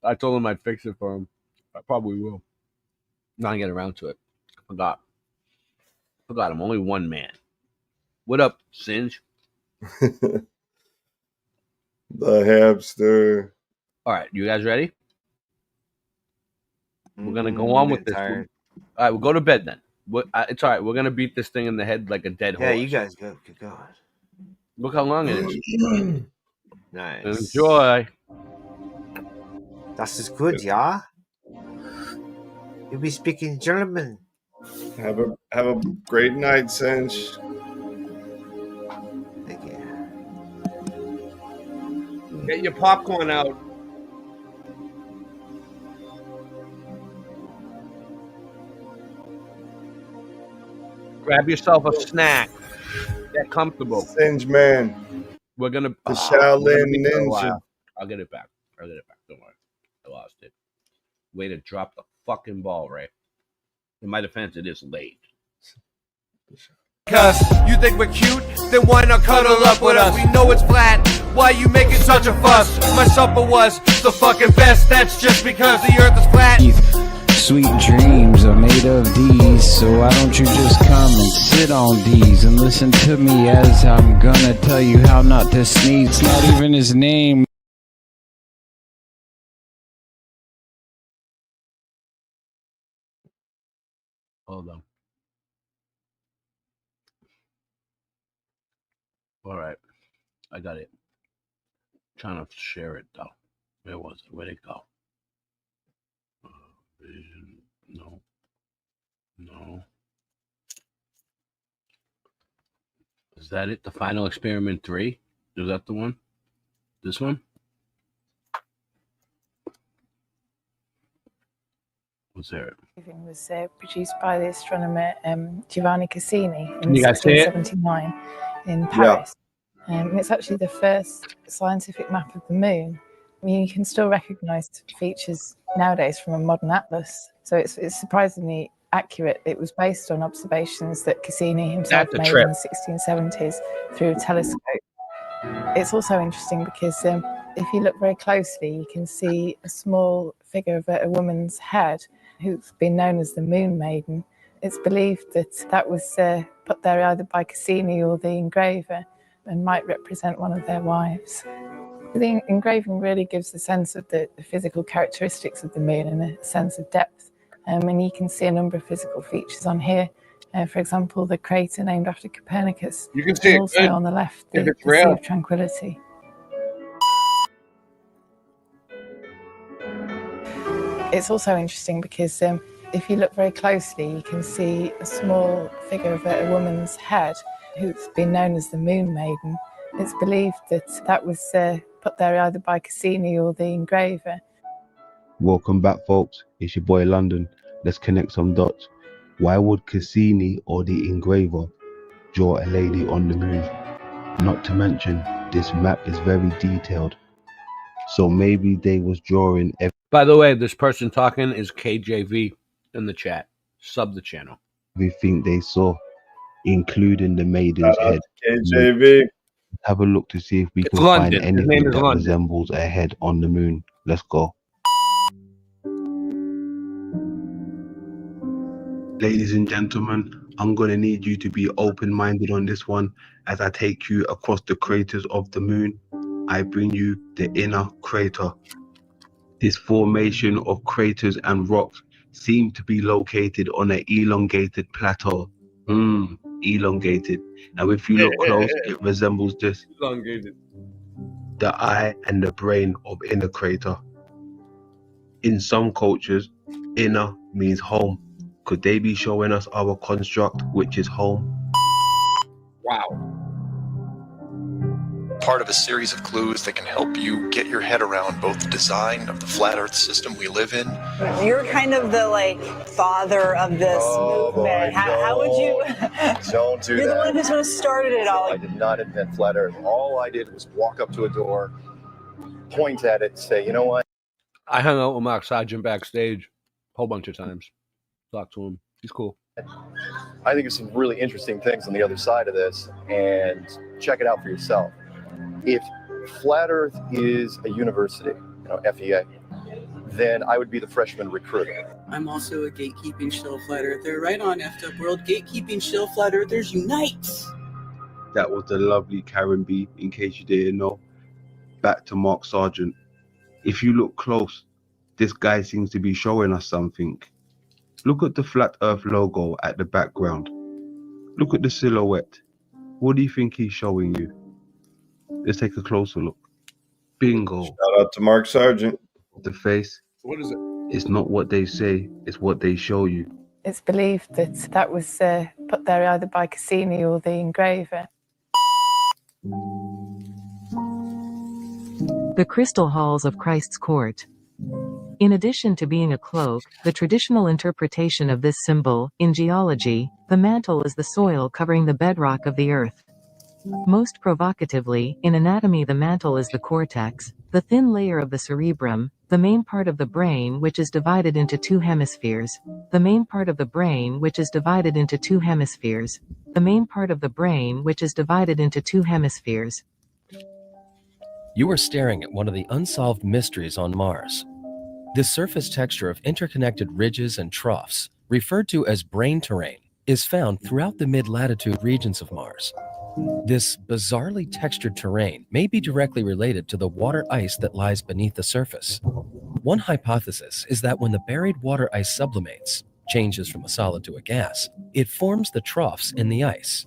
I told him I'd fix it for him. I probably will. Not get around to it. Forgot. I'm only one man. What up, Singe? The hamster. All right, you guys ready? We're gonna go on with this. All right, we'll go to bed then. It's all right. We're gonna beat this thing in the head like a dead horse. Yeah, you guys go. Keep going. Look how long it is. Nice. Enjoy. Das ist good, yeah? You'll be speaking German. Have a great night, Singe. Thank you. Get your popcorn out. Grab yourself a snack. Get comfortable. Singe man. We're gonna the Shaolin Ninja. I'll get it back. Don't worry. I lost it. Way to drop the fucking ball, Ray. In my defense, it is late. Cause you think we're cute? Then why not cuddle up with us? We know it's flat. Why you making such a fuss? My supper was the fucking best. That's just because the earth is flat. Sweet dreams are made of these, so why don't you just come and sit on these and listen to me as I'm gonna tell you how not to sneeze. It's not even his name. Hold on. All right. I got it. Trying to share it though. Where was it? Where'd it go? Vision. No. Is that it? The Final Experiment 3? Is that the one? This one? What's there? Was produced by the astronomer Giovanni Cassini in You guys see it? 1679 in Paris. And it's actually the first scientific map of the moon. I mean, you can still recognize features nowadays from a modern atlas. So it's surprisingly accurate. It was based on observations that Cassini himself made in the 1670s through a telescope. It's also interesting because if you look very closely, you can see a small figure of a woman's head who's been known as the Moon Maiden. It's believed that was put there either by Cassini or the engraver and might represent one of their wives. The engraving really gives a sense of the physical characteristics of the moon and a sense of depth. And you can see a number of physical features on here. For example, the crater named after Copernicus. You can see it also on the left, the Sea of Tranquility. It's also interesting because if you look very closely, you can see a small figure of a woman's head who's been known as the Moon Maiden. It's believed that that was put there either by Cassini or the engraver. Welcome back, folks. It's your boy London. Let's connect some dots. Why would Cassini or the engraver draw a lady on the moon? Not to mention, this map is very detailed. So maybe they was drawing By the way, this person talking is KJV in the chat. Sub the channel. everything they saw, including the maiden's Shout out head. to KJV. Have a look to see if we It's can London. find His name anything is that London. resembles a head on the moon. Let's go. Ladies and gentlemen, I'm going to need you to be open-minded on this one as I take you across the craters of the moon. I bring you the inner crater. This formation of craters and rocks seem to be located on an elongated plateau. Elongated. Now if you look close, it resembles this. Elongated. The eye and the brain of inner crater. In some cultures, inner means home. Could they be showing us our construct, which is home? Wow. Part of a series of clues that can help you get your head around both the design of the flat earth system we live in. You're kind of the father of this movement. How would you? Don't do You're that. the one who's going to started it all. I did not invent flat earth. All I did was walk up to a door, point at it, say, you know what? I hung out with Mark Sargent backstage a whole bunch of times. Talked to him. He's cool. I think there's some really interesting things on the other side of this, and check it out for yourself. If flat earth is a university, FEA, then I would be the freshman recruiter. I'm also a gatekeeping shill flat earther. Right on, effed up world. Gatekeeping shill flat earthers unite. That was the lovely Karen B, in case you didn't know. Back to Mark Sargent. If you look close, this guy seems to be showing us something. Look at the flat earth logo at the background. Look at the silhouette. What do you think he's showing you? Let's take a closer look. Bingo. Shout out to Mark Sargent. The face. What is it? It's not what they say, it's what they show you. It's believed that that was put there either by Cassini or the engraver. The crystal halls of Christ's court. In addition to being a cloak, the traditional interpretation of this symbol, in geology, the mantle is the soil covering the bedrock of the earth. Most provocatively, in anatomy the mantle is the cortex, the thin layer of the cerebrum, the main part of the brain which is divided into two hemispheres, the main part of the brain which is divided into two hemispheres, the main part of the brain which is divided into two hemispheres. You are staring at one of the unsolved mysteries on Mars. This surface texture of interconnected ridges and troughs, referred to as brain terrain, is found throughout the mid-latitude regions of Mars. This bizarrely textured terrain may be directly related to the water ice that lies beneath the surface. One hypothesis is that when the buried water ice sublimates, changes from a solid to a gas, it forms the troughs in the ice.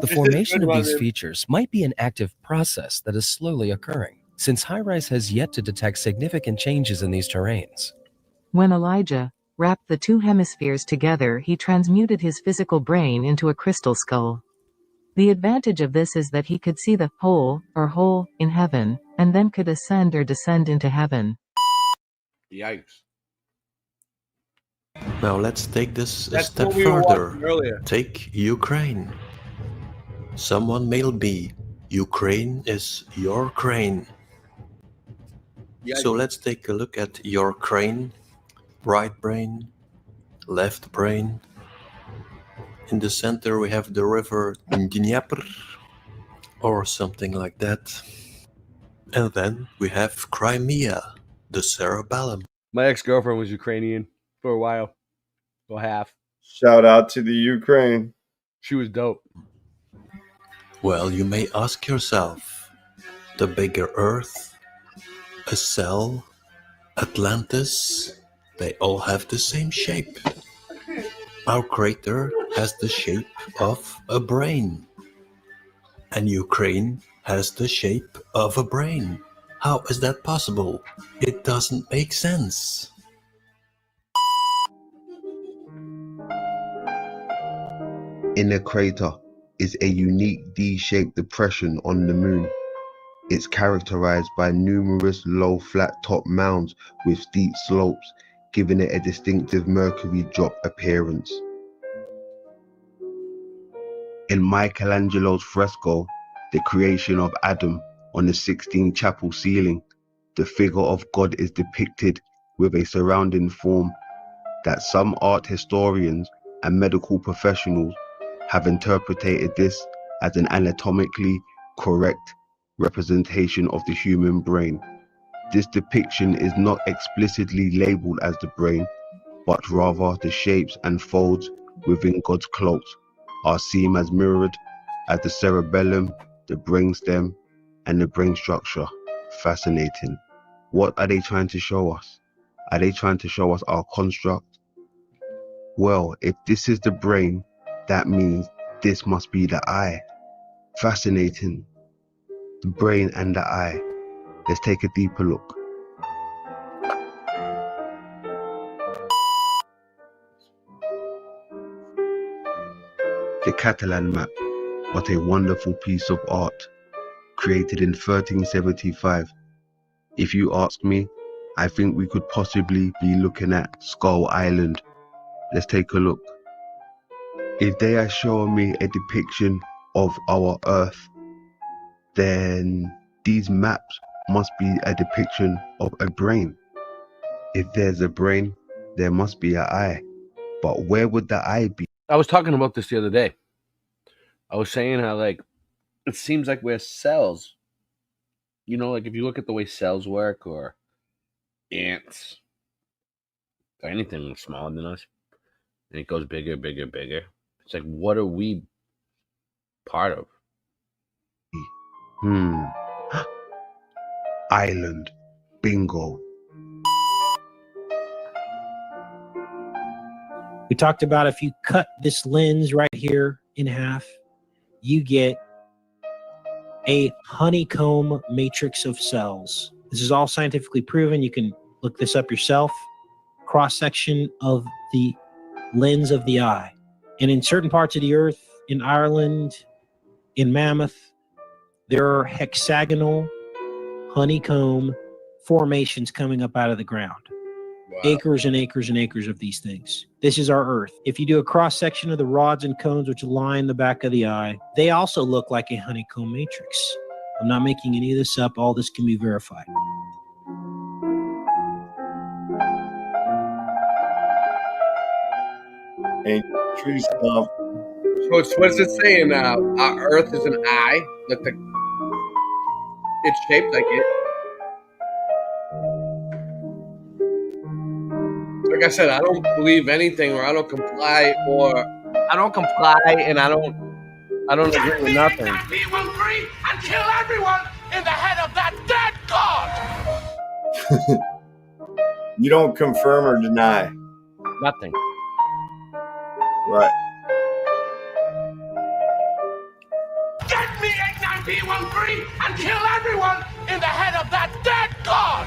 The formation of these features might be an active process that is slowly occurring, since HiRISE has yet to detect significant changes in these terrains. When Elijah wrapped the two hemispheres together, he transmuted his physical brain into a crystal skull. The advantage of this is that he could see the hole in heaven, and then could ascend or descend into heaven. Yikes. Now let's take this a That's step what we were further. watching earlier. Take Ukraine. Someone may be. Ukraine is your crane. So let's take a look at your crane. Right brain, left brain. In the center we have the river Dnieper, or something like that. And then we have Crimea, the cerebellum. My ex-girlfriend was Ukrainian for a while. Well, half. Shout out to the Ukraine. She was dope. Well, you may ask yourself, the bigger Earth, a cell, Atlantis, they all have the same shape. Our crater has the shape of a brain. And Ukraine has the shape of a brain. How is that possible? It doesn't make sense. Inner crater is a unique D-shaped depression on the moon. It's characterized by numerous low flat-top mounds with steep slopes, giving it a distinctive Mercury drop appearance. In Michelangelo's fresco, The Creation of Adam, on the Sistine Chapel ceiling, the figure of God is depicted with a surrounding form that some art historians and medical professionals have interpreted this as an anatomically correct representation of the human brain. This depiction is not explicitly labeled as the brain, but rather the shapes and folds within God's cloak are seen as mirrored as the cerebellum, the brainstem, and the brain structure. Fascinating. What are they trying to show us? Are they trying to show us our construct? Well, if this is the brain, that means this must be the eye. Fascinating. The brain and the eye. Let's take a deeper look. The Catalan map, what a wonderful piece of art, created in 1375. If you ask me, I think we could possibly be looking at Skull Island. Let's take a look. If they are showing me a depiction of our Earth, then these maps must be a depiction of a brain. If there's a brain, there must be an eye. But where would the eye be? I was talking about this the other day. I was saying how, like, it seems like we're cells. You know, like if you look at the way cells work, or ants, or anything smaller than us, and it goes bigger, bigger, bigger. It's like, what are we part of? Island. Bingo. We talked about if you cut this lens right here in half, you get a honeycomb matrix of cells. This is all scientifically proven. You can look this up yourself. Cross-section of the lens of the eye. And in certain parts of the earth, in Ireland, in Mammoth, there are hexagonal honeycomb formations coming up out of the ground. Wow. Acres and acres and acres of these things. This is our Earth. If you do a cross-section of the rods and cones which line the back of the eye, they also look like a honeycomb matrix. I'm not making any of this up. All this can be verified. And trees love. So what's it saying? Our Earth is an eye. That it's shaped like it. Like I said, I don't believe anything, or I don't comply, and I don't agree with nothing. P13 and kill everyone in the head of that dead god. You don't confirm or deny. Nothing. Right. Get me 89P13 and kill everyone in the head of that dead god.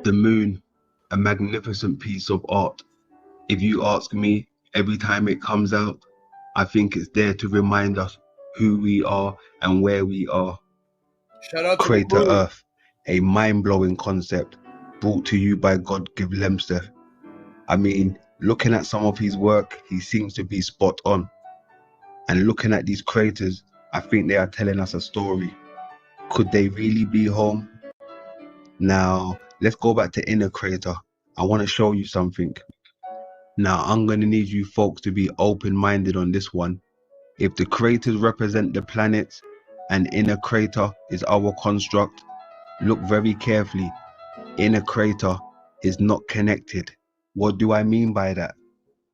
The moon, a magnificent piece of art. If you ask me, every time it comes out, I think it's there to remind us who we are and where we are. Shout out to Crater Earth, a mind-blowing concept brought to you by God Give Lemseth. I mean, looking at some of his work, he seems to be spot on. And looking at these craters, I think they are telling us a story. Could they really be home? Now, let's go back to Inner Crater. I want to show you something. Now, I'm going to need you folks to be open-minded on this one. If the craters represent the planets and Inner Crater is our construct, look very carefully. Inner Crater is not connected. What do I mean by that?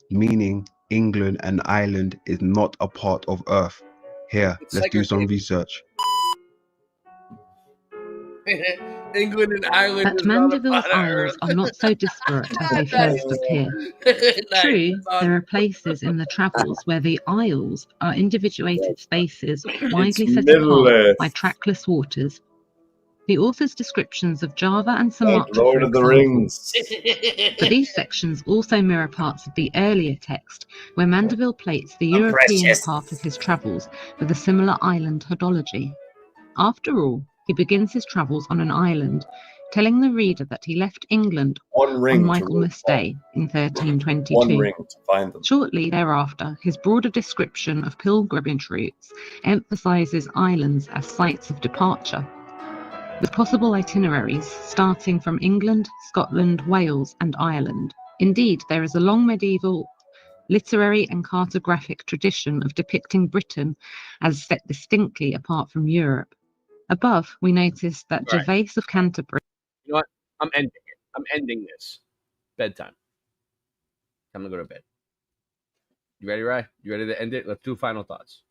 Meaning England and Ireland is not a part of Earth. Here, let's do some research. England and Ireland. But Mandeville's Isles are not so disparate as they first appear. True, there are places in the travels where the isles are individuated spaces widely set apart by trackless waters, The author's descriptions of Java and Like Sumatra, Lord for of the example. Rings. But these sections also mirror parts of the earlier text, where Mandeville plates the I'm European precious. path of his travels with a similar island hodology. After all, he begins his travels on an island, telling the reader that he left England One ring on to Michaelmas Day in One 1322. ring to find them. Shortly thereafter, his broader description of pilgrimage routes emphasizes islands as sites of departure, with possible itineraries starting from England, Scotland, Wales, and Ireland. Indeed, there is a long medieval literary and cartographic tradition of depicting Britain as set distinctly apart from Europe. Above, we notice that Right. Gervase of Canterbury. You know what? I'm ending it. I'm ending this. Bedtime. Time to go to bed. You ready, Rye? You ready to end it? Let's do final thoughts.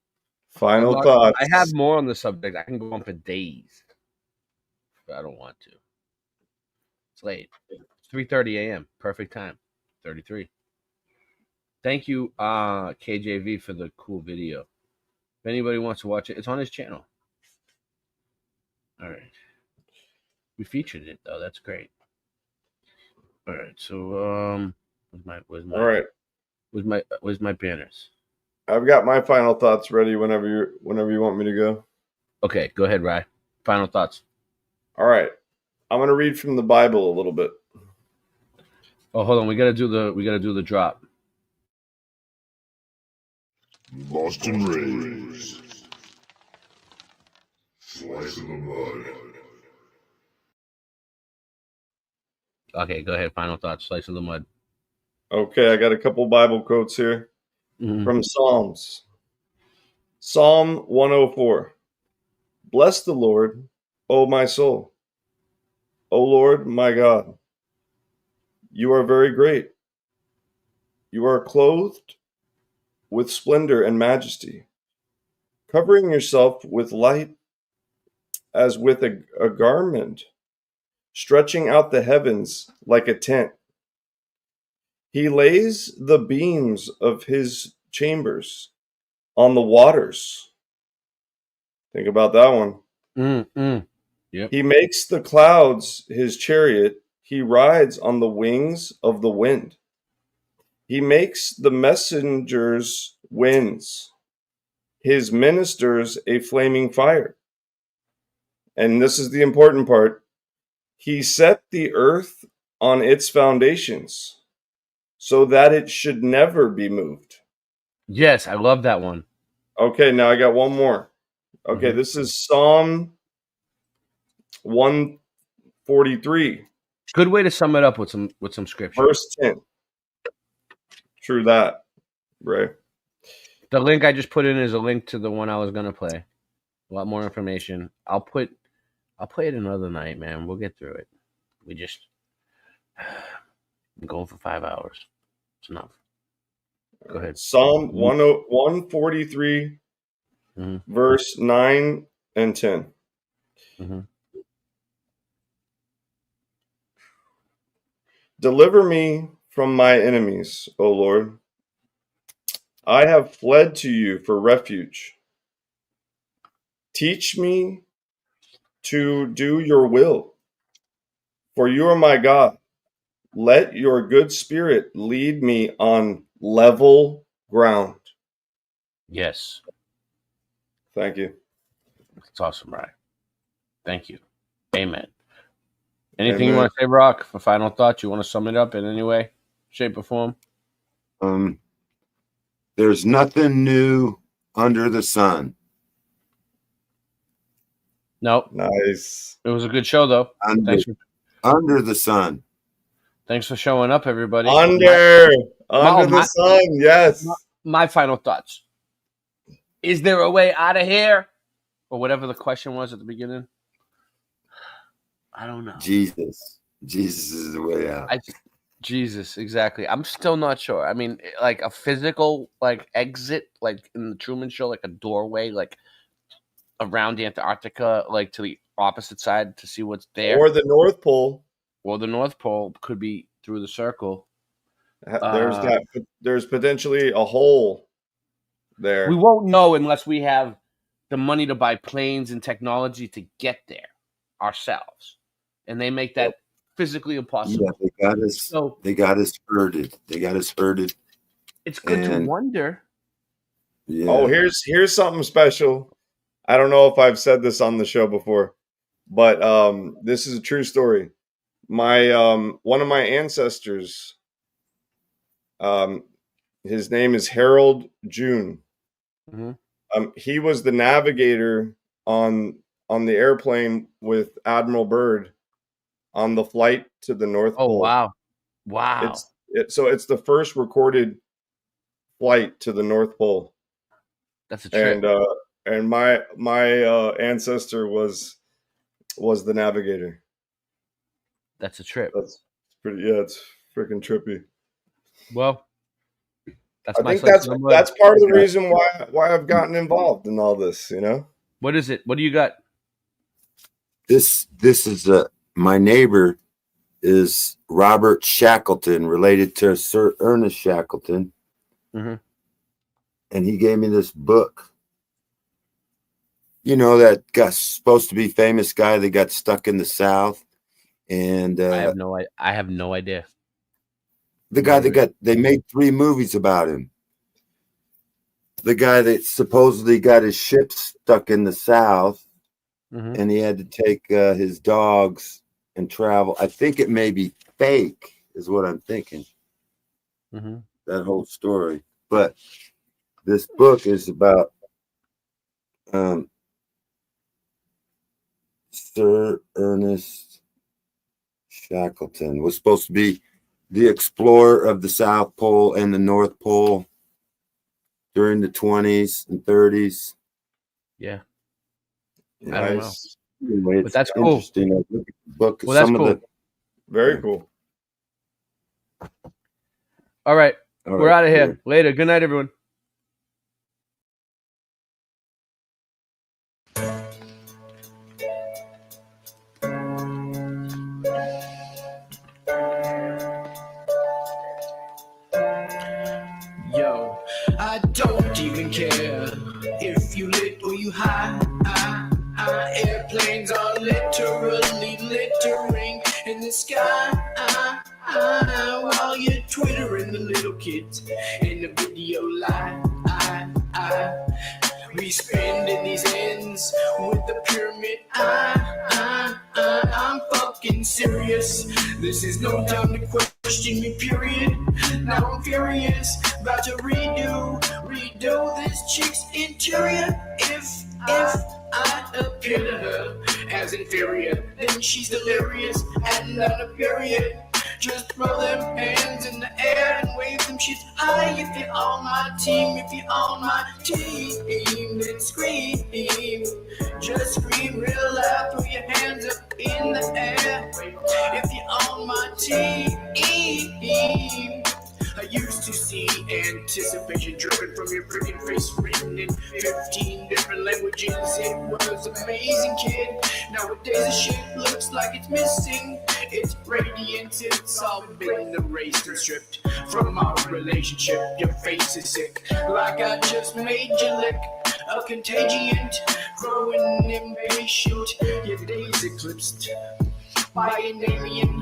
Final Well, thoughts. I have more on the subject. I can go on for days, but I don't want to. It's late. It's 3:30 a.m. Perfect time. 33. Thank you, KJV, for the cool video. If anybody wants to watch it, it's on his channel. All right. We featured it though. That's great. All right. So where's my All right. where's my banners? I've got my final thoughts ready whenever you want me to go. Okay, go ahead, Rye. Final thoughts. All right. I'm going to read from the Bible a little bit. Oh, hold on. We gotta do the drop. Boston Rays. Slice of the mud. Okay, go ahead. Final thoughts. Slice of the mud. Okay, I got a couple Bible quotes here from Psalms. Psalm 104. Bless the Lord, O my soul. O Lord, my God, you are very great. You are clothed with splendor and majesty, covering yourself with light as with a garment, stretching out the heavens like a tent. He lays the beams of his chambers on the waters. Think about that one. Yep. He makes the clouds his chariot. He rides on the wings of the wind. He makes the messengers winds, his ministers a flaming fire. And this is the important part. He set the earth on its foundations so that it should never be moved. Yes, I love that one. Okay, now I got one more. Okay, this is Psalm 143. Good way to sum it up with some scripture. Verse 10. True that, Ray. The link I just put in is a link to the one I was gonna play. A lot more information. I'll play it another night, man. We'll get through it. I'm going for 5 hours. It's enough. Go ahead. Psalm 143, verse 9 and 10. Deliver me from my enemies, O Lord. I have fled to you for refuge. Teach me to do your will, for you are my God. Let your good spirit lead me on level ground. Yes. Thank you. It's awesome, right? Thank you. Amen. Anything you Amen. want to say, Rock, for final thoughts? You want to sum it up in any way, shape, or form? There's nothing new under the sun. Nope. Nice. It was a good show, though. Under the sun. Thanks for showing up, everybody. Under the sun, yes. My final thoughts. Is there a way out of here? Or whatever the question was at the beginning. I don't know. Jesus is the way out. Jesus, exactly. I'm still not sure. I mean, like a physical exit, like in the Truman Show, like a doorway, like around Antarctica, like to the opposite side to see what's there. Or the North Pole. Or the North Pole could be through the circle. There's potentially a hole there. We won't know unless we have the money to buy planes and technology to get there. ourselves, and they make that physically impossible. Yeah, they got us. So they got us herded. They got us herded. it's good to And wonder. yeah, Oh, here's something special. I don't know if I've said this on the show before, but this is a true story. My one of my ancestors, his name is Harold June. Mhm. He was the navigator on the airplane with Admiral Byrd on the flight to the North Oh Pole. wow! So it's the first recorded flight to the North Pole. That's a trip. And my ancestor was the navigator. That's a trip. That's pretty. Yeah, it's freaking trippy. Well, that's I my think slice of the mud. that's part of the reason why I've gotten involved in all this. You know. What is it? What do you got? this is my neighbor is Robert Shackleton, related to Sir Ernest Shackleton, Mhm. and he gave me this book. You know, that guy, supposed to be famous guy that got stuck in the South, and I have no idea. the guy that they made 3 movies about him. The guy that supposedly got his ship stuck in the South, Mhm. and he had to take his dogs and travel. I think it may be fake, is what I'm thinking. Mhm. That whole story. But this book is about Sir Ernest Shackleton. Was supposed to be the explorer of the South Pole and the North Pole during the 20s and 30s. Yeah. Yeah, I don't know. anyway, But it's that's cool. interesting. I look at the book. Well, that's some cool. of the Very cool. All right. All We're right, out of here. cool. Later. Good night, everyone. Yo, I don't even care if you lit or you high. Airplanes are literally littering in the sky while you're twittering the little kids in the video live. We spending these ends with the pyramid. I'm fucking serious. This is no time to question me, period. Now I'm furious, about to redo this chick's interior. If I appear to her as inferior, then she's delirious and not a period. Just throw them hands in the air and wave them shit high. If you're on my team, if you're on my team, then scream. Just scream real loud, throw your hands up in the air. If you're on my team, I used to see anticipation dripping from your freaking face, written in 15 different languages. It was amazing, kid. Nowadays the shit looks like it's missing its radiance. It's all been erased and stripped from our relationship. Your face is sick, like I just made you lick a contagion, growing impatient. Your days eclipsed by an alien.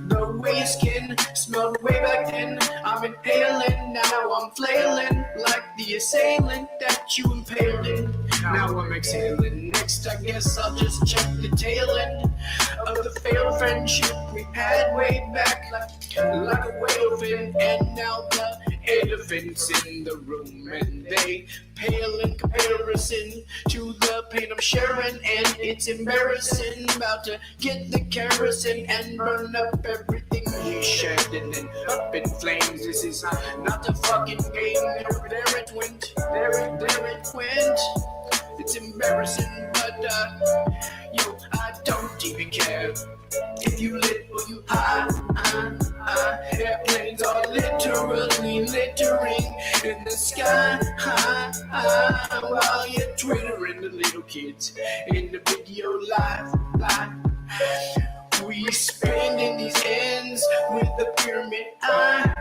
The way your skin smelled way back then. I'm inhaling, now I'm flailing like the assailant that you impaled in. Now I'm exhaling. Next, I guess I'll just check the tail end of the failed friendship we had way back, like a whale fin. And now the elephants in the room, and they pale in comparison to the pain I'm sharing, and it's embarrassing. About to get the kerosene and burn up everything you shared, and then up in flames. This is not a fucking game. There it went, there it went. It's embarrassing, but yo, I don't even care if you lit or you high. Airplanes are literally littering in the sky while you're twittering the little kids in the video live. We spending these ends with the pyramid. I'm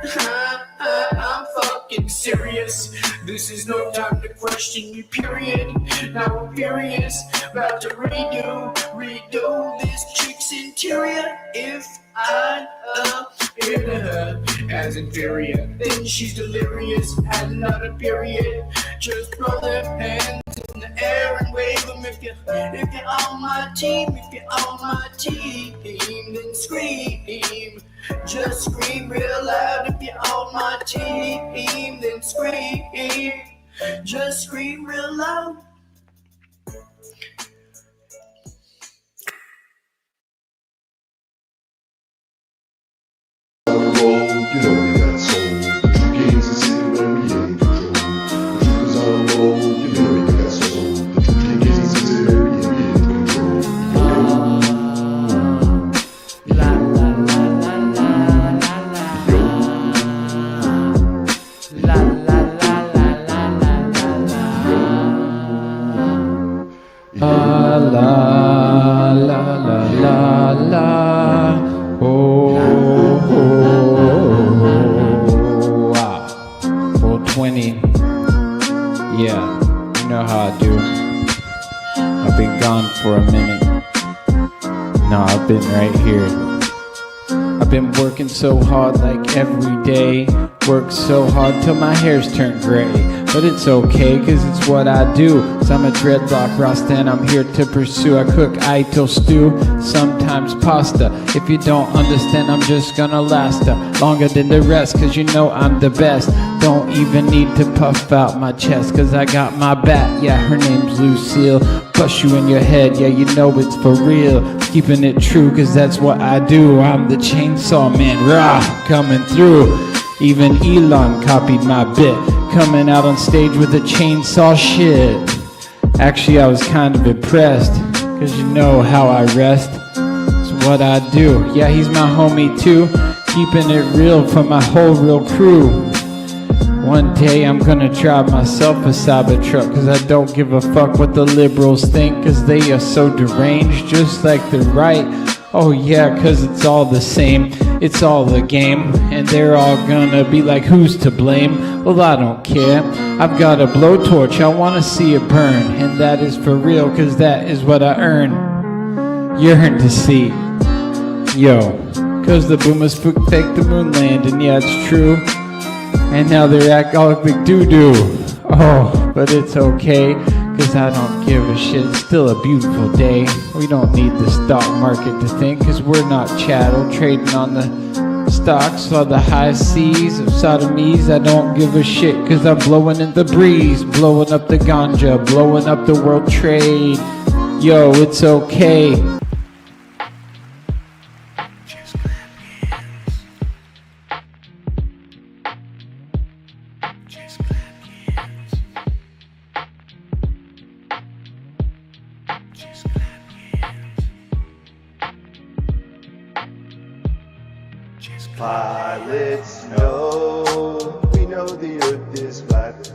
fucking serious. This is no time to question you, period. Now I'm furious, about to redo this chick's interior. If I appear to her as inferior, then she's delirious, had another period. Just throw their hands in the air and wave them if you're on my team. If you're on my team, then scream. Just scream real loud if you're on my team, then scream. Just scream real loud. Been right here. I've been working so hard like every day. Worked so hard till my hair's turned gray. But it's okay, cause it's what I do. So I'm a dreadlock Rasta and I'm here to pursue. I cook Aito stew, sometimes pasta. If you don't understand, I'm just gonna last longer than the rest, cause you know I'm the best. Don't even need to puff out my chest, cause I got my bat. Yeah, her name's Lucille. Push you in your head, yeah, you know it's for real. Keeping it true, cause that's what I do. I'm the chainsaw man, rah, coming through. Even Elon copied my bit, coming out on stage with a chainsaw shit. Actually, I was kind of impressed, cause you know how I rest. It's what I do. Yeah, he's my homie too, keeping it real for my whole real crew. One day I'm gonna drive myself a Cybertruck, cause I don't give a fuck what the liberals think, cause they are so deranged, just like the right. Oh yeah, cause it's all the same, it's all a game, and they're all gonna be like, who's to blame? Well, I don't care, I've got a blowtorch, I wanna see it burn, and that is for real, cause that is what I yearn to see. Yo, cause the boomers faked the moon landing, yeah, it's true. And now they're act all like doo-doo. Oh, but it's okay, cause I don't give a shit. It's still a beautiful day. We don't need the stock market to think, cause we're not chattel trading on the stocks or the high seas of sodomies. I don't give a shit, cause I'm blowing in the breeze, blowing up the ganja, blowing up the world trade. Yo, it's okay. Pilots know, we know the earth is flat.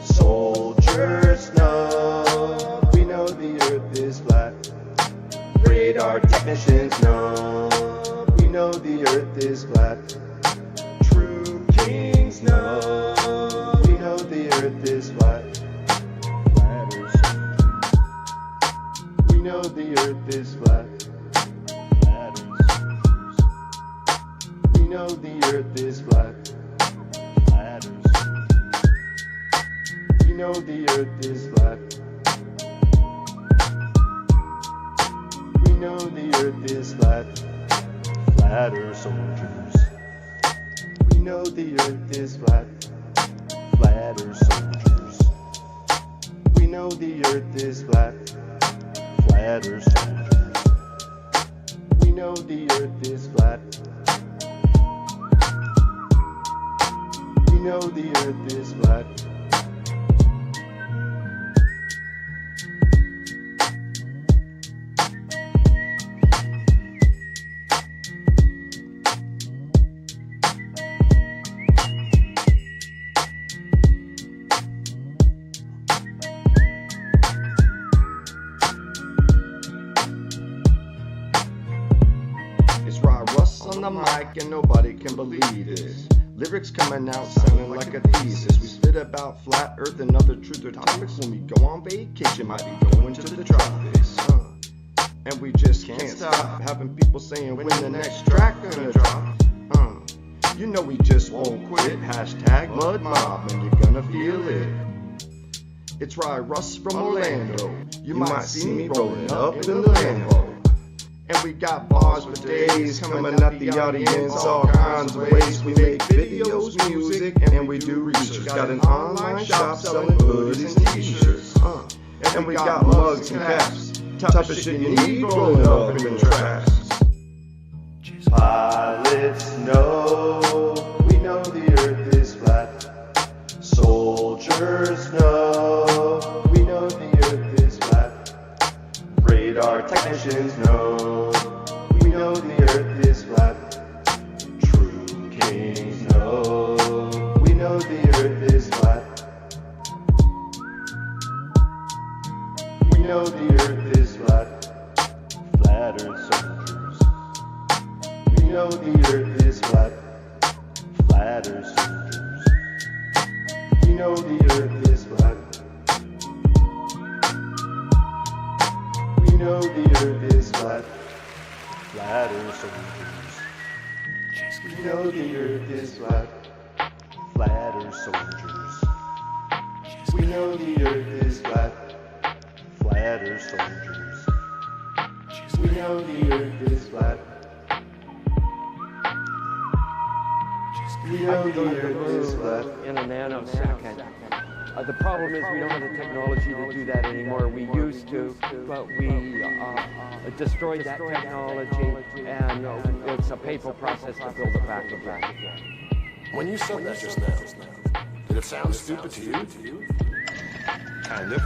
Soldiers know, we know the earth is flat. Radar technicians know, we know the earth is flat. True kings know, we know the earth is flat. We know the earth is flat. We know the earth is flat. We know the earth is flat. We know the earth is flat. Flatter soldiers. We know the earth is flat. Flatter soldiers. We know the earth is flat. Flatter soldiers. We know the earth is flat. We know the earth is flat. It's Rod Russ on the mic and nobody can believe this. Lyrics coming out sounding like a thesis. We spit about flat earth and other truth or topics. When we go on vacation, might be going to the tropics. And we just can't stop having people saying when the next track gonna drop. You know we just won't quit. Hashtag Mud Mob, and you're gonna feel it. It's Rye Russ from Orlando. You might see me rolling up in the Lambo. And we got bars for days coming at the audience all kinds of ways. We make videos, music, and we do research. Got an online shop selling hoodies and t-shirts. And we got mugs and caps. Type of shit you need rolling up in tracks. Pilots know, we know the earth is flat. Soldiers know, we know the earth is flat. Radar technicians know, we know the earth is flat. True kings know, we know the earth is flat. We know the earth is flat. Flat earth soldiers. We know the earth is flat. Flat earth soldiers. We know the earth is flat. We know the earth is flat. Flat earth soldiers. We know the earth is flat. Flat earth soldiers. We know the earth is flat. Flat earth soldiers. We know the earth is flat. We know the earth is flat. In a nanosecond. The problem is we don't have the technology to do that anymore. We used to, but we destroyed that technology, and it's a painful process to build it back again. When you said that just now, did it sound stupid to you? Kind of.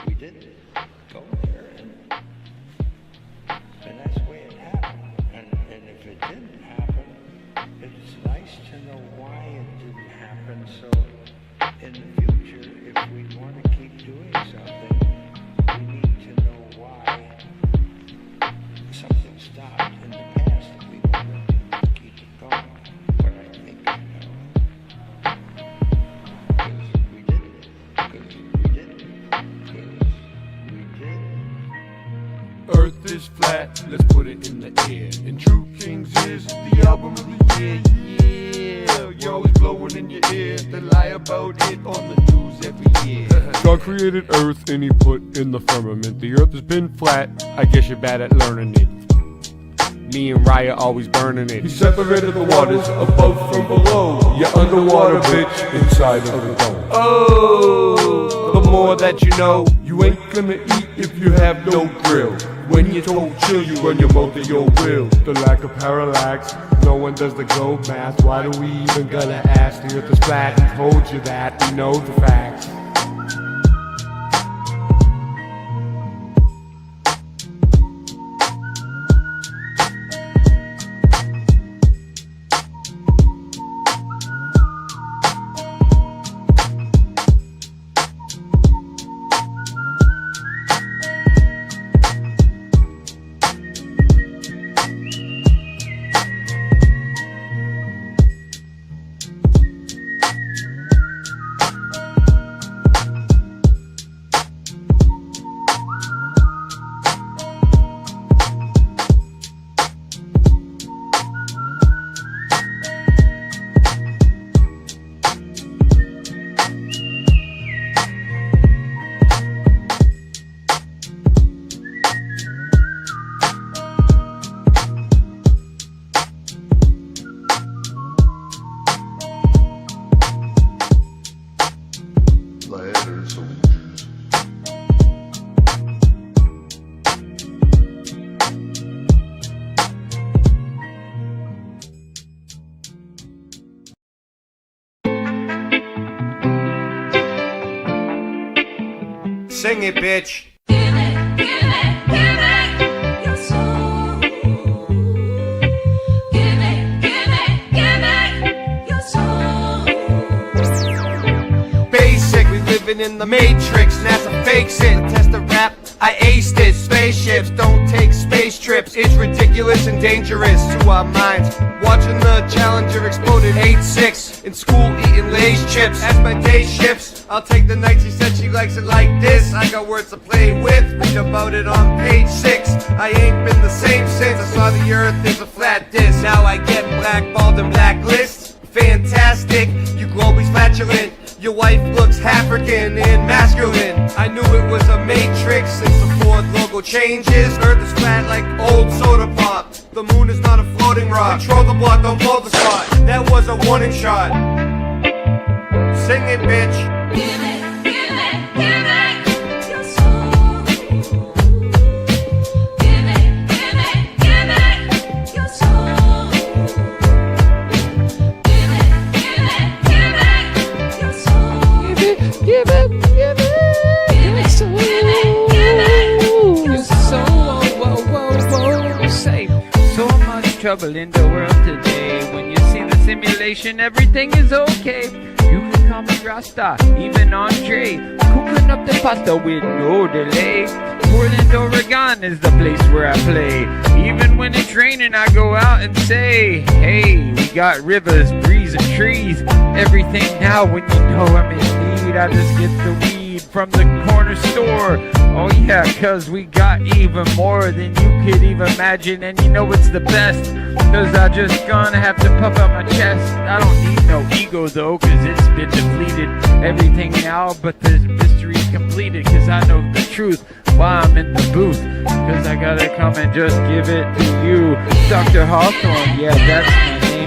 we did go there, and that's the way it happened. And if it didn't happen, it's nice to know why it didn't happen. So in the future, if we want to keep doing something, we need to know why something stopped in the past that we want to keep it going. But I think I know. Because we did it. Because we did it. Because we did it. Earth is flat, let's put it in the air. And True Kings is the album of the year. Yeah, you're always blowing in your ear. They lie about it on the news every year. God created Earth and he put in the firmament. The Earth has been flat, I guess you're bad at learning it. Me and Raya always burning it. He separated the waters above from below. You're underwater, bitch, inside of the dome. Oh, the more that you know, you ain't gonna eat if you have no grill. When you're told chill, you run your mouth to your will. The lack of parallax, no one does the globe math. Why do we even gotta ask? The Earth is flat, he told you that, we know the facts. Sing it, bitch. Basic, we living in the Matrix. NASA fakes it. Test the rap, I aced it. Spaceships don't take space trips. It's ridiculous and dangerous to our minds. Watching the Challenger exploded 8-6. In school eating Lay's chips. As my day shifts, I'll take the night. She said she likes it like this. I got words to play with. Read about it on page 6. I ain't been the same since I saw the Earth is a flat disc. Now I get blackballed and blacklist. Fantastic, you globally flatulent. Your wife looks African and masculine. I knew it was a matrix since the Ford logo changes. Earth is flat like old soda pop. The moon is not a floating rock. Control the block, don't blow the spot. That was a warning shot. Sing it, bitch. Give it, give it, give it your soul. Give it, give it, give it your soul. Give it, give it, give it your soul. Give it, give it, give it your soul. Give it, give it your soul. Whoa, whoa, whoa, whoa. Say, so much trouble in the world today. When you see the simulation, everything is okay. You can call me Rasta, even Andre. Cooking up the pasta with no delay. Portland, Oregon is the place where I play. Even when it's raining, I go out and say, hey, we got rivers, breeze, and trees. Everything now when you know I'm in need. I just get the weed from the corner store. Oh yeah, cause we got even more than you could even imagine. And you know it's the best, cause I just gonna have to puff out my chest. I don't need no ego though, cause it's been depleted. Everything now but the mystery's completed. Cause I know the truth while I'm in the booth. Cause I gotta come and just give it to you. Dr. Hawthorne, yeah, that's my name.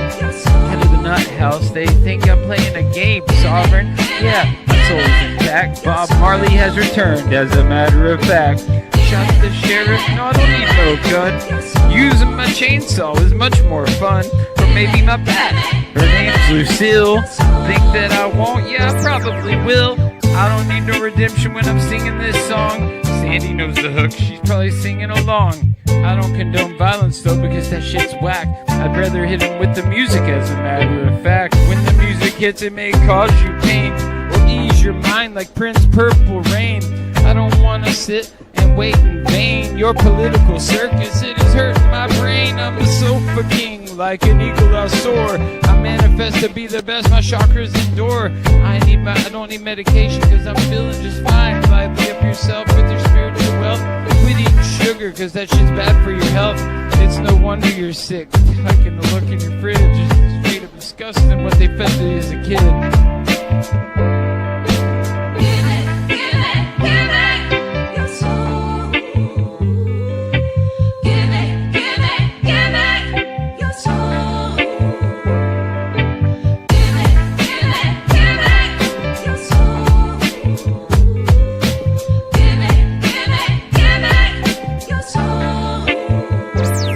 Head of the nut house, they think I'm playing a game. Sovereign, yeah, my soul's intact. Bob Marley has returned, as a matter of fact. Shot the sheriff, no, I don't need no gun. Using my chainsaw is much more fun. Or maybe my bat, her name's Lucille. Think that I won't? Yeah, I probably will. I don't need no redemption when I'm singing this song. Sandy knows the hook, she's probably singing along. I don't condone violence though, because that shit's whack. I'd rather hit him with the music, as a matter of fact. When the music hits, it may cause you pain or ease your mind like Prince Purple Rain. I don't wanna sit and wait in vain. Your political circus, it is hurting my brain. I'm a sofa king, like an eagle I soar. I manifest to be the best, my chakras endure. I don't need medication, cause I'm feeling just fine. Lively up yourself with your spiritual wealth. Quit eating sugar, cause that shit's bad for your health. It's no wonder you're sick. I can look in your fridge, it's straight up disgusting what they fed to you as a kid.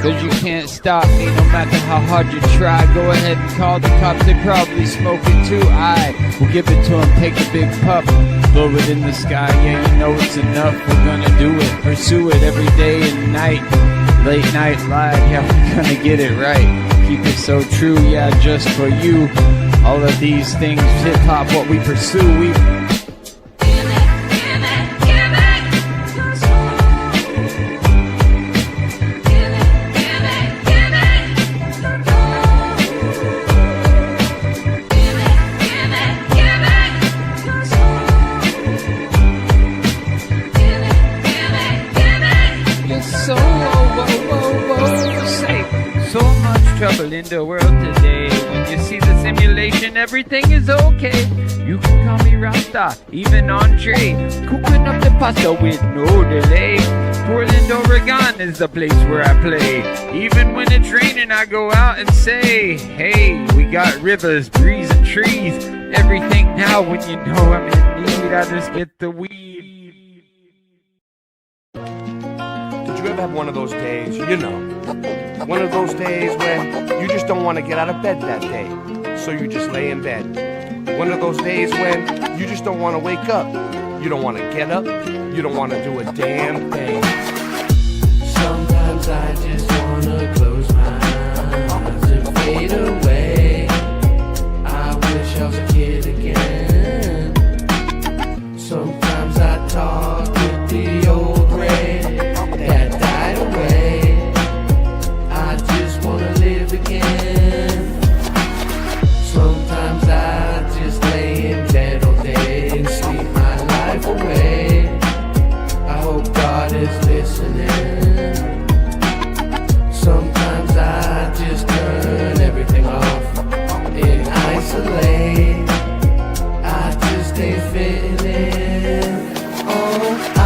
Cause you can't stop me no matter how hard you try. Go ahead and call the cops, they probably smoke it too. I will give it to them, take a big puff, blow it in the sky, yeah you know it's enough. We're gonna do it, pursue it every day and night. Late night live, yeah we're gonna get it right. Keep it so true, yeah just for you. All of these things, hip hop, what we pursue, we trouble in the world today. When you see the simulation, everything is okay. You can call me Rasta, even Andre. Cooking up the pasta with no delay. Portland, Oregon is the place where I play. Even when it's raining, I go out and say, hey, we got rivers, breeze, and trees. Everything now when you know I'm in need, I just get the weed. Did you ever have one of those days, you know, one of those days when you just don't want to get out of bed that day, so you just lay in bed? One of those days when you just don't want to wake up, you don't want to get up, you don't want to do a damn thing. Sometimes I just want to close my eyes and fade away. I wish I was a kid again. Sometimes I talk with the old gray that died away. I just want to live again. Sometimes I just lay in bed all day and sleep my life away. I hope God is listening. Sometimes I just turn everything off and isolate. I just ain't fitting in. Oh, I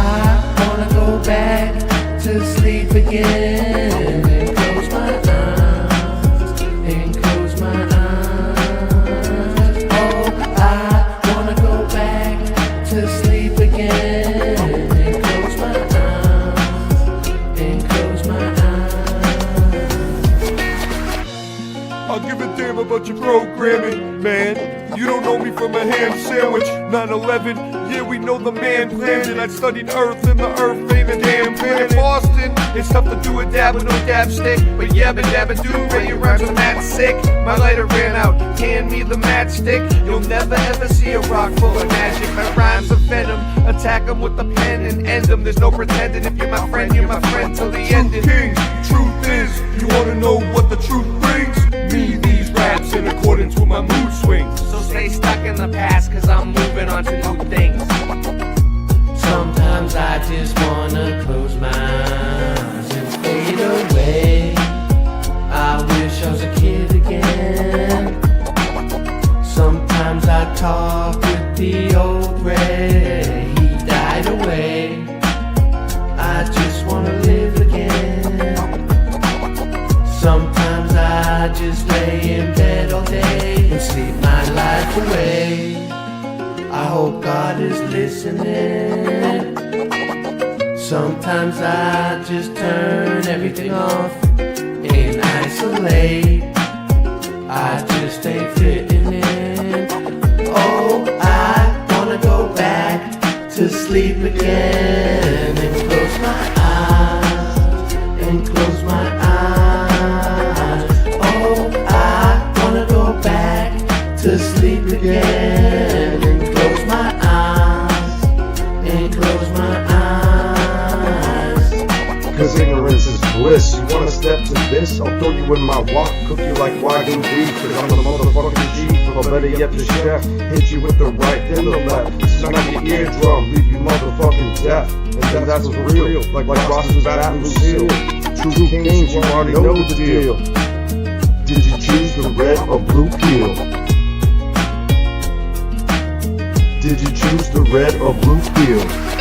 wanna go back to sleep again and close my eyes and close my eyes. Oh, I wanna go back to sleep again and close my eyes and close my eyes. I'll give a damn about your programming, man. You don't know me from a ham sandwich. 9/11, yeah, we know the man planned it. I studied Earth, and the Earth ain't a damn planet. Boston, it's tough to do a dab with no dab stick, but yabba dabba do, Ray rhymes with that sick. My lighter ran out, hand me the matchstick. You'll never ever see a rock full of magic. My rhymes are venom, attack them with the pen and end them. There's no pretending, if you're my friend till the end. Kings, truth is, you wanna know what the truth brings? Me, these raps in accordance with my mood swings. So stay stuck in the past, cause I'm moving on to new things. Sometimes I just wanna close my eyes and fade away. I wish I was a kid again. Sometimes I talk with the old Ray, he died away. I just wanna live again. Sometimes I just lay in bed all day and sleep my life away. I hope God is listening. Sometimes I just turn everything off and isolate. I just ain't fitting in. Oh, I wanna go back to sleep again and close my eyes, and close my eyes. Oh, I wanna go back to sleep again and close my eyes, and close my eyes. Cause ignorance is bliss. You wanna step to this? I'll throw you in my wok, cook you like Wagyu beef. Cause I'm the motherfucking chief, or better yet the chef. Hit you with the right, then the left. Smack your eardrum, leave you motherfucking deaf. And then that's for real, like Ross's Bat Lucille. True kings, you already know the deal. Did you choose the red or blue pill? Did you choose the red or blue pill?